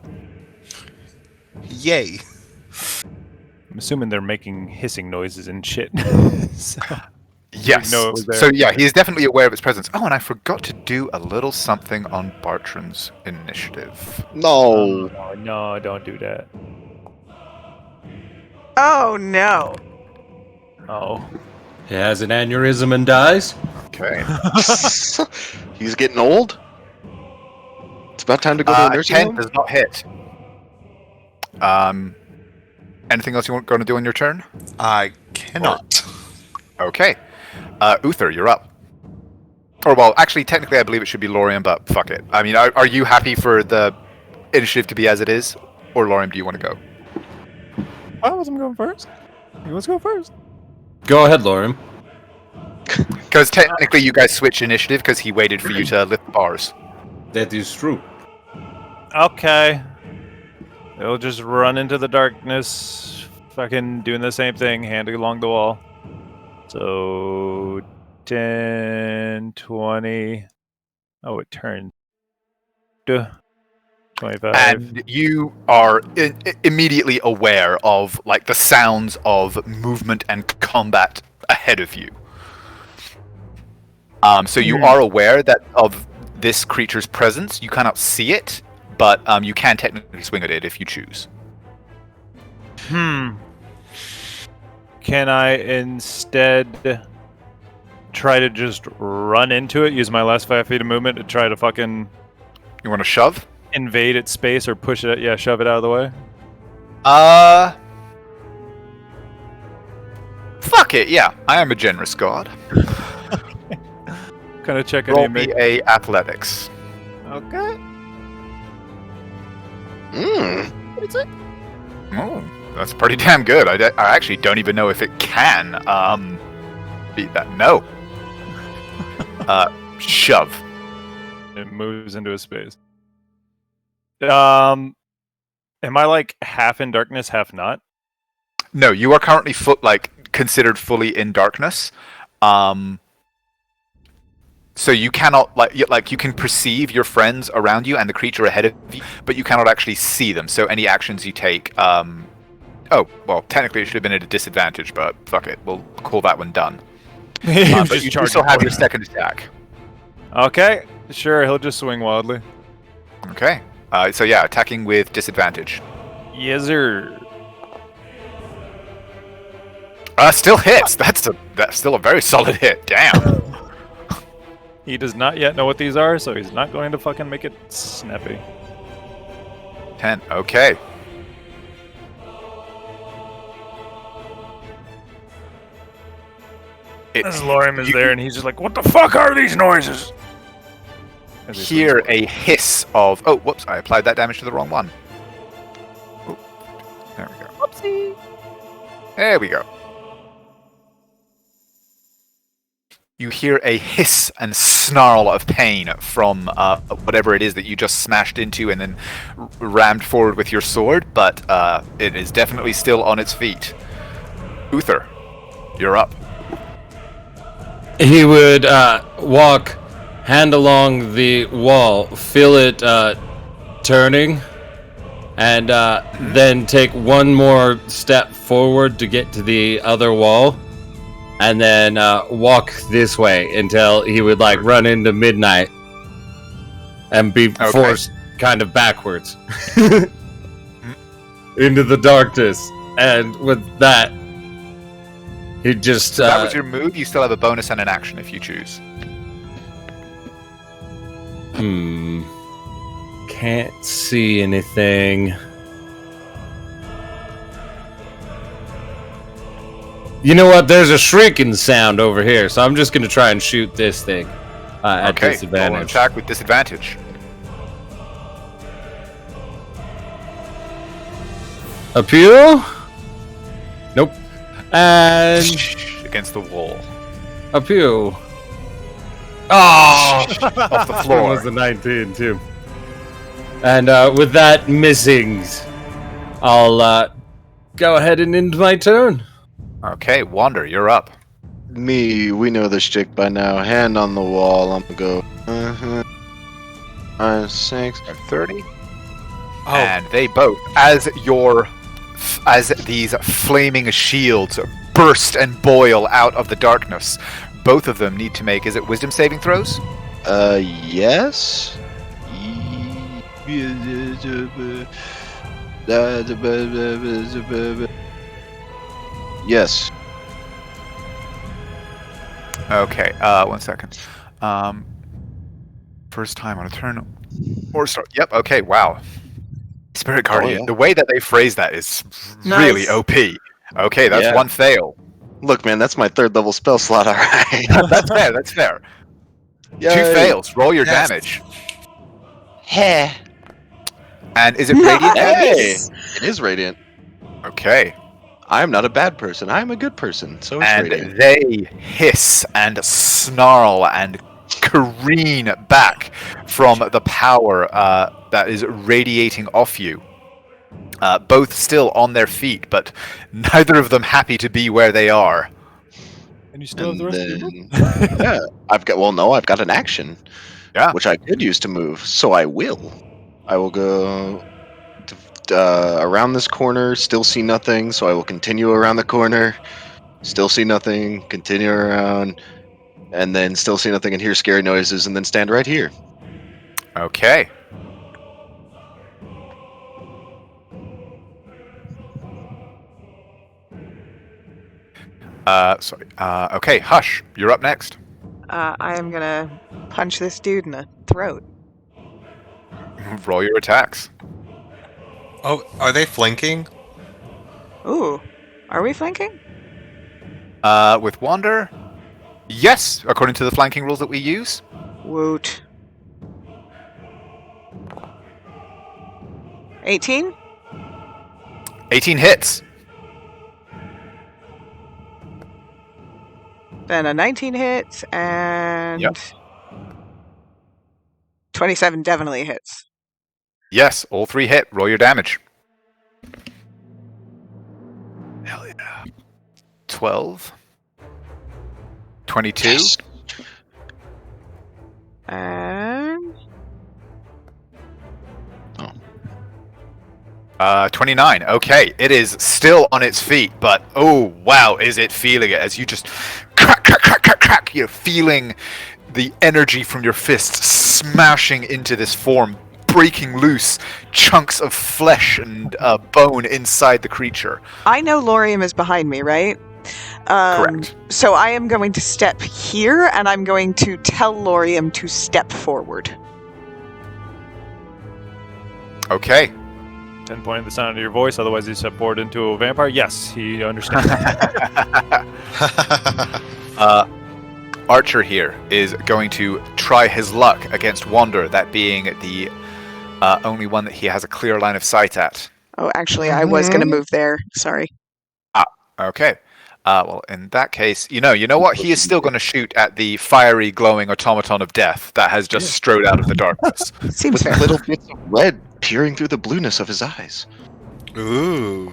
Yay. I'm assuming they're making hissing noises and shit. So, Yes. know it was there. So yeah, he is definitely aware of its presence. Oh, and I forgot to do a little something on Bartrand's initiative. No. no, don't do that. Oh no. Oh. He has an aneurysm and dies. Okay. He's getting old. It's about time to go to a nursing 10 home. does not hit. Anything else you want going to do on your turn? I cannot. Okay. Uther, you're up. Or well, actually, technically, I believe it should be Lorian, but fuck it. I mean, are you happy for the initiative to be as it is, or Lorian, do you want to go? I wasn't going first. You want to go first? Go ahead, Lauren. Because technically, you guys switch initiative because he waited for you to lift the bars. That is true. Okay. They'll just run into the darkness, fucking doing the same thing, hand along the wall. So 10, 20. Oh, it turned. 25. And you are immediately aware of like the sounds of movement and combat ahead of you. So you are aware that of this creature's presence. You cannot see it, but you can technically swing at it if you choose. Can I instead try to just run into it, use my last 5 feet of movement to try to fucking You want to shove? invade its space or push it, shove it out of the way? Fuck it, yeah. I am a generous god. Kind of check Roll any me a athletics. Okay. Oh, that's pretty damn good. I actually don't even know if it can beat that. No. Shove. It moves into a space. Am I like half in darkness, half not? No, you are currently considered fully in darkness. So you cannot like you can perceive your friends around you and the creature ahead of you, but you cannot actually see them. So any actions you take, oh well, technically it should have been at a disadvantage, but fuck it, we'll call that one done. But you still have your second attack. Okay, sure. He'll just swing wildly. Okay. So yeah, attacking with disadvantage. Yes, sir. Still hits. That's still a very solid hit. Damn. He does not yet know what these are, so he's not going to fucking make it snappy. 10. Okay. As Lorian is there, and he's just like, "What the fuck are these noises?" As he Hear swings a hiss of. Oh, whoops! I applied that damage to the wrong one. Oop. There we go. Whoopsie. There we go. you hear a hiss and snarl of pain from whatever it is that you just smashed into and then rammed forward with your sword, but it is definitely still on its feet. Uther, you're up. He would walk hand along the wall, feel it turning, and then take one more step forward to get to the other wall, and then walk this way until he would run into midnight and be forced kind of backwards into the darkness. And with that, he'd just... that was your move. You still have a bonus and an action if you choose. Can't see anything. You know what? There's a shrieking sound over here, so I'm just going to try and shoot this thing at disadvantage. Roll an attack with disadvantage. Appeal? Nope. And... against the wall. Appeal. Oh! Off the That floor. was a 19, too. And with that missing, I'll go ahead and end my turn. Okay, Wander, you're up. We know this chick by now. Hand on the wall. I'm gonna go. 6. 30. And they both, as these flaming shields burst and boil out of the darkness, both of them need to make, is it wisdom saving throws? Yes. Yes. Okay, 1 second. First time on a turn. Or start. Yep, okay, wow. Spirit Guardian. yeah. The way that they phrase that is really OP. Okay, that's one fail. Look, man, that's my 3rd level spell slot, alright. That's fair. 2 fails. Roll your damage. Heh. And is it radiant damage? Hey, it is radiant. Okay. I am not a bad person. I am a good person. So it's And radiant. they hiss and snarl and careen back from the power that is radiating off you. Both still on their feet, but neither of them happy to be where they are. And you still have the rest of your move? Yeah, I've got an action, which I could use to move. So I will go around this corner. Still see nothing, so I will continue around the corner. Still see nothing. Continue around, and then still see nothing and hear scary noises, and then stand right here. Okay. Okay, Hush, you're up next. I am gonna punch this dude in the throat. Roll your attacks. Oh, are they flanking? Ooh, are we flanking? With Wander? Yes, according to the flanking rules that we use. Woot. 18? 18 hits. Then a 19 hits, and 27 definitely hits. Yes, all 3 hit. Roll your damage. Hell yeah. 12. 22. Yes. And 29. Okay, it is still on its feet, but oh wow, is it feeling it as you just crack, crack, crack, crack, crack. You're feeling the energy from your fists smashing into this form, breaking loose chunks of flesh and bone inside the creature. I know Lorium is behind me, right? Correct. So I am going to step here, and I'm going to tell Lorium to step forward. Okay. 10 pointing the sound of your voice, otherwise you step forward into a vampire. Yes, he understands. Archer here is going to try his luck against Wander, that being the only one that he has a clear line of sight at. Oh, actually, I was going to move there. Sorry. Okay. Well, in that case, you know what? He is still going to shoot at the fiery, glowing automaton of death that has just strode out of the darkness. Seems With fair. little bits of red peering through the blueness of his eyes. Ooh.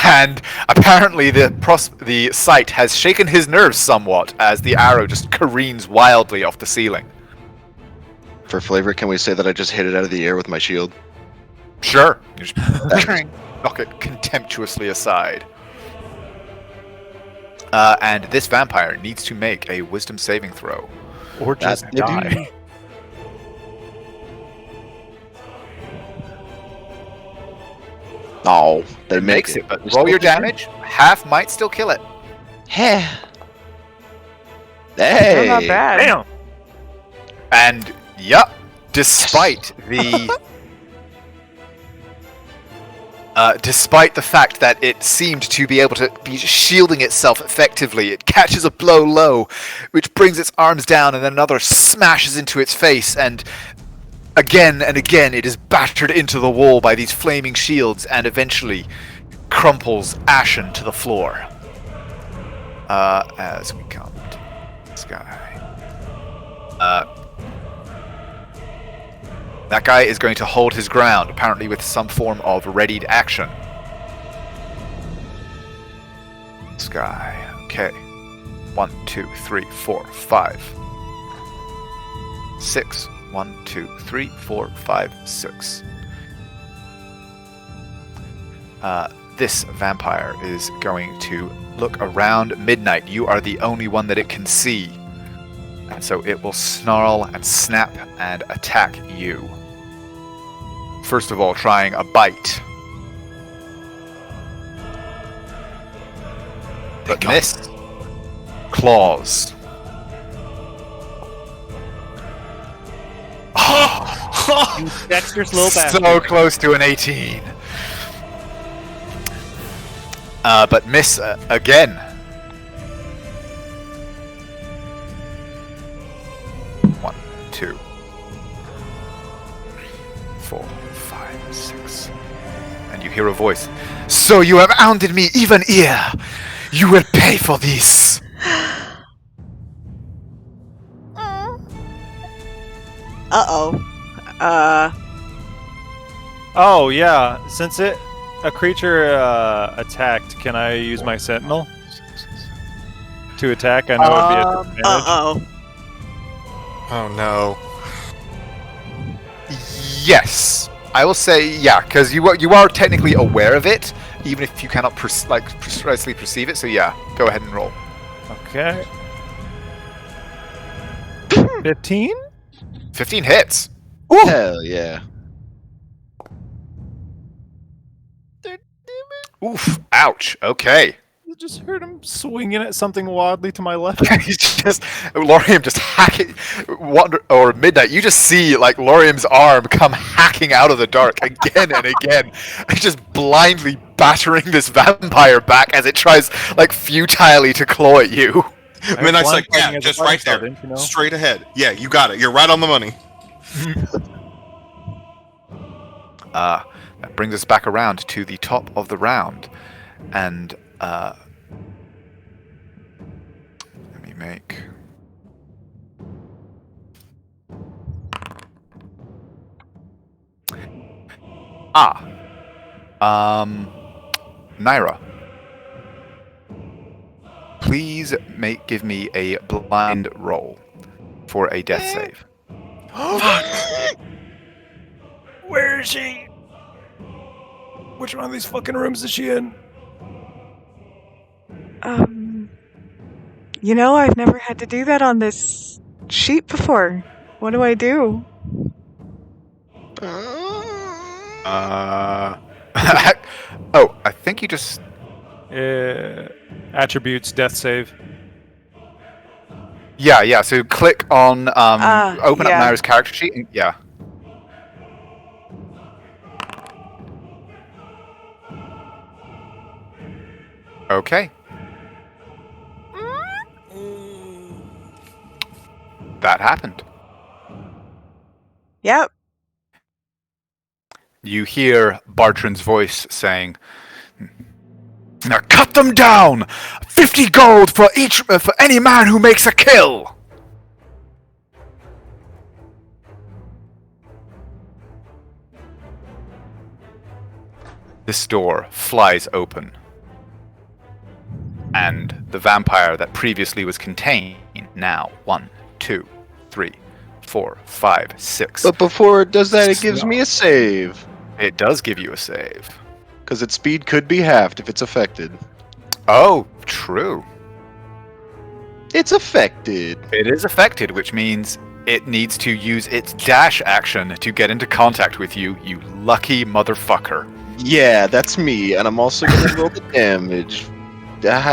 And apparently the sight has shaken his nerves somewhat as the arrow just careens wildly off the ceiling. For flavor, can we say that I just hit it out of the air with my shield? Sure. You just knock it contemptuously aside. And this vampire needs to make a wisdom saving throw. Or just That they do. die. No, that Makes it, but It's roll still your pretty good. damage. Half might still kill it. Hey. Still not Hey. bad. Damn! And yup, despite the despite the fact that it seemed to be able to be shielding itself effectively, it catches a blow low, which brings its arms down, and then another smashes into its face, and again it is battered into the wall by these flaming shields, and eventually crumples ashen to the floor. As we come to this guy. That guy is going to hold his ground, apparently with some form of readied action. This guy. Okay. 1, 2, 3, 4, 5. 6. 1, 2, 3, 4, 5, 6. This vampire is going to look around Midnight. You are the only one that it can see. And so it will snarl and snap and attack you. First of all, trying a bite. But missed. Claws. You dexterous little bastard. So close to an 18. But miss again. 1, 2, 4, 5, 6. And you hear a voice. So you have hounded me even here. You will pay for this. Uh-oh. Oh yeah, since a creature attacked, can I use my sentinel to attack? I know it'd be a disadvantage. Uh-oh. Oh no. Yes, I will say yeah, because you are technically aware of it, even if you cannot precisely perceive it. So yeah, go ahead and roll. Okay. 15? 15 hits. Hell yeah. Oof! Ouch. Okay. I just heard him swinging at something wildly to my left. He's just Lorium just hacking. Or Midnight. You just see like Lorium's arm come hacking out of the dark again and again, just blindly battering this vampire back as it tries like futilely to claw at you. Midnight's like, blind yeah, fighting as a just right fighter, there. didn't you know? Straight ahead. Yeah, you got it. You're right on the money. That brings us back around to the top of the round, and let me make. Naira. Please give me a blind roll for a death save. Where is she? Which one of these fucking rooms is she in? I've never had to do that on this sheet before. What do I do? Oh, I think you just. Attributes, death save. Yeah. So click on open up yeah. Naira's character sheet. And, yeah. Okay. That happened. Yep. You hear Bartrand's voice saying, them down! 50 gold for any man who makes a kill! This door flies open. And the vampire that previously was contained now 1, 2, 3, 4, 5, 6. But before it does that, it gives me a save. It does give you a save. Because its speed could be halved if it's affected. Oh, true. It's affected. It is affected, which means it needs to use its dash action to get into contact with you, you lucky motherfucker. Yeah, that's me, and I'm also gonna roll the damage. Yeah.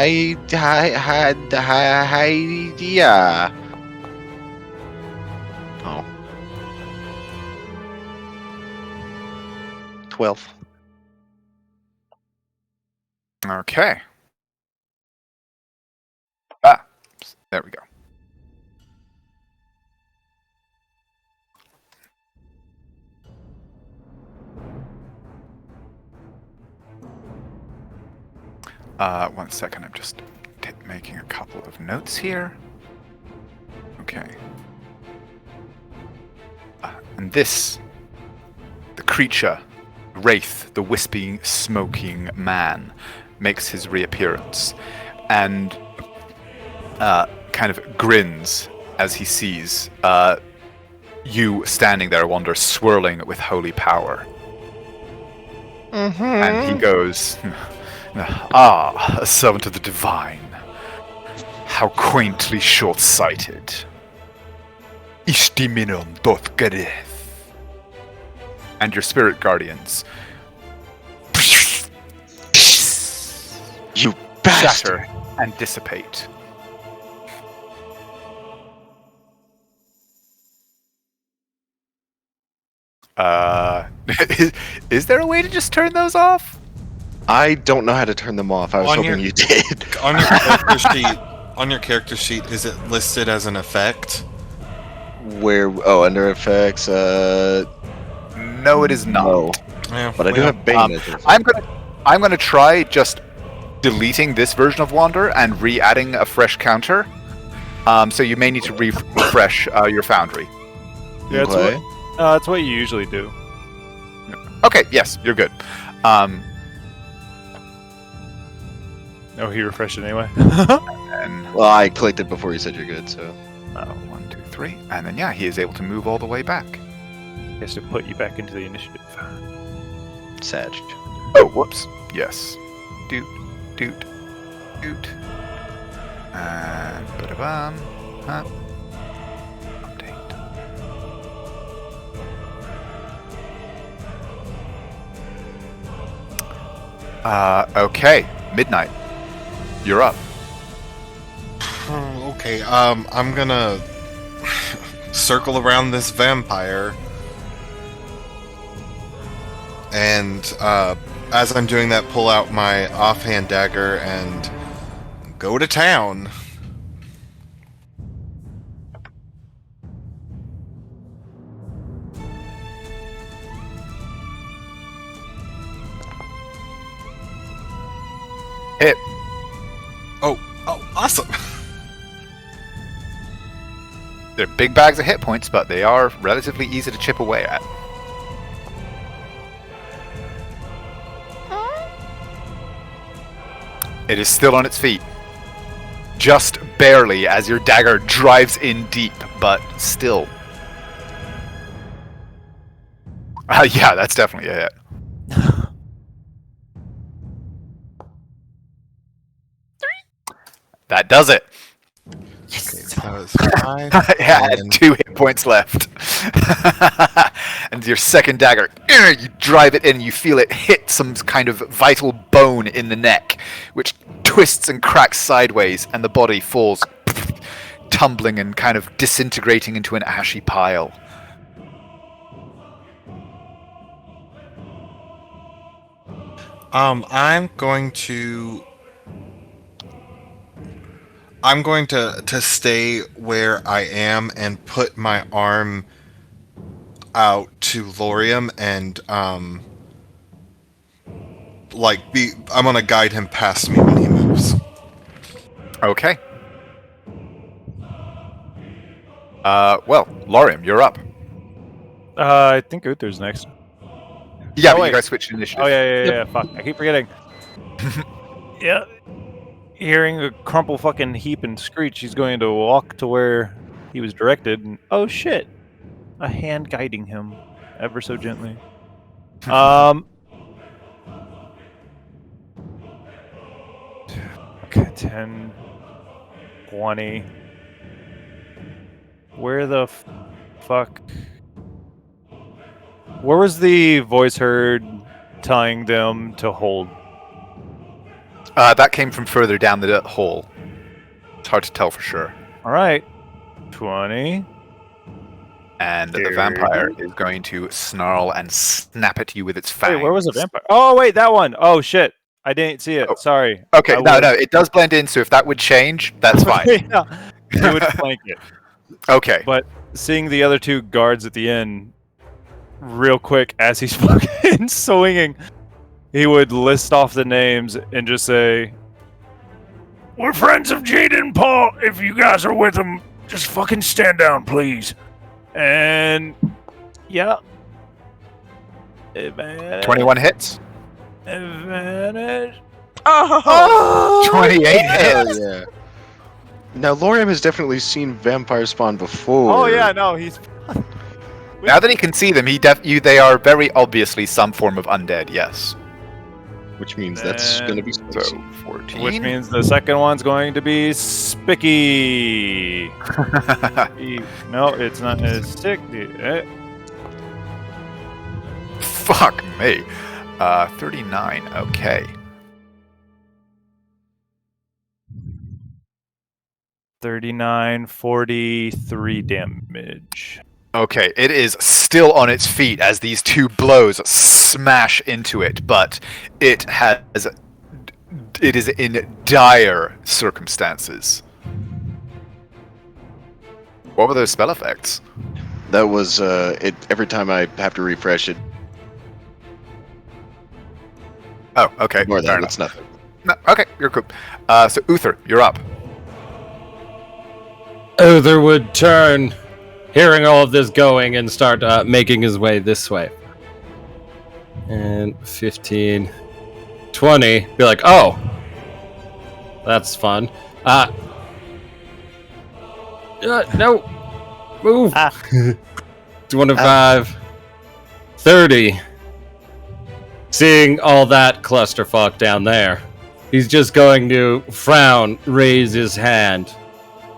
Oh. 12. Okay. Ah, there we go. One second, I'm just making a couple of notes here. Okay. And this, the creature, Wraith, the wispy, smoking man, makes his reappearance and kind of grins as he sees you standing there, Wonder, swirling with holy power. And he goes, "Ah, a servant of the divine. How quaintly short-sighted. Ishtiminon doth gareth." And your spirit guardians You bastard! shatter and dissipate. Is there a way to just turn those off? I don't know how to turn them off. I was hoping you did. On your character sheet, is it listed as an effect? Where? Oh, under effects. No, it is not. No. Yeah, But I do have Bane. as an I'm gonna try just deleting this version of Wander and re-adding a fresh counter. So you may need to refresh your Foundry. Yeah, Okay. that's what you usually do. Okay, yes, you're good. Oh, he refreshed it anyway. And Well, I clicked it before you said you're good, so. 1, 2, 3, and then yeah, he is able to move all the way back. He has to put you back into the initiative. Sag. Oh, whoops. Yes. Doot, doot, doot. And ba-da-bum. Huh. Update. Okay. Midnight. You're up. Okay, I'm gonna circle around this vampire. And, as I'm doing that, pull out my offhand dagger and go to town. Hit. Oh, awesome! They're big bags of hit points, but they are relatively easy to chip away at. It is still on its feet. Just barely as your dagger drives in deep, but still. Yeah, that's definitely a hit. That does it. That was 5. It had and 2 hit points left. And your second dagger, you drive it in, you feel it hit some kind of vital bone in the neck, which twists and cracks sideways, and the body falls tumbling and kind of disintegrating into an ashy pile. I'm going to stay where I am and put my arm out to Lorium and I'm gonna guide him past me when he moves. moves. Okay. Well, Lorium, you're up. I think Uther's next. Yeah, Oh, but wait. you guys switched initiative. Oh yeah. Fuck, I keep forgetting. Yeah. Hearing a crumple fucking heap and screech, he's going to walk to where he was directed, and oh shit, a hand guiding him ever so gently. Okay, 10, 20. Where the fuck? Where was the voice heard telling them to hold? That came from further down the hole. It's hard to tell for sure. All right, 20. And the 30. vampire is going to snarl and snap at you with its fangs. Wait, where was the vampire? Oh, wait, that one. Oh, shit. I didn't see it. Oh. Sorry. Okay, no, it does blend in, so if that would change, that's fine. Yeah, he would flank it. Okay. But seeing the other two guards at the end, real quick, as he's fucking swinging, he would list off the names and just say, "We're friends of Jade and Paul. If you guys are with them, just fucking stand down, please." And yeah. Advantage. 21 hits. Advantage. Oh! 28 Hell hits. yeah. Now, Lorium has definitely seen vampires spawn before. Oh yeah, no, he's. Now that he can see them, they are very obviously some form of undead, yes. Which means that's going to be So, spicy. 14. Which means the second one's going to be Spicky. No, it's not as sticky. Fuck me. 39, okay. 39, 43 damage. Okay, it is still on its feet as these two blows smash into it, but it is in dire circumstances. What were those spell effects? That was it. Every time I have to refresh it, Oh, okay. ignore fair that. enough. It's nothing. No, okay, you're cool. So Uther, you're up. Uther would turn, hearing all of this going, and start making his way this way. And 15, 20, be like, oh, that's fun. No, move. 25, 30. Seeing all that clusterfuck down there, he's just going to frown, raise his hand.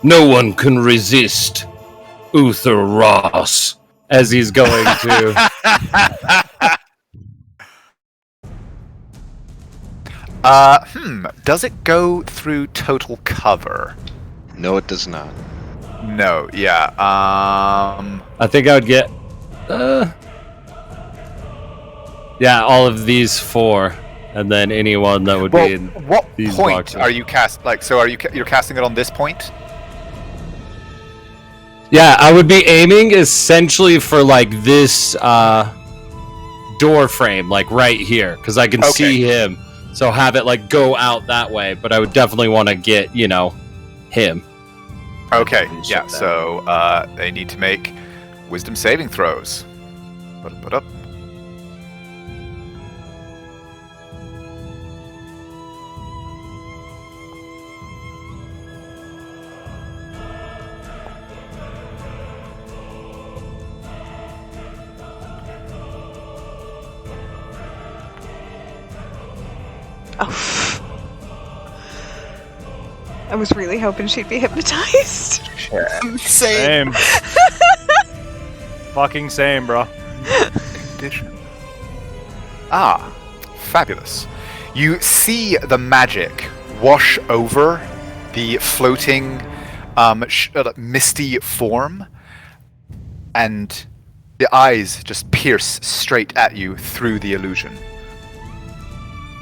No one can resist Uther Ross, as he's going to. Does it go through total cover? No, it does not. No, yeah. I think I would get. Yeah, all of these four, and then anyone that would Well, be in what these point boxes. are you you're casting it on this point? Yeah, I would be aiming essentially for like this door frame, like right here, because I can Okay. see him. So have it like go out that way, but I would definitely want to get, him. Okay, Shut yeah, that. so they need to make wisdom saving throws. Put up. Oh. I was really hoping she'd be hypnotized. Same. Fucking same, bro. Condition. Ah, fabulous. You see the magic wash over the floating, misty form, and the eyes just pierce straight at you through the illusion.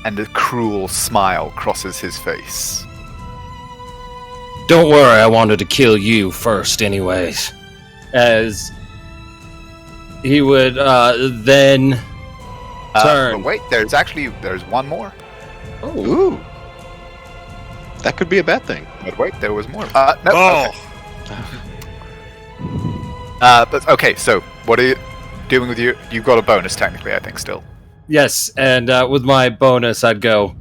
And a cruel smile crosses his face. Don't worry, I wanted to kill you first, anyways. As he would then turn. But wait, there's one more. Oh, Ooh. That could be a bad thing. But wait, there was more. No. Oh, Okay. But okay. So what are you doing with you? You've got a bonus technically, I think, still. Yes, and with my bonus, I'd go,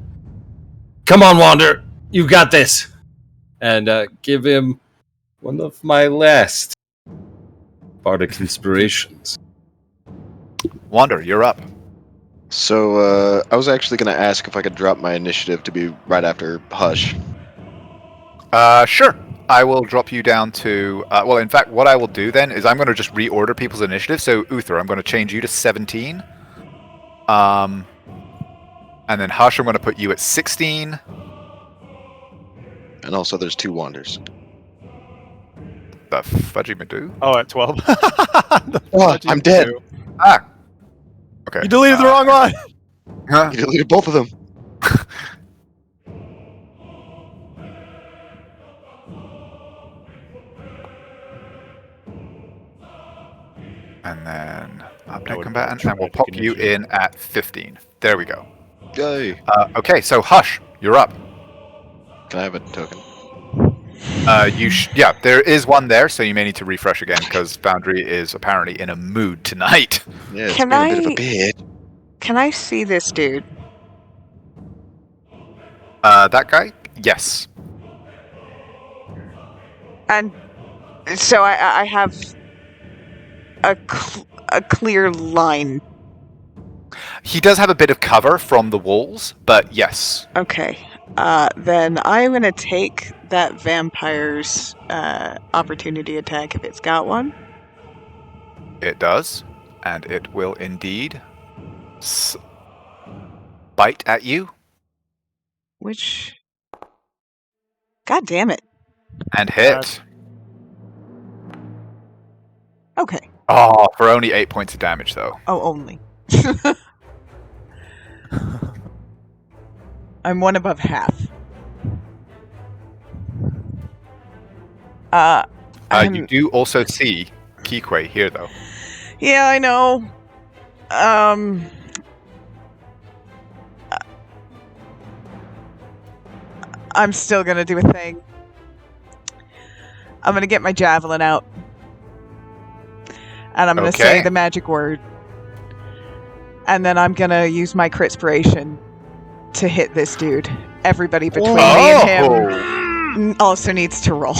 come on, Wander, you got this. And give him one of my last bardic inspirations. Wander, you're up. So I was actually going to ask if I could drop my initiative to be right after Hush. Sure. I will drop you down to. Well, in fact, what I will do then is I'm going to just reorder people's initiative. So Uther, I'm going to change you to 17. And then Hush, I'm going to put you at 16. And also there's 2 Wanders. The fudgy Madoo? Oh, at 12. Oh, I'm dead. Ah. Okay. You deleted the wrong one. Huh? You deleted both of them. And then update would've combatant, been and we'll traumatic pop you in at 15. There we go. Yay. Okay, so Hush, you're up. Can I have a token? Yeah, there is one there, so you may need to refresh again because Foundry is apparently in a mood tonight. Yeah, it's Can been a bit of I- a bit. Can I see this dude? That guy? Yes. And so I have a clear line. He does have a bit of cover from the walls, but yes. Okay. Then I'm going to take that vampire's opportunity attack if it's got one. It does, and it will indeed bite at you Which... God damn it. and hit. Okay. Oh, for only 8 points of damage, though. Oh, only. I'm one above half. You do also see Kequi here, though. Yeah, I know. I'm still gonna do a thing. I'm gonna get my javelin out. And I'm gonna say Okay. the magic word. And then I'm gonna use my critspiration to hit this dude. Everybody between me and him also needs to roll.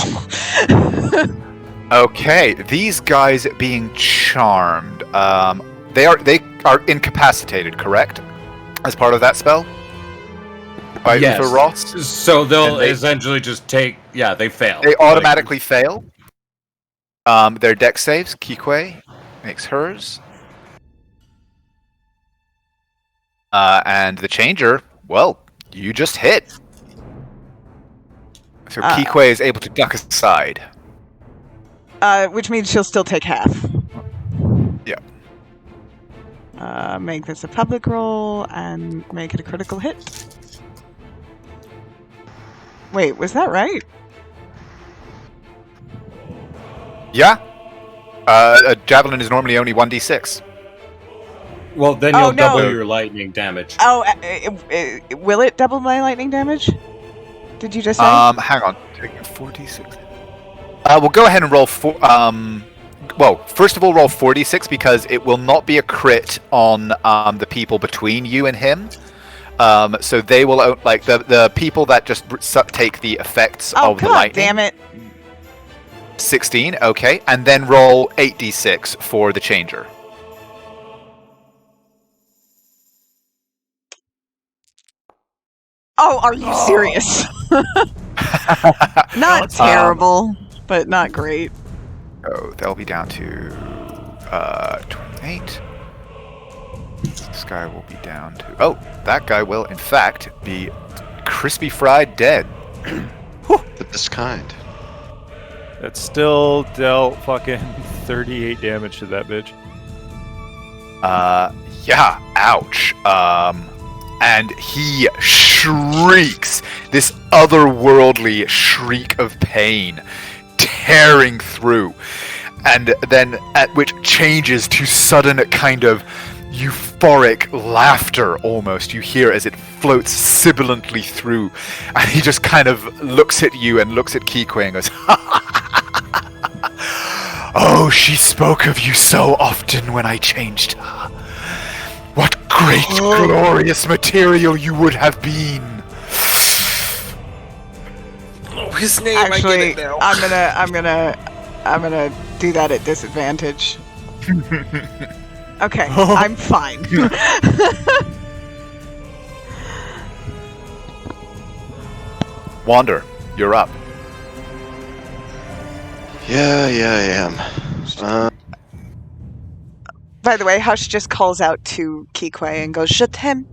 Okay, these guys being charmed. They are incapacitated, correct? As part of that spell? By Yes. Uther Ross? So they'll And they- essentially just take... Yeah, they fail. They automatically fail. Their dex saves. Kequi makes hers. And the changer, well, you just hit. So Kequi is able to duck aside. Which means she'll still take half. Yeah. Make this a public roll and make it a critical hit. Wait, was that right? Yeah. A javelin is normally only 1d6. Well, then Oh, you'll double no. your lightning damage. Oh, will it double my lightning damage? Did you just say? Hang on. Taking 4d6. We'll go ahead and roll well, first of all, roll 4d6 because it will not be a crit on the people between you and him. So they will like the people that just take the effects Oh, of the God lightning. damn it. 16, okay, and then roll 8d6 for the changer. Oh, are you serious? Not terrible, but not great. Oh, they'll be down to 28. This guy will be down to... Oh, that guy will, in fact, be crispy fried dead. But this kind. It still dealt fucking 38 damage to that bitch. Yeah, ouch. And he shrieks, this otherworldly shriek of pain, tearing through, and then at which changes to sudden kind of euphoric laughter almost you hear as it floats sibilantly through, and he just kind of looks at you and looks at Kequi and goes, "Oh, she spoke of you so often when I changed her. What great, glorious material you would have been." Oh, his name. Actually, I get it now. I'm gonna do that at disadvantage. Okay, I'm fine. Wander, you're up. Yeah, I am. By the way, Hush just calls out to Kequi and goes, "Je t'aime."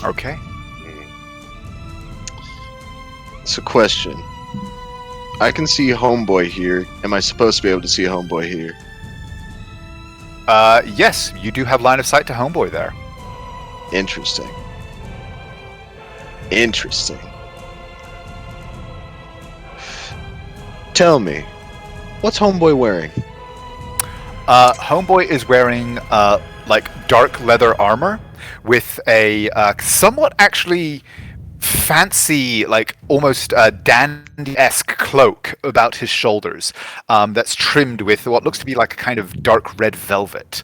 Okay. So, question. I can see Homeboy here. Am I supposed to be able to see Homeboy here? Yes, you do have line of sight to Homeboy there. Interesting. Tell me, what's Homeboy wearing? Homeboy is wearing like dark leather armor with a somewhat actually fancy, like almost dandy-esque cloak about his shoulders that's trimmed with what looks to be like a kind of dark red velvet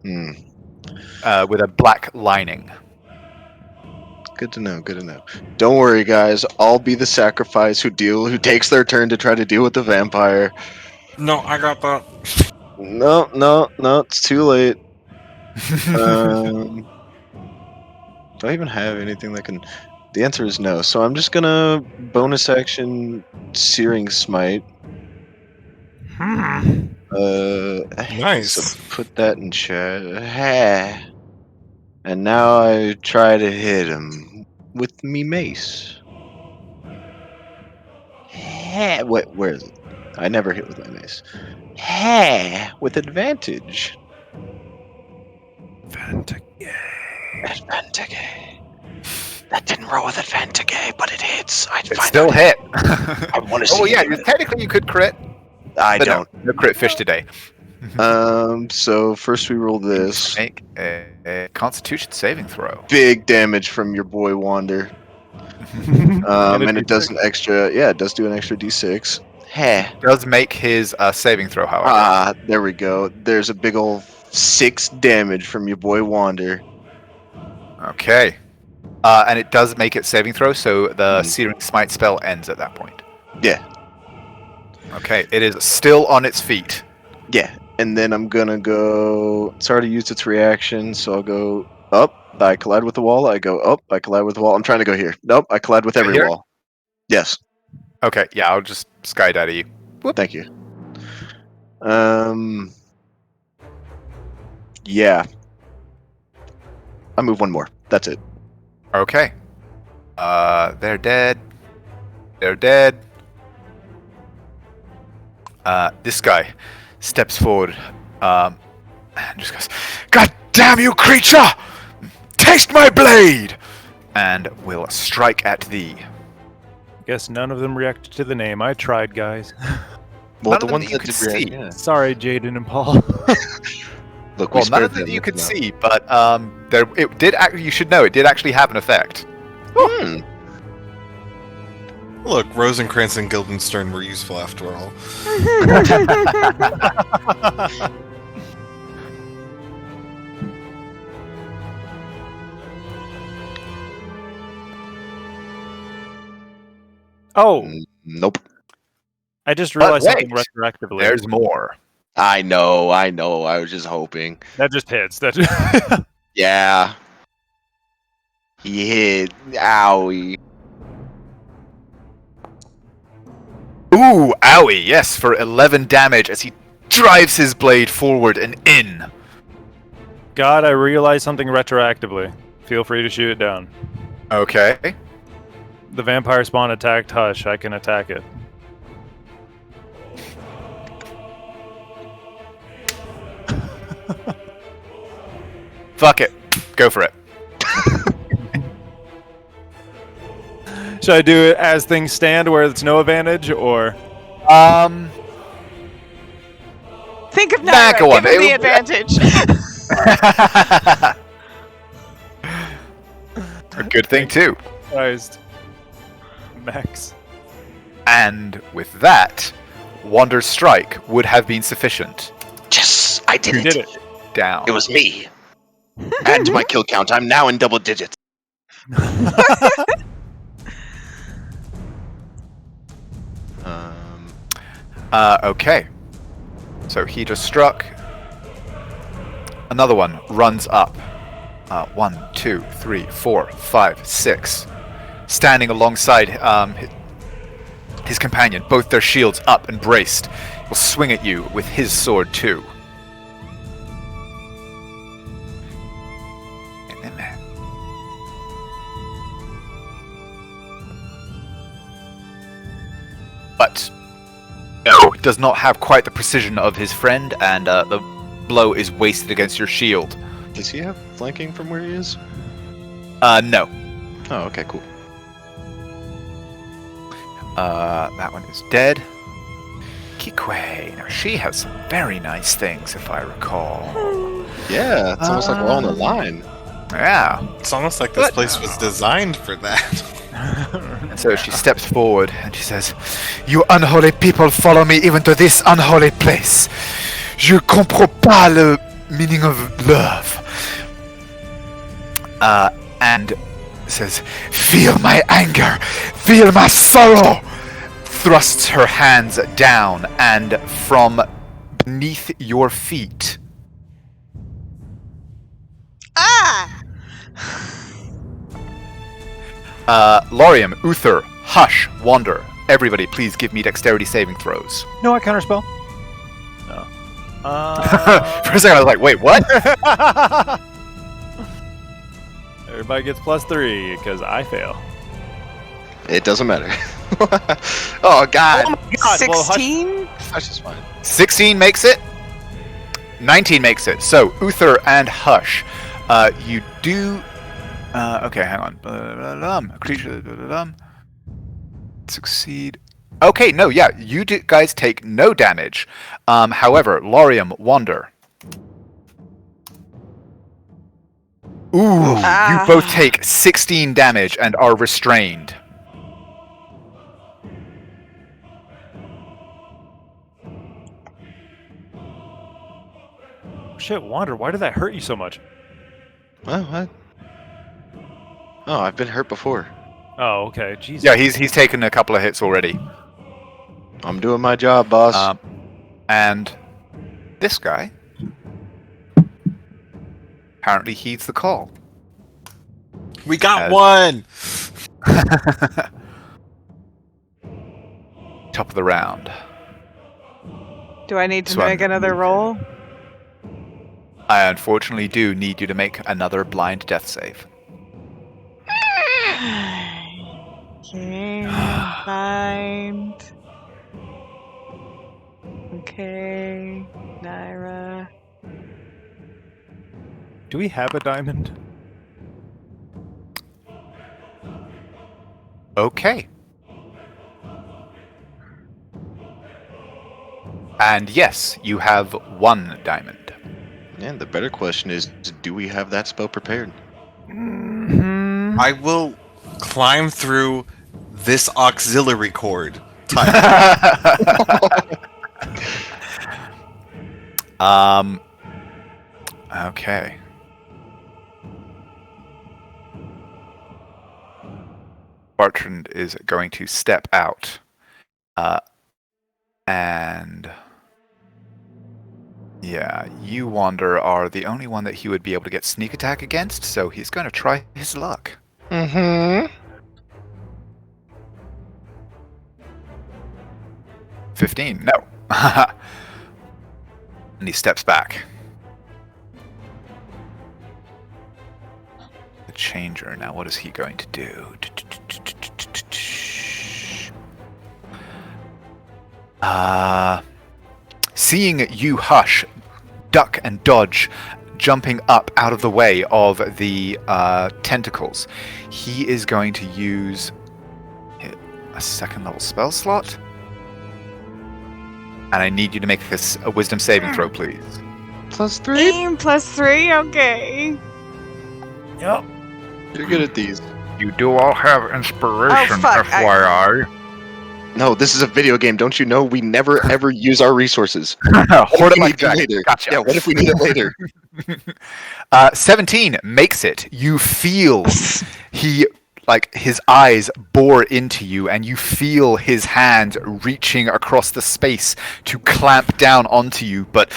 with a black lining. Good to know. Don't worry, guys. I'll be the sacrifice who takes their turn to try to deal with the vampire. No, I got that. No, it's too late. Do I even have anything that can... The answer is no, so I'm just gonna bonus action Searing Smite. Nice. So put that in chat. And now I try to hit him with me mace. Wait, where is it? I never hit with my mace. With advantage. Advantage. That didn't roll with advantage, but it hits. It still hit. I want to see. Oh yeah, it. technically you could crit. I But don't. No crit fish today. So first we roll this. Make a Constitution saving throw. Big damage from your boy Wander. And it does an extra. Yeah, it does do an extra d6. Does make his saving throw, however. There we go. There's a big old 6 damage from your boy Wander. Okay. And it does make it saving throw, so the Searing Smite spell ends at that point. Yeah. Okay, it is still on its feet. Yeah, and then I'm gonna go. It's already used its reaction, so I'll go up. I collide with the wall. I go up. I collide with the wall. I'm trying to go here. Nope, I collide with every Here? wall. Yes. Okay, yeah, I'll just skydive you. Whoop. Thank you. Yeah. I move one more. That's it. Okay. They're dead. They're dead. This guy steps forward and just goes, "God damn you, creature! Taste my blade!" And will strike at thee. Guess none of them reacted to the name. I tried, guys. Well, None the of them ones that you that could did react, see. yeah. Sorry, Jaden and Paul. Look, we Well, none spared of them them you could now. see, but it did. You should know it did actually have an effect. Look, Rosencrantz and Guildenstern were useful after all. Oh, Nope. I just realized But something wait, retroactively. There's more. I know. I was just hoping. That just hits. That Yeah. He hit. Owie. Ooh, owie! Yes, for 11 damage as he drives his blade forward and in. God, I realized something retroactively. Feel free to shoot it down. Okay. The vampire spawn attacked Hush. I can attack it. Fuck it. Go for it. Should I do it as things stand where it's no advantage, or? Think of Nah, Naira. go on. Give her the It- advantage. A good thing too. Surprised. Max. And with that, Wander's strike would have been sufficient. Yes, I did You it. did it. Down. It was me. Add to my kill count. I'm now in double digits. Okay. So he just struck. Another one runs up. 1, 2, 3, 4, 5, 6. Standing alongside his companion, both their shields up and braced, will swing at you with his sword too. But no, does not have quite the precision of his friend, and the blow is wasted against your shield. Does he have flanking from where he is? No. Oh, okay, cool. That one is dead. Kequi. Now she has some very nice things, if I recall. Yeah, it's almost like we're all on the line. Yeah. It's almost like this place was designed for that. And so she steps forward and she says, "You unholy people follow me even to this unholy place. Je comprends pas le meaning of love." And says, "Feel my anger, feel my sorrow." Thrusts her hands down, and from beneath your feet, Lorium, Uther, Hush, Wander. Everybody, please give me dexterity saving throws. No, I counterspell. No. For a second, I was like, "Wait, what?" Everybody gets +3 because I fail. It doesn't matter. Oh, God. God, well, Hush- 16? Hush is fine. 16 makes it. 19 makes it. So, Uther and Hush, you do... okay, hang on. A creature... Succeed... Okay, no, yeah, you guys take no damage. However, Lorium, Wander... Ooh, you both take 16 damage and are restrained. Shit, Wander, why did that hurt you so much? Well, what? Oh, I've been hurt before. Oh, okay. Jesus. Yeah, he's taken a couple of hits already. I'm doing my job, boss. And this guy apparently heeds the call. We got As- one! Top of the round. Do I need to So I'm- make another roll? I unfortunately do need you to make another blind death save. Okay, find. Okay, Naira. Do we have a diamond? Okay. And yes, you have one diamond. And the better question is, do we have that spell prepared? I will climb through this auxiliary cord. Type. Okay. Bartrand is going to step out. And yeah, you, Wander, are the only one that he would be able to get sneak attack against, so he's going to try his luck. Mm-hmm. 15, no. And he steps back. The Changer, now what is he going to do? Seeing you, Hush, duck and dodge, jumping up out of the way of the tentacles, he is going to use a second level spell slot. And I need you to make a wisdom saving throw, please. +3? Aim +3, okay. Yep. You're good at these. You do all have inspiration, fuck, FYI. No, this is a video game. Don't you know? We never ever use our resources. Hoard it We like need a dragon. later. Gotcha. Yeah, what if we need it later? 17 makes it. You feel his eyes bore into you, and you feel his hand reaching across the space to clamp down onto you, but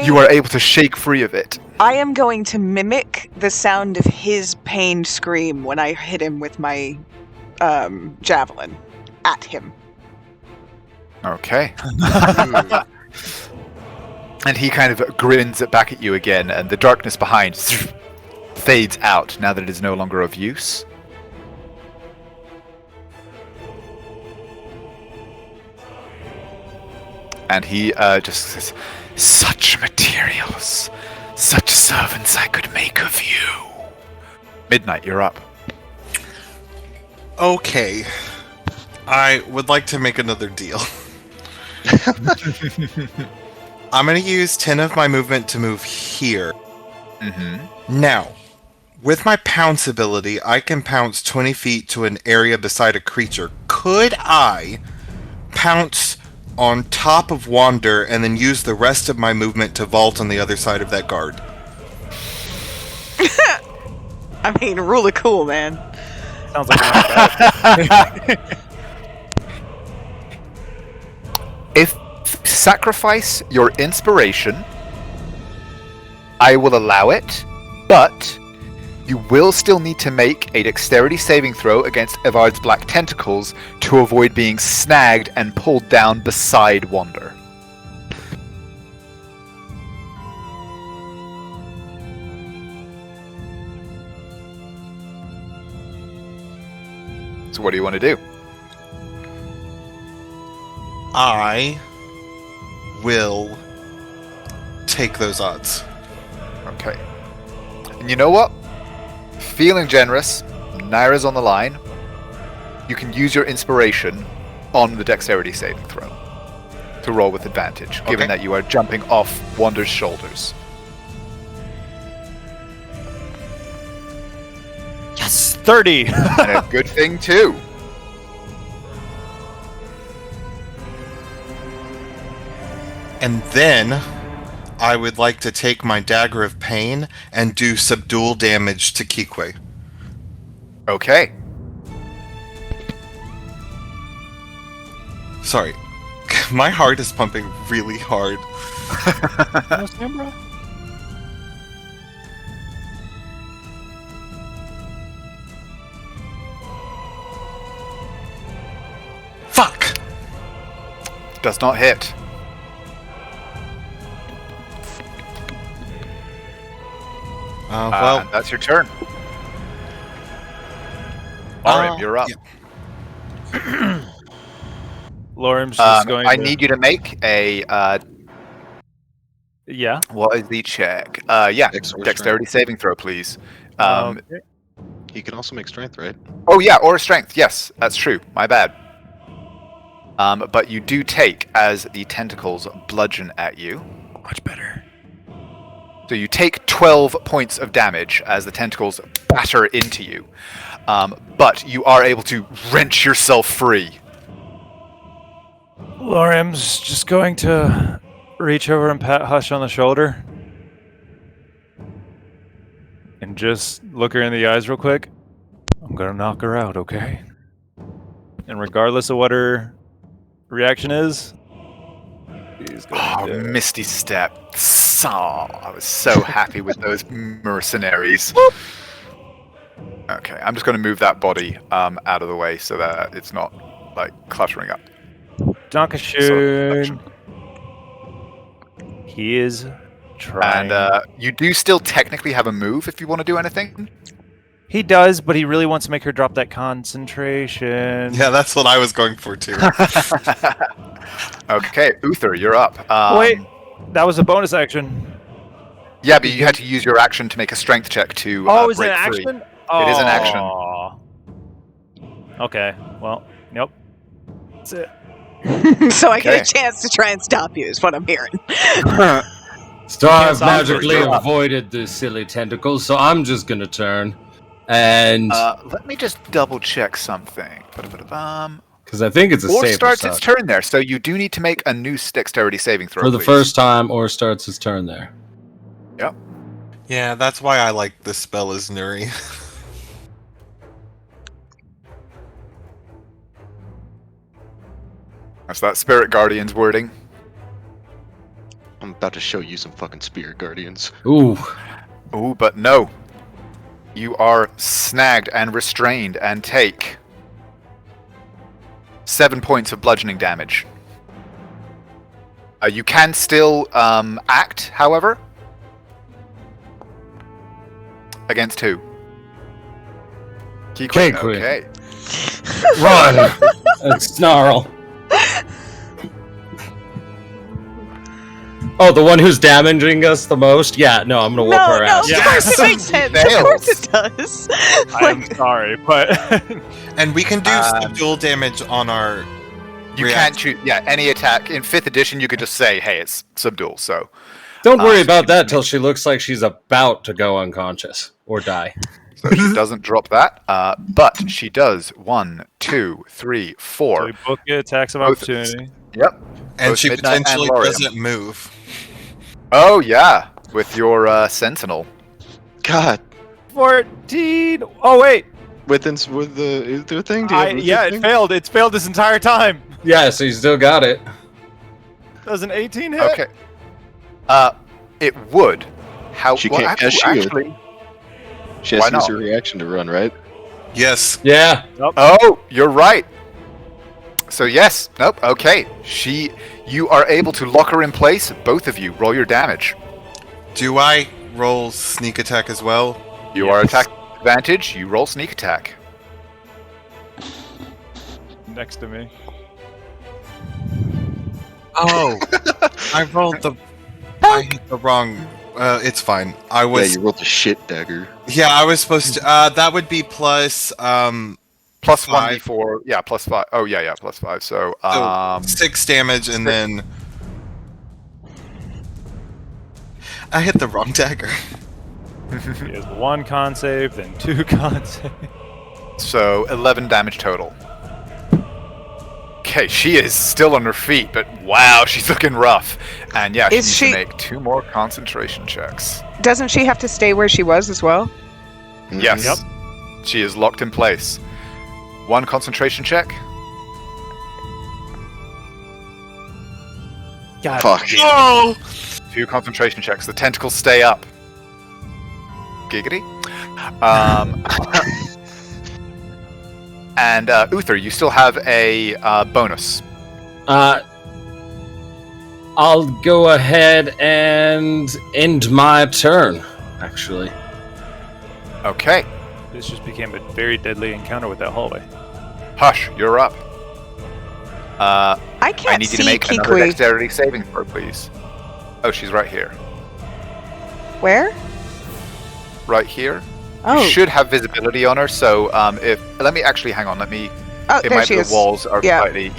you are able to shake free of it. I am going to mimic the sound of his pained scream when I hit him with my javelin at him. Okay. And he kind of grins back at you again, and the darkness behind fades out now that it is no longer of use. And he just says, "Such materials, such servants I could make of you." Midnight, you're up. Okay. I would like to make another deal. I'm going to use 10 of my movement to move here. Mm-hmm. Now, with my pounce ability, I can pounce 20 feet to an area beside a creature. Could I pounce on top of Wander and then use the rest of my movement to vault on the other side of that guard? I mean, really cool, man. Sounds like a If sacrifice your inspiration, I will allow it, but you will still need to make a dexterity saving throw against Evard's black tentacles to avoid being snagged and pulled down beside Wander. So what do you want to do? I will take those odds. Okay. And you know what? Feeling generous, Naira's on the line. You can use your inspiration on the dexterity saving throw to roll with advantage, given that you are jumping off Wander's shoulders. Yes, 30. And a good thing, too. And then I would like to take my Dagger of Pain and do subdual damage to Kequi. Okay. Sorry. My heart is pumping really hard. Fuck! Does not hit. Well, that's your turn. Alright, you're up. yeah. Lorim's just going I to... need you to make a Yeah. what is the check? Yeah, Dex or dexterity saving throw, please. Okay. He can also make strength, right? Oh yeah, or strength. Yes, that's true. My bad. But you do take as the tentacles bludgeon at you. Much better. So you take 12 points of damage as the tentacles batter into you. But you are able to wrench yourself free. Lorim's just going to reach over and pat Hush on the shoulder. And just look her in the eyes real quick. I'm gonna knock her out, okay? And regardless of what her reaction is, he's going to... Misty Step. I was so happy with those mercenaries. Okay, I'm just going to move that body out of the way so that it's not like cluttering up. Dankeschön. He is trying. And you do still technically have a move if you want to do anything. He does, but he really wants to make her drop that concentration. Yeah, that's what I was going for too. Okay, Uther, you're up. Wait, that was a bonus action. Yeah, but you had to use your action to make a strength check to Oh, is it break an free. action? It is an action. Okay, well, nope. That's it. So I get Okay. a chance to try and stop you, is what I'm hearing. So I've stop her, magically you're up. avoided the silly tentacles, so I'm just gonna turn. And Let me just double check something. Ba-da-ba-da-bum. because I think it's a Or safer starts side. its turn there, so you do need to make a new dexterity saving throw. For the please. first time, or starts his turn there. Yep. Yeah, that's why I like this spell as Nuri. That's that Spirit Guardian's wording. I'm about to show you some fucking Spirit Guardians. Ooh. Ooh, but no. You are snagged and restrained and take 7 points of bludgeoning damage. You can still act, however. Against who? Kequi. Kequi. Okay. Run! And snarl. Oh, the one who's damaging us the most? Yeah, no, I'm gonna whoop her No, ass. of course it makes sense. Of Fails. course it does. I'm sorry, but And we can do dual damage on our. You can't choose. Yeah, any attack. In 5th edition, you could just say, hey, it's subdual, so. Don't worry about that till she looks like she's about to go unconscious or die. So she doesn't drop that, but she does 1, 2, 3, 4. so we both get attacks of Both- opportunity. Yep. And Both she Midnight and potentially Lorium. doesn't move. Oh yeah, with your Sentinel. God, 14. Oh wait, with the is there a thing? Do you have a yeah, it thing? failed. It's failed this entire time. Yeah, so you still got it. Does an 18 hit? Okay. It would. How? She well, can't cast actually, shield. actually, She has Why to use not? her reaction to run, right? Yes. Yeah. oh, you're right. So yes, nope. Okay, you are able to lock her in place. Both of you roll your damage. Do I roll sneak attack as well? You are attack advantage. You roll sneak attack. Next to me. Oh, I rolled the. I hit the wrong. It's fine. I Yeah, was. you rolled the shit dagger. Yeah, I was supposed to. That would be plus. Plus 5. 1d4. Yeah, plus 5. Oh yeah, plus 5. So So 6 damage, and then I hit the wrong dagger. He has 1 con save, then 2 con save. So 11 damage total. Okay, she is still on her feet, but wow, she's looking rough. And yeah, she Is needs she- to make 2 more concentration checks. Doesn't she have to stay where she was as well? Mhm. Yes. Yep. She is locked in place. 1 concentration check. God. Fuck. Oh! 2 concentration checks. The tentacles stay up. Giggity. And Uther, you still have a bonus. I'll go ahead and end my turn, actually. Okay. This just became a very deadly encounter with that hallway. Hush, you're up. I can't I need you to see make another Kequi. dexterity saving throw, please. Oh, she's right here. Where? Right here. Oh, You should have visibility on her, so let me actually hang on, let me oh, it there might she be is. the walls are Yeah. slightly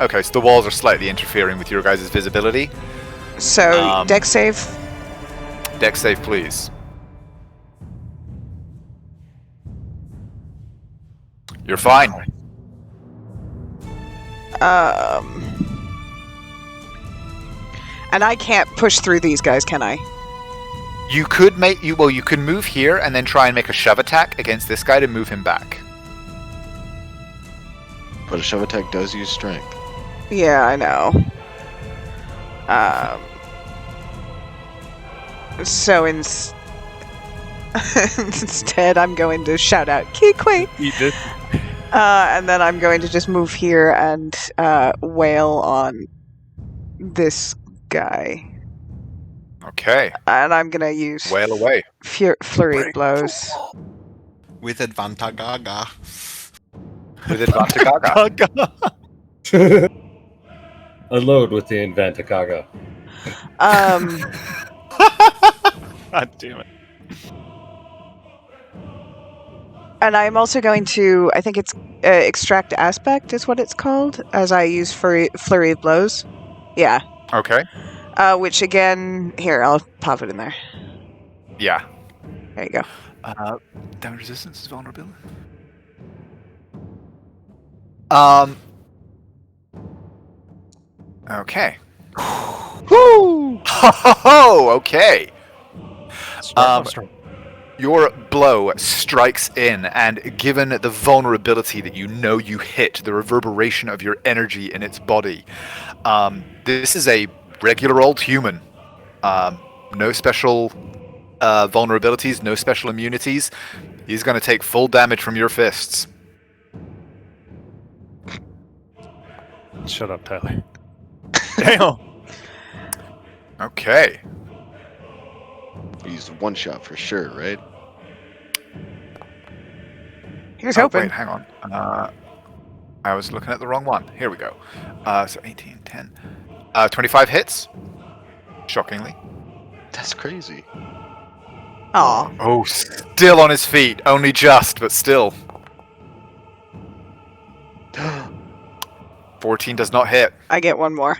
okay, so the walls are slightly interfering with your guys' visibility. So, deck save. Dex save, please. You're fine. And I can't push through these guys, can I? You could you can move here and then try and make a shove attack against this guy to move him back. But a shove attack does use strength. Yeah, I know. So instead, I'm going to shout out Kequi, Eat this. and then I'm going to just move here and wail on this guy, Okay. and I'm gonna use Wail away. flurry of blows. With Advantagaga. With advantage. A load with the Inventakaga. God damn it. And I'm also going to, I think it's extract aspect is what it's called, as I use flurry of blows. Yeah. Okay. Which again, here, I'll pop it in there. Yeah. There you go. Damage resistance is vulnerability. Okay. Woo! Ho! Okay. Strike. Your blow strikes in, and given the vulnerability that you know you hit, the reverberation of your energy in its body, this is a regular old human. No special vulnerabilities, no special immunities. He's going to take full damage from your fists. Shut up, Tyler. Damn. Okay. He's one shot for sure, right? Here's Oh, hoping. wait, hang on. I was looking at the wrong one. Here we go. So 18, 10. 25 hits. Shockingly. That's crazy. Aw. Oh, still on his feet. Only just, but still. 14 does not hit. I get one more.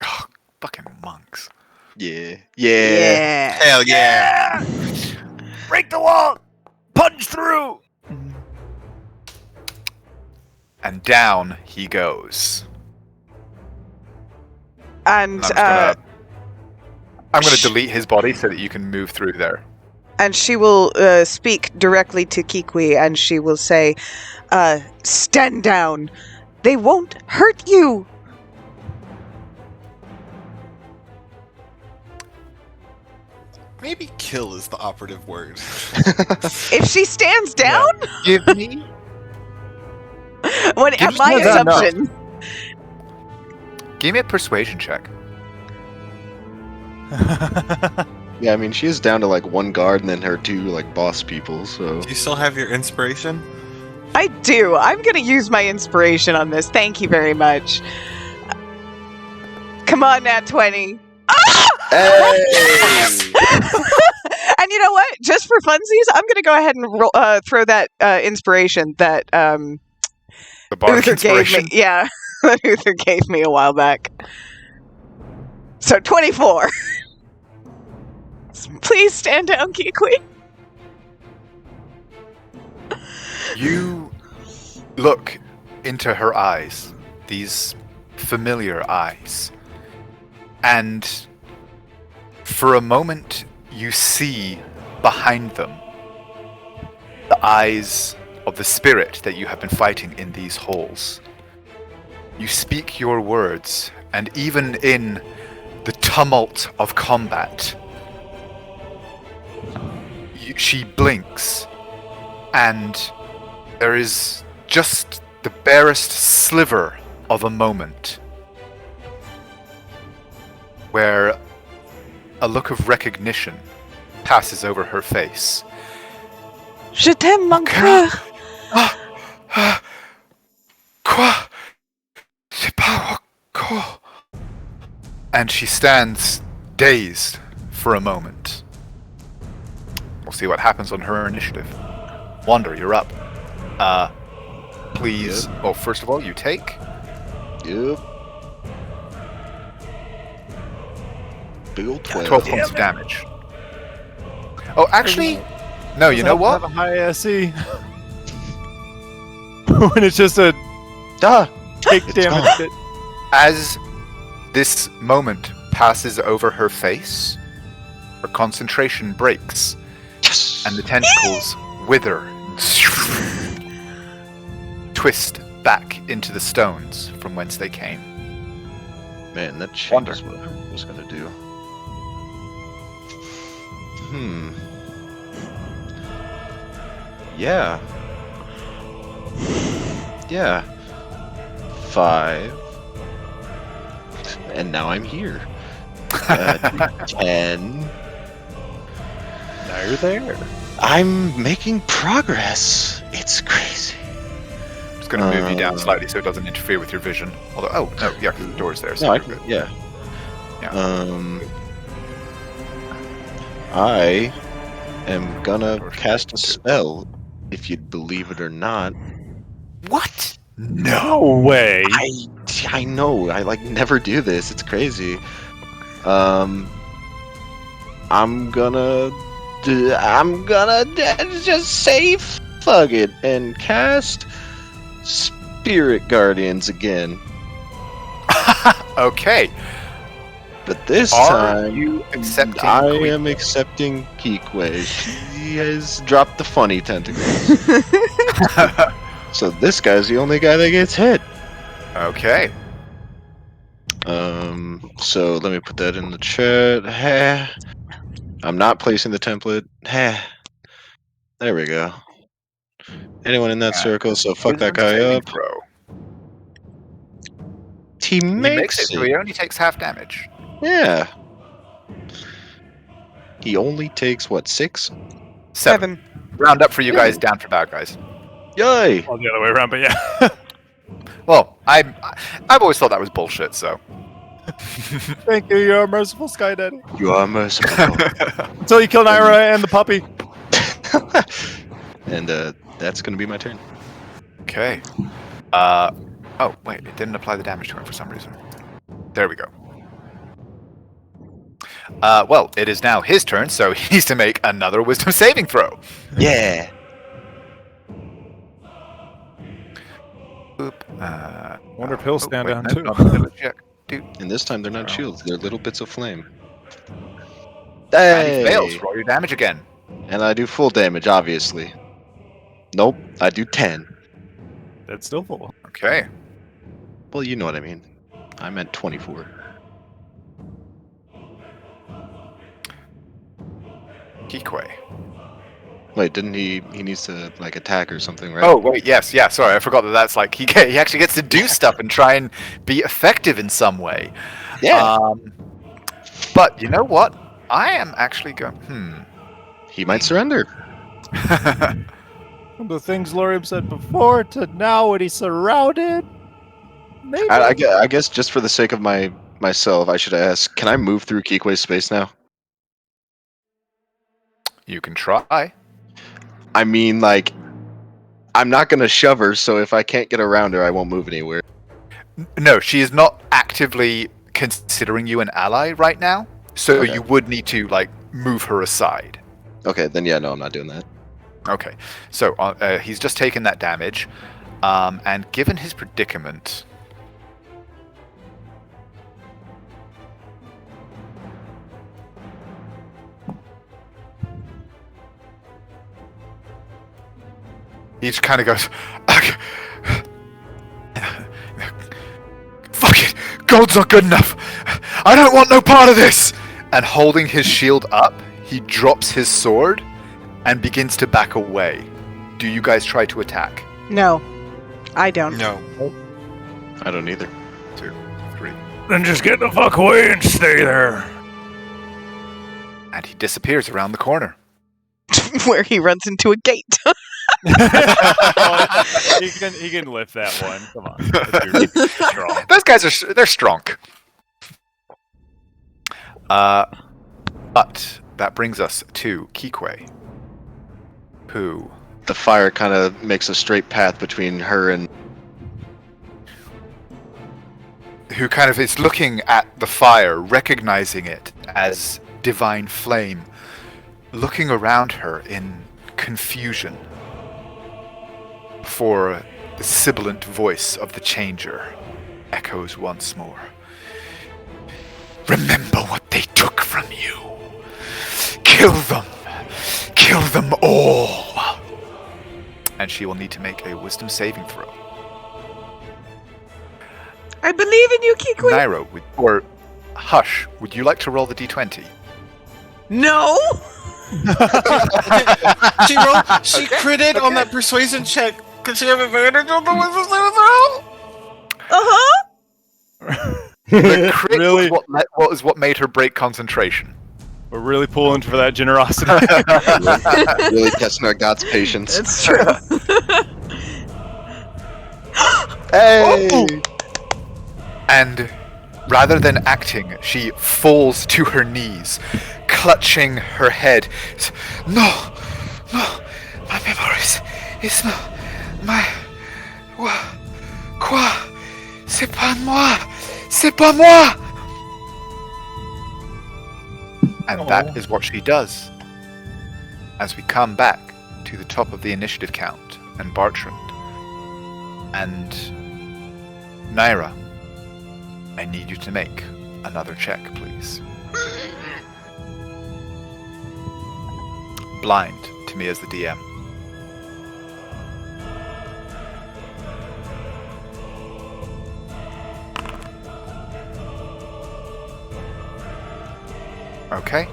Oh, fucking monks. Yeah. Hell yeah! Break the wall! Punch through! And down he goes. And I'm gonna delete his body so that you can move through there. and she will speak directly to Kequi, and she will say, "Stand down. They won't hurt you." Maybe kill is the operative word. If she stands down, Give me. when Give my me that enough. assumption. Give me a persuasion check. Yeah, I mean, she is down to like one guard and then her two like boss people, so. Do you still have your inspiration? I do. I'm going to use my inspiration on this. Thank you very much. Come on, Nat 20. Hey! And you know what? Just for funsies, I'm going to go ahead and throw that inspiration that The bardic Uther gave inspiration. me. Yeah, that Uther gave me a while back. So 24. Please stand down, Kequi. You look into her eyes, these familiar eyes, and for a moment you see behind them the eyes of the spirit that you have been fighting in these halls. You speak your words, and even in the tumult of combat, she blinks, and there is just the barest sliver of a moment where a look of recognition passes over her face. Je t'aime, mon cœur. Quoi? C'est pas encore. And she stands dazed for a moment. We'll see what happens on her initiative. Wander, you're up. Please. Yep. Oh, first of all, you take. Yep. Big ol' 12. 12 points of damage. Oh, actually, no. You know what? Have a high SE. When it's just a Ah! take It's damage. gone. Hit. As this moment passes over her face, her concentration breaks, Yes! and the tentacles wither, twist back into the stones from whence they came. Man, that Wonder. changes what I was gonna do. Yeah. Yeah. 5. And now I'm here. 10. Now you're there. I'm making progress. It's crazy. I'm just going to move you down slightly so it doesn't interfere with your vision. Although, oh no, yeah, because the door's there. So No, I you're can, good. yeah. Yeah. I am gonna cast a spell if you'd believe it or not. What? No No. way. I know. I like never do this. It's crazy. I'm gonna just say fuck it and cast Spirit Guardians again. Okay. But this Are time, you accepting I Kequi? am accepting Kequi. She has dropped the funny tentacles. So this guy's the only guy that gets hit. Okay. So let me put that in the chat. I'm not placing the template. There we go. Anyone in that circle, so fuck that Wisdom guy saving up. throw. He He makes makes it, so he only takes half damage. Yeah. He only takes, what, 6? 7. Round up for you guys, down for bad guys. Yay! Well, the other way around, but yeah. Well, I've always thought that was bullshit, so. Thank you, you're a merciful Sky Daddy. You are merciful. Until you kill Naira and the puppy. And that's going to be my turn. Okay. Oh, wait, it didn't apply the damage to him for some reason. There we go. Well, it is now his turn, so he needs to make another wisdom saving throw. Yeah. Wonder if he'll stand down too. And this time they're not shields, they're little bits of flame. And he Hey! fails. Roll your damage again. And I do full damage, obviously. Nope, I do 10. That's still full. Okay. Well, you know what I mean. I meant 24. Kequi. Wait, didn't he needs to, like, attack or something, right? Oh, wait, yes, yeah, sorry, I forgot that's like, he actually gets to do stuff and try and be effective in some way. Yeah! But, you know what? I am actually going, He might surrender. From the things Lorium said before to now when he's surrounded. Maybe. I guess just for the sake of myself, I should ask, can I move through Kequi's space now? You can try. I mean, like, I'm not going to shove her, so if I can't get around her, I won't move anywhere. No, she is not actively considering you an ally right now, so Okay. you would need to, like, move her aside. Okay, then yeah, no, I'm not doing that. Okay, so he's just taken that damage, and given his predicament... He just kind of goes, fuck it, gold's not good enough. I don't want no part of this. And holding his shield up, he drops his sword and begins to back away. Do you guys try to attack? No, I don't. No. I don't either. 2, 3. Then just get the fuck away and stay there. And he disappears around the corner. Where he runs into a gate. He can lift that one. Come on. That's strong. Those guys they're strong. But that brings us to Kequi, who The fire kind of makes a straight path between her and... kind of is looking at the fire, recognizing it as divine flame, looking around her in confusion before the sibilant voice of the Changer echoes once more. Remember what they took from you. Kill them. Kill them all. And she will need to make a wisdom saving throw. I believe in you, Kequi. Naira, or Hush, would you like to roll the d20? No. She critted on that persuasion check. Could she have advantage on the wisdom saving throw? Uh-huh. The crit Really? was what made her break concentration. We're really pulling for that generosity. really testing our God's patience. It's true. Hey! And rather than acting, she falls to her knees, clutching her head. No, my memories. It's my... Quoi? C'est pas moi! C'est pas moi! And that is what she does. As we come back to the top of the initiative count, and Bartrand, and Naira, I need you to make another check, please. Blind to me as the DM. Okay.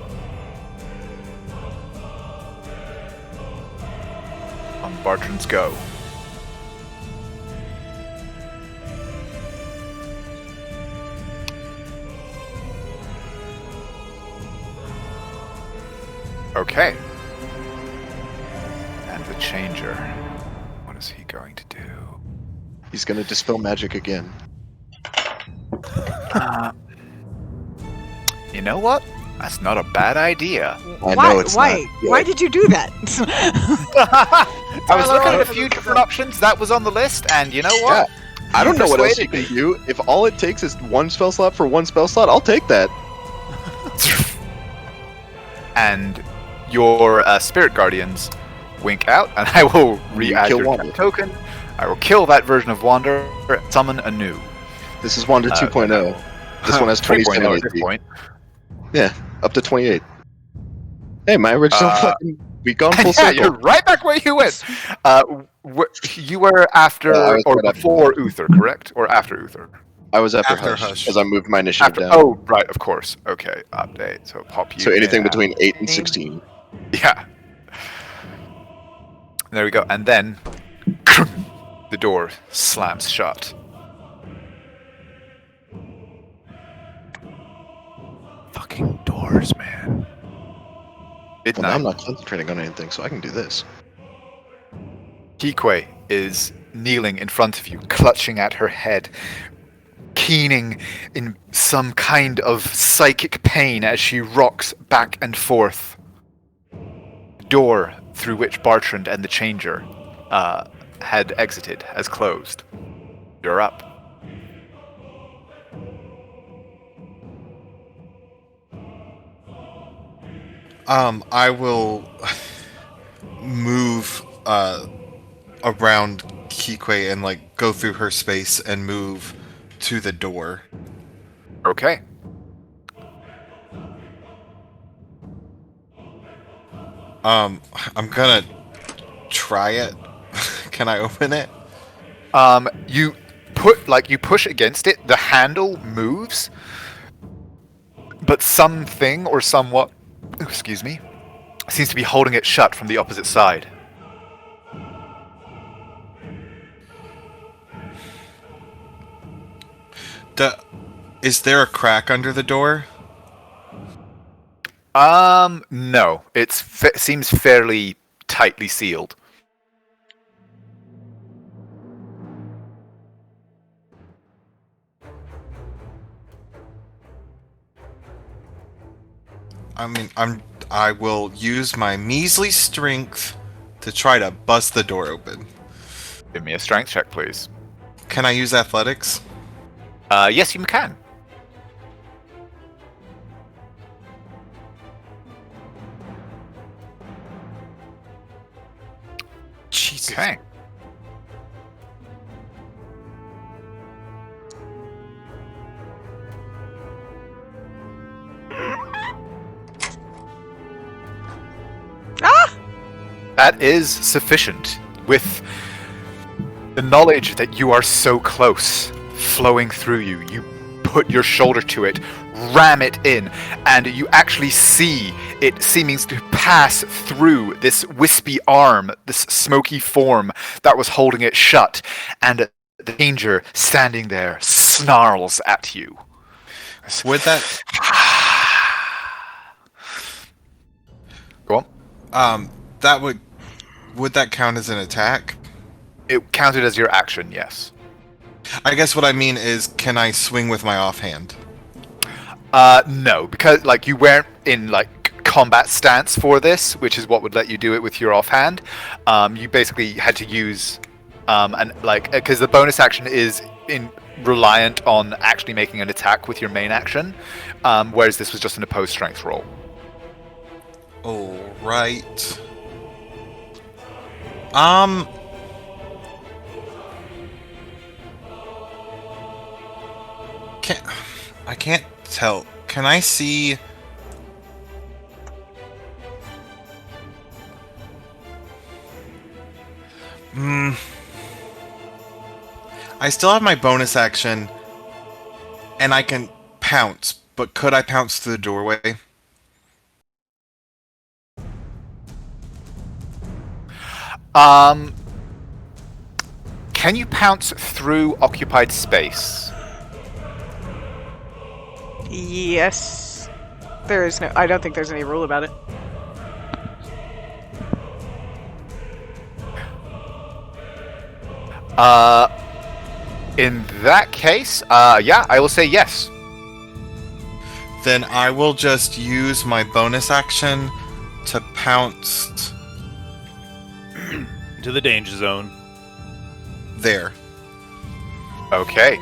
On Bartrand's go. Okay. And the Changer. What is he going to do? He's going to dispel magic again. You know what? That's not a bad idea. I know it's Why? not. Yeah. Why did you do that? I was looking at a few different options. That was on the list, and you know what? Yeah. I don't know what else you can do. If all it takes is one spell slot for one spell slot, I'll take that. And your spirit guardians wink out, and I will re-add kill your Wander. token. I will kill that version of Wander, summon a new. This is Wander 2.0. This one has 27 3.0 at this HP. point. Yeah, up to 28. Hey, my original fucking... We gone full Yeah, circle. you're right back where you went. You were after I was or right after before Uther, correct? Or after Uther? I was after After Hush, Hush. because I moved my initiative After. down. Oh, right, of course. Okay, update. So pop you. So anything in between 8 and at- 16. Yeah. There we go. And then the door slams shut. Fucking doors, man. Well, Midnight. now I'm not concentrating on anything, so I can do this. Kequi is kneeling in front of you, clutching at her head, keening in some kind of psychic pain as she rocks back and forth. The door through which Bartrand and the Changer had exited has closed. You're up. I will move around Kequi and like go through her space and move to the door. Okay. I'm gonna try it. Can I open it? You push against it, the handle moves, but something or somewhat, excuse me, seems to be holding it shut from the opposite side. Is there a crack under the door? No. Seems fairly tightly sealed. I mean, I will use my measly strength to try to bust the door open. Give me a strength check, please. Can I use athletics? Yes, you can. Jesus. Okay. That is sufficient. With the knowledge that you are so close flowing through you, you put your shoulder to it, ram it in, and you actually see it seeming to pass through this wispy arm, this smoky form that was holding it shut, and the Changer standing there snarls at you. Would that Go on. would that count as an attack? It counted as your action, yes. I guess what I mean is, can I swing with my offhand? No, because you weren't in combat stance for this, which is what would let you do it with your offhand. You basically had to use because the bonus action is reliant on actually making an attack with your main action, whereas this was just an opposed strength roll. All right. I can't tell. Can I see? I still have my bonus action, and I can pounce. But could I pounce through the doorway? Can you pounce through occupied space? Yes. There is no. I don't think there's any rule about it. In that case, yeah, I will say yes. Then I will just use my bonus action to pounce To the danger zone. there. Okay.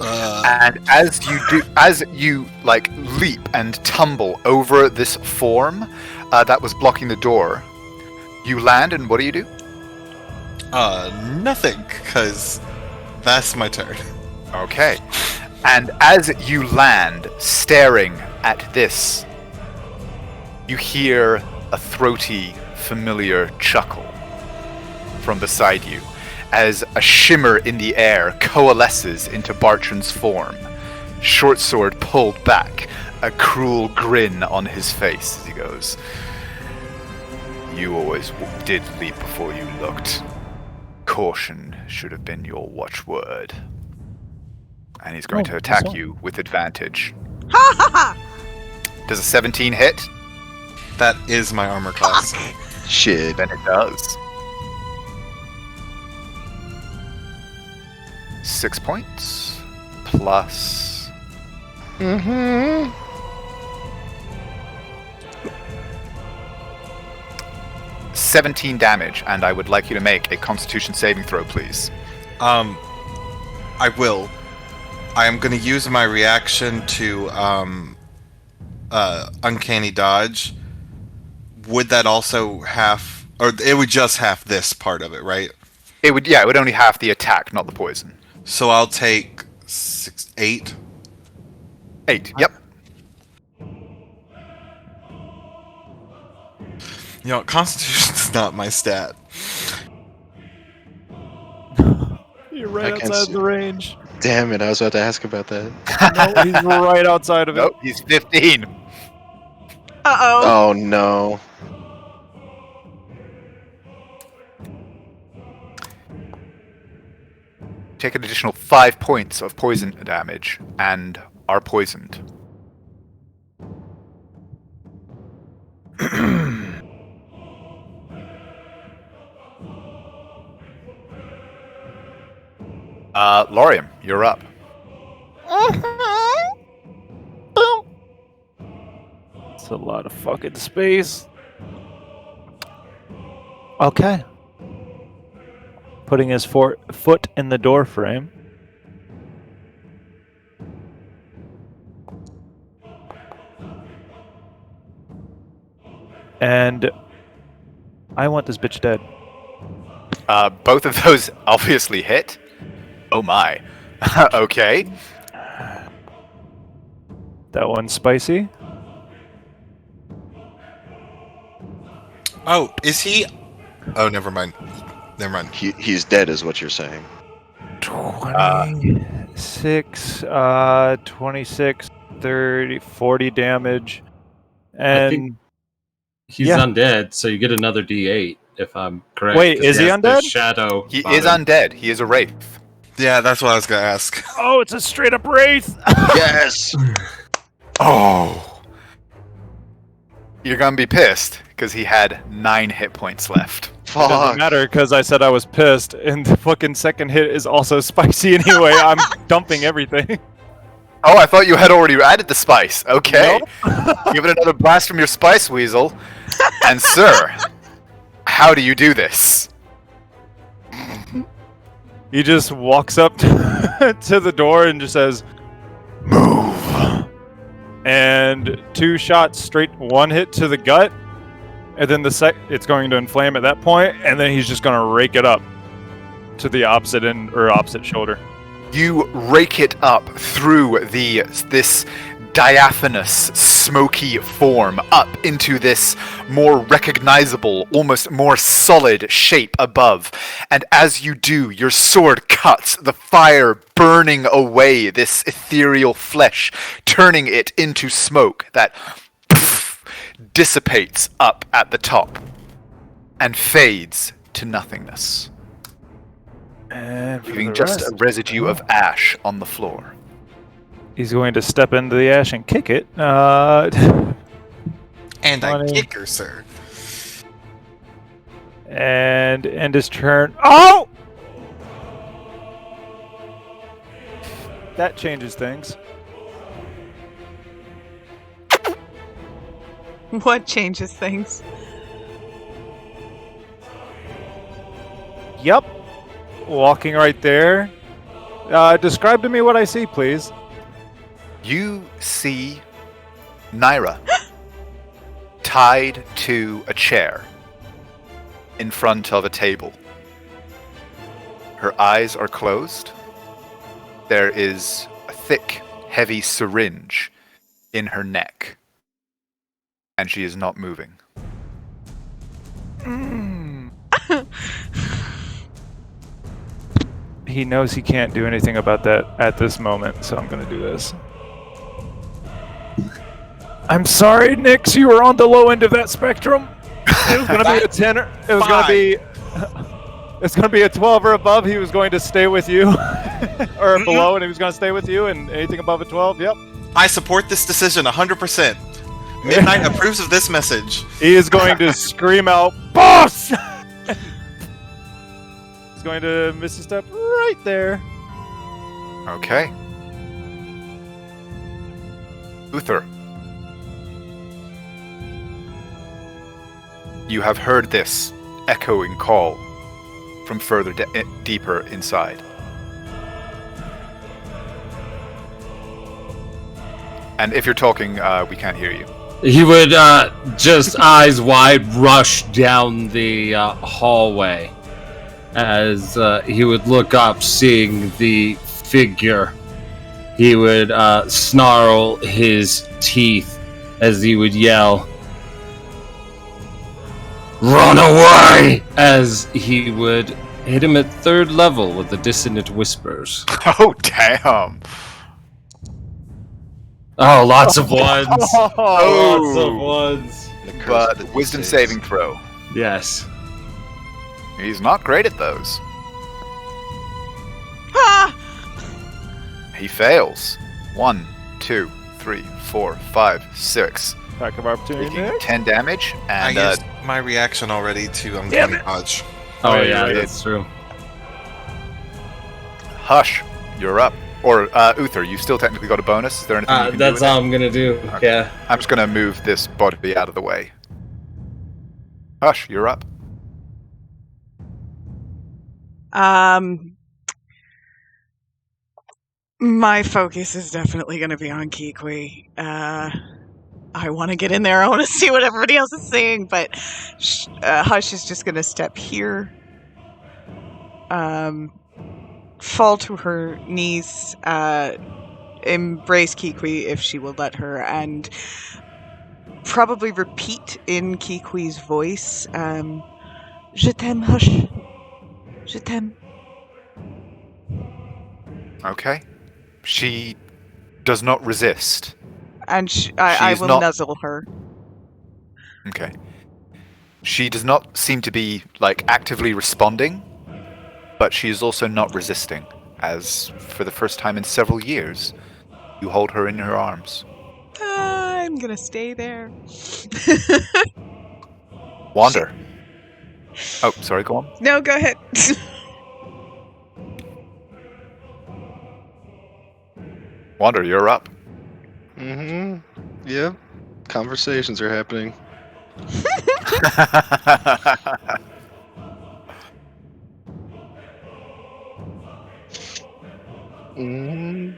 And as you leap and tumble over this form that was blocking the door, you land, and what do you do? Nothing, because that's my turn. Okay. And as you land, staring at this, you hear a throaty, familiar chuckle from beside you as a shimmer in the air coalesces into Bartrand's form. Short sword pulled back, a cruel grin on his face as he goes, "You always did leap before you looked. Caution should have been your watchword." And he's going to attack you with advantage. Ha ha ha! Does a 17 hit? That is my armor class. Shit. Then it does. 6 points plus 17 damage, and I would like you to make a Constitution saving throw, please. I will. I am going to use my reaction to uncanny dodge. Would that also have, or it would just have this part of it, right? It would only have the attack, not the poison. So I'll take 8. 8. Yep. You know, Constitution's not my stat. You're right I can't outside see. the range. Damn it, I was about to ask about that. No, he's right outside of it. Nope, he's 15. Uh-oh. Oh no. Take an additional 5 points of poison damage and are poisoned. Lorium, you're up. It's a lot of fucking space. Okay. Putting his foot in the door frame. And I want this bitch dead. Both of those obviously hit. Oh my. Okay. That one's spicy. Oh, is he? Oh, never mind. Never mind. He's dead is what you're saying. 26, 26, 30, 40 damage. I think And he's yeah. undead, so you get another D8 if I'm correct. Wait, 'cause is he has the undead? Shadow. He on is him. undead. He is a wraith. Yeah, that's what I was gonna ask. oh, it's a straight up wraith. Yes! Oh. You're gonna be pissed because he had 9 hit points left. Doesn't Fuck. matter because I said I was pissed, and the fucking second hit is also spicy anyway. I'm dumping everything. Oh, I thought you had already added the spice. Okay. Give it another blast from your spice weasel. And sir, how do you do this? He just walks up to the door and just says, "Move." And 2 shots straight, 1 hit to the gut, and then it's going to inflame at that point, and then he's just going to rake it up to the opposite end or opposite shoulder. You rake it up through this diaphanous, smoky form up into this more recognizable, almost more solid shape above. And as you do, your sword cuts, the fire burning away this ethereal flesh, turning it into smoke that dissipates up at the top and fades to nothingness, And leaving just a residue of ash on the floor. he's going to step into the ash and kick it. And I Funny. kick her, sir. And end his turn. Oh! That changes things. What changes things? Yep. Walking right there. Describe to me what I see, please. You see Naira tied to a chair in front of a table. Her eyes are closed. There is a thick, heavy syringe in her neck, and she is not moving. He knows he can't do anything about that at this moment, so I'm going to do this. I'm sorry, Nix, you were on the low end of that spectrum. It was going to be a 10 or it was going to be it's going to be a 12 or above. He was going to stay with you or below, and he was going to stay with you, and anything above a 12, yep. I support this decision 100%. Midnight approves of this message. He is going to scream out, "Boss!" He's going to miss a step right there. Okay. Uther. You have heard this echoing call from further deeper inside. And if you're talking, we can't hear you. He would just eyes wide rush down the hallway as he would look up, seeing the figure. He would snarl his teeth as he would yell, "Run away!" as he would hit him at 3rd level with the dissonant whispers. Oh, damn. Oh, lots of ones. Oh. Lots of ones. But wisdom saving throw. Yes. He's not great at those. Ah! He fails. 1, 2, 3, 4, 5, 6. Attack of opportunity. Taking Nick. 10 damage, I and used my reaction already to Damn uncanny it. dodge. Oh, Oh, yeah, yeah, that's true. Hush, you're up. Or, Uther, you still technically got a bonus. Is there anything you can That's do with all I'm gonna do. Okay. Yeah. I'm just going to move this body out of the way. Hush, you're up. My focus is definitely going to be on Kequi. I want to get in there. I want to see what everybody else is seeing, but Hush is just going to step here, fall to her knees, embrace Kequi if she will let her, and probably repeat in Kiqui's voice, "Je t'aime, Hush. Je t'aime." Okay. She does not resist. And I She's will not- nuzzle her. Okay. She does not seem to be, actively responding, but she is also not resisting, as for the first time in several years, you hold her in your arms. I'm gonna stay there. Wander. Oh, sorry, go on. No, go ahead. Wander, you're up. Mm-hmm. Yep. Conversations are happening. Mm-hmm.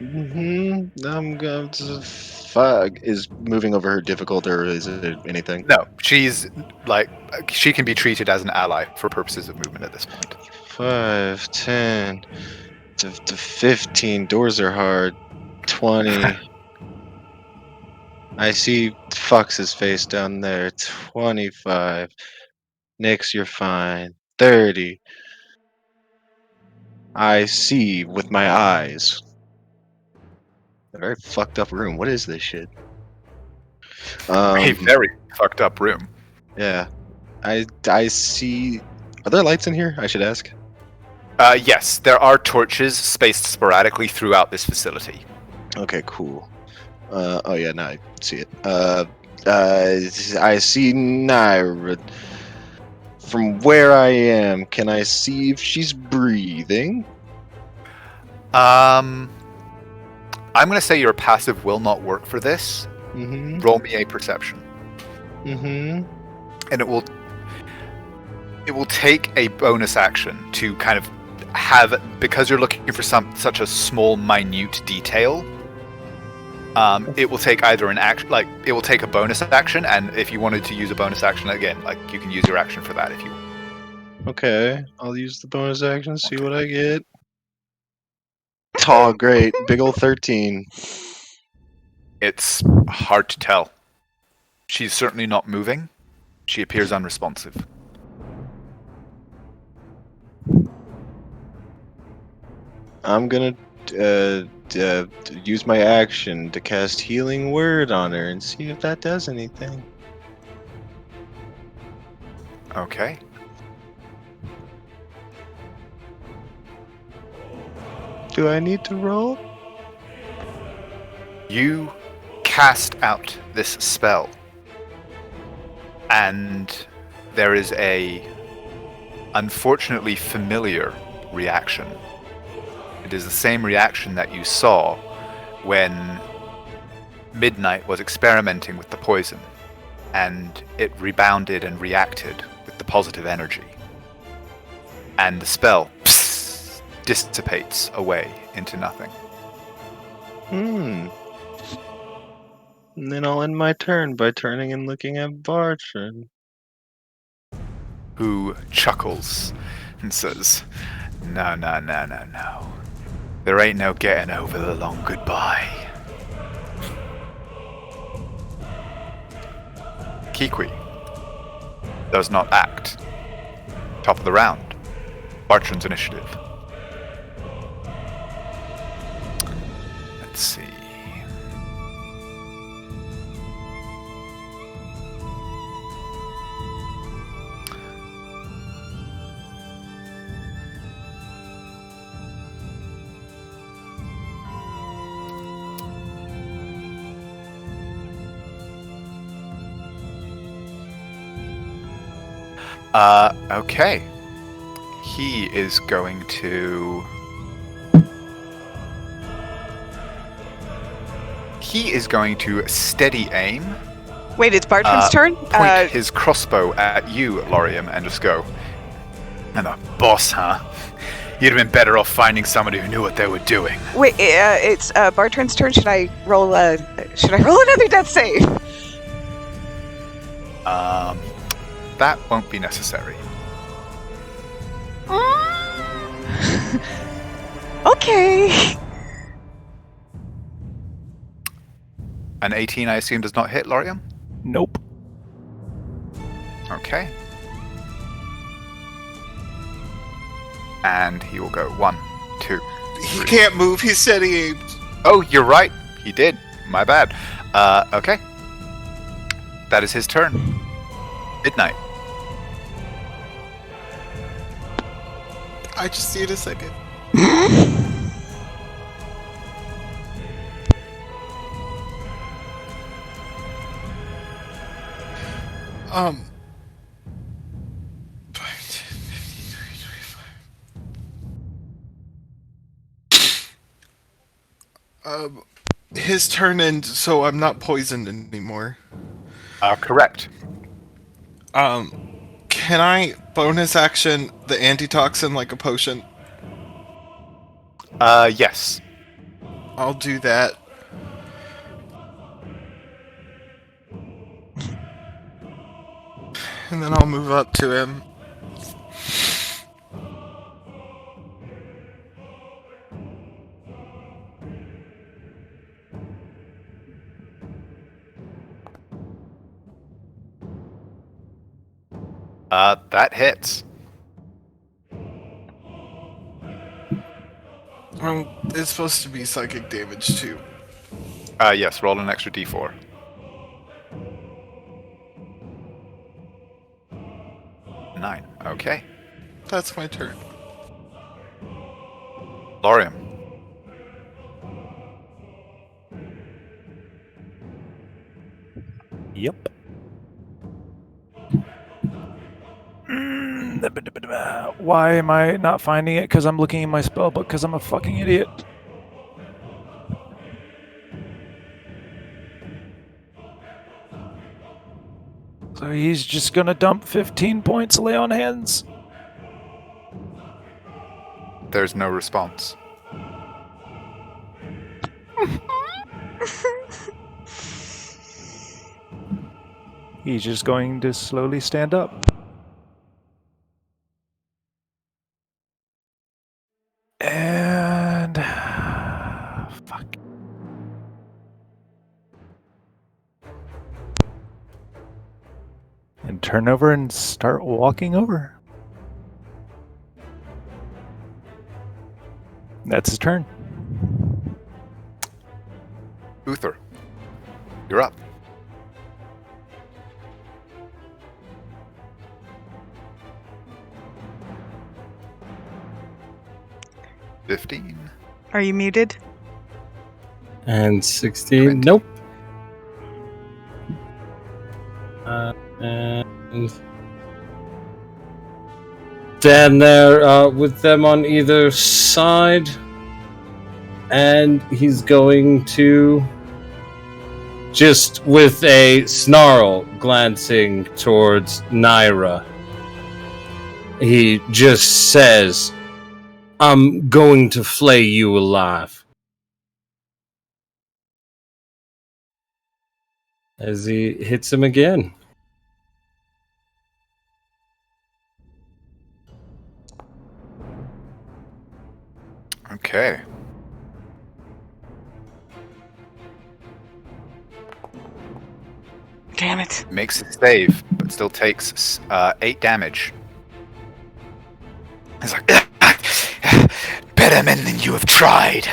Mm-hmm. I'm going to fog. Is moving over her difficult, or is it anything? No, she's like she can be treated as an ally for purposes of movement at this point. 5, 10 to 15. Doors are hard. 20. I see Fox's face down there. 25. Nix, you're fine. 30. I see with my eyes. A very fucked up room. What is this shit? A very fucked up room. Yeah. I see. Are there lights in here? I should ask. Yes, there are torches spaced sporadically throughout this facility. Okay, cool. Oh yeah, now I see it. I see Naira. From where I am, can I see if she's breathing? I'm gonna say your passive will not work for this. Mm-hmm. Roll me a perception, Mm-hmm. and it will take a bonus action to kind of have, because you're looking for such a small, minute detail. It will take either an action, like it will take a bonus action, and if you wanted to use a bonus action again, like you can use your action for that if you. Okay, I'll use the bonus action. See what I get. Oh, great! Big old 13. It's hard to tell. She's certainly not moving. She appears unresponsive. I'm gonna use my action to cast Healing Word on her and see if that does anything. Okay. Do I need to roll? You cast out this spell, and there is a unfortunately familiar reaction. It is the same reaction that you saw when Midnight was experimenting with the poison, and it rebounded and reacted with the positive energy. And the spell dissipates away into nothing. And then I'll end my turn by turning and looking at Bartrand. Who chuckles and says, No. There ain't no getting over the long goodbye. Kequi does not act. Top of the round. Bartrand's initiative. Let's see. Okay. He is going to... steady aim, Wait, it's Bartrand's turn? point his crossbow at you, Lorium, and just go, I'm a boss, huh? You'd have been better off finding somebody who knew what they were doing. Wait, it's Bartrand's turn. Should I roll another death save? That won't be necessary. Okay. An 18, I assume, does not hit, Lorium? Nope. Okay. And he will go 1, 2, He 3. can't move. He said he aimed. Oh, you're right. He did. My bad. Okay. That is his turn. Midnight. I just need a second. Um. 5, 10, 15, 20, 25. His turn ends, so I'm not poisoned anymore. Correct. Can I bonus action the antitoxin like a potion? Yes. I'll do that. And then I'll move up to him. That hits. It's supposed to be psychic damage too. Yes, roll an extra d4. 9. Okay. That's my turn. Lorium. Yep. Why am I not finding it? Because I'm looking in my spell book because I'm a fucking idiot. So he's just gonna dump 15 points of lay on hands. There's no response. He's just going to slowly stand up. And fuck. And turn over and start walking over. That's his turn. Uther, you're up. $15. Are you muted? And 16. Nope. And stand there with them on either side. And he's going to, just with a snarl glancing towards Naira, he just says, "I'm going to flay you alive." As he hits him again. Okay. Damn it. Makes it save, but still takes 8 damage. He's like, better men than you have tried.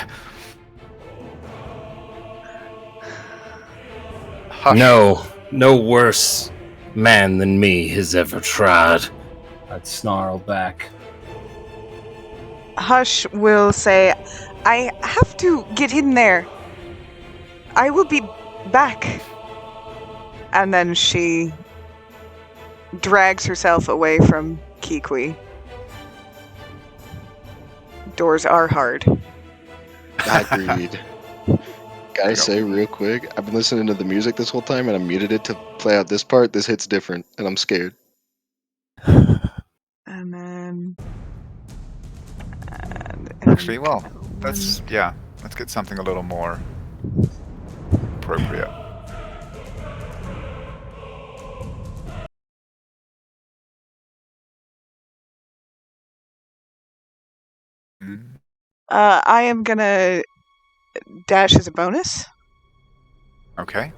Hush. No worse man than me has ever tried. I'd snarl back. Hush will say, I have to get in there. I will be back. And then she drags herself away from Kequi. Doors are hard. Agreed. Can I say real quick? I've been listening to the music this whole time and I muted it to play out this part. This hit's different and I'm scared. And then... Actually, well, let's get something a little more appropriate. I am gonna dash as a bonus. Okay.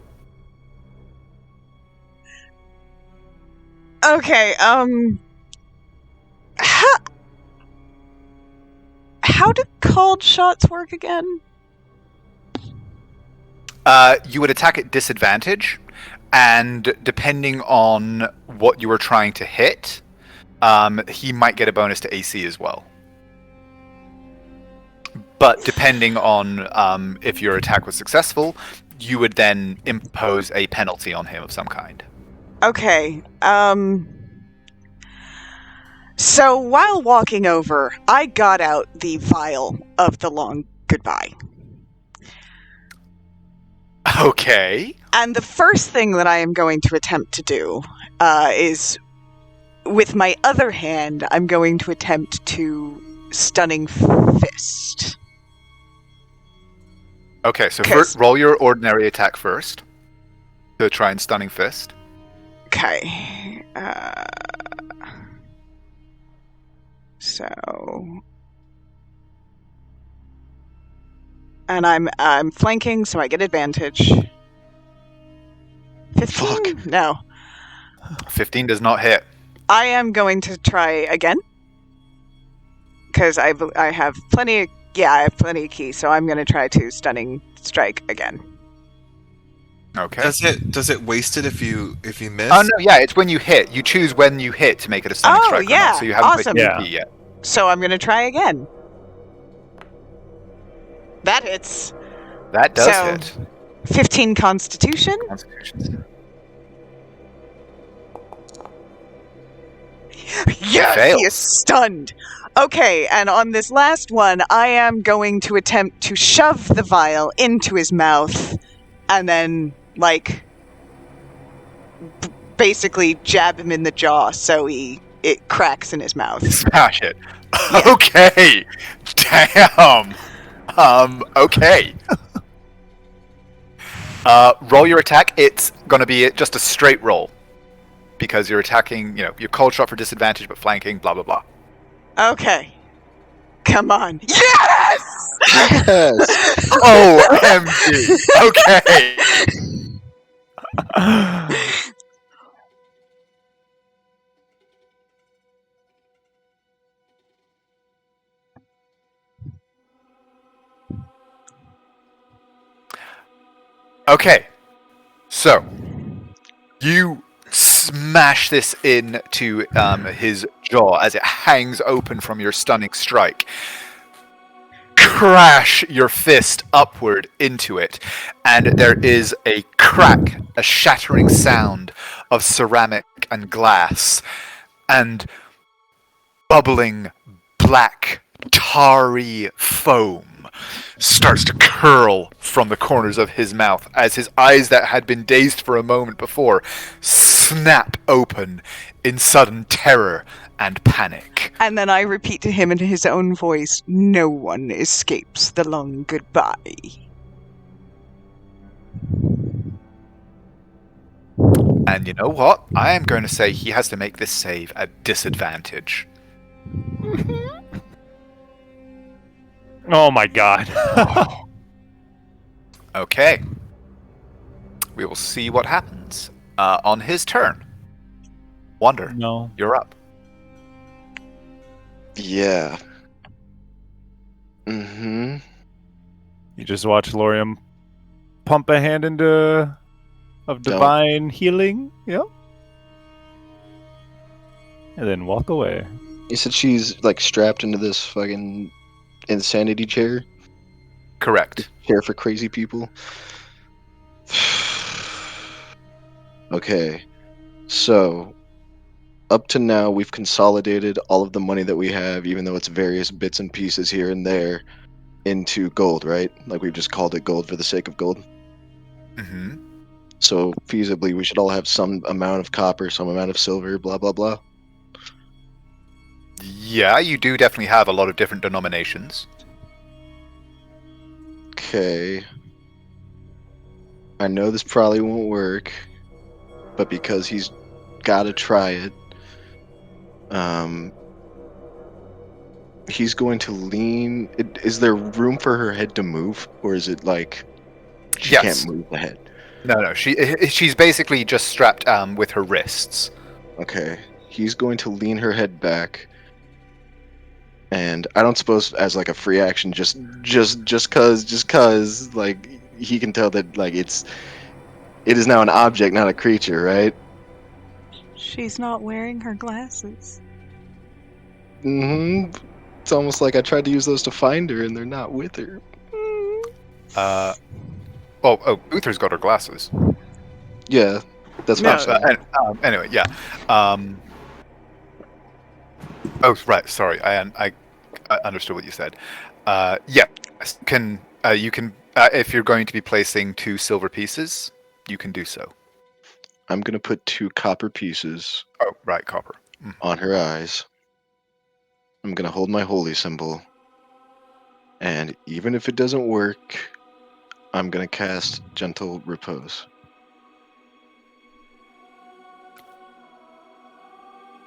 Okay, how do called shots work again? You would attack at disadvantage, and depending on what you were trying to hit, he might get a bonus to AC as well. But depending on if your attack was successful, you would then impose a penalty on him of some kind. Okay, so while walking over, I got out the vial of the long goodbye. Okay. And the first thing that I am going to attempt to do is, with my other hand, I'm going to attempt to stunning fist. Okay, so 'Cause- roll your ordinary attack first to try and stunning fist. Okay. So, and I'm flanking, so I get advantage. 15? Fuck. No. 15 does not hit. I am going to try again because I have plenty. I have plenty of key, so I'm going to try to stunning strike again. Okay. Does it waste it if you miss? Oh no, yeah, it's when you hit. You choose when you hit to make it a stunning Oh, strike or yeah, not. So you haven't awesome. played Yeah. DP yet. So I'm going to try again. That hits. That does So- hit. 15 Constitution. Constitution. Yes, Fails. he is stunned. Okay, and on this last one, I am going to attempt to shove the vial into his mouth and then, basically jab him in the jaw so it cracks in his mouth. Smash it. Yeah. Okay. Damn. Okay. Roll your attack. It's gonna be just a straight roll. Because you're attacking, you're cold shot for disadvantage, but flanking, blah, blah, blah. Okay. Come on. Yes! Yes. OMG. Okay. Okay. So, you smash this into his jaw as it hangs open from your stunning strike. Crash your fist upward into it, and there is a crack, a shattering sound of ceramic and glass, and bubbling black, tarry foam starts to curl from the corners of his mouth as his eyes that had been dazed for a moment before snap open in sudden terror and panic. And then I repeat to him in his own voice, no one escapes the long goodbye. And you know what? I am going to say he has to make this save at disadvantage. Oh my god. Okay. We will see what happens on his turn. Wonder, No. you're up. Yeah. Mm-hmm. You just watch Lorium pump a hand into of divine healing. Yep. And then walk away. You said she's strapped into this fucking insanity chair? Correct. Chair for crazy people? Okay. So, up to now, we've consolidated all of the money that we have, even though it's various bits and pieces here and there, into gold, right? We've just called it gold for the sake of gold. Mm-hmm. So, feasibly, we should all have some amount of copper, some amount of silver, blah, blah, blah. Yeah, you do definitely have a lot of different denominations. Okay. I know this probably won't work, but because he's got to try it, he's going to lean. Is there room for her head to move, or is it she Yes. can't move the head? No, she's basically just strapped with her wrists. Okay, he's going to lean her head back, and I don't suppose as a free action, just cause he can tell that it is now an object, not a creature, right? She's not wearing her glasses. Mm-hmm. It's almost like I tried to use those to find her, and they're not with her. Uther's got her glasses. Yeah, that's what No. I'm saying. Anyway, yeah. Right. Sorry, I understood what you said. Yeah, you can If you're going to be placing 2 silver pieces, you can do so. I'm going to put 2 copper pieces Oh, right, copper. on her eyes. I'm going to hold my holy symbol. And even if it doesn't work, I'm going to cast Gentle Repose.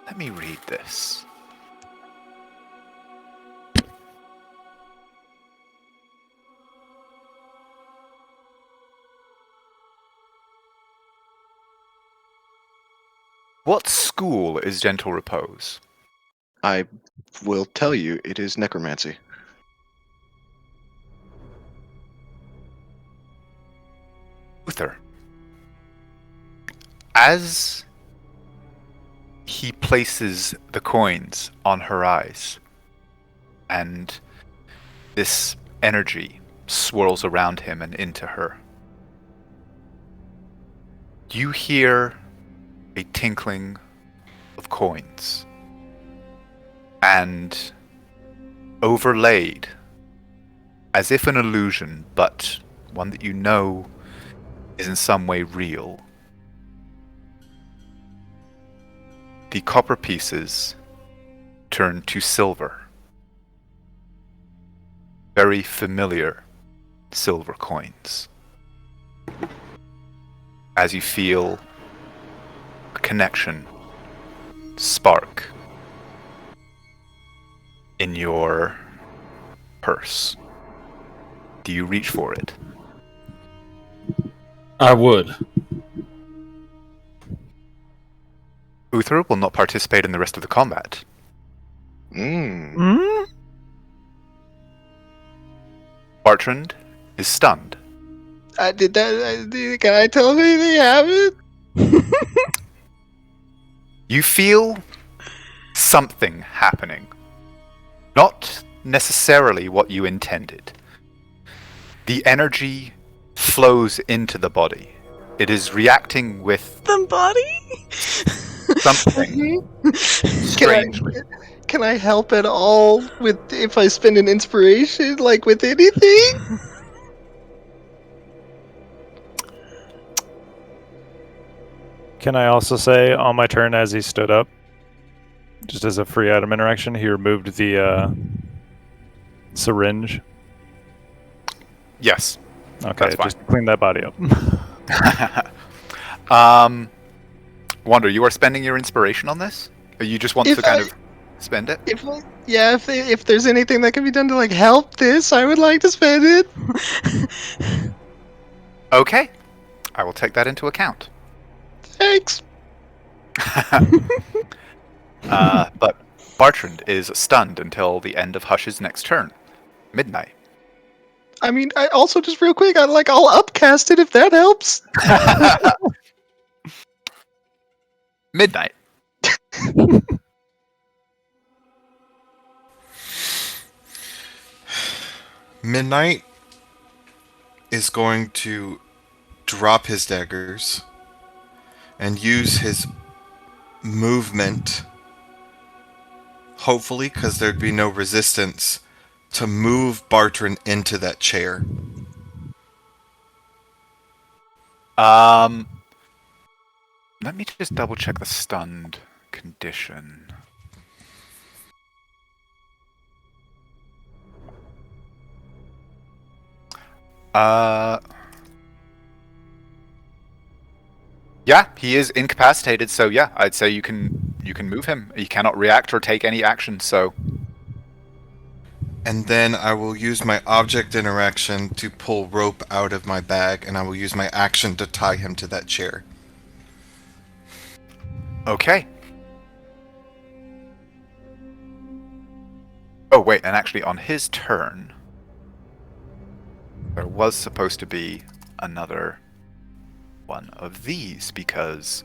Let me read this. What school is Gentle Repose? I will tell you, it is necromancy. Uther. As he places the coins on her eyes, and this energy swirls around him and into her, you hear a tinkling of coins, and overlaid, as if an illusion, but one that you know is in some way real, the copper pieces turn to silver. Very familiar silver coins. As you feel a connection spark in your purse. Do you reach for it? I would. Uther will not participate in the rest of the combat. Bartrand is stunned. Can I tell him anything happened? You feel something happening. Not necessarily what you intended. The energy flows into the body. It is reacting with The body? something strangely. Can I help at all with if I spend an inspiration, like with anything? Can I also say, on my turn as he stood up, just as a free item interaction, he removed the syringe? Yes. Okay, That's fine. just clean that body up. Wonder, you are spending your inspiration on this? Or you just want to kind of spend it? If there's anything that can be done to like help this, I would like to spend it. Okay. I will take that into account. Thanks. But Bartrand is stunned until the end of Hush's next turn. Midnight. I mean, I also just real quick, I'll upcast it if that helps. Midnight. Midnight is going to drop his daggers and use his movement, hopefully because there'd be no resistance, to move Bartrand into that chair. Let me just double check the stunned condition. Yeah, he is incapacitated, so yeah, I'd say you can move him. He cannot react or take any action, so. And then I will use my object interaction to pull rope out of my bag, and I will use my action to tie him to that chair. Okay. Oh wait, and actually on his turn, there was supposed to be another one of these, because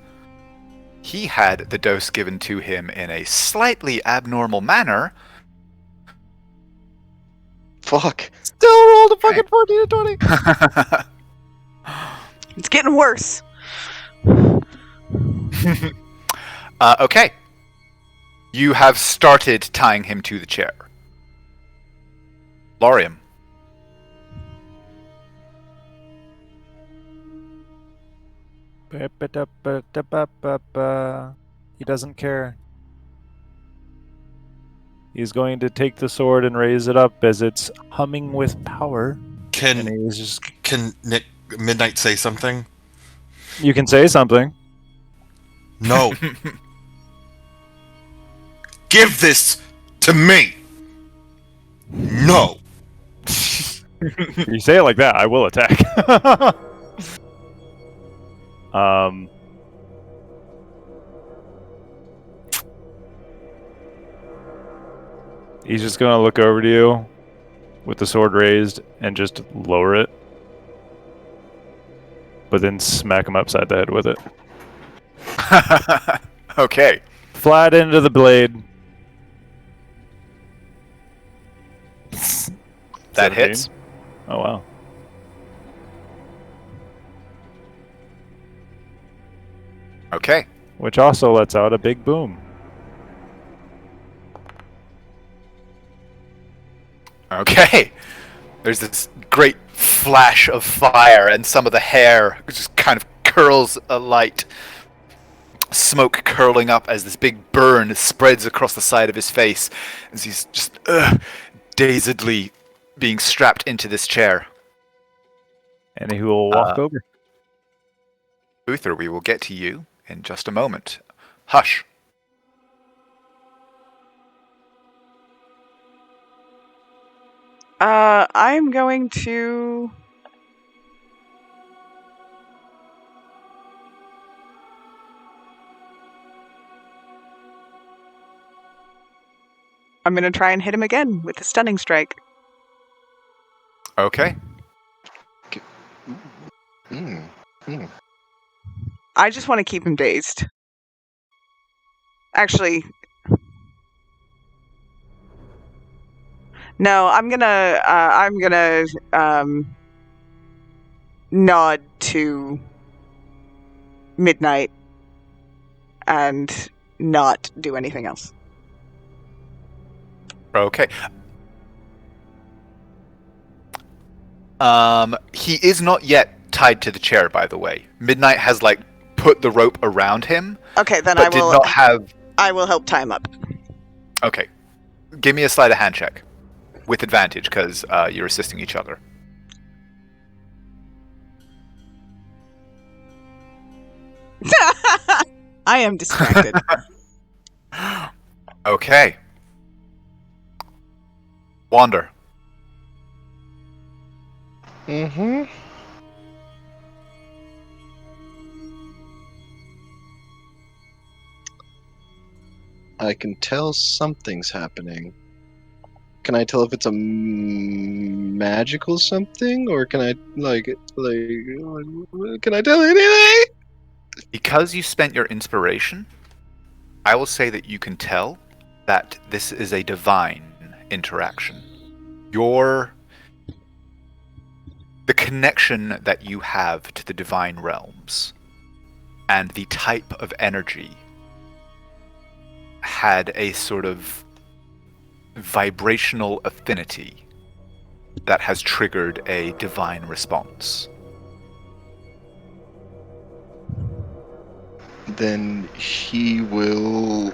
he had the dose given to him in a slightly abnormal manner. Fuck. Still rolled a fucking 14 to 20! It's getting worse. Okay. You have started tying him to the chair. Lorium. He doesn't care. He's going to take the sword and raise it up as it's humming with power. And he's just... Can Nick Midnight say something? You can say something. No. Give this to me. No. If you say it like that, I will attack. He's just gonna look over to you with the sword raised and just lower it, but then smack him upside the head with it. Okay. Flat into the blade. That 17? hits. Oh, wow. Okay. Which also lets out a big boom. Okay. There's this great flash of fire, and some of the hair just kind of curls alight. Smoke curling up as this big burn spreads across the side of his face as he's just dazedly being strapped into this chair. And he will walk over. Uther, we will get to you in just a moment. Hush. I'm going to... I'm going to try and hit him again with a stunning strike. Okay. I just want to keep him dazed. Actually... No, I'm gonna nod to Midnight and not do anything else. Okay. He is not yet tied to the chair, by the way. Midnight has put the rope around him. Okay, then but did not have. I will help tie him up. Okay. Give me a sleight of hand check with advantage because you're assisting each other. I am distracted. Okay. Wander. Mm-hmm. I can tell something's happening. Can I tell if it's a magical something, or can I can I tell anything? Because you spent your inspiration, I will say that you can tell that this is a divine interaction. The connection that you have to the divine realms and the type of energy had a sort of vibrational affinity that has triggered a divine response. Then he will...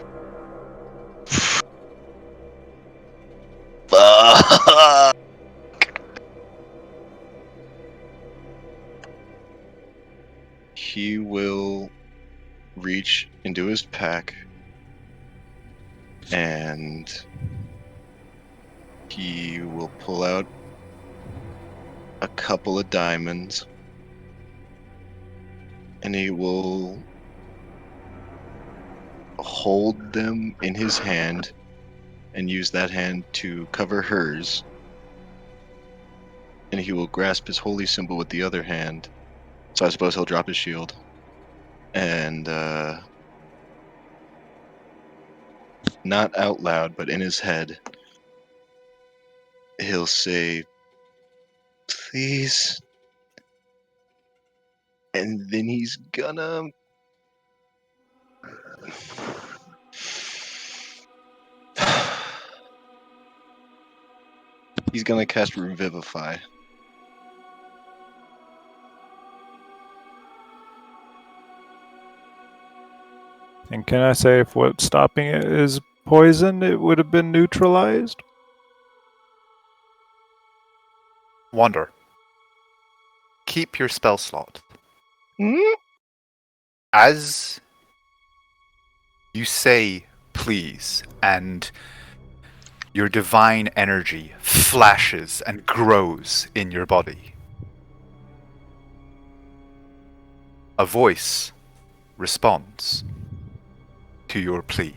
Fuck! He will reach into his pack and he will pull out a couple of diamonds and he will hold them in his hand and use that hand to cover hers, and he will grasp his holy symbol with the other hand. So I suppose he'll drop his shield and not out loud but in his head he'll say, please, and then he's gonna cast Revivify. And can I say if what's stopping it is poison, it would have been neutralized? Wander. Keep your spell slot. As you say please, and your divine energy flashes and grows in your body, a voice responds to your plea.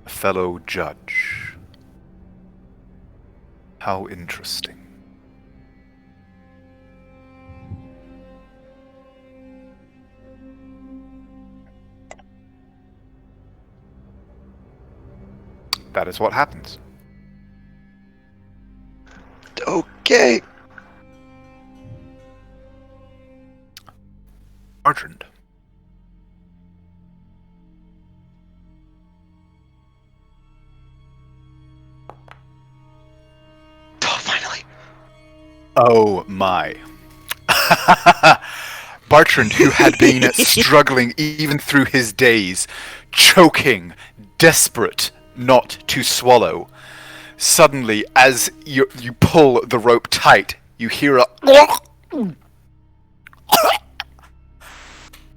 A fellow judge. How interesting. That is what happens. Okay. Bartrand. Oh, finally. Oh my. Bartrand, who had been struggling even through his days, choking, desperate not to swallow, suddenly, as you pull the rope tight, you hear a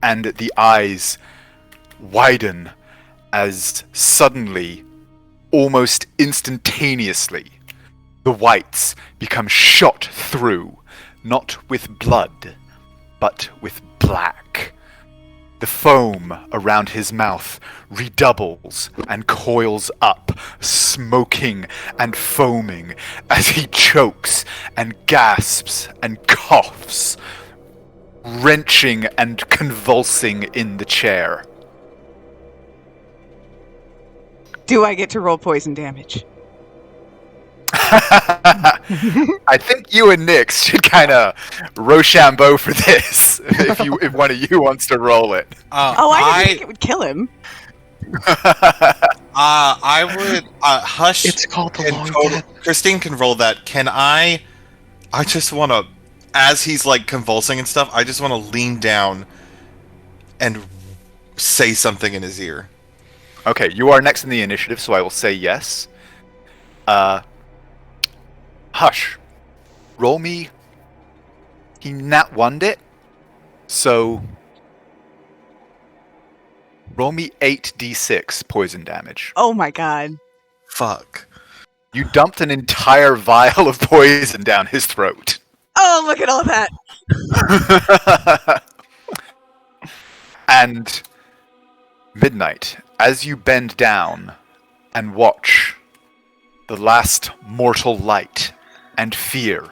and the eyes widen as suddenly, almost instantaneously, the whites become shot through, not with blood, but with black. The foam around his mouth redoubles and coils up, smoking and foaming as he chokes and gasps and coughs, wrenching and convulsing in the chair. Do I get to roll poison damage? I think you and Nix should kind of Rochambeau for this, if one of you wants to roll it. I didn't think it would kill him. I would Hush. It's called the long death. Christine can roll that. Can I just want to, as he's like convulsing and stuff, I just want to lean down and say something in his ear. Okay, you are next in the initiative, so I will say yes. Hush. Roll me. He nat one'd it, so roll me 8d6 poison damage. Oh my god. Fuck. You dumped an entire vial of poison down his throat. Oh, look at all that. And Midnight, as you bend down and watch the last mortal light and fear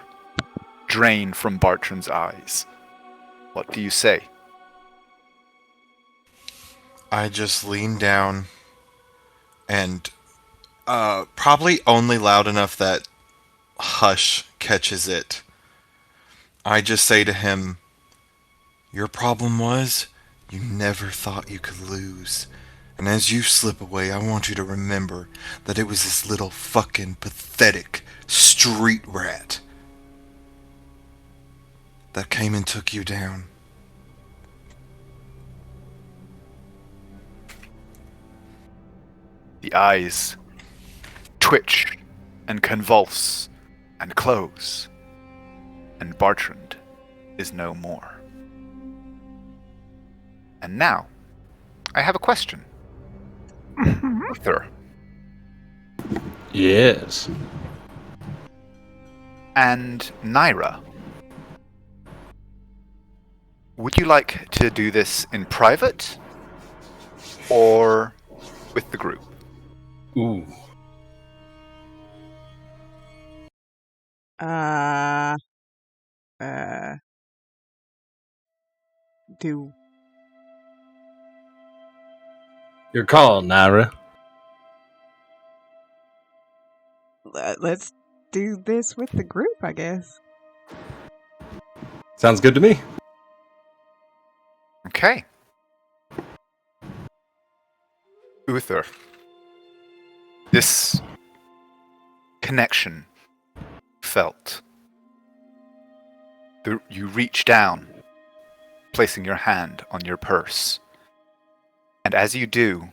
drain from Bartrand's eyes, what do you say? I just lean down and probably only loud enough that Hush catches it. I just say to him, your problem was you never thought you could lose. And as you slip away, I want you to remember that it was this little fucking pathetic street rat that came and took you down. The eyes twitch and convulse and close, and Bartrand is no more. And now, I have a question. Arthur Yes. and Naira, would you like to do this in private or with the group? Ooh. Do Your call, Naira. let's do this with the group, I guess. Sounds good to me. Okay. Uther, this connection felt. You reach down, placing your hand on your purse, And as you do,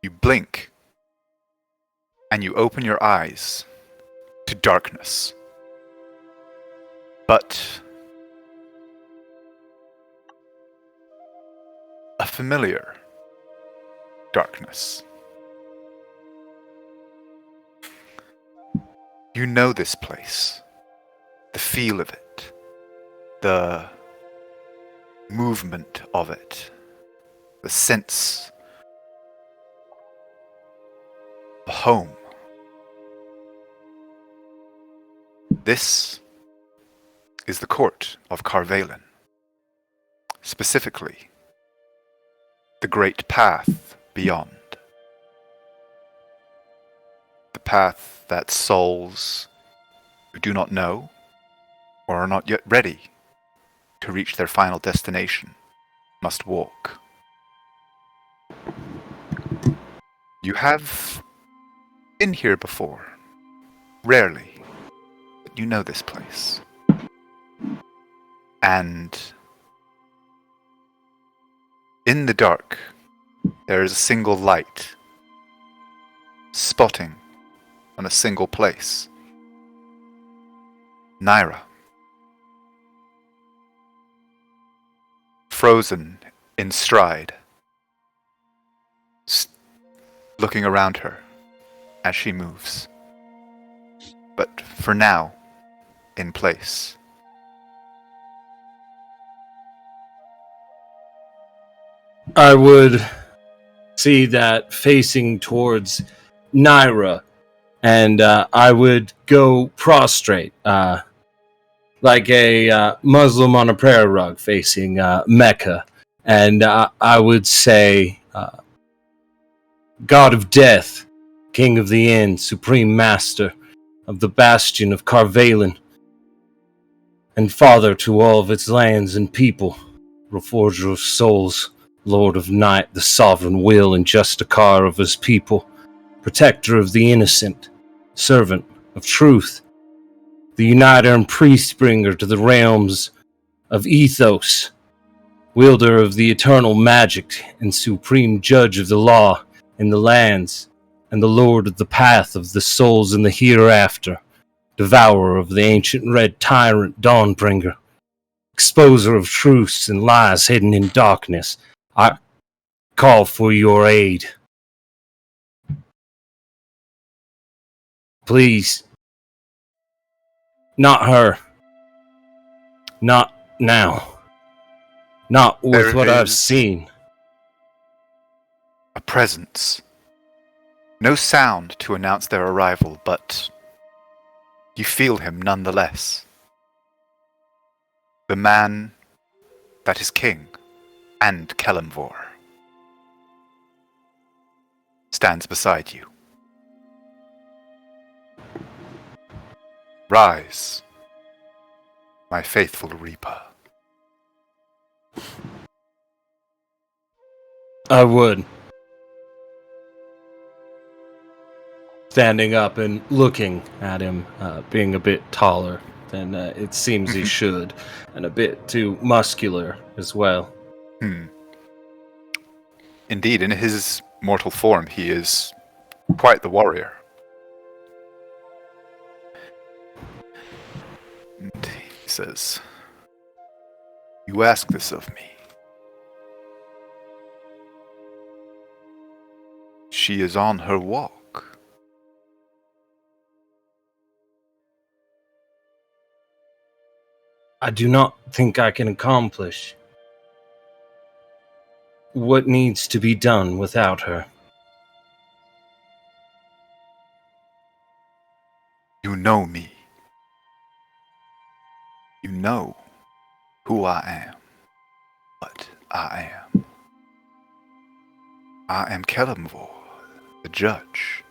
you blink and you open your eyes to darkness. But a familiar darkness. You know this place, the feel of it, the movement of it, the sense of home. This is the court of Carvalen, specifically the great path beyond. The path that souls who do not know or are not yet ready to reach their final destination must walk. You have been here before, rarely, but you know this place. And in the dark, there is a single light spotting on a single place. Naira. Frozen in stride, looking around her as she moves. But for now, in place. I would see that facing towards Naira, and I would go prostrate, like a Muslim on a prayer rug facing Mecca, and I would say, God of Death, King of the End, Supreme Master of the Bastion of Carvalen, and Father to all of its lands and people, Reforger of Souls, Lord of Night, the sovereign will and Justa-R of his people, protector of the innocent, servant of truth, the uniter and priest bringer to the realms of ethos, wielder of the eternal magic and supreme judge of the law in the lands, and the lord of the path of the souls in the hereafter, devourer of the ancient red tyrant Dawnbringer, exposer of truths and lies hidden in darkness, I call for your aid. Please. Not her. Not now. Not with There what I've is seen. a presence. No sound to announce their arrival, but you feel him nonetheless. The man that is king and Kelemvor stands beside you. Rise, my faithful reaper. I would. Standing up and looking at him, being a bit taller than it seems he should, and a bit too muscular as well. Indeed, in his mortal form, he is quite the warrior. And he says, "You ask this of me. She is on her walk. I do not think I can accomplish what needs to be done without her. You know me. You know who I am, what I am. I am Kelemvor, the judge.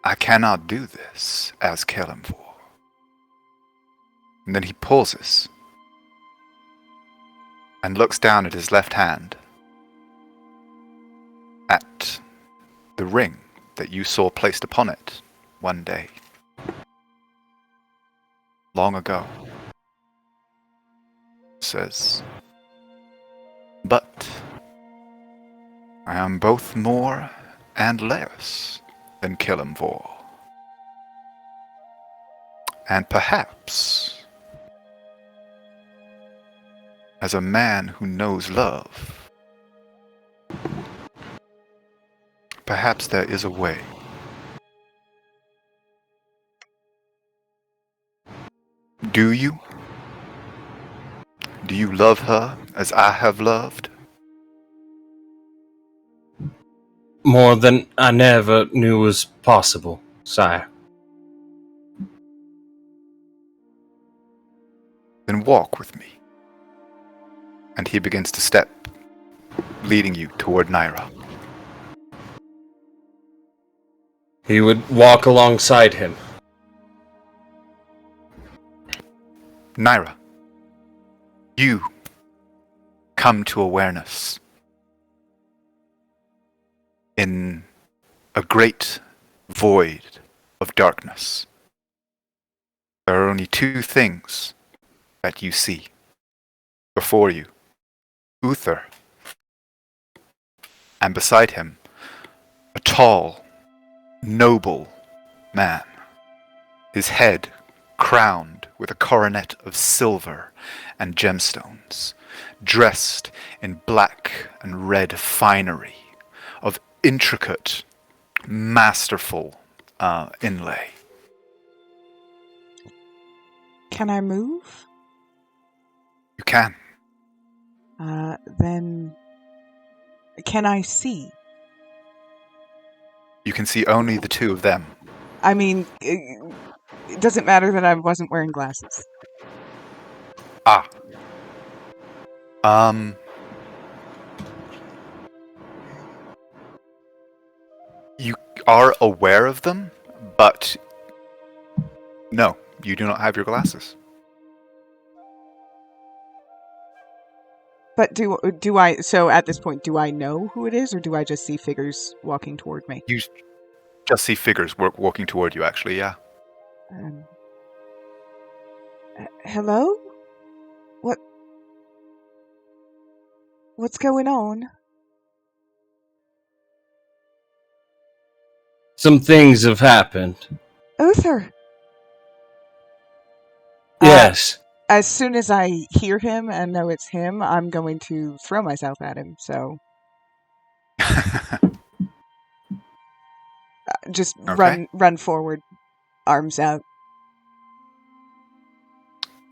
I cannot do this as Kelemvor." And then he pauses and looks down at his left hand, at the ring that you saw placed upon it one day, long ago. Says, "But I am both more and less than Killimvor. And perhaps, as a man who knows love, perhaps there is a way. Do you? Do you love her as I have loved? More than I never knew was possible, sire. Then walk with me. And he begins to step, leading you toward Naira. He would walk alongside him. Naira, you come to awareness in a great void of darkness. There are only two things that you see before you. Uther, and beside him, a tall, noble man, his head crowned with a coronet of silver and gemstones, dressed in black and red finery of intricate, masterful inlay. Can I move? You can. Then can I see? You can see only the two of them. I mean, it doesn't matter that I wasn't wearing glasses. Ah. You are aware of them, but no, you do not have your glasses. But do I? So at this point, do I know who it is, or do I just see figures walking toward me? You just see figures walking toward you, actually, yeah. Hello? What's going on? Some things have happened. Uther! Yes. As soon as I hear him and know it's him, I'm going to throw myself at him, so... just Okay. run forward, arms out.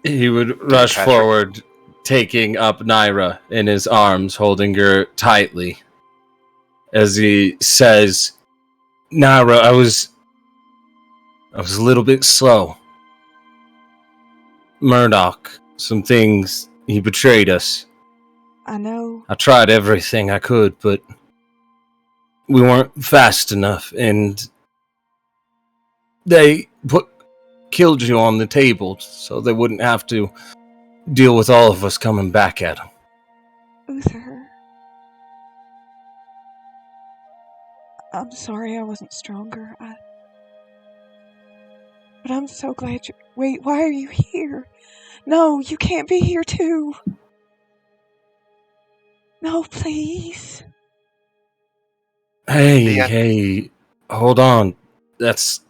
He would rush Patrick. forward, taking up Naira in his arms, holding her tightly. As he says, Naira, I was a little bit slow. Murdoch, some things, he betrayed us. I know. I tried everything I could, but we weren't fast enough, and they killed you on the table so they wouldn't have to deal with all of us coming back at them. Uther. I'm sorry I wasn't stronger. But I'm so glad you... Wait, why are you here? No, you can't be here too. No, please. Hey, hold on. That's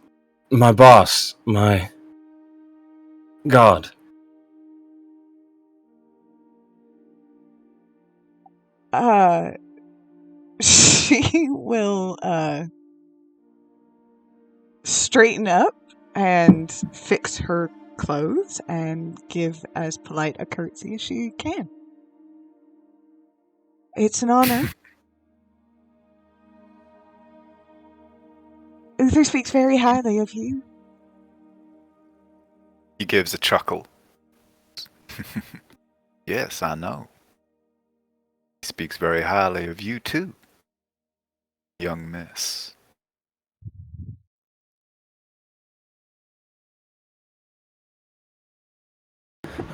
my boss, my god. She will, straighten up and fix her clothes and give as polite a curtsy as she can. It's an honor. Uther speaks very highly of you. He gives a chuckle. Yes, I know. He speaks very highly of you too, young miss.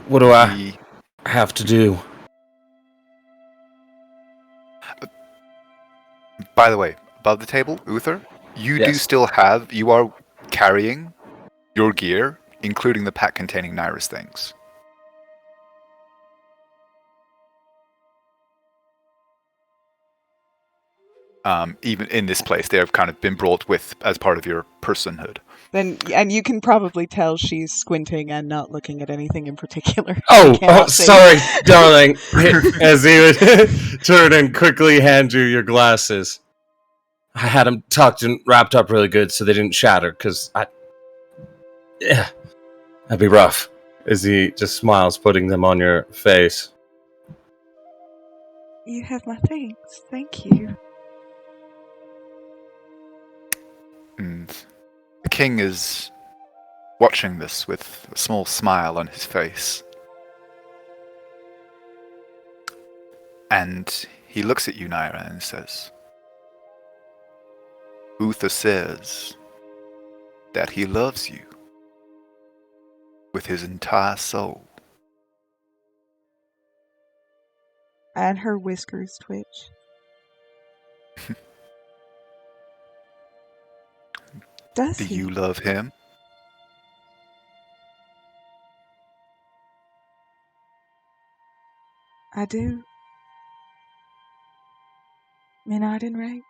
What do I have to do? By the way, above the table, Uther, you do Yes. still have, you are carrying your gear, including the pack containing Naira's things. even in this place, they have kind of been brought with as part of your personhood. Then, and you can probably tell she's squinting and not looking at anything in particular. Oh, She cannot see. sorry, darling. As he would turn and quickly hand you your glasses. I had them tucked and wrapped up really good so they didn't shatter, because yeah, that'd be rough. As he just smiles, putting them on your face. You have my thanks. Thank you. And the king is watching this with a small smile on his face. And he looks at you, Naira, and says, Uther says that he loves you with his entire soul. And her whiskers twitch. Does Do he? you love him? I do. Minard and Ray.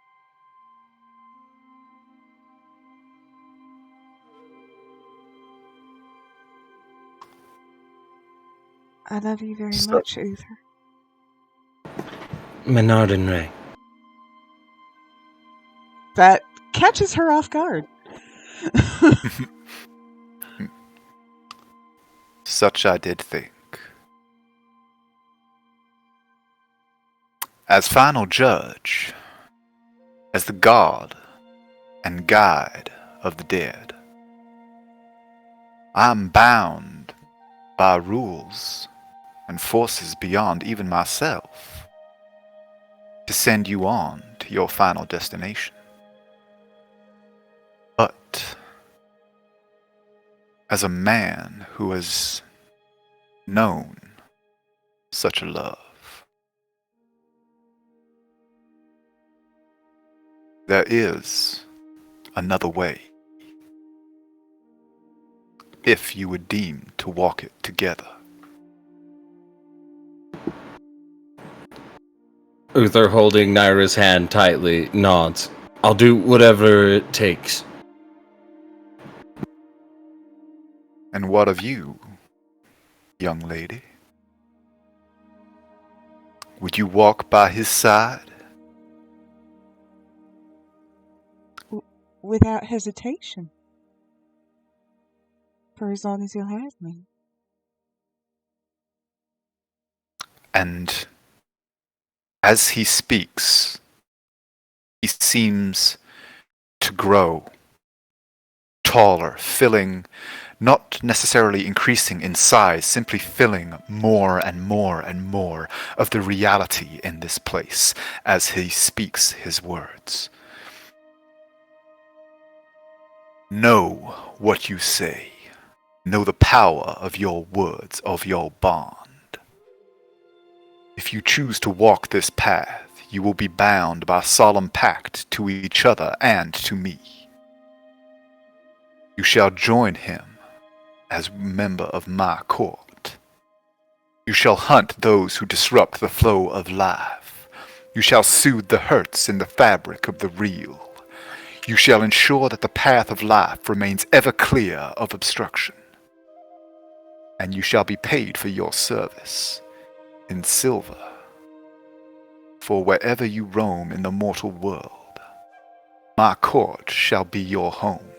I love you very much, Uther. Menard and Ray. That catches her off guard. Such I did think. As final judge, as the god and guide of the dead, I am bound by rules and forces beyond even myself to send you on to your final destination. But as a man who has known such a love, there is another way, if you would deem to walk it together. Uther, holding Naira's hand tightly, nods. I'll do whatever it takes. And what of you, young lady? Would you walk by his side? Without hesitation. For as long as he'll have me. And as he speaks, he seems to grow taller, filling, not necessarily increasing in size, simply filling more and more and more of the reality in this place as he speaks his words. Know what you say. Know the power of your words, of your bond. If you choose to walk this path, you will be bound by solemn pact to each other and to me. You shall join him as member of my court. You shall hunt those who disrupt the flow of life. You shall soothe the hurts in the fabric of the real. You shall ensure that the path of life remains ever clear of obstruction. And you shall be paid for your service in silver. For wherever you roam in the mortal world, my court shall be your home.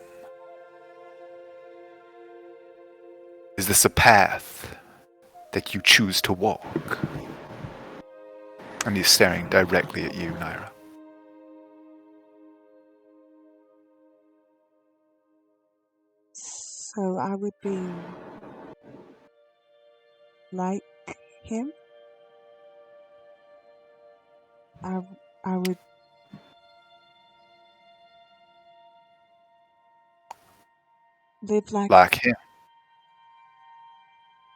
Is this a path that you choose to walk? And he's staring directly at you, Naira. So I would be like him? I would live Like him.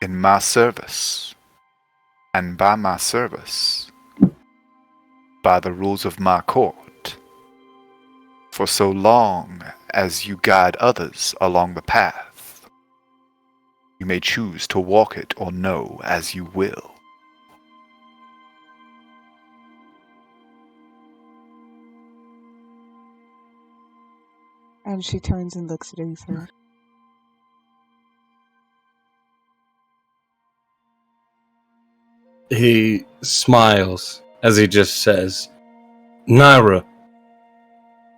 In my service. And by my service. By the rules of my court. For so long as you guide others along the path, you may choose to walk it or no as you will. And she turns and looks at Uther. He smiles as he just says, Naira,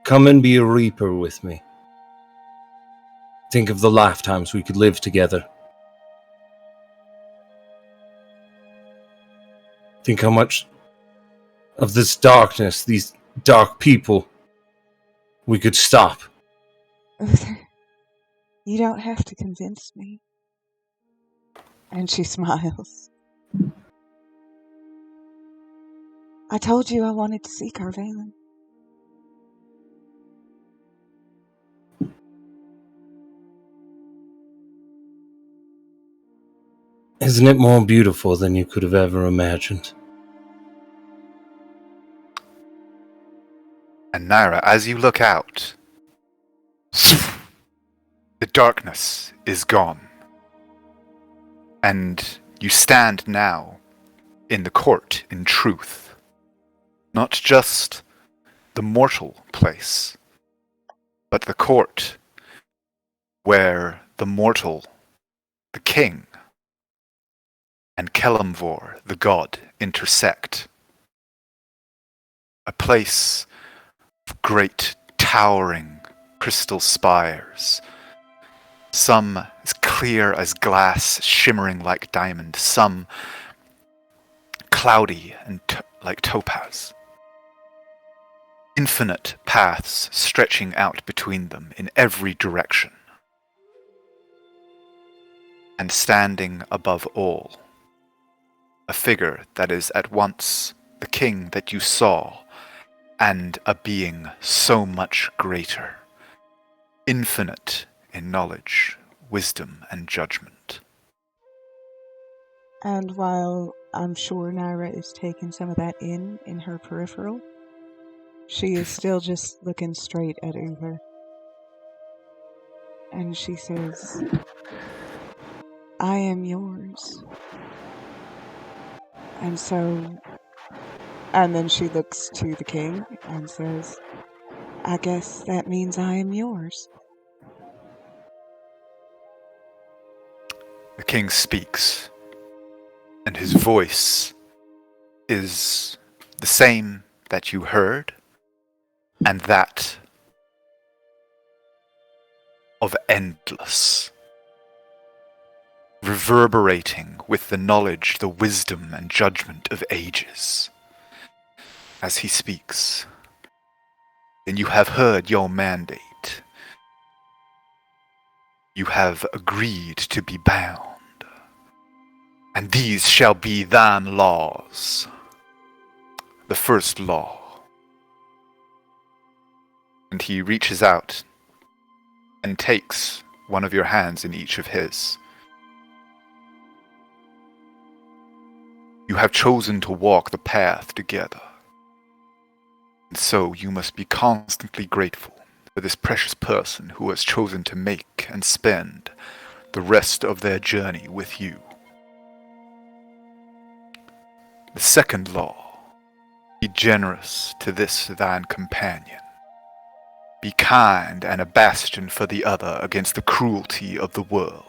come and be a reaper with me. Think of the lifetimes we could live together. Think how much of this darkness, these dark people, we could stop. Uther, you don't have to convince me. And she smiles. I told you I wanted to see Carvalin. Isn't it more beautiful than you could have ever imagined? And Naira, as you look out, the darkness is gone. And you stand now in the court in truth. Not just the mortal place, but the court where the mortal, the king, and Kelemvor, the god, intersect. A place of great towering crystal spires, some as clear as glass, shimmering like diamond, some cloudy and like topaz. Infinite paths stretching out between them in every direction. And standing above all, a figure that is at once the king that you saw and a being so much greater, infinite in knowledge, wisdom, and judgment. And while I'm sure Naira is taking some of that in her peripheral, she is still just looking straight at Uther. And she says, I am yours. And then she looks to the king and says, I guess that means I am yours. The king speaks, and his voice is the same that you heard, and that of endless, reverberating with the knowledge, the wisdom, and judgment of ages. As he speaks, then you have heard your mandate. You have agreed to be bound, and these shall be thine laws. The first law. And he reaches out and takes one of your hands in each of his. You have chosen to walk the path together. And so you must be constantly grateful for this precious person who has chosen to make and spend the rest of their journey with you. The second law, be generous to this thine companion. Be kind and a bastion for the other against the cruelty of the world.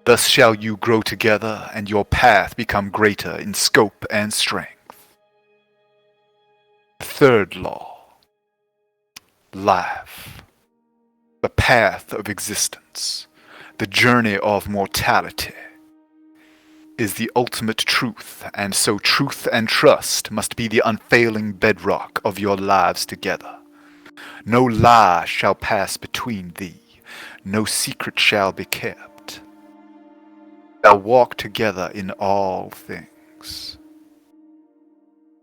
Thus shall you grow together and your path become greater in scope and strength. The third law, life, the path of existence, the journey of mortality, is the ultimate truth, and so truth and trust must be the unfailing bedrock of your lives together. No lie shall pass between thee, no secret shall be kept. Thou walk together in all things.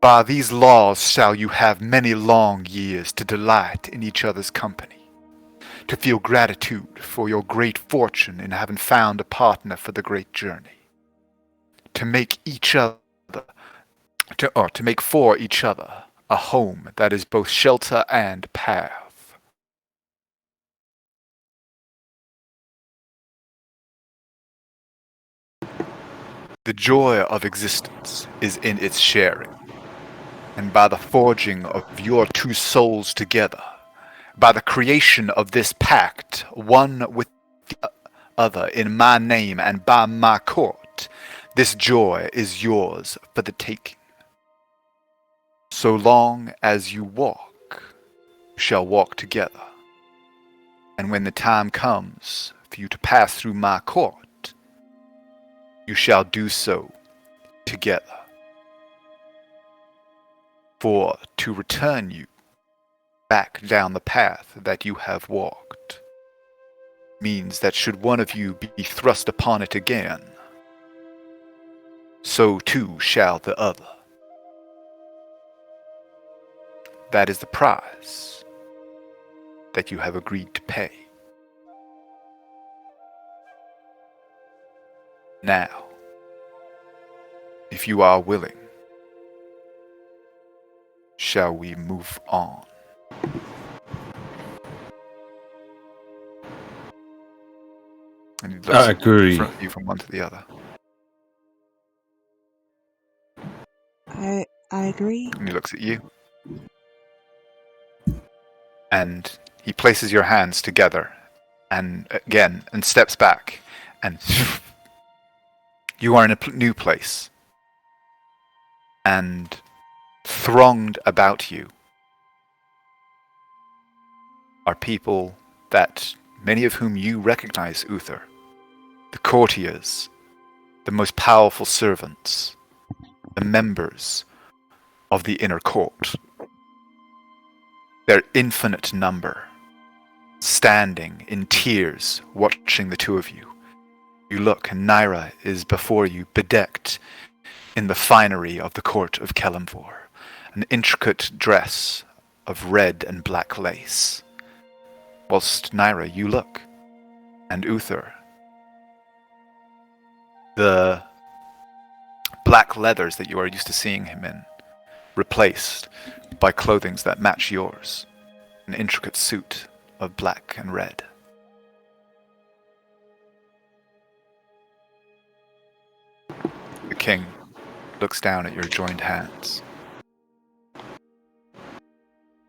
By these laws shall you have many long years to delight in each other's company, to feel gratitude for your great fortune in having found a partner for the great journey, to make each other, to make for each other a home that is both shelter and path. The joy of existence is in its sharing, and by the forging of your two souls together, by the creation of this pact, one with the other, in my name and by my court, this joy is yours for the taking. So long as you walk, you shall walk together. And when the time comes for you to pass through my court, you shall do so together. For to return you back down the path that you have walked means that should one of you be thrust upon it again, so too shall the other. That is the price that you have agreed to pay. Now, if you are willing, shall we move on? And he looks I agree. from you from one to the other. I agree. And he looks at you. And he places your hands together and steps back, and you are in a new place. And thronged about you are people that many of whom you recognize, Uther. The courtiers, the most powerful servants, the members of the inner court. Their infinite number, standing in tears, watching the two of you. You look, and Naira is before you, bedecked in the finery of the court of Kelemvor, an intricate dress of red and black lace. Whilst Naira, you look, and Uther, the black leathers that you are used to seeing him in, replaced by clothing that match yours, an intricate suit of black and red. The king looks down at your joined hands.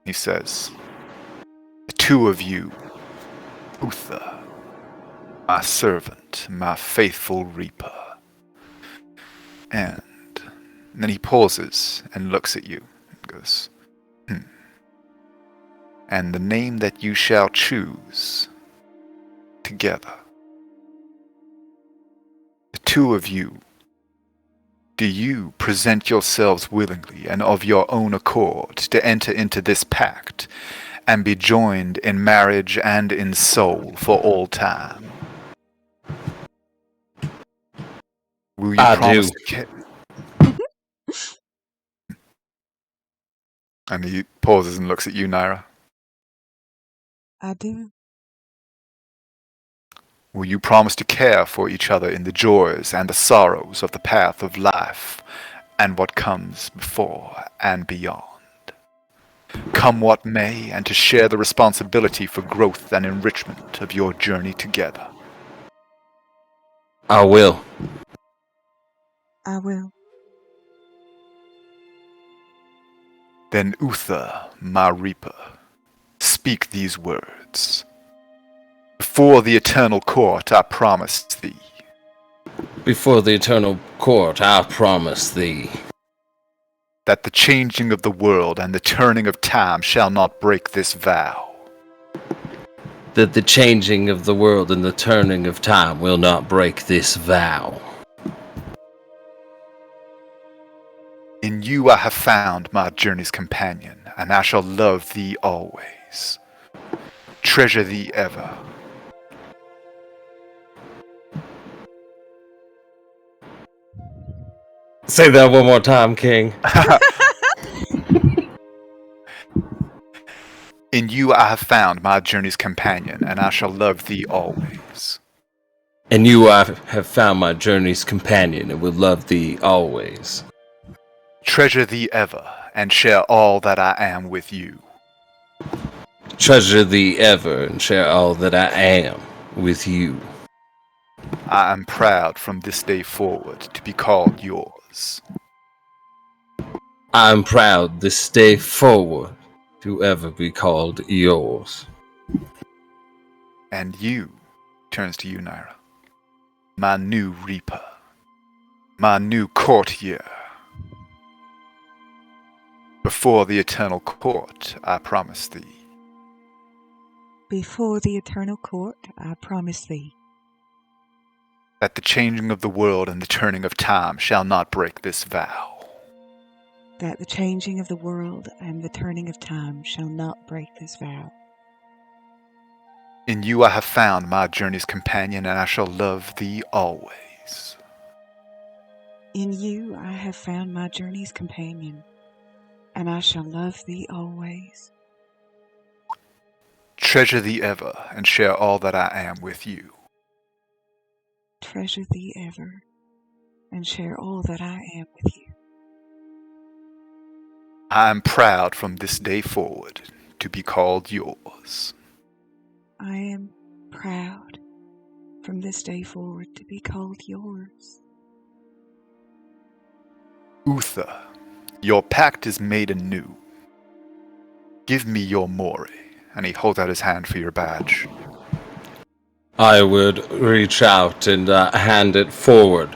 He says, "The two of you, Uther, my servant, my faithful reaper." And then he pauses and looks at you and goes, "And the name that you shall choose together. The two of you, do you present yourselves willingly and of your own accord to enter into this pact and be joined in marriage and in soul for all time? Will you promise to And he pauses and looks at you, Naira. I do. Will you promise to care for each other in the joys and the sorrows of the path of life and what comes before and beyond? Come what may, and to share the responsibility for growth and enrichment of your journey together. I will. I will. Then Uther, my reaper, speak these words. Before the eternal court I promised thee. Before the eternal court I promise thee. That the changing of the world and the turning of time shall not break this vow. That the changing of the world and the turning of time will not break this vow. In you I have found my journey's companion, and I shall love thee always. Treasure thee ever. Say that one more time, King. In you I have found my journey's companion, and I shall love thee always. In you I have found my journey's companion, and will love thee always. Treasure thee ever, and share all that I am with you. Treasure thee ever, and share all that I am with you. I am proud from this day forward to be called yours. I am proud this day forward to ever be called yours. And you, turns to you, Naira, my new reaper, my new courtier. Before the eternal court, I promise thee. Before the eternal court, I promise thee. That the changing of the world and the turning of time shall not break this vow. That the changing of the world and the turning of time shall not break this vow. In you I have found my journey's companion, and I shall love thee always. In you I have found my journey's companion, and I shall love thee always. Treasure thee ever, and share all that I am with you. Treasure thee ever, and share all that I am with you. I am proud from this day forward to be called yours. I am proud from this day forward to be called yours. Uther, your pact is made anew. Give me your Mori, and he holds out his hand for your badge. I would reach out and hand it forward,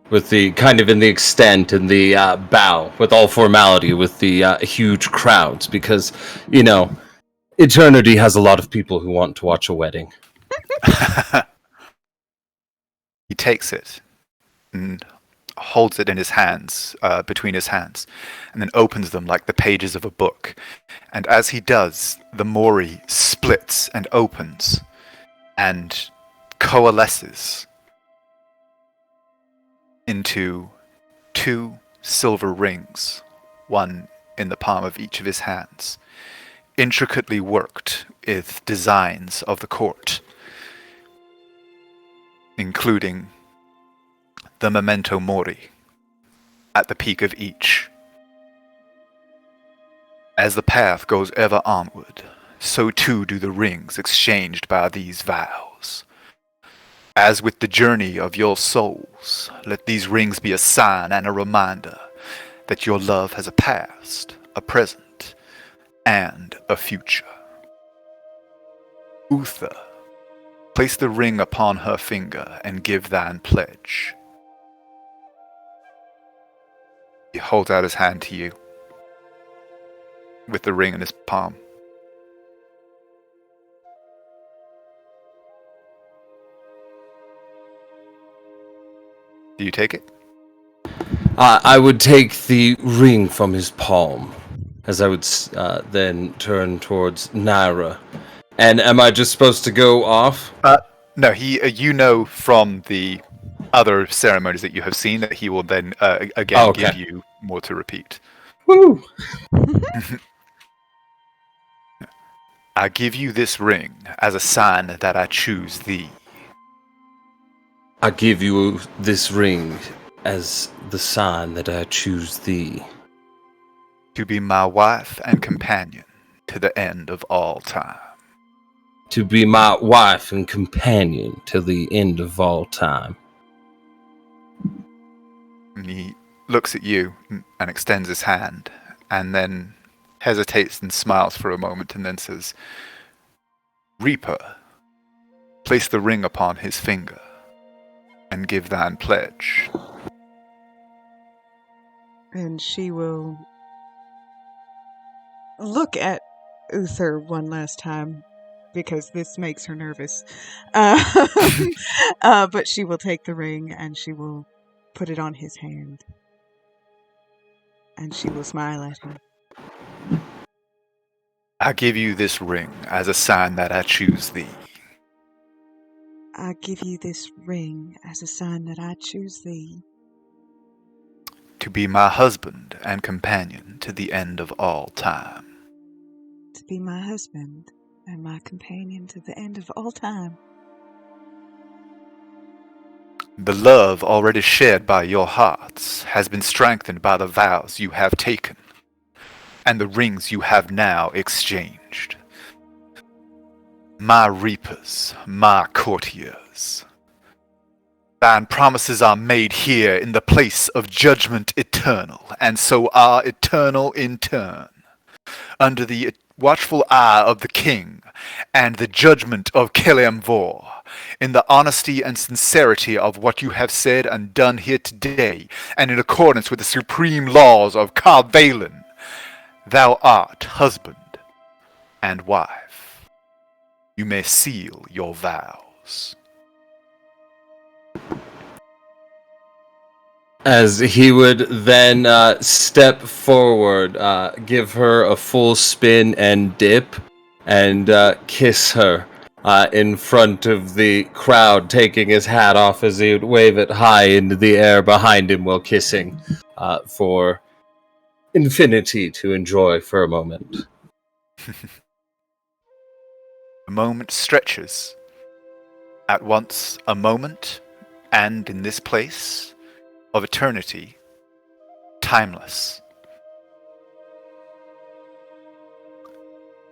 with the kind of in the extent and the bow, with all formality, with the huge crowds, because, you know, Eternity has a lot of people who want to watch a wedding. He takes it and holds it in his hands, between his hands, and then opens them like the pages of a book. And as he does, the Mori splits and opens and coalesces into 2 silver rings, one in the palm of each of his hands, intricately worked with designs of the court, including the memento mori at the peak of each. As the path goes ever onward, so too do the rings exchanged by these vows. As with the journey of your souls, let these rings be a sign and a reminder that your love has a past, a present, and a future. Uther, place the ring upon her finger and give thine pledge. He holds out his hand to you, with the ring in his palm. Do you take it? I would take the ring from his palm, as I would then turn towards Naira. And am I just supposed to go off? No, you know from the other ceremonies that you have seen that he will then again give you more to repeat. Woo! I give you this ring as a sign that I choose thee. I give you this ring as the sign that I choose thee. To be my wife and companion to the end of all time. To be my wife and companion till the end of all time. And he looks at you and extends his hand, and then hesitates and smiles for a moment, and then says, Reaper, place the ring upon his finger, and give thine pledge. And she will look at Uther one last time, because this makes her nervous. But she will take the ring and she will put it on his hand. And she will smile at him. I give you this ring as a sign that I choose thee. I give you this ring as a sign that I choose thee. To be my husband and companion to the end of all time. To be my husband and my companion to the end of all time. The love already shared by your hearts has been strengthened by the vows you have taken, and the rings you have now exchanged. My reapers, my courtiers, Thine promises are made here in the place of judgment eternal, and so are eternal in turn. Under the watchful eye of the king, and the judgment of Kelemvor, in the honesty and sincerity of what you have said and done here today, and in accordance with the supreme laws of Carvalen, thou art husband and wife. You may seal your vows. As he would then step forward, give her a full spin and dip, and kiss her in front of the crowd, taking his hat off as he would wave it high into the air behind him while kissing for infinity to enjoy for a moment. The moment stretches. At once a moment, and in this place of eternity, timeless.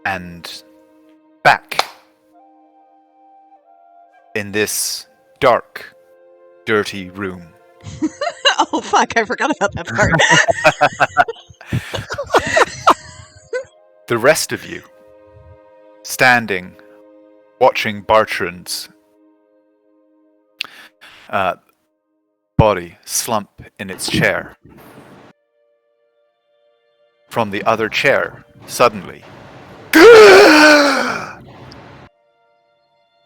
And back in this dark, dirty room. Oh, fuck, I forgot about that part. The rest of you, standing, watching Bartrand's body slump in its chair. From the other chair, suddenly,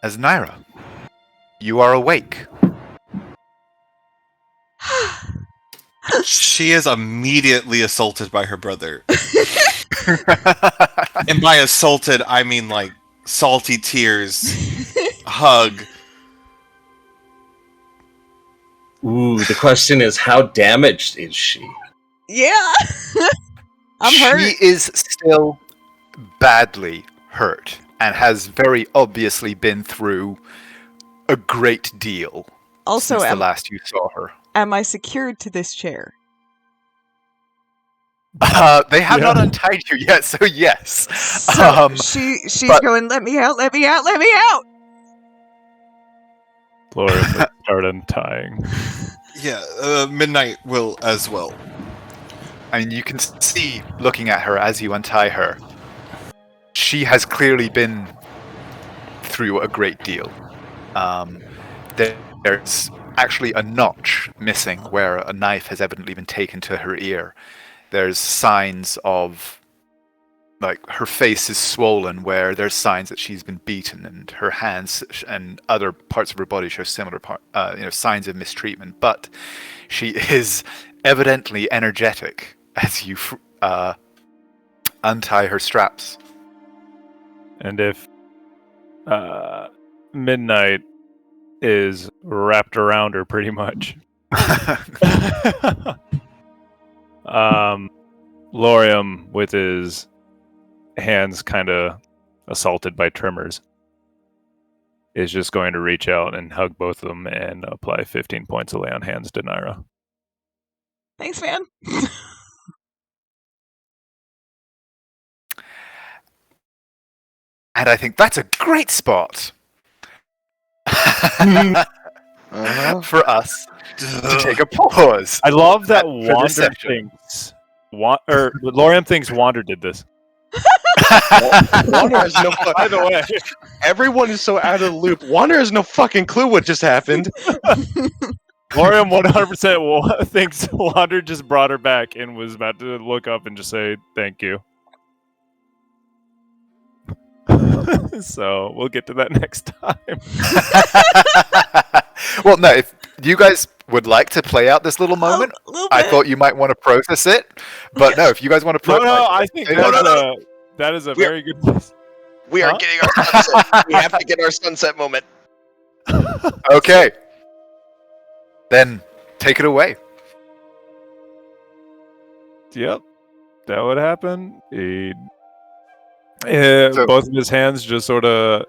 as Naira, you are awake. She is immediately assaulted by her brother. And by assaulted, I mean like salty tears, hug. Ooh, the question is, how damaged is she? Yeah. I'm hurt. She is still badly hurt and has very obviously been through a great deal Also, since the last you saw her. am I secured to this chair? They have not untied you yet, so yes. So she's going, let me out, let me out, let me out! Laura would start untying. Yeah, Midnight will as well. And you can see, looking at her as you untie her, she has clearly been through a great deal. There's actually a notch missing where a knife has evidently been taken to her ear. There's signs of, like, her face is swollen where there's signs that she's been beaten, and her hands and other parts of her body show similar signs of mistreatment. But she is evidently energetic as you untie her straps. And if Midnight is wrapped around her pretty much. Lorium, with his hands kind of assaulted by tremors, is just going to reach out and hug both of them and apply 15 points of lay on hands to Naira. Thanks, man. And I think that's a great spot for us to take a pause. I love that For this Wander section. thinks... Lorium thinks Wander did this. Wander has no By the way, Everyone is so out of the loop. Wander has no fucking clue what just happened. Lorium 100% thinks Wander just brought her back and was about to look up and just say thank you. So we'll get to that next time. Well, no, if you guys would like to play out this little moment, A little I bit. thought you might want to process it. But no, if you guys want to process I think No, no, that is a very good place. We are Huh? getting our sunset. We have to get our sunset moment. Okay. Then take it away. Yep, that would happen. So- Both of his hands just sort of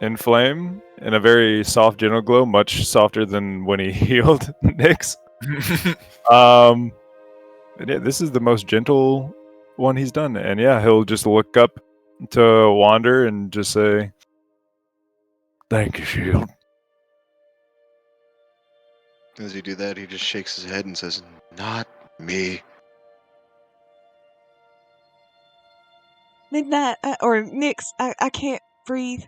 inflame in a very soft, gentle glow, much softer than when he healed Nyx. And yeah, this is the most gentle one he's done, and yeah, he'll just look up to Wander and just say, "Thank you, Shield." As you do that, he just shakes his head and says, "Not me." Midnight, or Nyx, I can't breathe.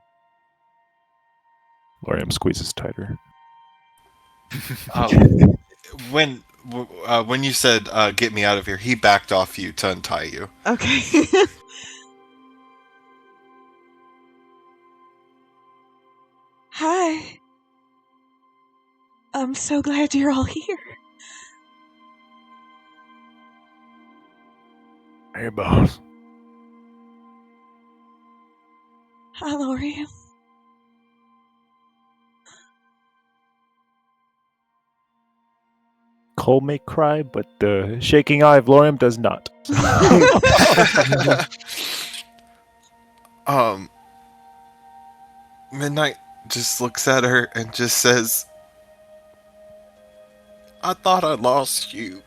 Lorium squeezes tighter. When you said "get me out of here," he backed off you to untie you. Okay. Hi. I'm so glad you're all here. Hey, boss. Hi, Lorium. Cole may cry, but the shaking eye of Lorium does not. Midnight just looks at her and just says, "I thought I lost you."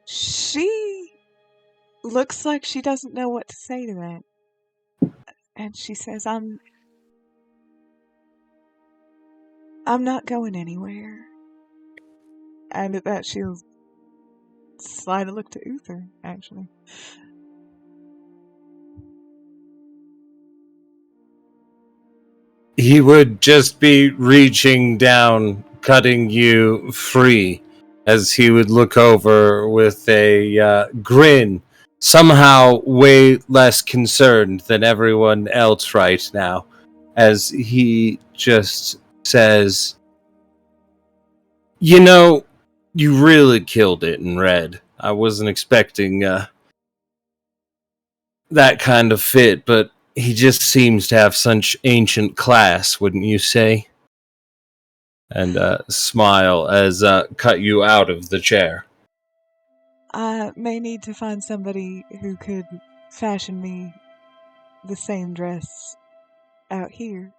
She looks like she doesn't know what to say to that. And she says, I'm not going anywhere. And at that, she'll slide a look to Uther, actually. He would just be reaching down, cutting you free, as he would look over with a grin, somehow way less concerned than everyone else right now, as he just says, "You know, you really killed it in red. I wasn't expecting that kind of fit, but he just seems to have such ancient class, wouldn't you say?" And smile as cut you out of the chair. I may need to find somebody who could fashion me the same dress out here.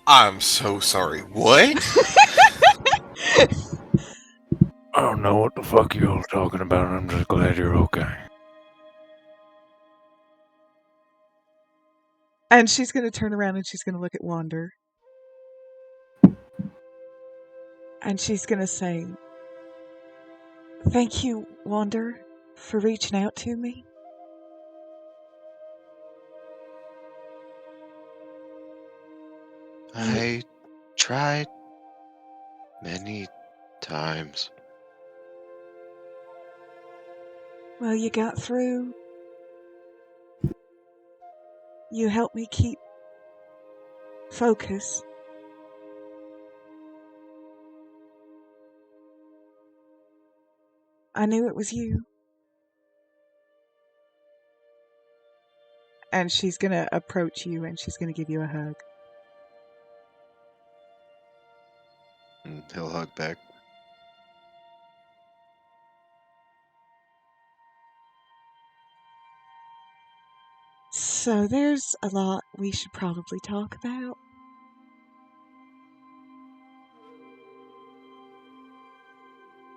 I'm so sorry. What? I don't know what the fuck you're talking about. I'm just glad you're okay. And she's going to turn around and she's going to look at Wander. And she's going to say, "Thank you, Wander, for reaching out to me." I tried many times. Well, you got through. You helped me keep focus. I knew it was you. And she's going to approach you and she's going to give you a hug. And he'll hug back. So there's a lot we should probably talk about.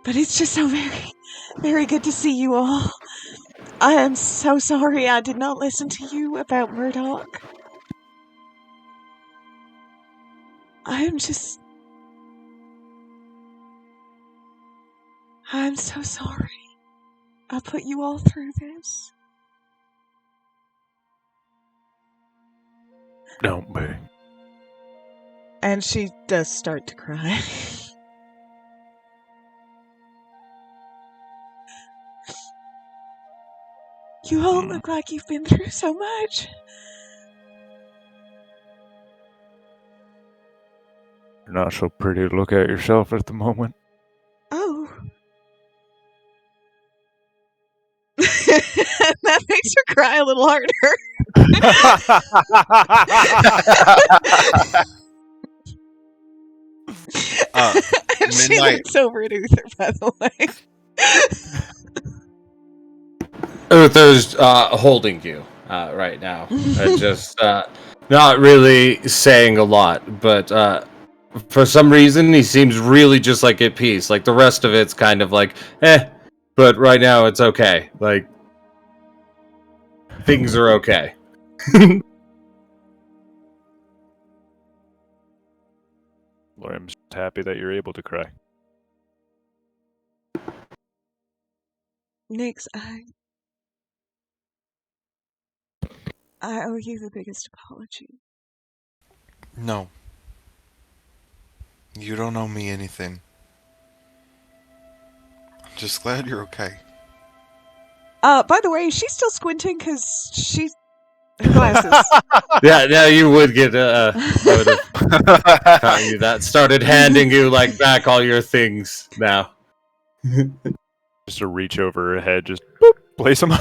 But it's just so very, very good to see you all. I am so sorry I did not listen to you about Murdoch. I'm so sorry. I put you all through this. Don't be. And she does start to cry. You all look like you've been through so much. You're not so pretty to look at yourself at the moment. Oh. That makes her cry a little harder. And she Midnight. looks over at Uther, by the way. Uther's holding you right now. Just not really saying a lot, but For some reason, he seems really just like at peace. Like the rest of it's kind of like, but right now it's okay. Like things are okay. Well, I'm just happy that you're able to cry. Nix, I owe you the biggest apology. No. You don't owe me anything. I'm just glad you're okay. By the way, is she still squinting? Because she's... Her glasses. Yeah, now you would get I would have taught you that. Started handing you like back all your things now. Just to reach over her head, just boop, place them.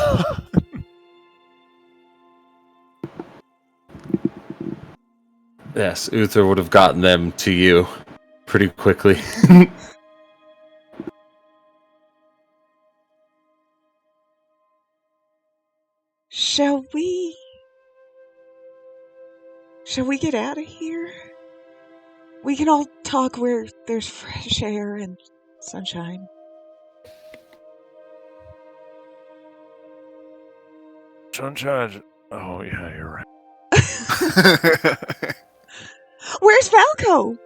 Yes, Uther would have gotten them to you pretty quickly. Shall we get out of here? We can all talk where there's fresh air and sunshine. Sunshine. Oh, yeah, you're right. Where's Falco?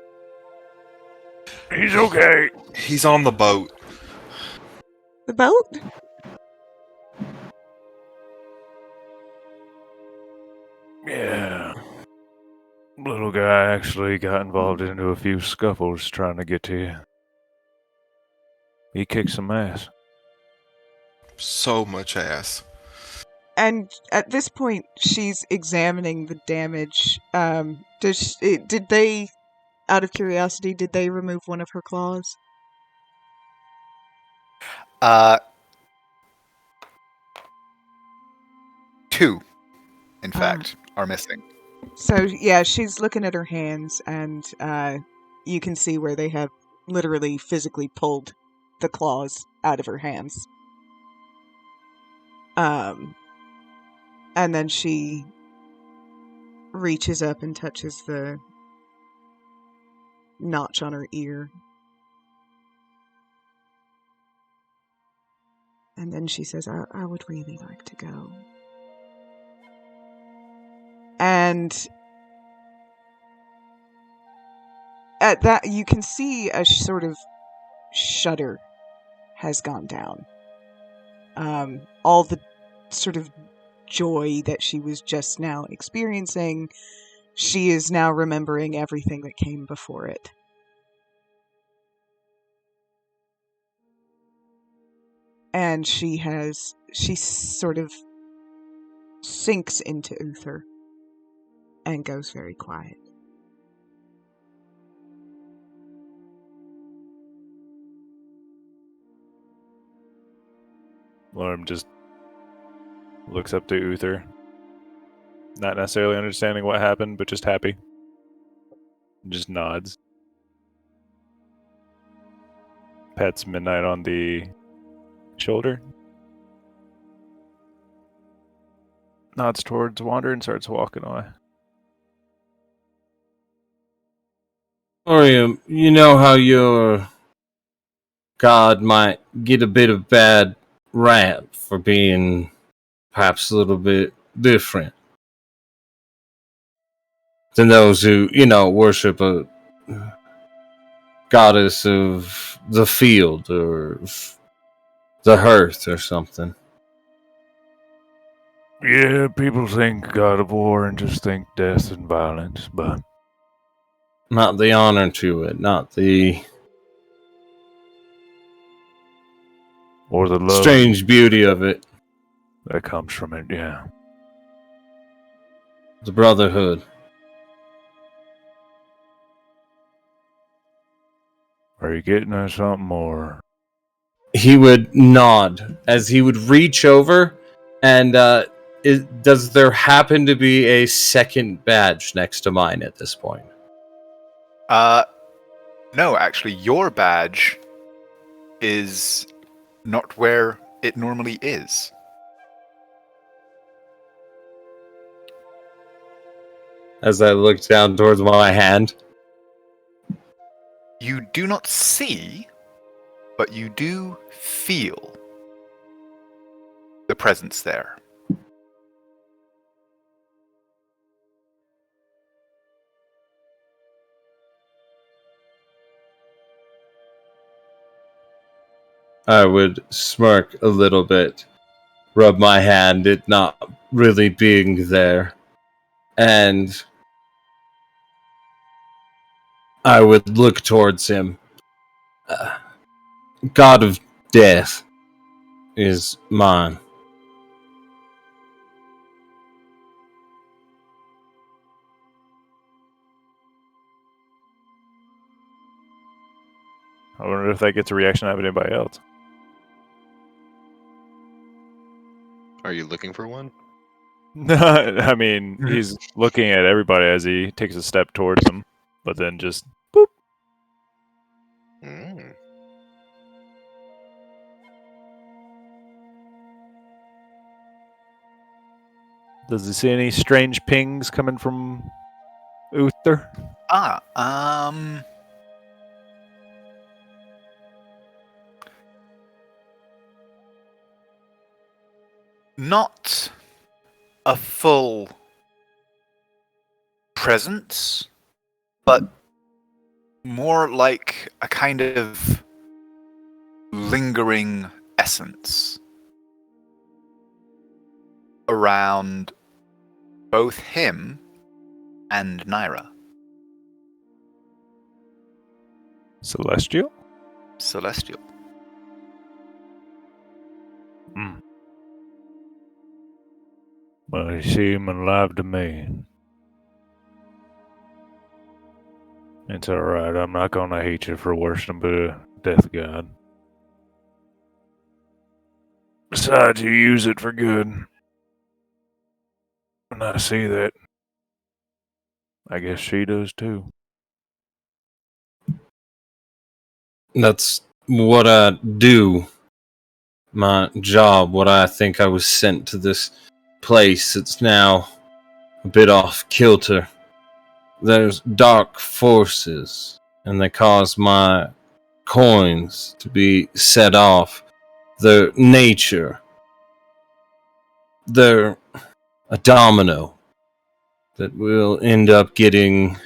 He's okay. He's on the boat. The boat? Yeah. Little guy actually got involved into a few scuffles trying to get to you. He kicked some ass. So much ass. And at this point, she's examining the damage. Did they, out of curiosity, did they remove one of her claws? Two, in fact, are missing. So, yeah, she's looking at her hands, and you can see where they have literally physically pulled the claws out of her hands. And then she reaches up and touches the notch on her ear. And then she says, I would really like to go. And at that, you can see a sort of shudder has gone down. All the sort of joy that she was just now experiencing, she is now remembering everything that came before it. And she sort of sinks into Uther and goes very quiet. Lorm just looks up to Uther. Not necessarily understanding what happened, but just happy. Just nods. Pats Midnight on the shoulder. Nods towards Wander and starts walking away. Orium, you know how your god might get a bit of bad rap for being perhaps a little bit different than those who, worship a goddess of the field or the hearth or something. Yeah, people think God of War and just think death and violence, but Not the honor to it, not the or the love strange beauty of it, that comes from it, yeah. the brotherhood. Are you getting at something more? He would nod as he would reach over, and does there happen to be a second badge next to mine at this point? No, actually, your badge is not where it normally is. As I look down towards my hand. You do not see, but you do feel the presence there. I would smirk a little bit, rub my hand, it not really being there, and I would look towards him. God of Death is mine. I wonder if that gets a reaction out of anybody else. Are you looking for one? I mean, he's looking at everybody as he takes a step towards them, but then just boop. Mm. Does he see any strange pings coming from Uther? Not a full presence, but more like a kind of lingering essence around both him and Naira. Celestial? Celestial. Well, he seemed alive to me. It's alright, I'm not gonna hate you for worshiping the death god. Besides, you use it for good. And I see that. I guess she does too. That's what I do. My job, what I think I was sent to this place. It's now a bit off kilter. There's dark forces, and they cause my coins to be set off. Their nature. They're a domino that will end up getting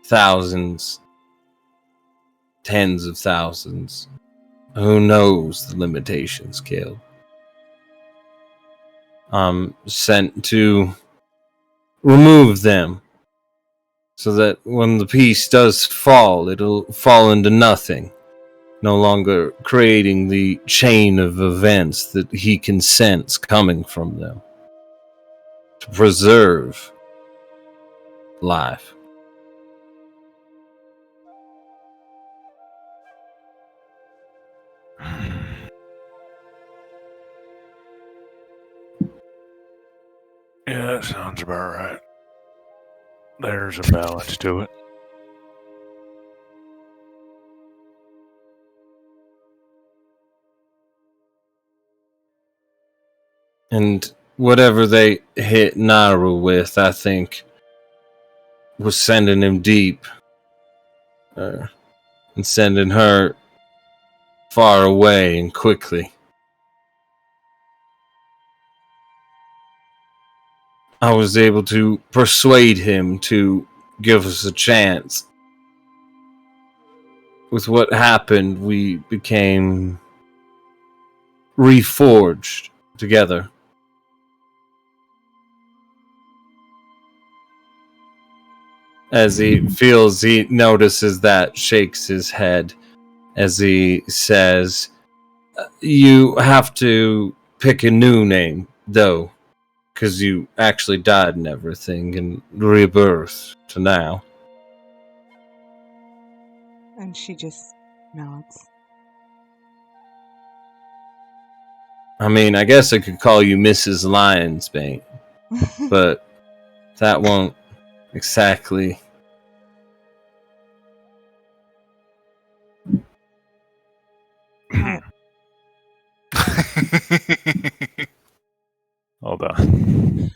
thousands, tens of thousands. Who knows the limitations, Caleb? I'm sent to remove them so that when the piece does fall, it'll fall into nothing, no longer creating the chain of events that he can sense coming from them. To preserve life. Yeah, that sounds about right. There's a balance to it. And whatever they hit Naira with, I think, was sending him deep. And sending her far away and quickly. I was able to persuade him to give us a chance. With what happened, we became reforged together. As he notices that, shakes his head as he says, "You have to pick a new name, though, because you actually died and everything, and rebirth to now." And she just nods. I mean, I guess I could call you Mrs. Lionsbane, but that won't exactly... Hold on.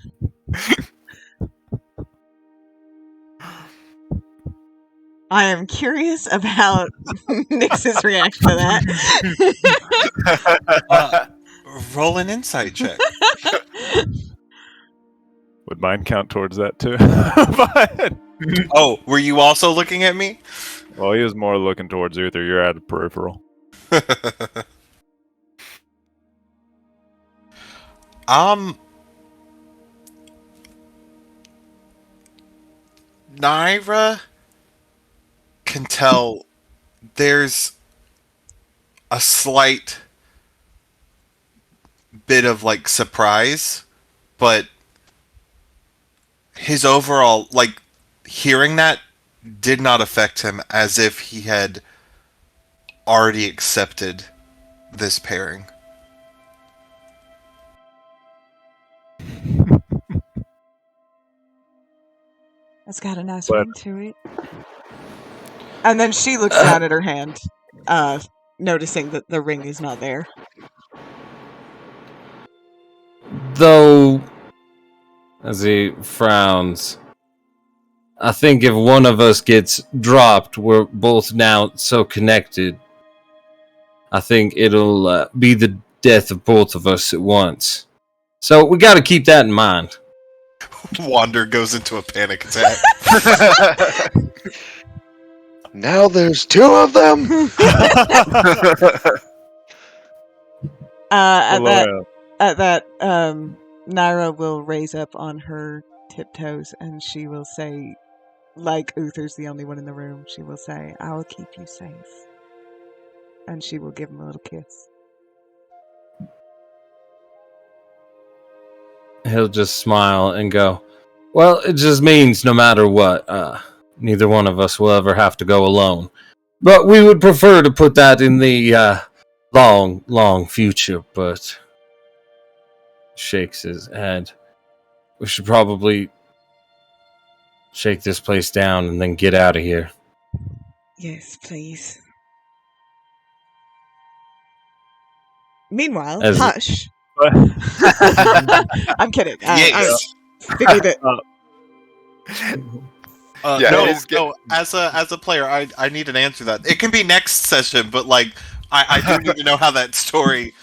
I am curious about Nyx's reaction to that. Roll an insight check. Would mine count towards that too? But, Oh, were you also looking at me? well, he was more looking towards Uther. You're at a peripheral. Naira can tell there's a slight bit of like surprise, but his overall like hearing that did not affect him as if he had already accepted this pairing. It's got a nice But- ring to it. And then she looks down at her hand, noticing that the ring is not there. Though, as he frowns, I think if one of us gets dropped, we're both now so connected. I think it'll be the death of both of us at once. So we got to keep that in mind. Wander goes into a panic attack. Now there's two of them. At that, Naira will raise up on her tiptoes and she will say, like Uther's the only one in the room, she will say, "I will keep you safe." And she will give him a little kiss. He'll just smile and go, "Well, it just means no matter what, neither one of us will ever have to go alone. But we would prefer to put that in the long, long future," but shakes his head. "We should probably shake this place down and then get out of here." Yes, please. Meanwhile, As- Hush. I'm kidding. Yes. I figured that. Yeah, no, it is no. As a player, I need an answer to that. It can be next session, but like I do need to know how that story.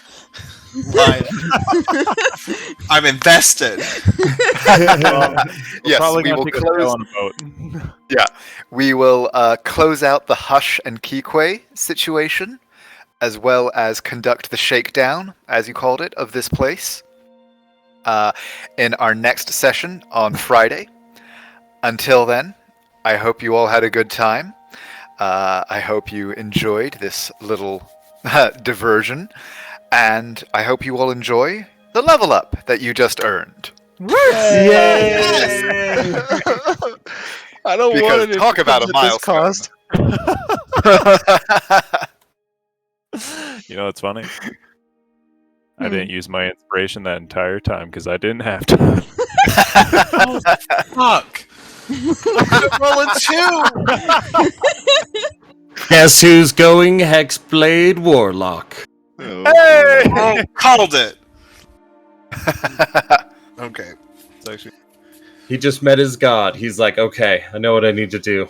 I'm invested. Yes, probably we gonna will take a sail close. on a boat. Yeah, we will close out the Hush and Kequi situation, as well as conduct the shakedown, as you called it, of this place in our next session on Friday. Until then, I hope you all had a good time. I hope you enjoyed this little diversion, and I hope you all enjoy the level up that you just earned. Yay! I don't Because want it. talk about a at this cost. You know what's funny? I didn't use my inspiration that entire time because I didn't have to. Fuck. Rolling 2. Guess who's going Hexblade Warlock? Oh, called it. Okay. It's actually He just met his god. He's like, okay, I know what I need to do.